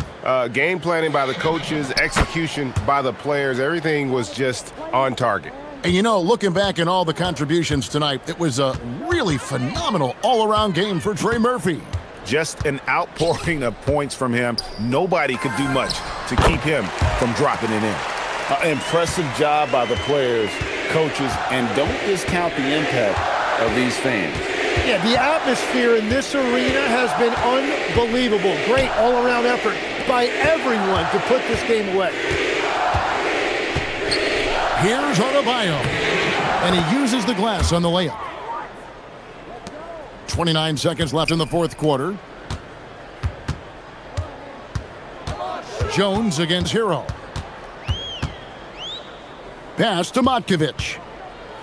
Game planning by the coaches, execution by the players, everything was just on target. And you know, looking back at all the contributions tonight, it was a really phenomenal all-around game for Trey Murphy. Just an outpouring of points from him. Nobody could do much to keep him from dropping it in. Impressive job by the players, coaches, and don't discount the impact of these fans. Yeah, the atmosphere in this arena has been unbelievable. Great all-around effort by everyone to put this game away. Here's Adebayo, and he uses the glass on the layup. 29 seconds left in the fourth quarter. Jones against Hero. Pass to Matkovic.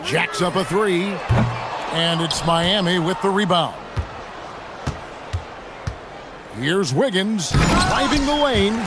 Jacks up a three, and it's Miami with the rebound. Here's Wiggins driving the lane.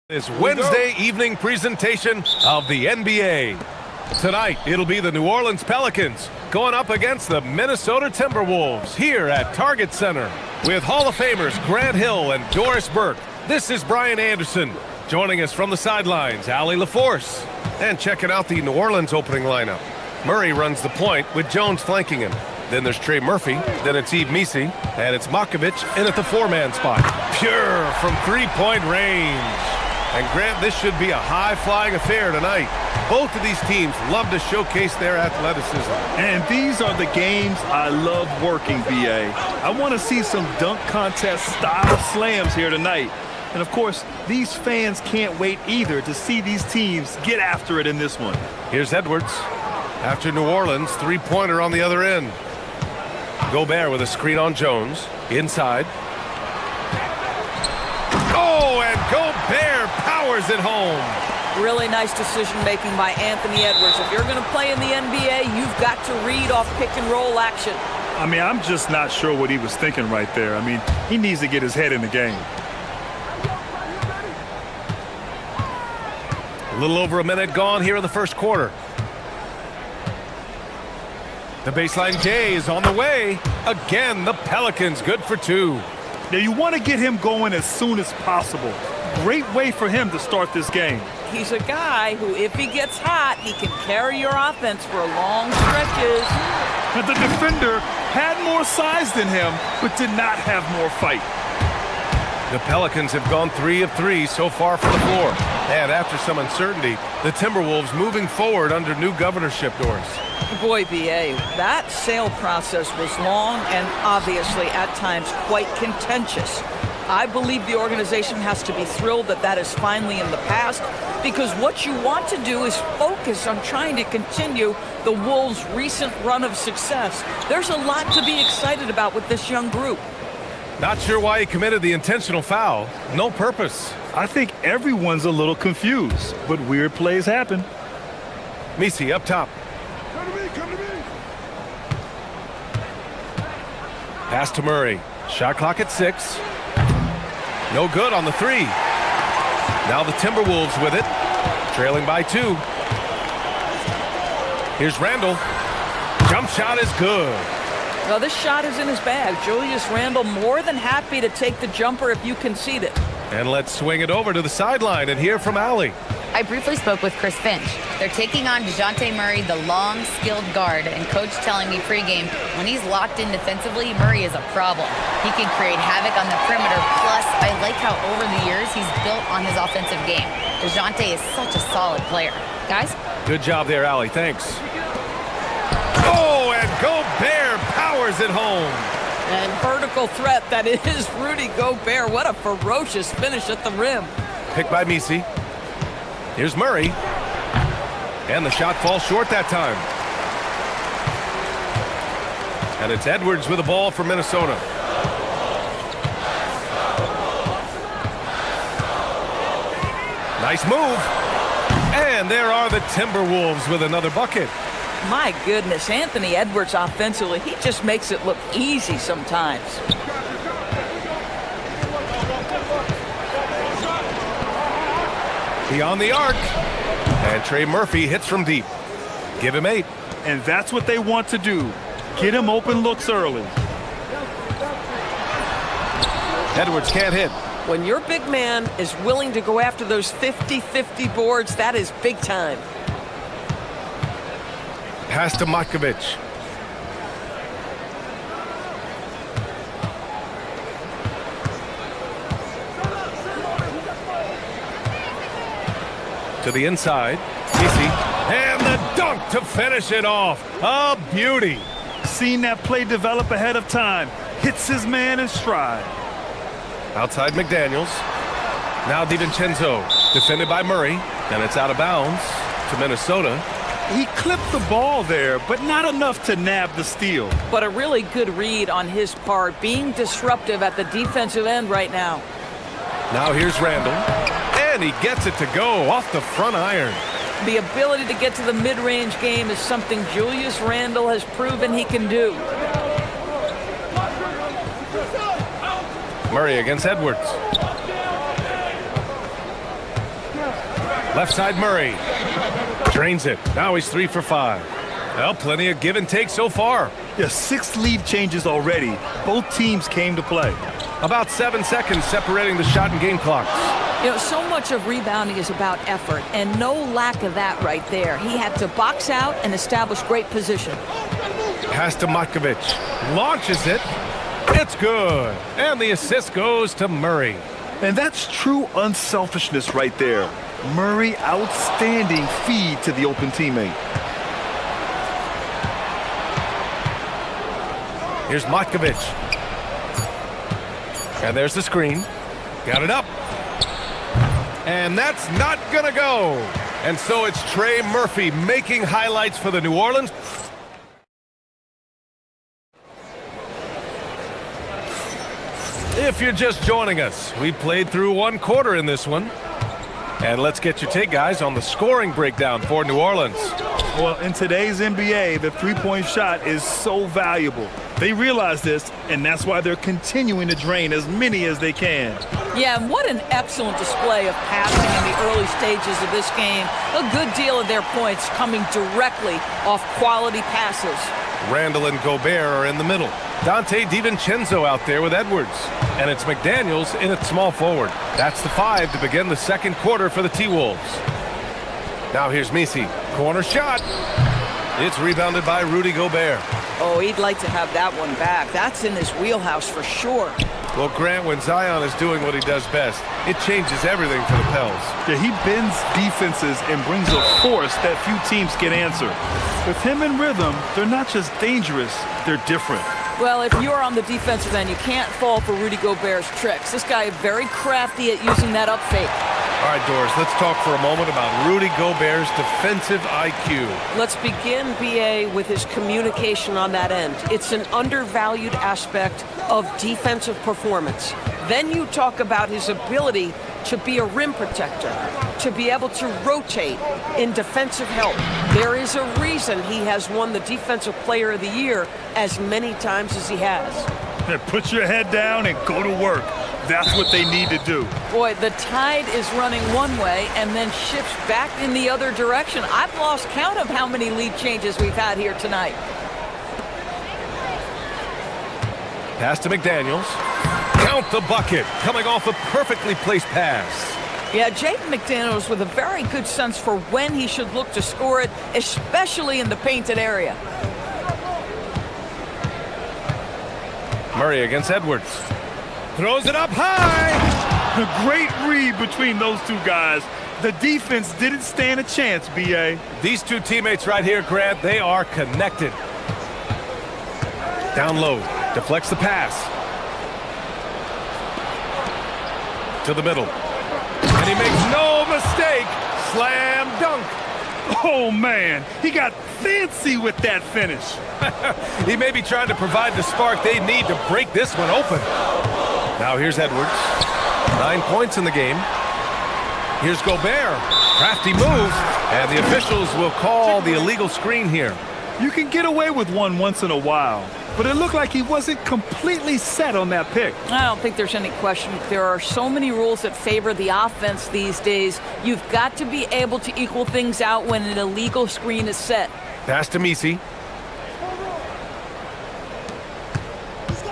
This Wednesday evening presentation of the NBA. Tonight, it'll be the New Orleans Pelicans going up against the Minnesota Timberwolves here at Target Center. With Hall of Famers Grant Hill and Doris Burke, this is Brian Anderson. Joining us from the sidelines, Allie LaForce. And checking out the New Orleans opening lineup. Murray runs the point with Jones flanking him. Then there's Trey Murphy, then it's Yves Missi, and it's Makovich in at the four-man spot. Pure from three-point range. And Grant, this should be a high-flying affair tonight. Both of these teams love to showcase their athleticism. And these are the games I love working, BA. I want to see some dunk contest style slams here tonight. And of course, these fans can't wait either to see these teams get after it in this one. Here's Edwards. After New Orleans, three-pointer on the other end. Gobert with a screen on Jones. Inside. Oh, and Gobert powers it home. Really nice decision-making by Anthony Edwards. If you're going to play in the NBA, you've got to read off pick-and-roll action. I mean, I'm just not sure what he was thinking right there. I mean, he needs to get his head in the game. A little over a minute gone here in the first quarter. The baseline J is on the way. Again, the Pelicans good for two. Now, you want to get him going as soon as possible. Great way for him to start this game. He's a guy who, if he gets hot, he can carry your offense for long stretches. But the defender had more size than him, but did not have more fight. The Pelicans have gone 3 of 3 so far from the floor. And after some uncertainty, the Timberwolves moving forward under new governorship doors. Boy, BA, that sale process was long and obviously at times quite contentious. I believe the organization has to be thrilled that that is finally in the past, because what you want to do is focus on trying to continue the Wolves' recent run of success. There's a lot to be excited about with this young group. Not sure why he committed the intentional foul. No purpose. I think everyone's a little confused, but weird plays happen. Missi up top. Pass to Murray. Shot clock at 6. No good on the 3. Now the Timberwolves with it. Trailing by 2. Here's Randle. Jump shot is good. Well, this shot is in his bag. Julius Randle more than happy to take the jumper if you concede it. And let's swing it over to the sideline and hear from Allie. I briefly spoke with Chris Finch. They're taking on DeJounte Murray, the long, skilled guard, and coach telling me pregame, when he's locked in defensively, Murray is a problem. He can create havoc on the perimeter. Plus, I like how over the years he's built on his offensive game. DeJounte is such a solid player. Guys? Good job there, Allie. Thanks. Oh, and Gobert powers it home. And vertical threat, that is Rudy Gobert. What a ferocious finish at the rim. Picked by Missi. Here's Murray. And the shot falls short that time. And it's Edwards with the ball for Minnesota. Nice move. And there are the Timberwolves with another bucket. My goodness, Anthony Edwards offensively, he just makes it look easy sometimes. Beyond the arc. And Trey Murphy hits from deep. Give him 8. And that's what they want to do. Get him open looks early. Edwards can't hit. When your big man is willing to go after those 50-50 boards, that is big time. Pass to Makovich. To the inside. Missi. And the dunk to finish it off. A beauty. Seen that play develop ahead of time. Hits his man in stride. Outside McDaniels. Now DiVincenzo. Defended by Murray. And it's out of bounds to Minnesota. He clipped the ball there, but not enough to nab the steal. But a really good read on his part, being disruptive at the defensive end right now. Now here's Randle. And he gets it to go off the front iron. The ability to get to the mid-range game is something Julius Randle has proven he can do. Murray against Edwards. Left side Murray. Drains it. Now he's 3 for 5. Well, plenty of give and take so far. Yeah, 6 lead changes already. Both teams came to play. About 7 seconds separating the shot and game clocks. You know, so much of rebounding is about effort, and no lack of that right there. He had to box out and establish great position. Pass to Matkovic. Launches it. It's good. And the assist goes to Murray. And that's true unselfishness right there. Murray, outstanding feed to the open teammate. Here's Matkovic. And there's the screen. Got it up. And that's not gonna go. And so it's Trey Murphy making highlights for the New Orleans. If you're just joining us, we played through 1 quarter in this one. And let's get your take, guys, on the scoring breakdown for New Orleans. Well, in today's NBA, the three-point shot is so valuable. They realize this, and that's why they're continuing to drain as many as they can. Yeah, and what an excellent display of passing in the early stages of this game. A good deal of their points coming directly off quality passes. Randall and Gobert are in the middle. Dante DiVincenzo out there with Edwards. And it's McDaniels in at small forward. That's the 5 to begin the second quarter for the T-Wolves. Now here's Misi. Corner shot. It's rebounded by Rudy Gobert. Oh, he'd like to have that one back. That's in his wheelhouse for sure. Well, Grant, when Zion is doing what he does best, it changes everything for the Pels. Yeah, he bends defenses and brings a force that few teams can answer. With him in rhythm, they're not just dangerous, they're different. Well, if you're on the defensive end, you can't fall for Rudy Gobert's tricks. This guy is very crafty at using that up fake. All right, Doris, let's talk for a moment about Rudy Gobert's defensive IQ. Let's begin, B.A., with his communication on that end. It's an undervalued aspect of defensive performance. Then you talk about his ability to be a rim protector, to be able to rotate in defensive help. There is a reason he has won the Defensive Player of the Year as many times as he has. Put your head down and go to work. That's what they need to do. Boy, the tide is running one way and then shifts back in the other direction. I've lost count of how many lead changes we've had here tonight. Pass to McDaniels. Count the bucket, coming off a perfectly placed pass. Yeah, Jaden McDaniels with a very good sense for when he should look to score it, especially in the painted area. Murray against Edwards. Throws it up high. A great read between those two guys. The defense didn't stand a chance, B.A. These two teammates right here, Grant, they are connected. Down low, deflects the pass. To the middle. And he makes no mistake. Slam dunk. Oh, man, he got fancy with that finish. He may be trying to provide the spark they need to break this one open. Now here's Edwards. 9 points in the game. Here's Gobert. Crafty move. And the officials will call the illegal screen here. You can get away with one once in a while, but it looked like he wasn't completely set on that pick. I don't think there's any question. There are so many rules that favor the offense these days. You've got to be able to equal things out when an illegal screen is set. Pass to Misi.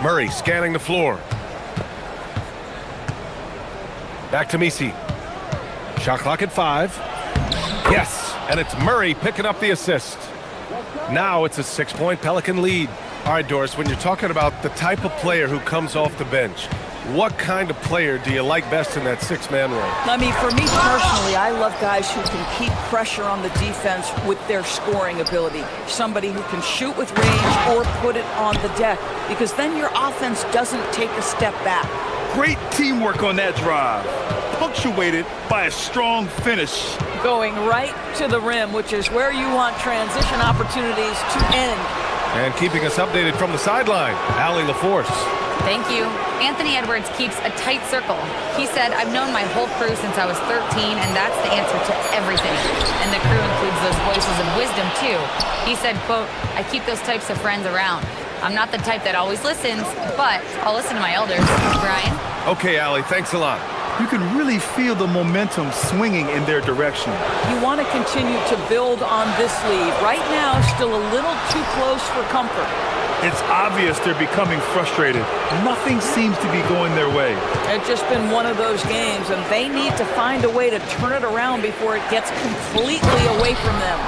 Murray scanning the floor. Back to Misi. Shot clock at 5. Yes, and it's Murray picking up the assist. Now it's a 6-point Pelican lead. All right, Doris, when you're talking about the type of player who comes off the bench, what kind of player do you like best in that 6-man role? I mean, for me personally, I love guys who can keep pressure on the defense with their scoring ability. Somebody who can shoot with range or put it on the deck, because then your offense doesn't take a step back. Great teamwork on that drive, punctuated by a strong finish. Going right to the rim, which is where you want transition opportunities to end. And keeping us updated from the sideline, Allie LaForce. Thank you. Anthony Edwards keeps a tight circle. He said, I've known my whole crew since I was 13, and that's the answer to everything. And the crew includes those voices of wisdom, too. He said, quote, I keep those types of friends around. I'm not the type that always listens, but I'll listen to my elders. Brian? Okay, Allie, thanks a lot. You can really feel the momentum swinging in their direction. You want to continue to build on this lead. Right now, still a little too close for comfort. It's obvious they're becoming frustrated. Nothing seems to be going their way. It's just been one of those games, and they need to find a way to turn it around before it gets completely away from them.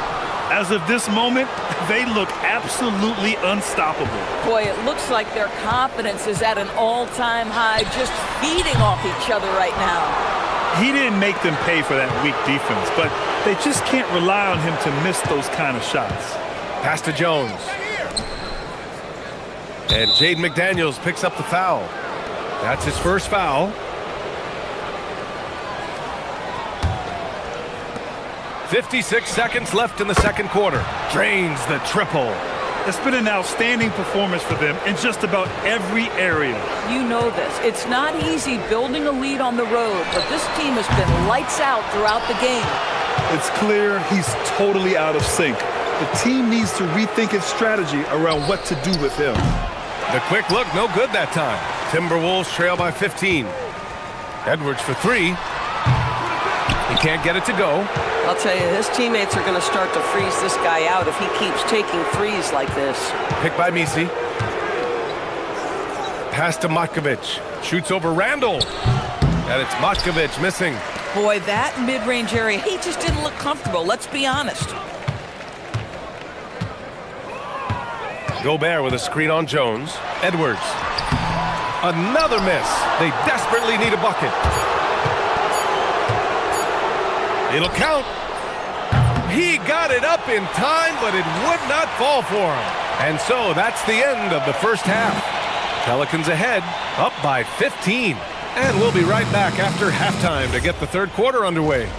As of this moment, they look absolutely unstoppable. Boy, it looks like their confidence is at an all-time high, just feeding off each other right now. He didn't make them pay for that weak defense, but they just can't rely on him to miss those kind of shots. Pass to Jones. And Jaden McDaniels picks up the foul. That's his first foul. "56 seconds left in the second quarter. Drains the triple. It's been an outstanding performance for them in just about every area. You know this. It's not easy building a lead on the road, but this team has been lights out throughout the game. It's clear he's totally out of sync. The team needs to rethink its strategy around what to do with him. The quick look, no good that time. Timberwolves trail by 15. Edwards for three. He can't get it to go. I'll tell you, his teammates are going to start to freeze this guy out if he keeps taking threes like this. Picked by Misi. Pass to Matkovic. Shoots over Randall. And it's Matkovic missing. Boy, that mid-range area, he just didn't look comfortable, let's be honest. Gobert with a screen on Jones. Edwards. Another miss. They desperately need a bucket. It'll count. He got it up in time, but it would not fall for him. And so that's the end of the first half. Pelicans ahead, up by 15. And we'll be right back after halftime to get the third quarter underway.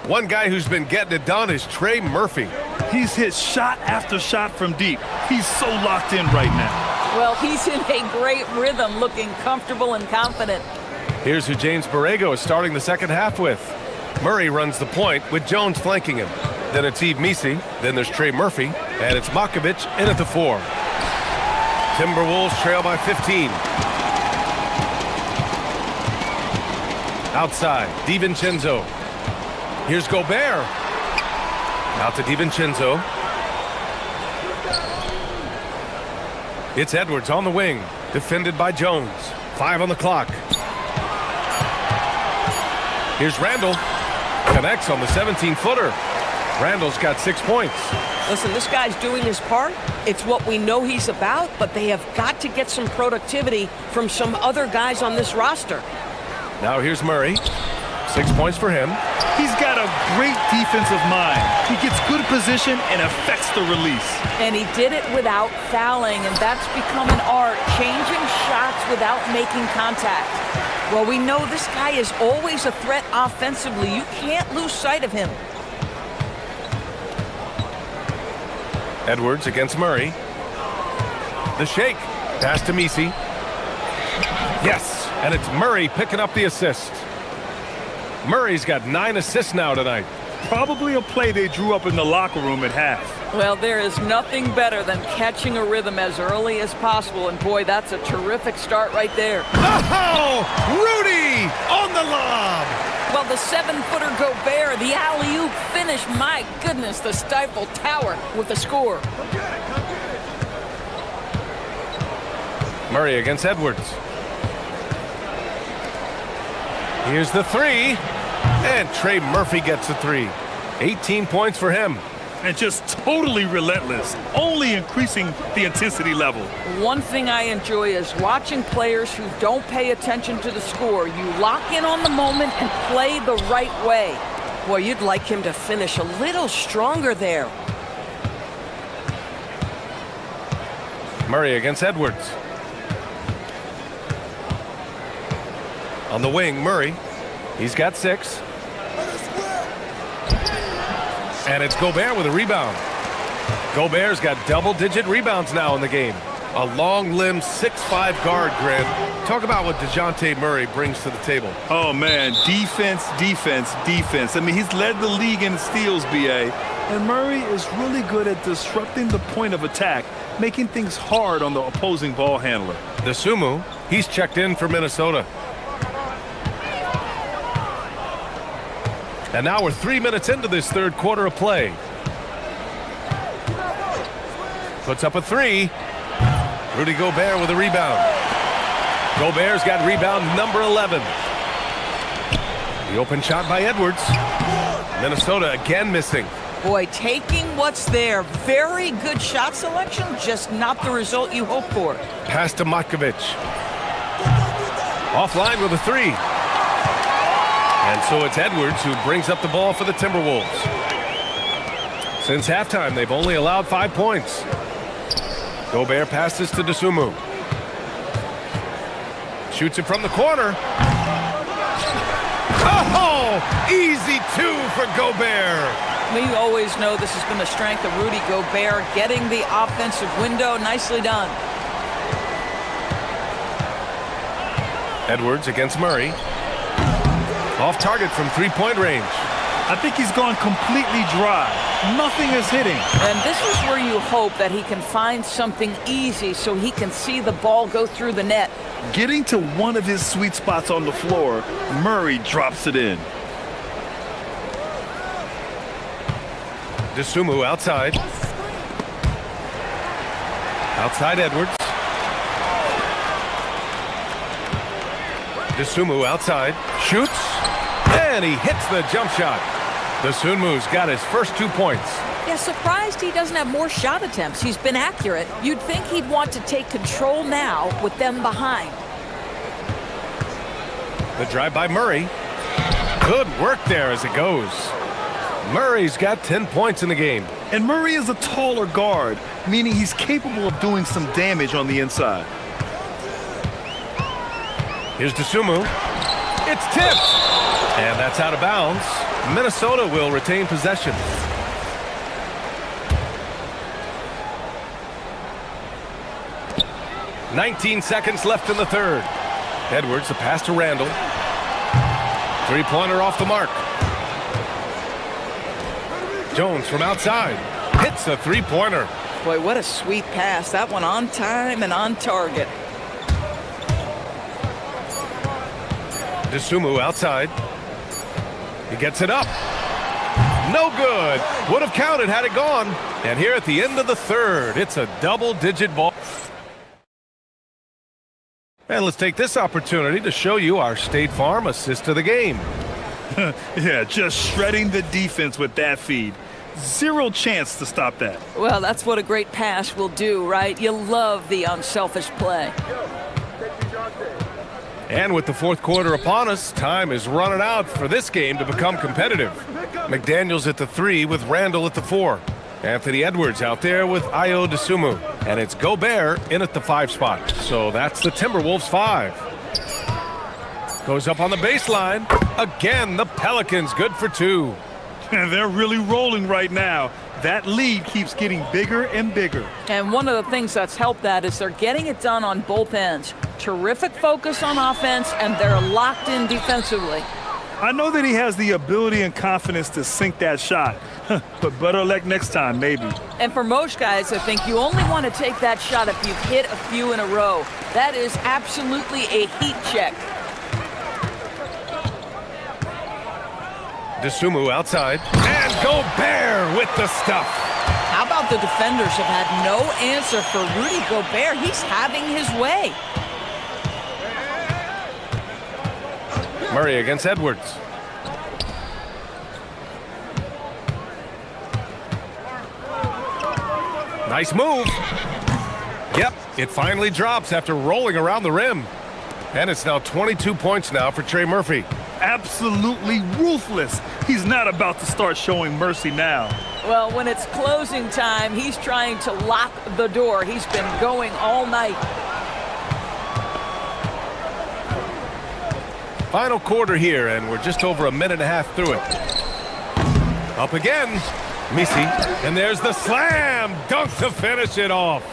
One guy who's been getting it done is Trey Murphy. He's hit shot after shot from deep. He's so locked in right now. Well, he's in a great rhythm, looking comfortable and confident. Here's who James Borrego is starting the second half with. Murray runs the point with Jones flanking him. Then it's Yves Misi. Then there's Trey Murphy. And it's Matkovic in at the 4. Timberwolves trail by 15. Outside, DiVincenzo. Here's Gobert. Out to DiVincenzo. It's Edwards on the wing. Defended by Jones. 5 on the clock. Here's Randall. Connects on the 17-footer. Randall's got 6 points. Listen, this guy's doing his part. It's what we know he's about, but they have got to get some productivity from some other guys on this roster. Now here's Murray. 6 points for him. He's got a great defensive mind. He gets good position and affects the release. And he did it without fouling, and that's become an art, changing shots without making contact. Well, we know this guy is always a threat offensively. You can't lose sight of him. Edwards against Murray. The shake. Pass to Misi. Yes, and it's Murray picking up the assist. Murray's got 9 assists now tonight. Probably a play they drew up in the locker room at half. Well, there is nothing better than catching a rhythm as early as possible, and boy, that's a terrific start right there. Oh, Rudy on the lob. Well, the 7-footer Gobert, the alley-oop finish, my goodness, the Stifle Tower with the score. Murray against Edwards. Here's the three, and Trey Murphy gets the three. 18 points for him. And just totally relentless, only increasing the intensity level. One thing I enjoy is watching players who don't pay attention to the score. You lock in on the moment and play the right way. Boy, you'd like him to finish a little stronger there. Murray against Edwards. On the wing, Murray. He's got 6. And it's Gobert with a rebound. Gobert's got double-digit rebounds now in the game. A long-limbed 6'5" guard, Grant. Talk about what DeJounte Murray brings to the table. Oh, man, defense, defense, defense. I mean, he's led the league in steals, B.A. And Murray is really good at disrupting the point of attack, making things hard on the opposing ball handler. Dosunmu, he's checked in for Minnesota. And now we're 3 minutes into this third quarter of play. Puts up a three. Rudy Gobert with a rebound. Gobert's got rebound number 11. The open shot by Edwards. Minnesota again missing. Boy, taking what's there. Very good shot selection, just not the result you hope for. Pass to Matkovic. Offline with a three. And so it's Edwards who brings up the ball for the Timberwolves. Since halftime, they've only allowed 5 points. Gobert passes to Dosunmu. Shoots it from the corner. Oh, easy 2 for Gobert. We always know this has been the strength of Rudy Gobert, getting the offensive window. Nicely done. Edwards against Murray. Off target from three-point range. I think he's gone completely dry. Nothing is hitting. And this is where you hope that he can find something easy so he can see the ball go through the net. Getting to one of his sweet spots on the floor, Murray drops it in. Dosunmu outside. Outside Edwards. Dosunmu outside. Shoots. And he hits the jump shot. Dosunmu's got his first 2 points. Yeah, surprised he doesn't have more shot attempts. He's been accurate. You'd think he'd want to take control now with them behind. The drive by Murray. Good work there as it goes. Murray's got 10 points in the game. And Murray is a taller guard, meaning he's capable of doing some damage on the inside. Here's Dosunmu. It's tipped. And that's out of bounds. Minnesota will retain possession. "19 seconds left in the third. Edwards, a pass to Randall. Three-pointer off the mark. Jones from outside. Hits a three-pointer. Boy, what a sweet pass. That one on time and on target. Dosunmu outside. He gets it up. No good. Would have counted had it gone. And here at the end of the third, it's a double-digit ball. And let's take this opportunity to show you our State Farm assist of the game. Yeah, just shredding the defense with that feed. Zero chance to stop that. Well, that's what a great pass will do, right? You love the unselfish play. And with the fourth quarter upon us, time is running out for this game to become competitive. McDaniels at the 3 with Randall at the 4. Anthony Edwards out there with Ayo Dosunmu. And it's Gobert in at the 5 spot. So that's the Timberwolves 5. Goes up on the baseline. Again, the Pelicans good for 2. And they're really rolling right now. That lead keeps getting bigger and bigger. And one of the things that's helped that is they're getting it done on both ends. Terrific focus on offense, and they're locked in defensively. I know that he has the ability and confidence to sink that shot, but better luck next time, maybe. And for most guys, I think you only want to take that shot if you've hit a few in a row. That is absolutely a heat check. Dosunmu outside. And Gobert with the stuff. How about the defenders have had no answer for Rudy Gobert? He's having his way. Murray against Edwards. Nice move. Yep, it finally drops after rolling around the rim. And it's now 22 points now for Trey Murphy. Absolutely ruthless. He's not about to start showing mercy now. Well, when it's closing time, he's trying to lock the door. He's been going all night. Final quarter here, and we're just over a minute and a half through it. Up again. Misi. And there's the slam dunk to finish it off.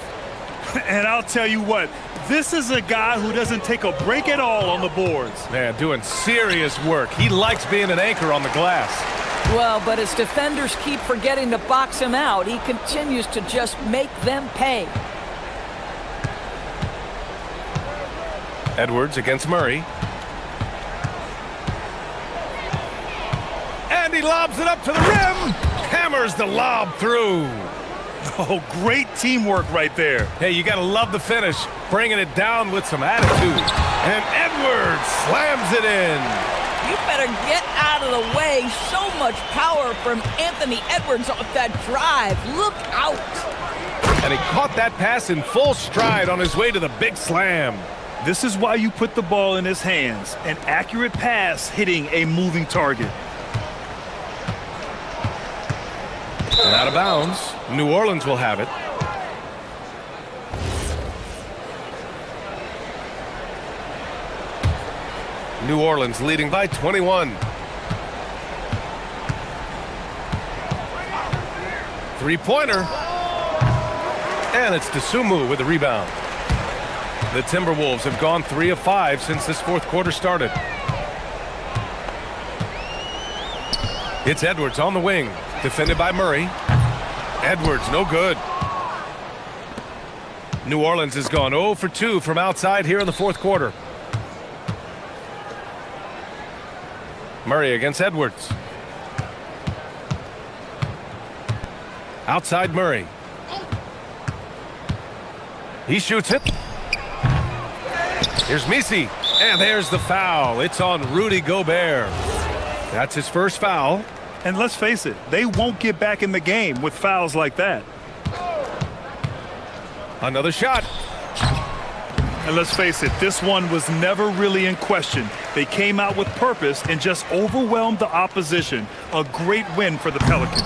And I'll tell you what, this is a guy who doesn't take a break at all on the boards. Man, doing serious work. He likes being an anchor on the glass. Well, but as defenders keep forgetting to box him out, he continues to just make them pay. Edwards against Murray. And he lobs it up to the rim. Hammers the lob through. Oh, great teamwork right there. Hey, you gotta love the finish. Bringing it down with some attitude. And Edwards slams it in. You better get out of the way. So much power from Anthony Edwards off that drive. Look out. And he caught that pass in full stride on his way to the big slam. This is why you put the ball in his hands. An accurate pass hitting a moving target. And out of bounds. New Orleans will have it. New Orleans leading by 21. Three-pointer. And it's Dosunmu with the rebound. The Timberwolves have gone 3 of 5 since this fourth quarter started. It's Edwards on the wing. Defended by Murray. Edwards, no good. New Orleans has gone 0 for 2 from outside here in the fourth quarter. Murray against Edwards. Outside Murray. He shoots it. Here's Misi. And there's the foul. It's on Rudy Gobert. That's his first foul. And let's face it, they won't get back in the game with fouls like that. Another shot. And let's face it, this one was never really in question. They came out with purpose and just overwhelmed the opposition. A great win for the Pelicans.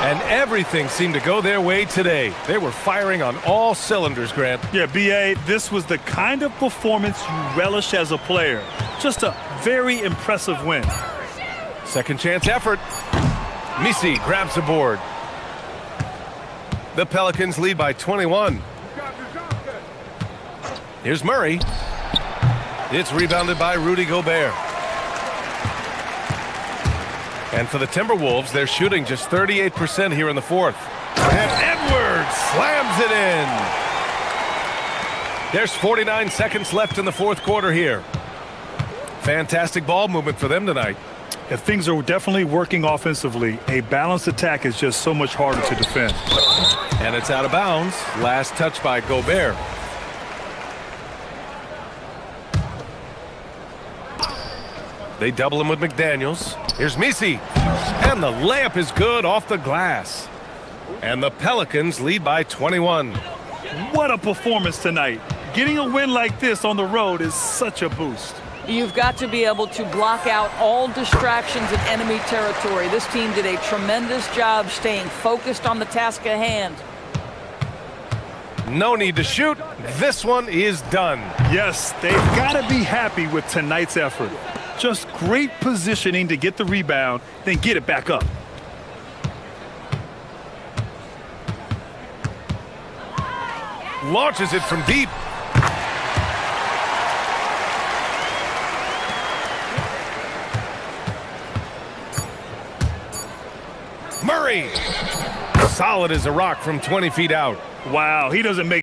And everything seemed to go their way today. They were firing on all cylinders, Grant. Yeah, B.A., this was the kind of performance you relish as a player. Just a very impressive win. Second chance effort. Misi grabs the board. The Pelicans lead by 21. Here's Murray. It's rebounded by Rudy Gobert. And for the Timberwolves, they're shooting just 38% here in the fourth. And Edwards slams it in. There's 49 seconds left in the fourth quarter here. Fantastic ball movement for them tonight. If things are definitely working offensively, a balanced attack is just so much harder to defend. And it's out of bounds. Last touch by Gobert. They double him with McDaniels. Here's Misi. And the layup is good off the glass. And the Pelicans lead by 21. What a performance tonight. Getting a win like this on the road is such a boost. You've got to be able to block out all distractions in enemy territory. This team did a tremendous job staying focused on the task at hand. No need to shoot. This one is done. Yes, they've got to be happy with tonight's effort. Just great positioning to get the rebound, then get it back up. Launches it from deep. three. Solid as a rock from 20 feet out. Wow, he doesn't make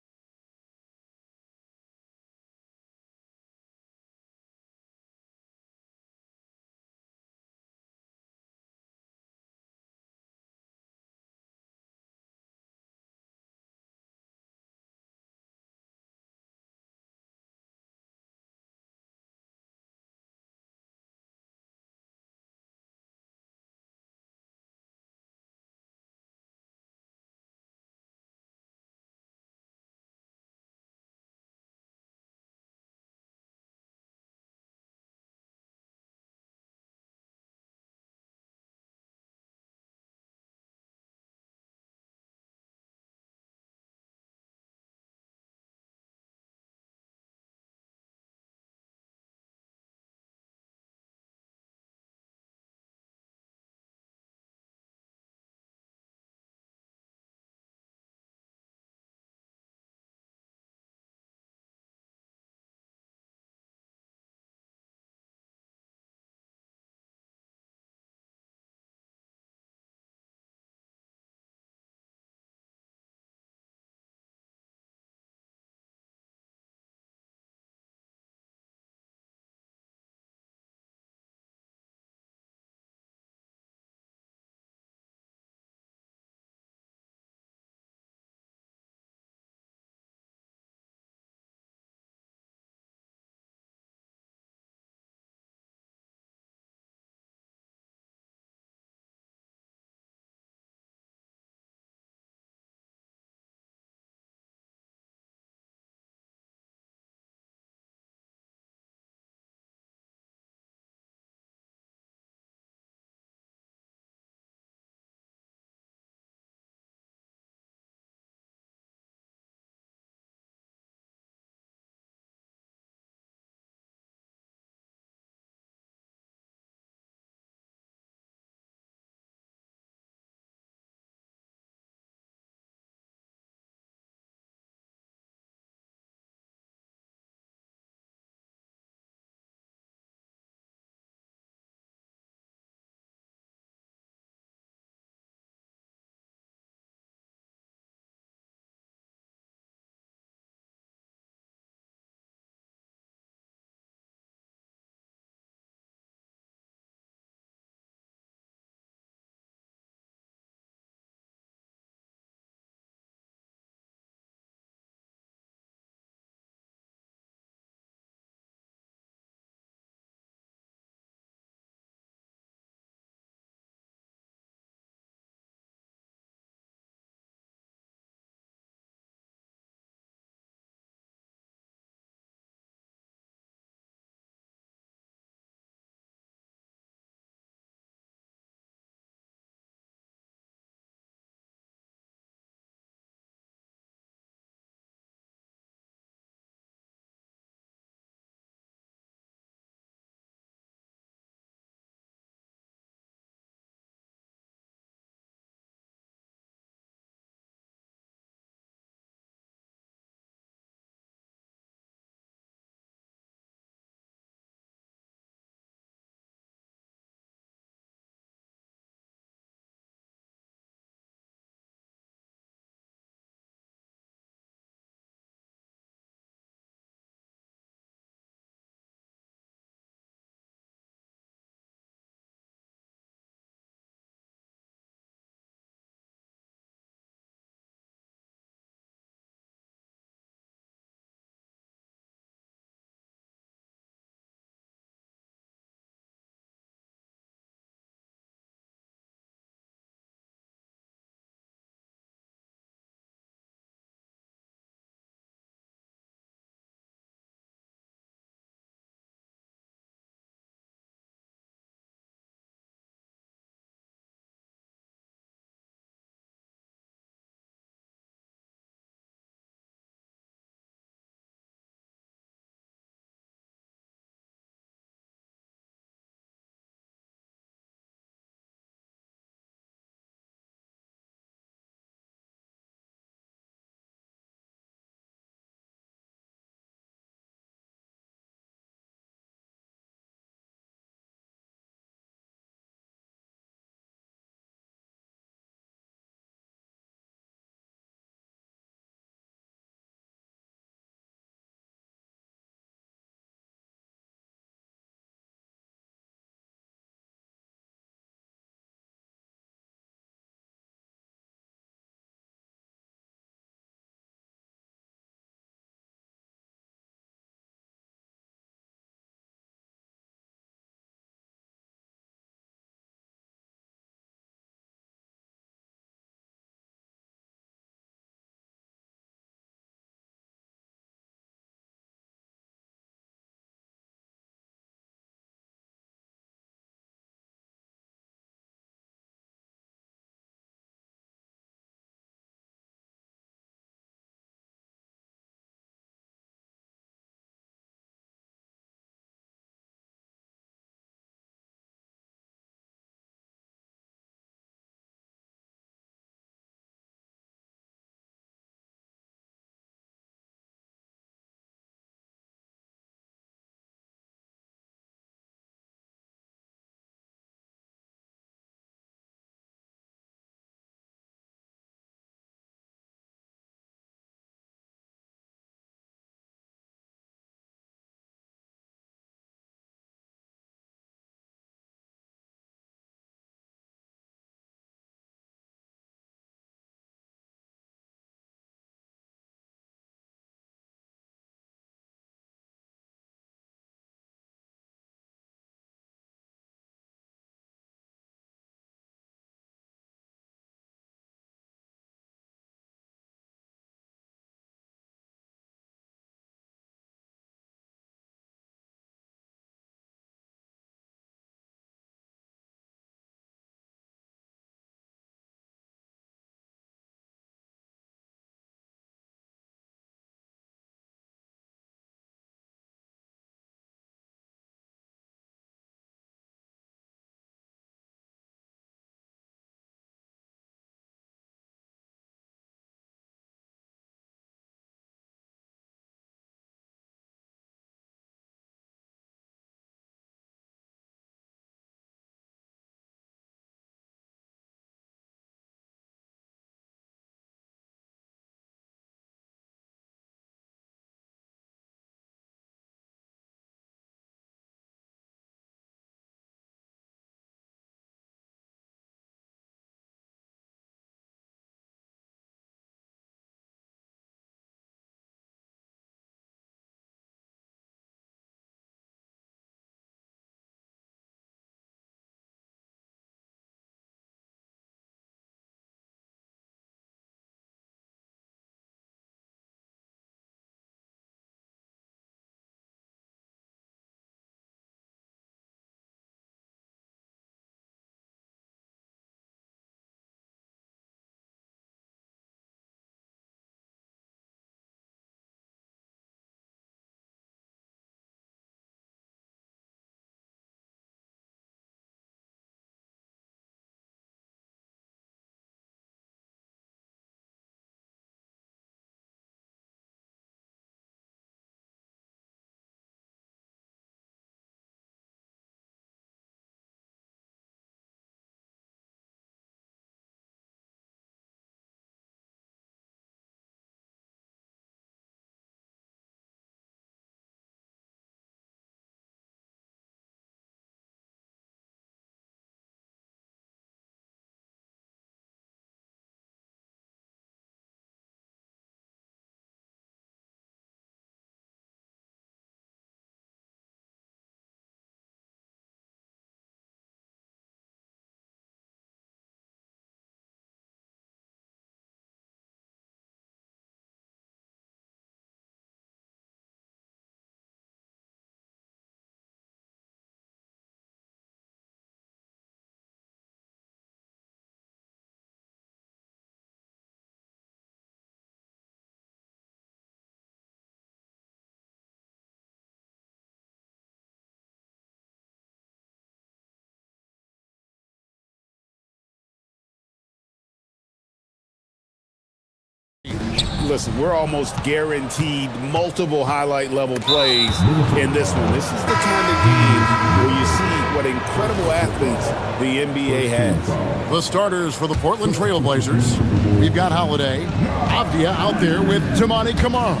listen, we're almost guaranteed multiple highlight level plays in this one. This is the kind of game where you see what incredible athletes the NBA has. The starters for the Portland Trail Blazers. We've got Holiday, Avdia out there with Tamani Kamara.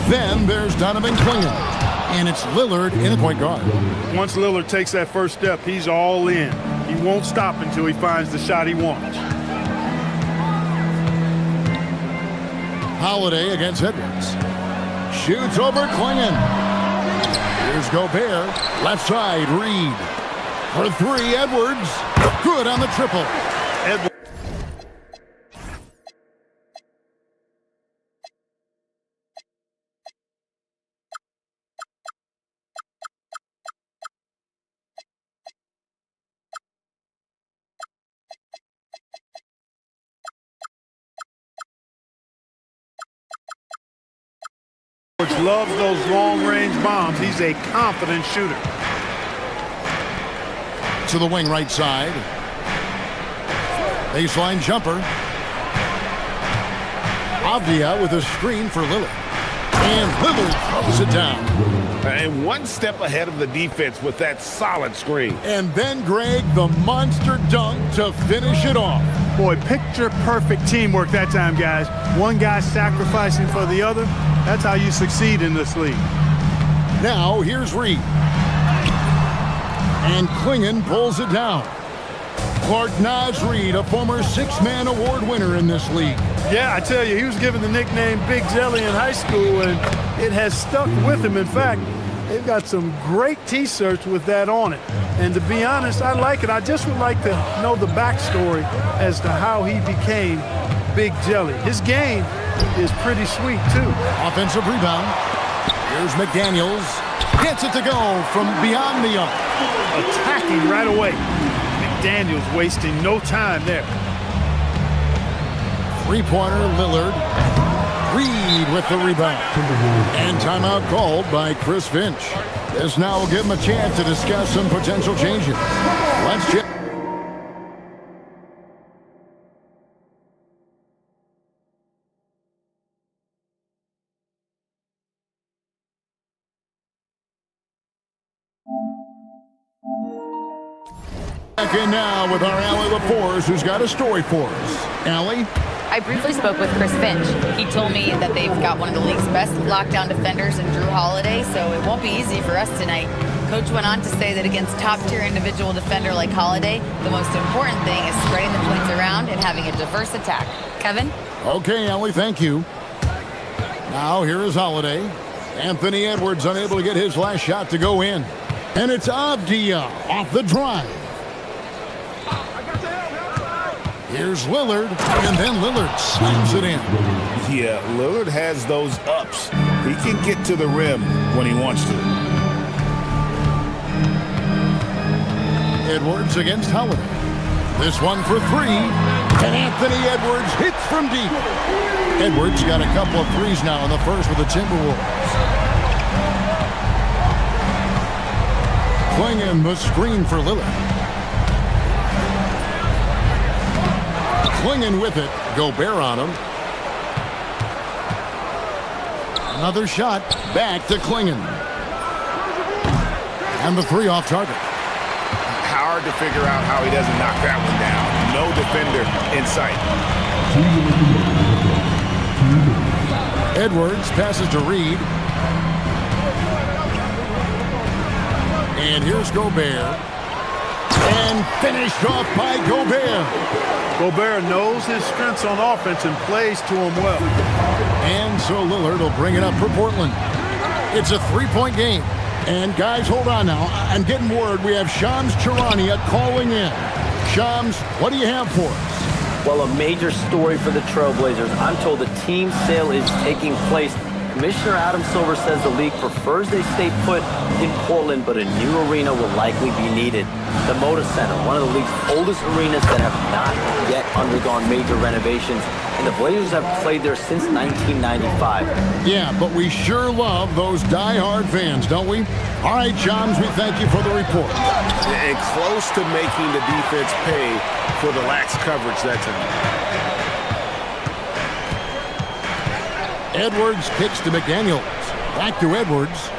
Then there's Donovan Clingan. And it's Lillard in the point guard. Once Lillard takes that first step, he's all in. He won't stop until he finds the shot he wants. Holiday against Edwards. Shoots over Clingan. Here's Gobert. Left side, Reed. For three, Edwards. Good on the triple. Edwards. Loves those long-range bombs. He's a confident shooter. To the wing right side. Baseline jumper. Avdia with a screen for Lillard. And Lillard throws it down. And one step ahead of the defense with that solid screen. And then Greg, the monster dunk to finish it off. Boy, picture-perfect teamwork that time, guys. One guy sacrificing for the other. That's how you succeed in this league. Now, here's Reed. And Clingan pulls it down. Clark Naz Reed, a former six-man award winner in this league. Yeah, I tell you, he was given the nickname Big Jelly in high school, and it has stuck with him. In fact, they've got some great T-shirts with that on it. And to be honest, I like it. I just would like to know the backstory as to how he became Big Jelly. His game is pretty sweet, too. Offensive rebound. Here's McDaniels. Gets it to go from beyond the arc. Attacking right away. McDaniels wasting no time there. Three-pointer, Lillard. Reed with the rebound. And timeout called by Chris Finch. This now will give him a chance to discuss some potential changes. Let's check. Back in now with our Allie LaForce, who's got a story for us. Allie? I briefly spoke with Chris Finch. He told me that they've got one of the league's best lockdown defenders in Drew Holiday, so it won't be easy for us tonight. Coach went on to say that against top-tier individual defender like Holiday, the most important thing is spreading the points around and having a diverse attack. Kevin? Okay, Allie, thank you. Now here is Holiday. Anthony Edwards unable to get his last shot to go in. And it's Avdia off the drive. Here's Lillard, and then Lillard slams it in. Yeah, Lillard has those ups. He can get to the rim when he wants to. Edwards against Holiday. This one for three, and Anthony Edwards hits from deep. Edwards got a couple of threes now in the first for the Timberwolves. Clingan the screen for Lillard. Clingan with it. Gobert on him. Another shot. Back to Clingan. And the three off target. Hard to figure out how he doesn't knock that one down. No defender in sight. Edwards passes to Reed. And here's Gobert. And finished off by Gobert. Gobert knows his strengths on offense and plays to him well. And so Lillard will bring it up for Portland. It's a three-point game. And guys, hold on now. I'm getting word we have Shams Charania calling in. Shams, what do you have for us? Well, a major story for the Trailblazers. I'm told the team sale is taking place. Commissioner Adam Silver says the league prefers they stay put in Portland, but a new arena will likely be needed. The Moda Center, one of the league's oldest arenas that have not yet undergone major renovations, and the Blazers have played there since 1995. Yeah, but we sure love those die-hard fans, don't we? All right, Johns, we thank you for the report. And close to making the defense pay for the lax coverage that time. Edwards kicks to McDaniels. Back to Edwards.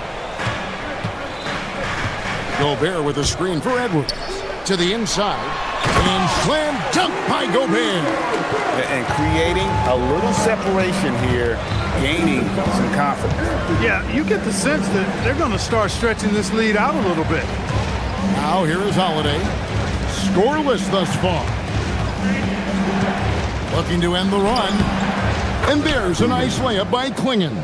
Gobert with a screen for Edwards. To the inside. And slam dunk by Gobert. And creating a little separation here, gaining some confidence. Yeah, you get the sense that they're going to start stretching this lead out a little bit. Now here is Holiday. Scoreless thus far. Looking to end the run. And there's a nice layup by Klingon.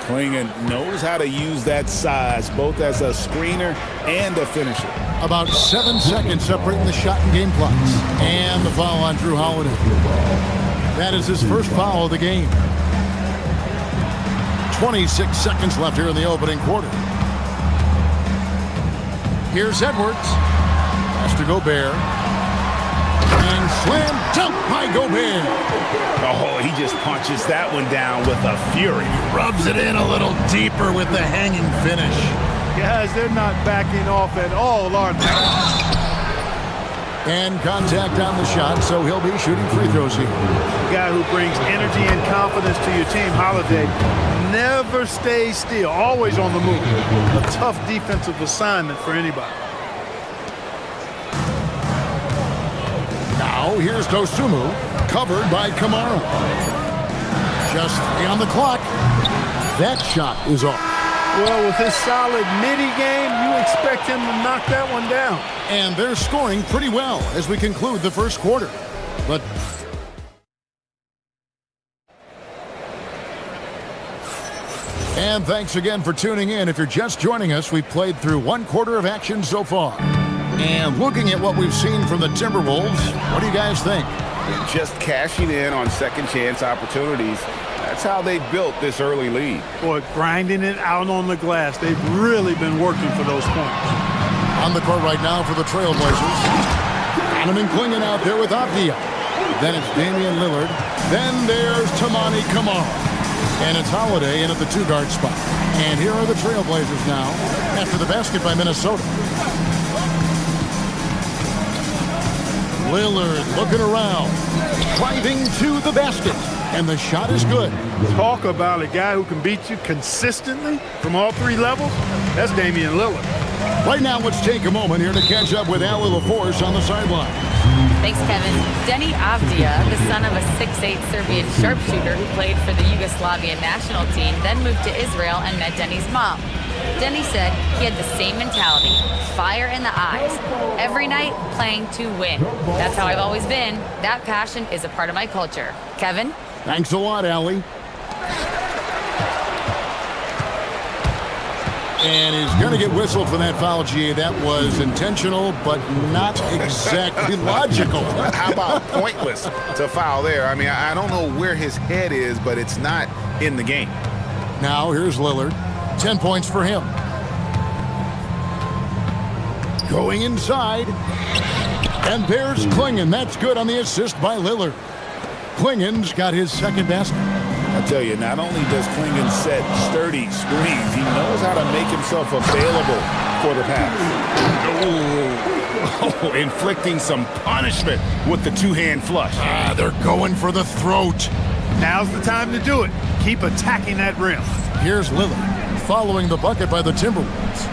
Klingon knows how to use that size, both as a screener and a finisher. About 7 seconds separating the shot and game clocks. And the foul on Drew Holiday. That is his first foul of the game. 26 seconds left here in the opening quarter. Here's Edwards. Pass to Gobert. And slam dunk by Gobert. Oh, he just punches that one down with a fury. Rubs it in a little deeper with the hanging finish. Guys, they're not backing off at all, are they? And contact on the shot, so he'll be shooting free throws here. The guy who brings energy and confidence to your team, Holiday, never stays still, always on the move. A tough defensive assignment for anybody. Now here's Dosunmu, covered by Kamara. Just 3 on the clock. That shot is off. Well, with his solid midi game, you expect him to knock that one down. And they're scoring pretty well as we conclude the first quarter. But and thanks again for tuning in. If you're just joining us, we've played through 1 quarter of action so far. And looking at what we've seen from the Timberwolves, what do you guys think? Just cashing in on second chance opportunities. That's how they built this early lead. Boy, grinding it out on the glass. They've really been working for those points. On the court right now for the Trailblazers. Donovan Klingon out there with Avdia. Then it's Damian Lillard. Then there's Tamani Kamara. And it's Holiday in at the 2-guard spot. And here are the Trailblazers now after the basket by Minnesota. Lillard looking around, driving to the basket, and the shot is good. Talk about a guy who can beat you consistently from all 3 levels. That's Damian Lillard. Right now, let's take a moment here to catch up with Ali LaForce on the sideline. Thanks, Kevin. Denny Avdia, the son of a 6'8" Serbian sharpshooter who played for the Yugoslavian national team, then moved to Israel and met Denny's mom. Denny said he had the same mentality, fire in the eyes, every night playing to win. That's how I've always been. That passion is a part of my culture. Kevin? Thanks a lot, Allie. And he's going to get whistled for that foul, G. That was intentional, but not exactly logical. How about pointless to foul there? I mean, I don't know where his head is, but it's not in the game. Now here's Lillard. 10 points for him. Going inside. And there's Klingon. That's good on the assist by Lillard. Klingon's got his second basket. I tell you, not only does Klingon set sturdy screens, he knows how to make himself available for the pass. Oh, inflicting some punishment with the 2-hand flush. They're going for the throat. Now's the time to do it. Keep attacking that rim. Here's Lillard following the bucket by the Timberwolves.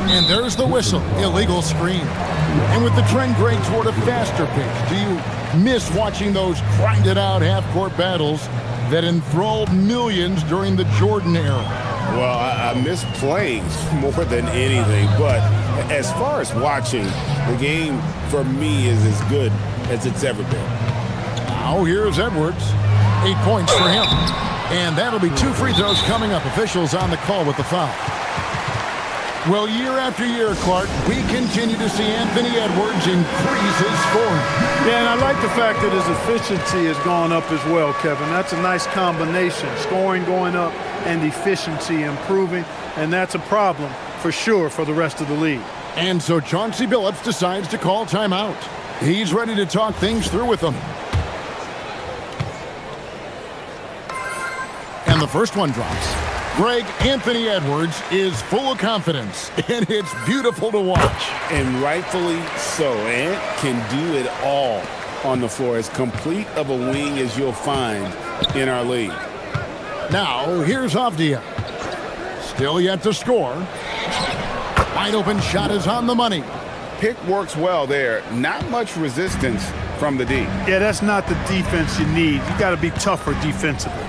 And there's the whistle. Illegal screen. And with the trend great toward a faster pace, do you miss watching those grinded-out half-court battles that enthralled millions during the Jordan era? Well, I miss playing more than anything, but as far as watching, the game for me is as good as it's ever been. Now here's Edwards. 8 points for him. And that'll be 2 free throws coming up. Officials on the call with the foul. Well, year after year, Clark, we continue to see Anthony Edwards increase his scoring. Yeah, and I like the fact that his efficiency has gone up as well, Kevin. That's a nice combination. Scoring going up and efficiency improving, and that's a problem for sure for the rest of the league. And so Chauncey Billups decides to call timeout. He's ready to talk things through with them. And the first one drops. Greg, Anthony Edwards is full of confidence, and it's beautiful to watch. And rightfully so. Ant can do it all. on the floor, as complete of a wing as you'll find in our league. Now, here's Avdia. Still yet to score. Wide open shot is on the money. Pick works well there. Not much resistance from the D. Yeah, that's not the defense you need. You got to be tougher defensively.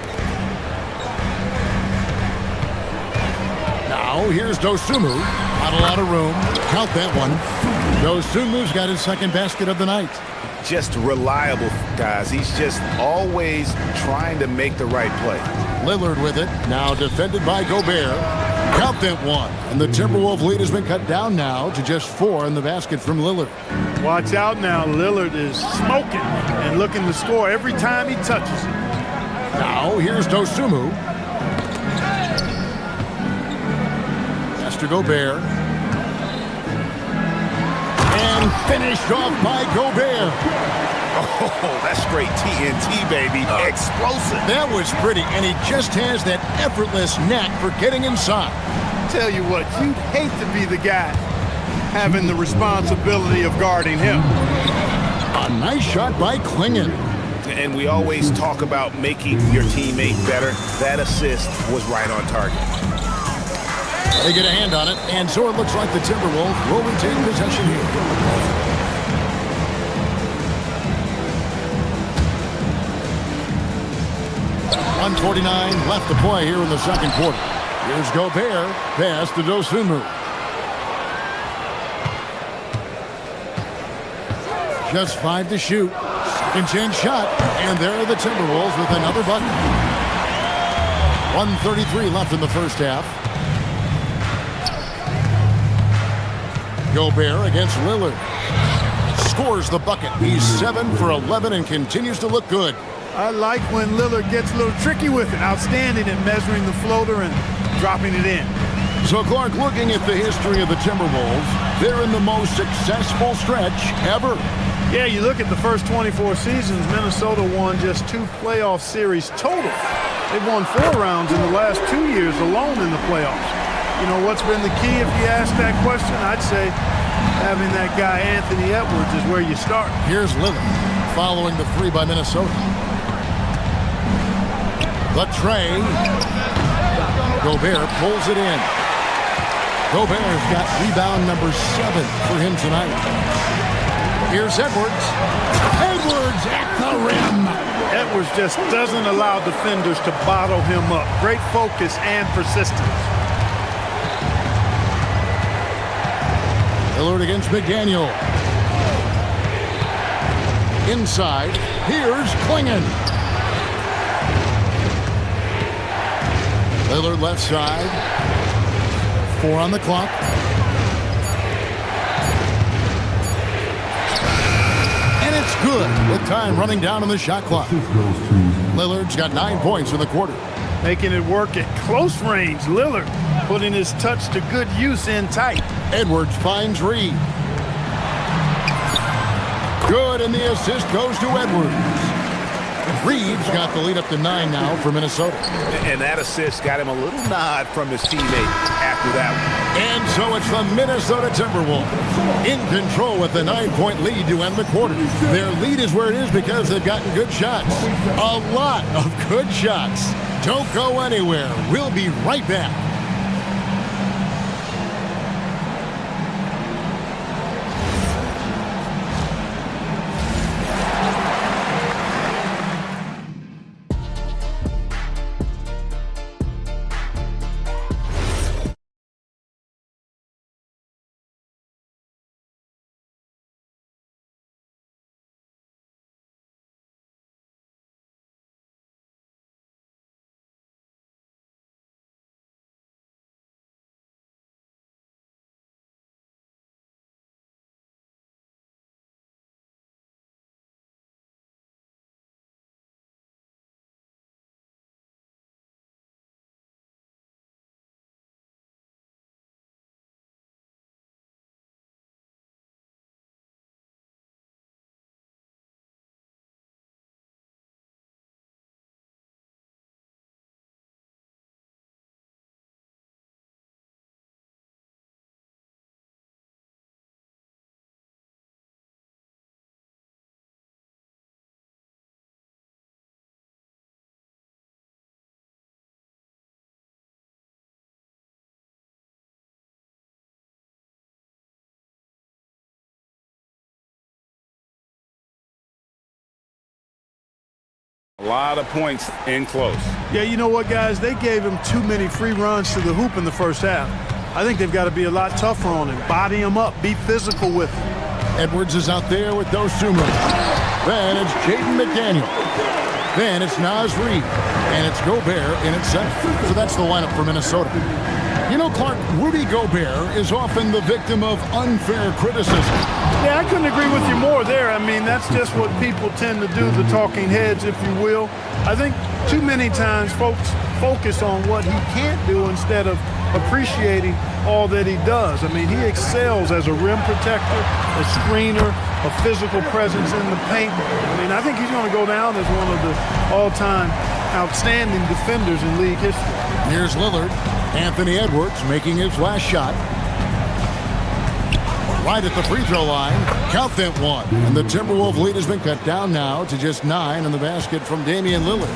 Now, here's Dosumu. Not a lot of room. Count that one. Dosumu's got his second basket of the night. Just reliable, guys. He's just always trying to make the right play. Lillard with it. Now defended by Gobert. Count that one. And the Timberwolves lead has been cut down now to just 4 in the basket from Lillard. Watch out now. Lillard is smoking and looking to score every time he touches it. Now, here's Dosumu. Pass to Gobert. And finished off by Gobert. Oh, that's straight TNT, baby. Explosive. That was pretty, and he just has that effortless knack for getting inside. Tell you what, you'd hate to be the guy having the responsibility of guarding him. A nice shot by Klingon. And we always talk about making your teammate better. That assist was right on target. They get a hand on it, and so it looks like the Timberwolves will retain possession here. .149 left to play here in the second quarter. Here's Gobert, pass to Dosumu. Just 5 to shoot. Second chance shot, and there are the Timberwolves with another bucket. 1:33 left in the first half. Gobert against Lillard. Scores the bucket. He's 7 for 11 and continues to look good. I like when Lillard gets a little tricky with it. Outstanding at measuring the floater and dropping it in. So, Clark, looking at the history of the Timberwolves, they're in the most successful stretch ever. Yeah, you look at the first 24 seasons, Minnesota won just 2 playoff series total. They've won 4 rounds in the last 2 years alone in the playoffs. You know, what's been the key if you ask that question? I'd say having that guy Anthony Edwards is where you start. Here's Lillard following the 3 by Minnesota. The tray. Gobert pulls it in. Gobert's got rebound number 7 for him tonight. Here's Edwards. Edwards at the rim. Edwards just doesn't allow defenders to bottle him up. Great focus and persistence. Lillard against McDaniel. Inside, here's Klingon. Lillard left side. 4 on the clock. And it's good with time running down on the shot clock. Lillard's got 9 points in the quarter. Making it work at close range. Lillard putting his touch to good use in tight. Edwards finds Reed. Good, and the assist goes to Edwards. Reed's got the lead up to 9 now for Minnesota. And that assist got him a little nod from his teammate after that one. And so it's the Minnesota Timberwolves in control with a 9-point lead to end the quarter. Their lead is where it is because they've gotten good shots. A lot of good shots. Don't go anywhere. We'll be right back. A lot of points in close. Yeah, you know what, guys? They gave him too many free runs to the hoop in the first half. I think they've got to be a lot tougher on him. Body him up. Be physical with him. Edwards is out there with those two moves. Then it's Jaden McDaniel. Then it's Naz Reid. And it's Gobert in at center. So that's the lineup for Minnesota. You know, Clark, Rudy Gobert is often the victim of unfair criticism. Yeah, I couldn't agree with you more there. I mean, that's just what people tend to do, the talking heads, if you will. I think too many times folks focus on what he can't do instead of appreciating all that he does. I mean, he excels as a rim protector, a screener, a physical presence in the paint. I mean, I think he's going to go down as one of the all-time outstanding defenders in league history. Here's Lillard. Anthony Edwards making his last shot. Right at the free throw line. Count that one. And the Timberwolves lead has been cut down now to just 9 in the basket from Damian Lillard.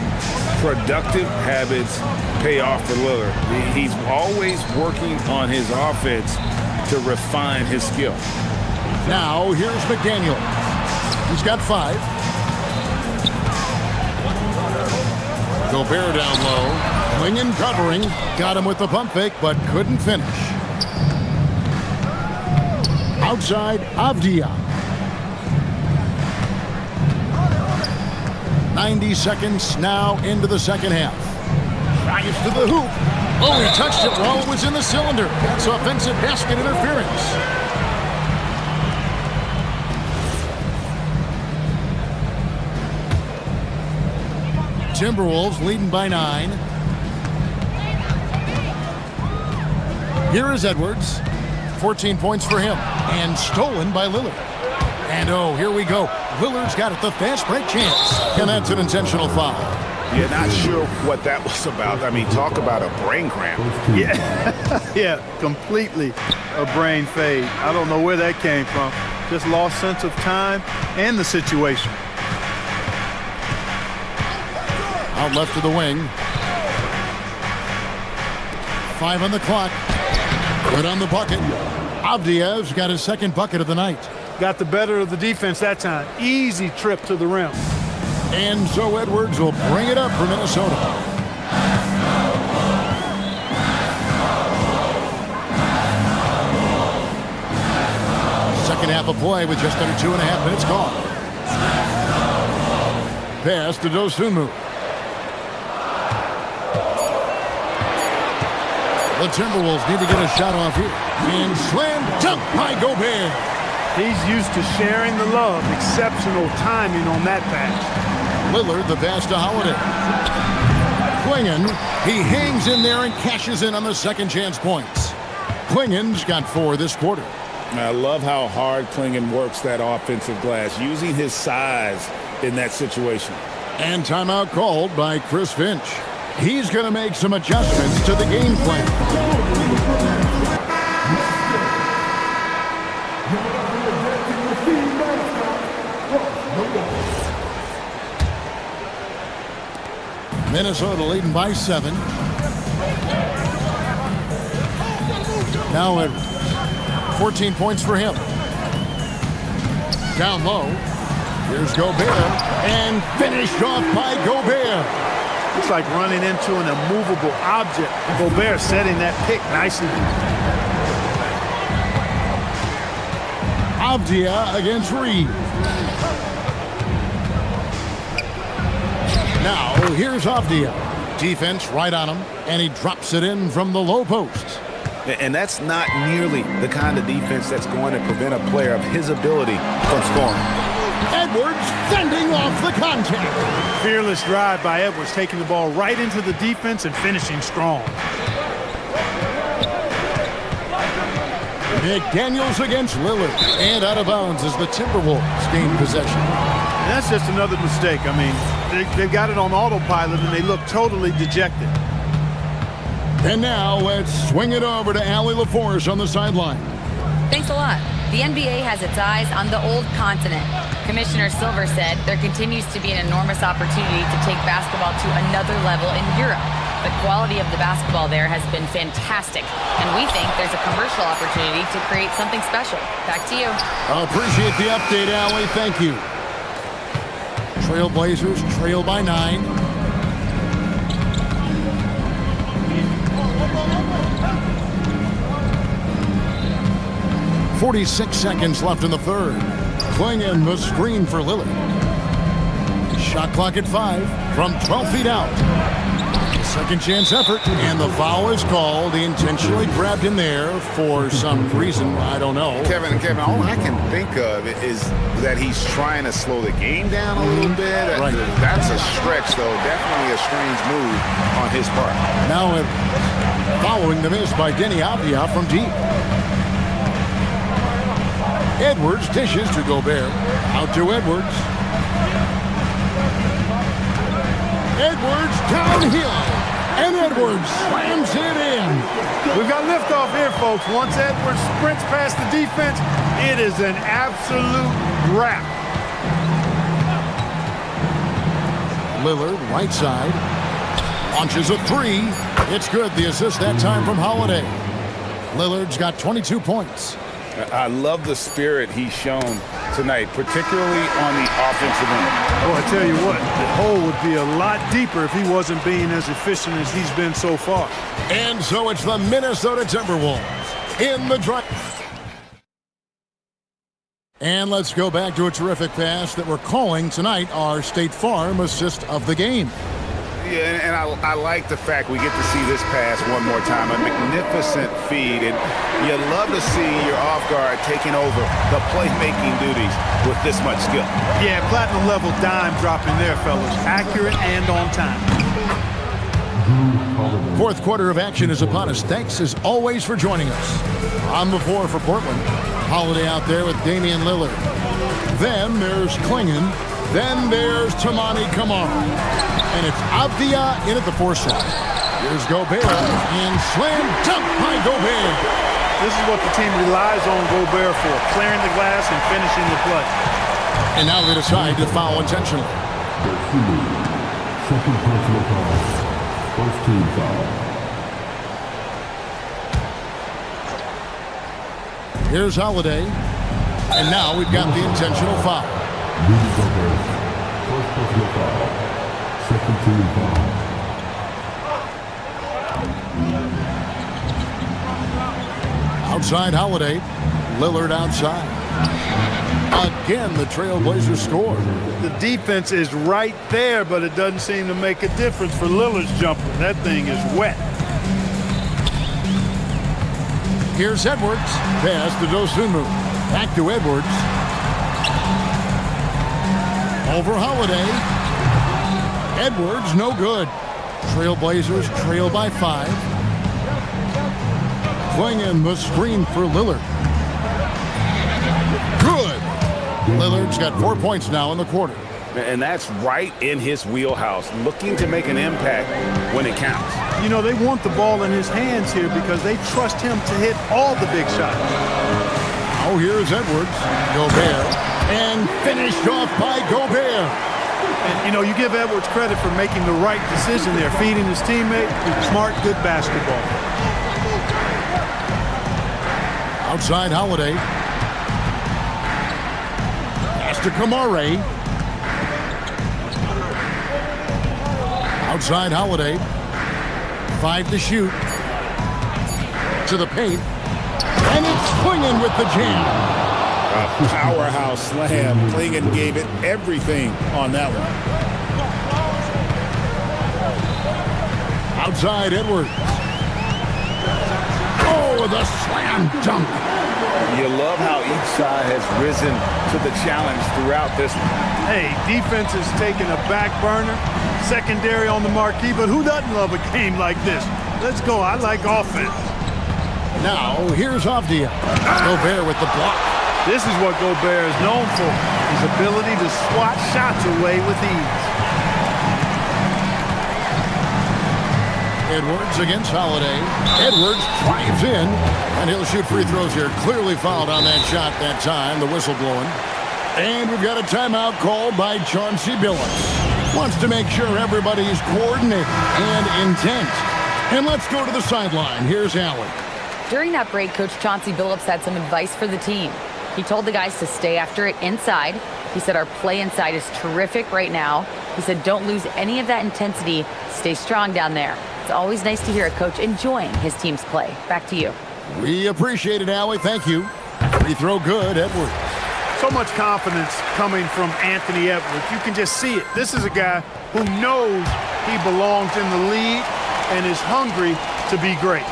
Productive habits pay off for Lillard. He's always working on his offense to refine his skill. Now here's McDaniel. He's got 5. Gobert down low. Klingen covering. Got him with the pump fake, but couldn't finish. Outside, Avdia. 90 seconds now into the second half. Drives to the hoop. Oh, he touched it while it was in the cylinder. That's offensive basket interference. Timberwolves leading by 9. Here is Edwards. 14 points for him. And stolen by Lillard. And oh, here we go. Lillard's got it, the fast break chance. And that's an intentional foul. Yeah, not sure what that was about. I mean, talk about a brain cramp. Yeah, yeah, completely a brain fade. I don't know where that came from. Just lost sense of time and the situation. Out left to the wing. 5 on the clock. Good on the bucket. Avdiev's got his second bucket of the night. Got the better of the defense that time. Easy trip to the rim. And so Edwards will bring it up for Minnesota. Second half of play with just under 2.5 minutes gone. Pass to Dosunmu. The Timberwolves need to get a shot off here. And slam dunk by Gobert. He's used to sharing the love. Exceptional timing on that pass. Lillard, the pass to Holiday. Klingen, he hangs in there and cashes in on the second chance points. Klingen's got 4 this quarter. I love how hard Klingen works that offensive glass, using his size in that situation. And timeout called by Chris Finch. He's going to make some adjustments to the game plan. Minnesota leading by 7. Now Edwards. 14 points for him. Down low. Here's Gobert. And finished off by Gobert. It's like running into an immovable object. Gobert setting that pick nicely. Avdia against Reid. Now, here's Avdia. Defense right on him, and he drops it in from the low post. And that's not nearly the kind of defense that's going to prevent a player of his ability from scoring. Edwards fending off the contact. Fearless drive by Edwards, taking the ball right into the defense and finishing strong. McDaniels against Lillard. And out of bounds as the Timberwolves gain possession. And that's just another mistake. I mean, they've got it on autopilot, and they look totally dejected. And now let's swing it over to Allie LaForce on the sideline. Thanks a lot. The NBA has its eyes on the old continent. Commissioner Silver said there continues to be an enormous opportunity to take basketball to another level in Europe. The quality of the basketball there has been fantastic, and we think there's a commercial opportunity to create something special. Back to you. I appreciate the update, Allie. Thank you. Trailblazers trail by 9. .46 seconds left in the third. Playing in the screen for Lillard. Shot clock at 5 from 12 feet out. Second chance effort, and the foul is called. He intentionally grabbed him there for some reason. I don't know. Kevin, all I can think of is that he's trying to slow the game down a little bit. Right. That's a stretch, though. Definitely a strange move on his part. Now following the miss by Denny Avdia from deep. Edwards dishes to Gobert. Out to Edwards. Edwards downhill. And Edwards slams it in. We've got liftoff here, folks. Once Edwards sprints past the defense, it is an absolute wrap. Lillard, right side. Launches a 3. It's good. The assist that time from Holiday. Lillard's got 22 points. I love the spirit he's shown tonight, particularly on the offensive end. Well, I tell you what, the hole would be a lot deeper if he wasn't being as efficient as he's been so far. And so it's the Minnesota Timberwolves in the drive. And let's go back to a terrific pass that we're calling tonight our State Farm assist of the game. Yeah, and I like the fact we get to see this pass one more time. A magnificent feed, and you love to see your off guard taking over the playmaking duties with this much skill. Yeah, platinum level dime dropping there, fellas. Accurate and on time. Fourth quarter of action is upon us. Thanks as always for joining us. On the floor for Portland. Holiday out there with Damian Lillard. Then there's Klingon. Then there's Tamani Kamara. And it's Avdia in at the 4 side. Here's Gobert. And slam dunk by Gobert. This is what the team relies on Gobert for. Clearing the glass and finishing the play. And now they decide to foul intentionally. Second personal foul. First team foul. Here's Holiday. And now we've got the intentional foul. First personal foul. Second team foul. Outside Holiday. Lillard outside. Again, the Trailblazers score. The defense is right there, but it doesn't seem to make a difference for Lillard's jumper. That thing is wet. Here's Edwards. Pass to Dosunmu. Back to Edwards. Over Holiday. Edwards, no good. Trailblazers trail by 5. Playing in the screen for Lillard. Good. Lillard's got 4 points now in the quarter. And that's right in his wheelhouse, looking to make an impact when it counts. You know, they want the ball in his hands here because they trust him to hit all the big shots. Oh, here's Edwards. Gobert. And finished off by Gobert. And, you know, you give Edwards credit for making the right decision there, feeding his teammate. Smart, good basketball. Outside Holiday. Pass to Kamara. Outside Holiday. 5 to shoot. To the paint. And it's Klingon with the jam. A powerhouse slam. Klingon gave it everything on that one. Outside Edwards. Oh, the slam dunk. You love how each side has risen to the challenge throughout this one. Hey, defense is taking a back burner, secondary on the marquee, but who doesn't love a game like this? Let's go. I like offense. Now, here's Avdia. Gobert with the block. This is what Gobert is known for, his ability to swat shots away with ease. Edwards against Holiday. Edwards drives in, and he'll shoot free throws here. Clearly fouled on that shot that time, the whistle blowing. And we've got a timeout called by Chauncey Billups. Wants to make sure everybody's coordinated and intent. And let's go to the sideline. Here's Allen. During that break, Coach Chauncey Billups had some advice for the team. He told the guys to stay after it inside, He said our play inside is terrific right now. He said don't lose any of that intensity. Stay strong down there. It's always nice to hear a coach enjoying his team's play. Back to you. We appreciate it, Allie. Thank you. Free throw good, Edwards. So much confidence coming from Anthony Edwards. You can just see it. This is a guy who knows he belongs in the league and is hungry to be great.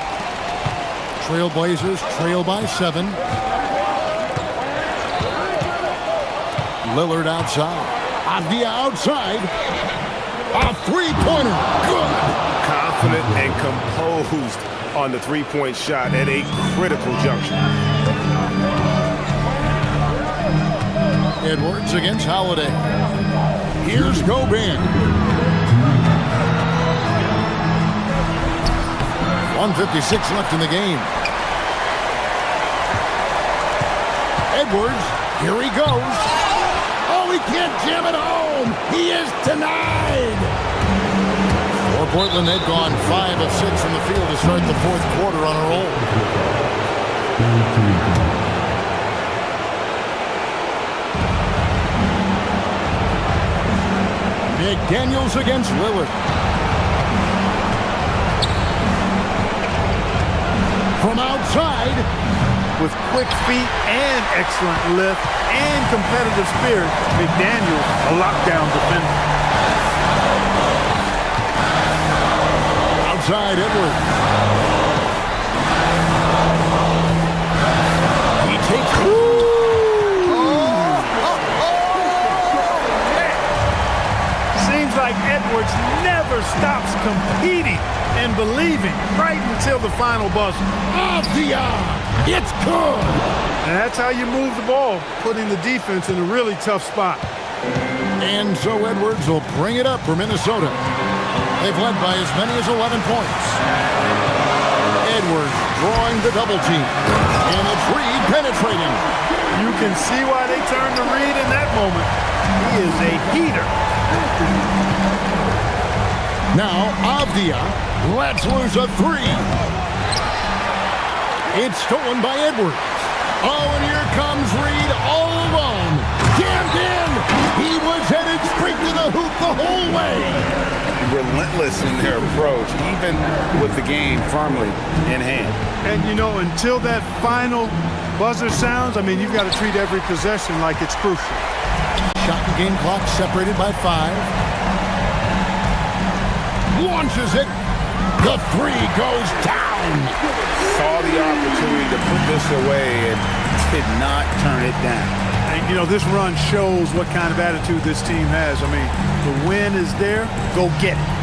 Trailblazers trail by 7. Lillard outside. Avdia outside. A three-pointer. Good. Confident and composed on the three-point shot at a critical juncture. Edwards against Holiday. Here's Gobin. 1:56 left in the game. Edwards, here he goes. Oh, he can't jam it home. He is denied. For Portland, they've gone 5 of 6 from the field to start the fourth quarter on a roll. McDaniels against Lillard. From outside. With quick feet and excellent lift and competitive spirit, McDaniels, a lockdown defender. Outside Edwards. He takes it. Seems like Edwards never stops competing and believing right until the final buzzer. It's good. And that's how you move the ball, putting the defense in a really tough spot. And so Edwards will bring it up for Minnesota. They've led by as many as 11 points. Edwards drawing the double team. And it's Reed penetrating. You can see why they turned to Reed in that moment. He is a heater. Now Avdia lets loose a three. It's stolen by Edwards. Oh, and here comes Reed all alone. Jammed in. He was headed straight to the hoop the whole way. Relentless in their approach, even with the game firmly in hand. And, you know, until that final buzzer sounds, I mean, you've got to treat every possession like it's crucial. Shot and game clock separated by 5. Launches it. The three goes down. Saw the opportunity to put this away and did not turn it down. And, you know, this run shows what kind of attitude this team has. I mean, the win is there. Go get it.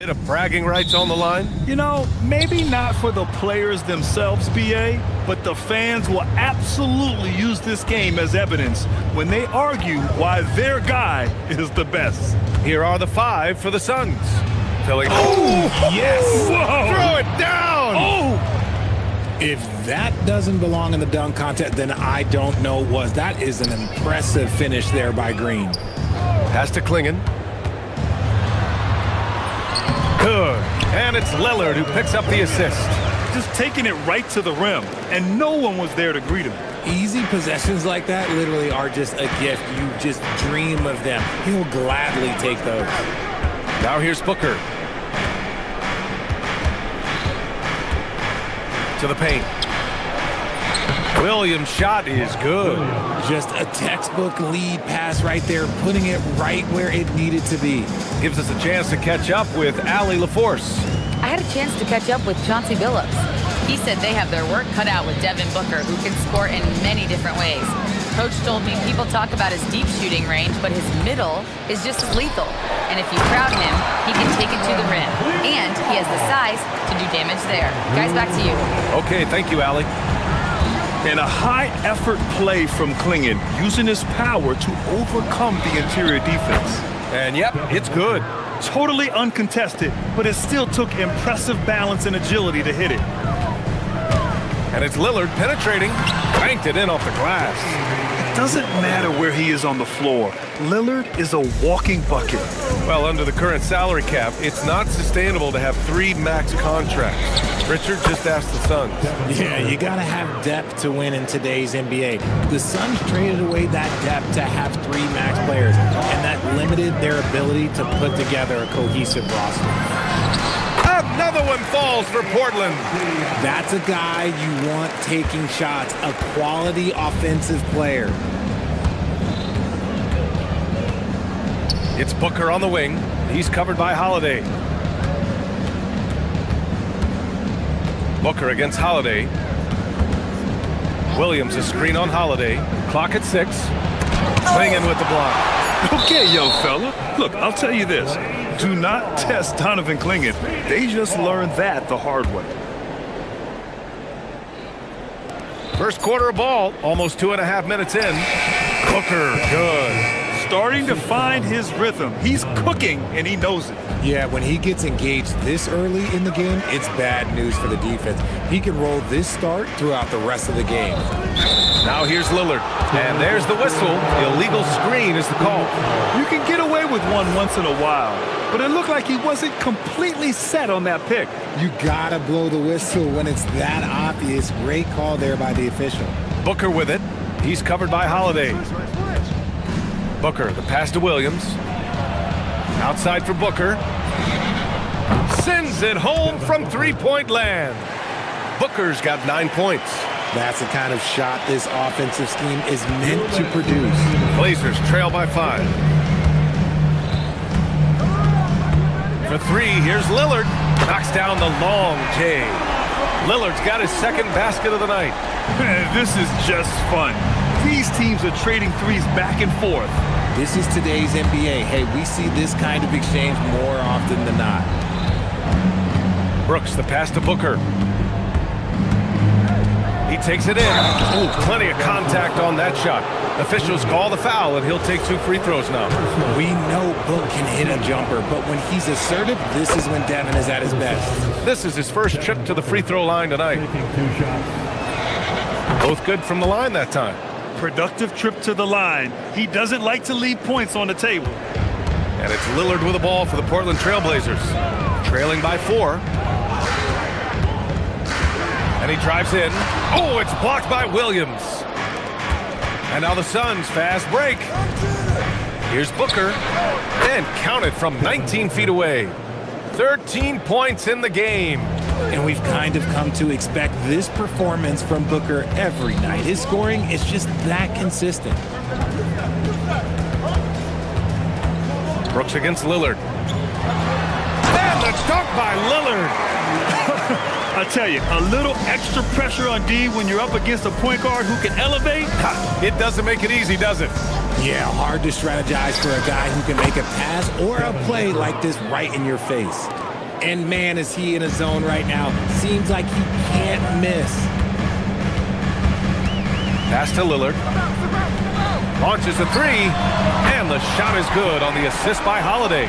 Bit of bragging rights on the line. You know, maybe not for the players themselves, BA, but the fans will absolutely use this game as evidence when they argue why their guy is the best. Here are the 5 for the Suns. Filling. Oh, yes! Whoa. Throw it down! Oh! If that doesn't belong in the dunk contest, then I don't know what was. That is an impressive finish there by Green. Pass to Klingen. Good. And it's Lillard who picks up the assist. Just taking it right to the rim, and no one was there to greet him. Easy possessions like that literally are just a gift. You just dream of them. He'll gladly take those. Now here's Booker. To the paint. Williams' shot is good. Just a textbook lead pass right there, putting it right where it needed to be. Gives us a chance to catch up with Allie LaForce. I had a chance to catch up with Chauncey Billups. He said they have their work cut out with Devin Booker, who can score in many different ways. Coach told me people talk about his deep shooting range, but his middle is just as lethal. And if you crowd him, he can take it to the rim. And he has the size to do damage there. Guys, back to you. Okay, thank you, Allie. And a high-effort play from Klingen, using his power to overcome the interior defense. And yep, it's good. Totally uncontested, but it still took impressive balance and agility to hit it. And it's Lillard penetrating, banked it in off the glass. It doesn't matter where he is on the floor. Lillard is a walking bucket. Well, under the current salary cap, it's not sustainable to have 3 max contracts. Richard just asked the Suns. Yeah, you gotta have depth to win in today's NBA. The Suns traded away that depth to have 3 max players, and that limited their ability to put together a cohesive roster. Another one falls for Portland. That's a guy you want taking shots, a quality offensive player. It's Booker on the wing. He's covered by Holiday. Booker against Holiday. Williams a screen on Holiday. Clock at 6. Klingen with the block. Okay, young fella. Look, I'll tell you this. Do not test Donovan Klingen. They just learned that the hard way. First quarter of ball, almost 2.5 minutes in. Booker, good. Starting to find his rhythm. He's cooking, and he knows it. Yeah, when he gets engaged this early in the game, it's bad news for the defense. He can roll this start throughout the rest of the game. Now here's Lillard. And there's the whistle. Illegal screen is the call. You can get away with one once in a while, but it looked like he wasn't completely set on that pick. You gotta blow the whistle when it's that obvious. Great call there by the official. Booker with it. He's covered by Holiday. Booker, the pass to Williams. Outside for Booker. Sends it home from 3-point land. Booker's got 9 points. That's the kind of shot this offensive scheme is meant to produce. Blazers trail by 5. For 3, here's Lillard. Knocks down the long J. Lillard's got his second basket of the night. This is just fun. These teams are trading threes back and forth. This is today's NBA. Hey, we see this kind of exchange more often than not. Brooks, the pass to Booker. He takes it in. Ooh, plenty of contact on that shot. Officials call the foul, and he'll take 2 free throws now. We know Book can hit a jumper, but when he's assertive, this is when Devin is at his best. This is his first trip to the free throw line tonight. Both good from the line that time. Productive trip to the line. He doesn't like to leave points on the table. And it's Lillard with the ball for the Portland Trailblazers. Trailing by 4. And he drives in. Oh, it's blocked by Williams. And now the Suns fast break. Here's Booker. And counted from 19 feet away. 13 points in the game. And we've kind of come to expect this performance from Booker every night. His scoring is just that consistent. Brooks against Lillard. And the dunk by Lillard. I tell you, a little extra pressure on D when you're up against a point guard who can elevate. It doesn't make it easy, does it? Yeah, hard to strategize for a guy who can make a pass or a play like this right in your face. And man, is he in a zone right now. Seems like he can't miss. Pass to Lillard. Launches a three, and the shot is good on the assist by Holiday.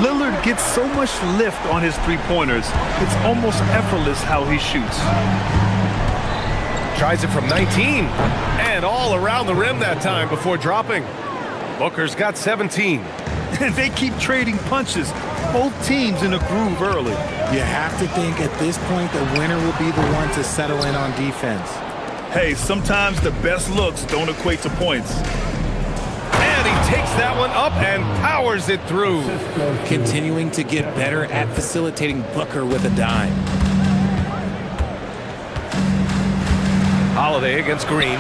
Lillard gets so much lift on his three-pointers, it's almost effortless how he shoots. Tries it from 19, and all around the rim that time before dropping. Booker's got 17. And they keep trading punches. Both teams in a groove early. You have to think at this point the winner will be the one to settle in on defense. Hey, sometimes the best looks don't equate to points. And he takes that one up and powers it through. Continuing to get better at facilitating Booker with a dime. Holiday against Green.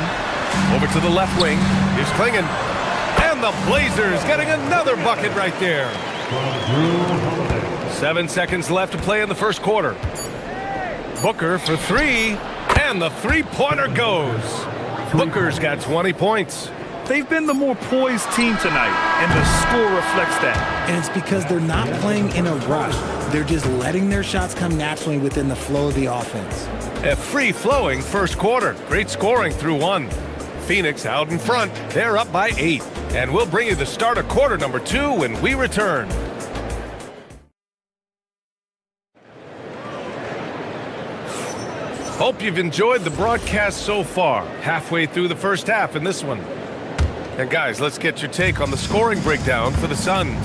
Over to the left wing. Here's Klingon. And the Blazers getting another bucket right there. 7 seconds left to play in the first quarter. Booker for three. And the three-pointer goes. Booker's got 20 points. They've been the more poised team tonight, and the score reflects that. And it's because they're not playing in a rush. They're just letting their shots come naturally within the flow of the offense. A free-flowing first quarter. Great scoring through one. Phoenix out in front. They're up by 8. And we'll bring you the start of quarter number 2 when we return. Hope you've enjoyed the broadcast so far. Halfway through the first half in this one. And guys, let's get your take on the scoring breakdown for the Suns.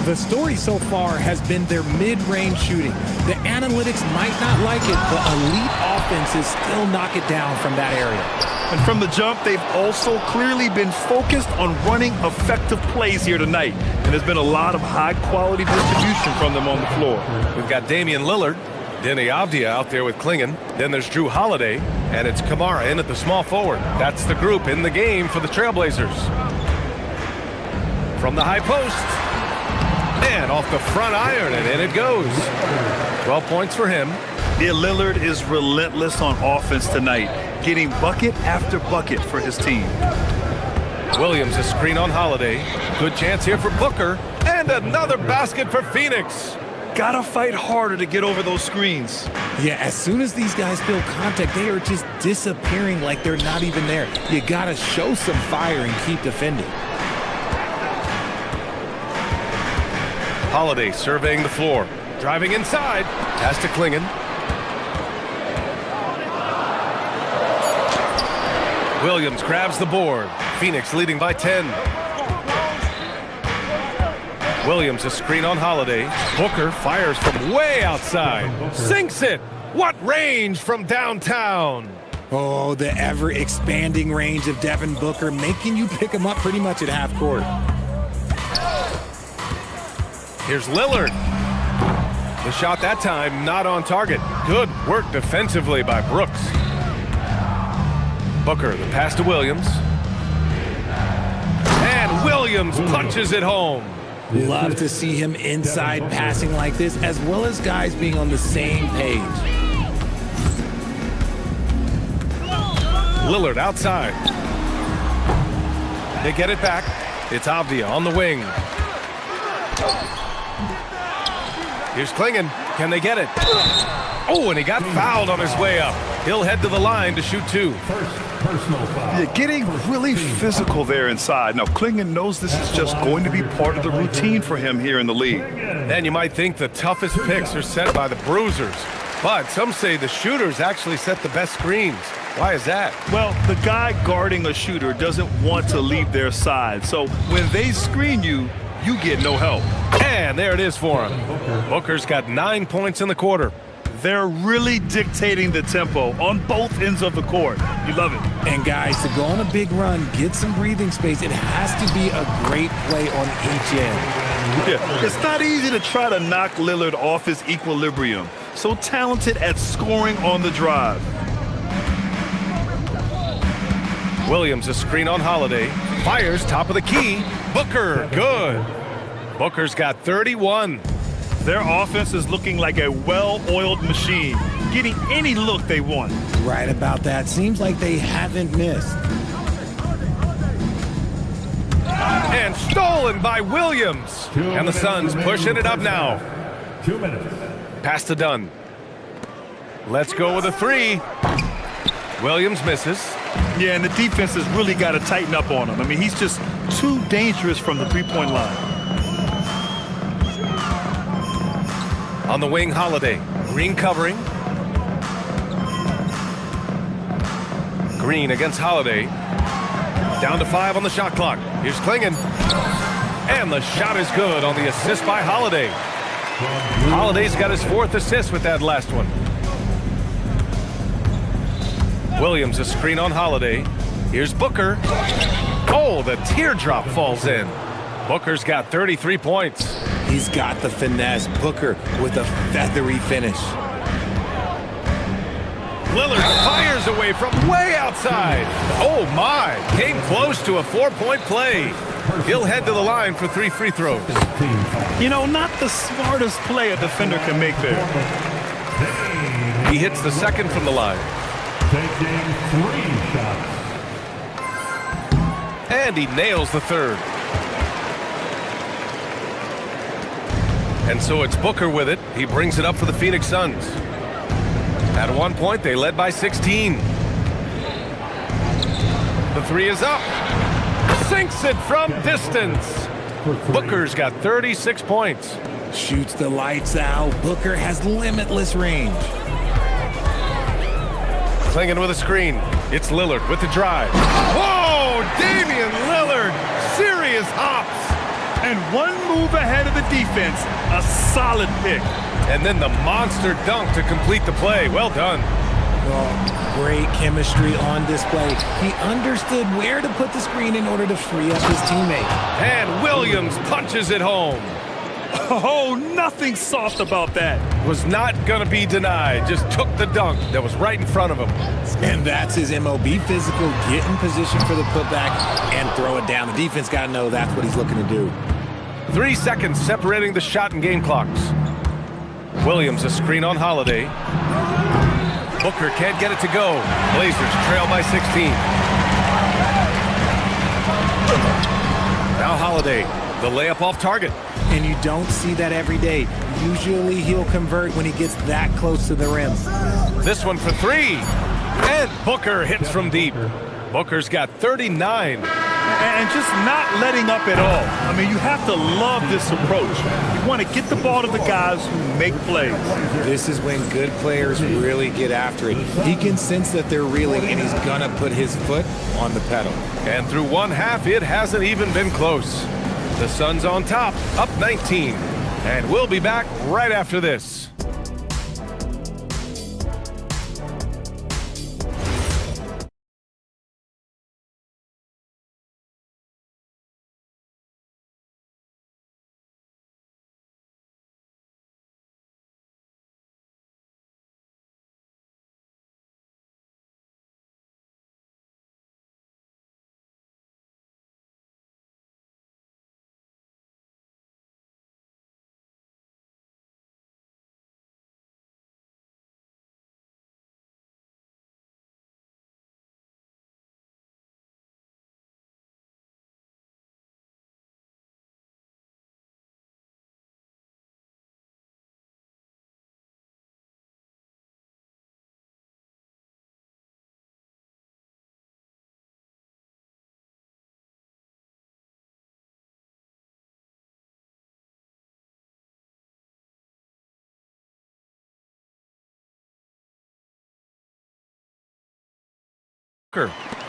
The story so far has been their mid-range shooting. The analytics might not like it, but elite offenses still knock it down from that area. And from the jump, they've also clearly been focused on running effective plays here tonight. And there's been a lot of high-quality distribution from them on the floor. We've got Damian Lillard, Denny Avdia out there with Klingon. Then there's Drew Holiday, and it's Kamara in at the small forward. That's the group in the game for the Trailblazers. From the high post, and off the front iron, and in it goes. 12 points for him. Yeah, Lillard is relentless on offense tonight, getting bucket after bucket for his team. Williams a screen on Holiday. Good chance here for Booker, and another basket for Phoenix. Gotta fight harder to get over those screens. Yeah, as soon as these guys feel contact, they are just disappearing like they're not even there. You gotta show some fire and keep defending. Holiday surveying the floor. Driving inside. Pass to Klingon. Williams grabs the board. Phoenix leading by 10. Williams a screen on Holiday. Booker fires from way outside. Sinks it. What range from downtown? Oh, the ever-expanding range of Devin Booker, making you pick him up pretty much at half court. Here's Lillard. The shot that time not on target. Good work defensively by Brooks. Booker, the pass to Williams. And Williams punches it home. Love to see him inside passing like this, as well as guys being on the same page. Lillard outside. They get it back. It's Avdia on the wing. Here's Klingon. Can they get it? Oh, and he got fouled on his way up. He'll head to the line to shoot 2. Yeah, getting really physical there inside. Now, Klingon knows this is just going to be part of the routine for him here in the league. And you might think the toughest picks are set by the bruisers. But some say the shooters actually set the best screens. Why is that? Well, the guy guarding a shooter doesn't want to leave their side. So when they screen you, you get no help. And there it is for him. Booker's got 9 points in the quarter. They're really dictating the tempo on both ends of the court. You love it. And guys, to go on a big run, get some breathing space, it has to be a great play on each end. Yeah, it's not easy to try to knock Lillard off his equilibrium. So talented at scoring on the drive. Williams a screen on Holiday. Fires top of the key. Booker, good. Booker's got 31. Their offense is looking like a well-oiled machine, getting any look they want. Right about that. Seems like they haven't missed. And stolen by Williams. And the Suns pushing it up now. 2 minutes. Pass to Dunn. Let's go with a three. Williams misses. Yeah, and the defense has really got to tighten up on him. I mean, he's just too dangerous from the three-point line. On the wing, Holiday. Green covering. Green against Holiday. Down to 5 on the shot clock. Here's Klingen. And the shot is good on the assist by Holiday. Holiday's got his 4th assist with that last one. Williams, a screen on Holiday. Here's Booker. Oh, the teardrop falls in. Booker's got 33 points. He's got the finesse. Booker with a feathery finish. Lillard fires away from way outside. Oh my, came close to a 4-point play. He'll head to the line for 3 free throws. You know, not the smartest play a defender can make there. He hits the 2nd from the line. Taking 3 shots. And he nails the 3rd. And so it's Booker with it. He brings it up for the Phoenix Suns. At one point, they led by 16. The 3 is up. Sinks it from distance. Booker's got 36 points. Shoots the lights out. Booker has limitless range. Klingen with a screen. It's Lillard with the drive. Whoa! Damian Lillard! Serious hops! And one move ahead of the defense. A solid pick. And then the monster dunk to complete the play. Well done. Oh, great chemistry on display. He understood where to put the screen in order to free up his teammate. And Williams punches it home. Oh, nothing soft about that. Was not going to be denied. Just took the dunk that was right in front of him. And that's his MOB physical. Get in position for the putback and throw it down. The defense got to know that's what he's looking to do. 3 seconds separating the shot and game clocks. Williams, a screen on Holiday. Booker can't get it to go. Blazers trail by 16. Now Holiday, the layup off target. And you don't see that every day. Usually he'll convert when he gets that close to the rim. This one for 3. And Booker hits from deep. Booker's got 39. And just not letting up at all. I mean, you have to love this approach. You want to get the ball to the guys who make plays. This is when good players really get after it. He can sense that they're reeling, and he's going to put his foot on the pedal. And through one half, it hasn't even been close. The Suns on top, up 19. And we'll be back right after this.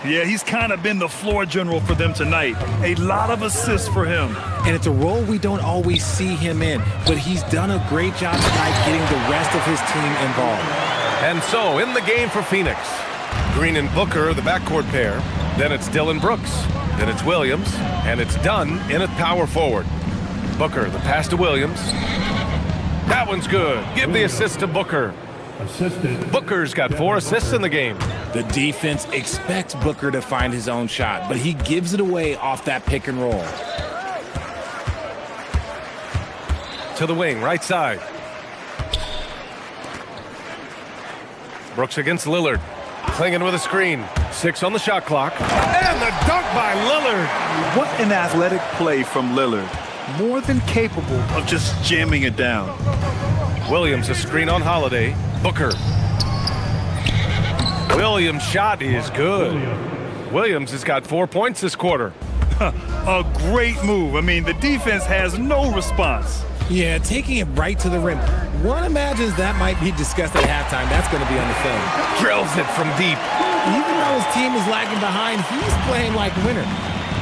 Yeah, he's kind of been the floor general for them tonight. A lot of assists for him. And it's a role we don't always see him in, but he's done a great job tonight getting the rest of his team involved. And so, in the game for Phoenix, Green and Booker, the backcourt pair. Then it's Dillon Brooks. Then it's Williams. And it's Dunn in at power forward. Booker, the pass to Williams. That one's good. Give the assist to Booker. Assisted. Booker's got 4 assists in the game. The defense expects Booker to find his own shot, but he gives it away off that pick and roll. To the wing, right side. Brooks against Lillard. Klingen with a screen. 6 on the shot clock. And the dunk by Lillard. What an athletic play from Lillard. More than capable of just jamming it down. Williams a screen on Holiday. Booker. Williams' shot is good. Williams has got 4 points this quarter. A great move. I mean, the defense has no response. Yeah, taking it right to the rim. One imagines that might be discussed at halftime. That's going to be on the film. Drills it from deep. Even though his team is lagging behind, he's playing like a winner.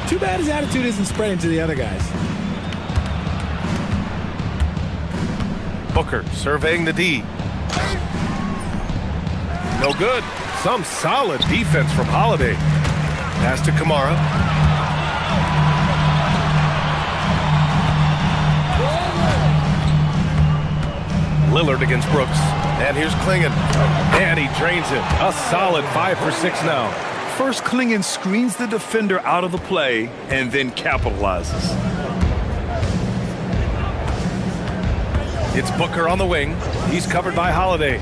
Too bad his attitude isn't spreading to the other guys. Booker surveying the D. No good. Some solid defense from Holiday. Pass to Kamara. Lillard against Brooks. And here's Klingon. And he drains it. A solid 5 for 6 now. First, Klingon screens the defender out of the play and then capitalizes. It's Booker on the wing. He's covered by Holiday.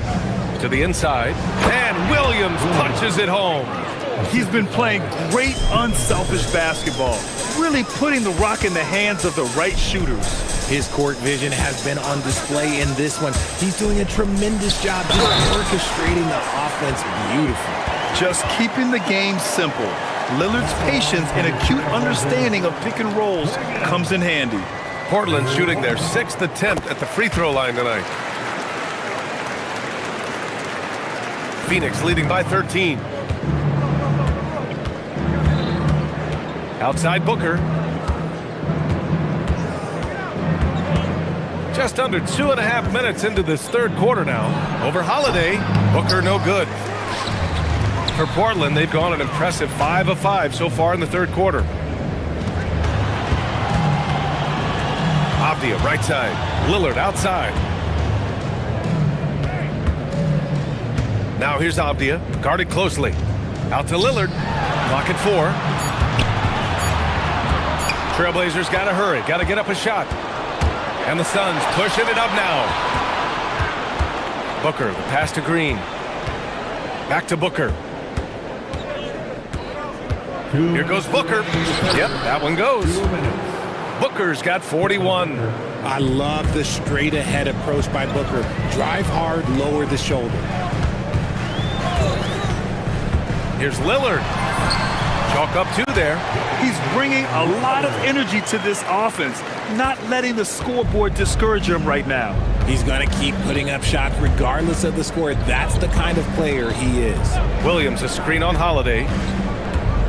To the inside. And Williams punches it home. He's been playing great unselfish basketball, really putting the rock in the hands of the right shooters. His court vision has been on display in this one. He's doing a tremendous job just orchestrating the offense beautifully. Just keeping the game simple. Lillard's patience and acute understanding of pick and rolls comes in handy. Portland shooting their 6th attempt at the free throw line tonight. Phoenix leading by 13. Outside Booker. Just under 2.5 minutes into this third quarter now. Over Holiday. Booker no good. For Portland, they've gone an impressive 5 of 5 so far in the third quarter. Avdia right side. Lillard outside. Now here's Avdia, guarded closely. Out to Lillard. Clock at 4. Trailblazers got to hurry. Got to get up a shot. And the Suns pushing it up now. Booker, the pass to Green. Back to Booker. Here goes Booker. Yep, that one goes. Booker's got 41. I love the straight-ahead approach by Booker. Drive hard, lower the shoulder. Here's Lillard. Chalk up 2 there. He's bringing a lot of energy to this offense, not letting the scoreboard discourage him right now. He's going to keep putting up shots regardless of the score. That's the kind of player he is. Williams a screen on Holiday.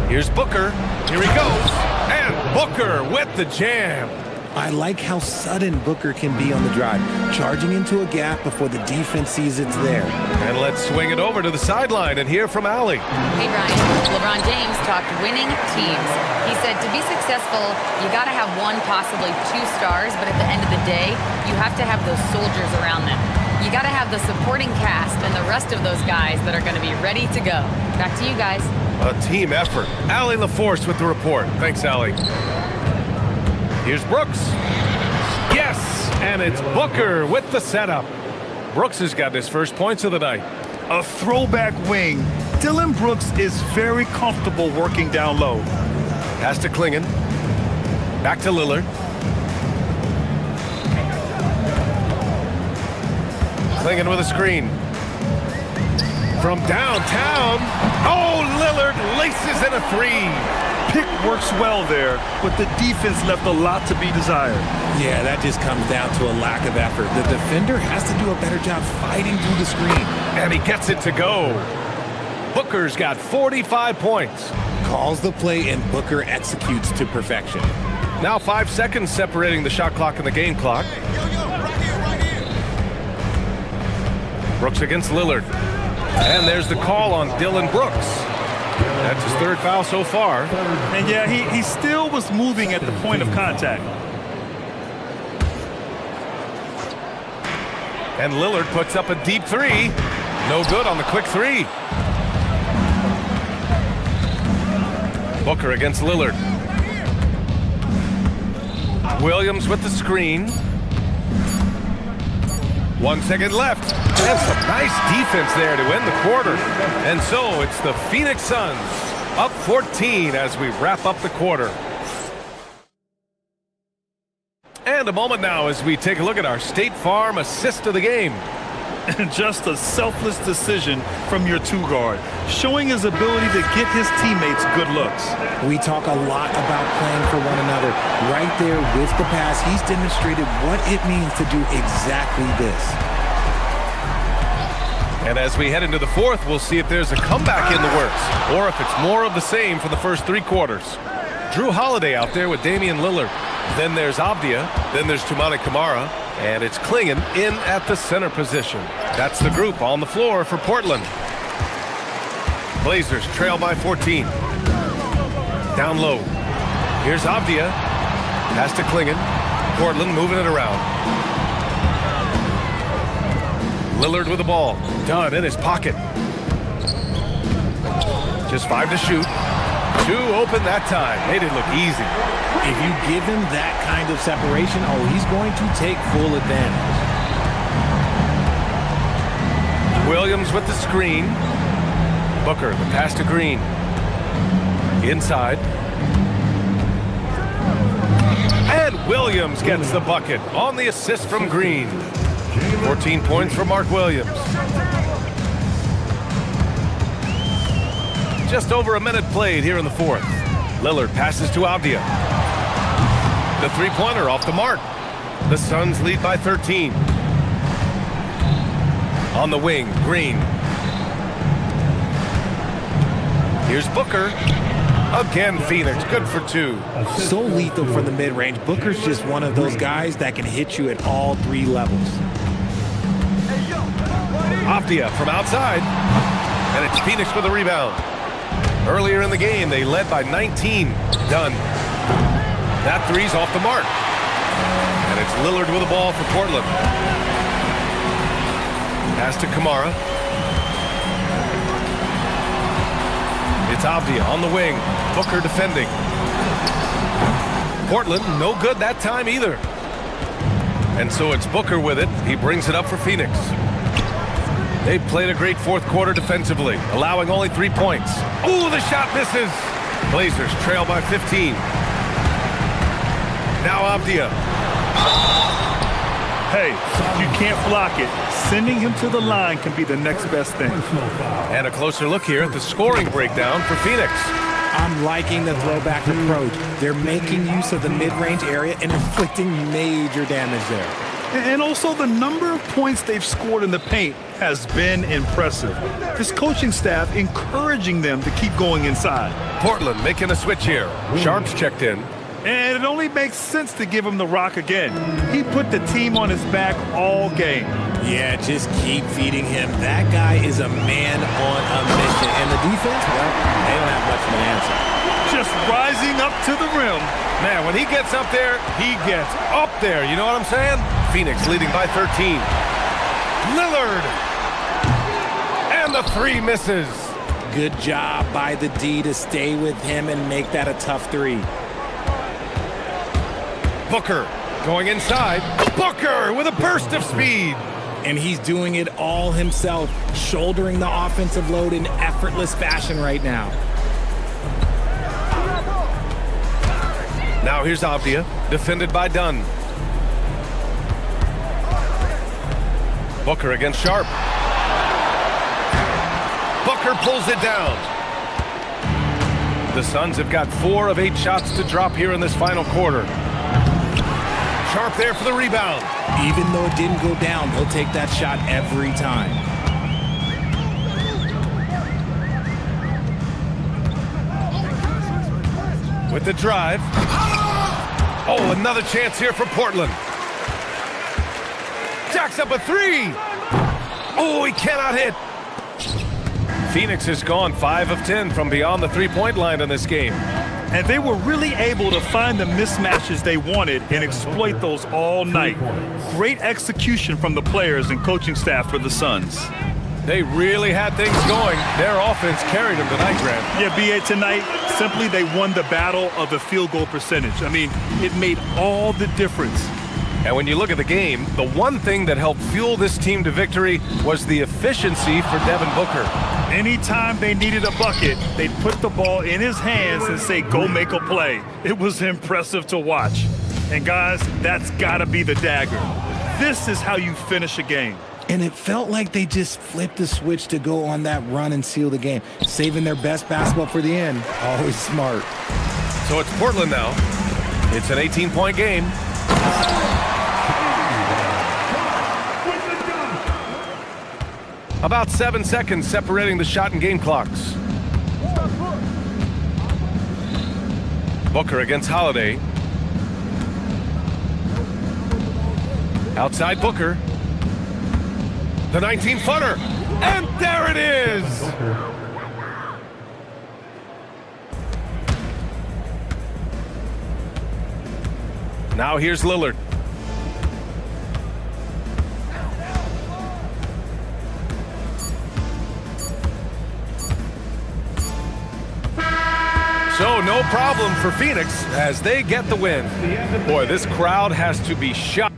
Here's Booker. Here he goes. And Booker with the jam. I like how sudden Booker can be on the drive, charging into a gap before the defense sees it's there. And let's swing it over to the sideline and hear from Allie. Hey, Brian. LeBron James talked winning teams. He said to be successful, you got to have 1, possibly 2 stars, but at the end of the day, you have to have those soldiers around them. You got to have the supporting cast and the rest of those guys that are going to be ready to go. Back to you guys. A team effort. Allie LaForce with the report. Thanks, Allie. Here's Brooks. Yes, and it's Booker with the setup. Brooks has got his first points of the night. A throwback wing. Dylan Brooks is very comfortable working down low. Pass to Klingon. Back to Lillard. Klingon with a screen. From downtown. Oh, Lillard laces in a 3. Pick works well there, but the defense left a lot to be desired. Yeah, that just comes down to a lack of effort. The defender has to do a better job fighting through the screen. And he gets it to go. Booker's got 45 points. Calls the play, and Booker executes to perfection. Now 5 seconds separating the shot clock and the game clock. Brooks against Lillard. And there's the call on Dylan Brooks. That's his 3rd foul so far. And yeah, he still was moving at the point of contact. And Lillard puts up a deep 3. No good on the quick 3. Booker against Lillard. Williams with the screen. 1 second left. And some nice defense there to end the quarter. And so it's the Phoenix Suns up 14 as we wrap up the quarter. And And a moment now as we take a look at our State Farm assist of the game. And just a selfless decision from your two-guard, showing his ability to get his teammates good looks. We talk a lot about playing for one another. Right there with the pass, he's demonstrated what it means to do exactly this. And as we head into the fourth, we'll see if there's a comeback in the works, or if it's more of the same for the first 3 quarters. Drew Holiday out there with Damian Lillard. Then there's Avdia. Then there's Tumani Kamara. And it's Klingon in at the center position. That's the group on the floor for Portland. Blazers trail by 14. Down low. Here's Avdia. Pass to Klingon. Portland moving it around. Lillard with the ball. Dunn in his pocket. Just 5 to shoot. 2 open that time. Made it look easy. If you give him that kind of separation, he's going to take full advantage. Williams with the screen. Booker, the pass to Green. Inside. And Williams gets the bucket on the assist from Green. 14 points for Mark Williams. Just over a minute played here in the fourth. Lillard passes to Avdia. The three-pointer off the mark. The Suns lead by 13. On the wing, Green. Here's Booker. Again, Phoenix, good for 2. So lethal from the mid-range. Booker's just one of those guys that can hit you at all 3 levels. Avdia from outside. And it's Phoenix with a rebound. Earlier in the game, they led by 19. Done. That three's off the mark. And it's Lillard with the ball for Portland. Pass to Kamara. It's Avdia on the wing. Booker defending. Portland, no good that time either. And so it's Booker with it. He brings it up for Phoenix. They've played a great fourth quarter defensively, allowing only 3 points. Ooh, the shot misses. Blazers trail by 15. Now Avdia. Hey, you can't block it. Sending him to the line can be the next best thing. And a closer look here at the scoring breakdown for Phoenix. I'm liking the throwback approach. They're making use of the mid-range area and inflicting major damage there. And also the number of points they've scored in the paint has been impressive. This coaching staff encouraging them to keep going inside. Portland making a switch here. Sharp's checked in. And it only makes sense to give him the rock again. He put the team on his back all game. Yeah, just keep feeding him. That guy is a man on a mission. And the defense, well, they don't have much of an answer. Just rising up to the rim. Man, when he gets up there, he gets up there. You know what I'm saying? Phoenix leading by 13. Lillard. And the 3 misses. Good job by the D to stay with him and make that a tough 3. Booker going inside. Booker with a burst of speed. And he's doing it all himself, shouldering the offensive load in effortless fashion right now. Now here's Avdia, defended by Dunn. Booker against Sharp. Booker pulls it down. The Suns have got 4 of 8 shots to drop here in this final quarter. Sharp there for the rebound. Even though it didn't go down, he'll take that shot every time. With the drive. Oh, another chance here for Portland. Jacks up a 3. Oh, he cannot hit. Phoenix has gone 5 of 10 from beyond the 3-point line in this game. And they were really able to find the mismatches they wanted and exploit those all night. Great execution from the players and coaching staff for the Suns. They really had things going. Their offense carried them tonight, Grant. Yeah, B.A., tonight, simply they won the battle of the field goal percentage. I mean, it made all the difference. And when you look at the game, the one thing that helped fuel this team to victory was the efficiency for Devin Booker. Anytime they needed a bucket, they'd put the ball in his hands and say, go make a play. It was impressive to watch. And guys, that's gotta be the dagger. This is how you finish a game. And it felt like they just flipped the switch to go on that run and seal the game, saving their best basketball for the end. Always smart. So it's Portland now. It's an 18-point game. About 7 seconds separating the shot and game clocks. Booker against Holiday. Outside Booker. The 19-footer. And there it is! Now here's Lillard. So no problem for Phoenix as they get the win. Boy, this crowd has to be shocked.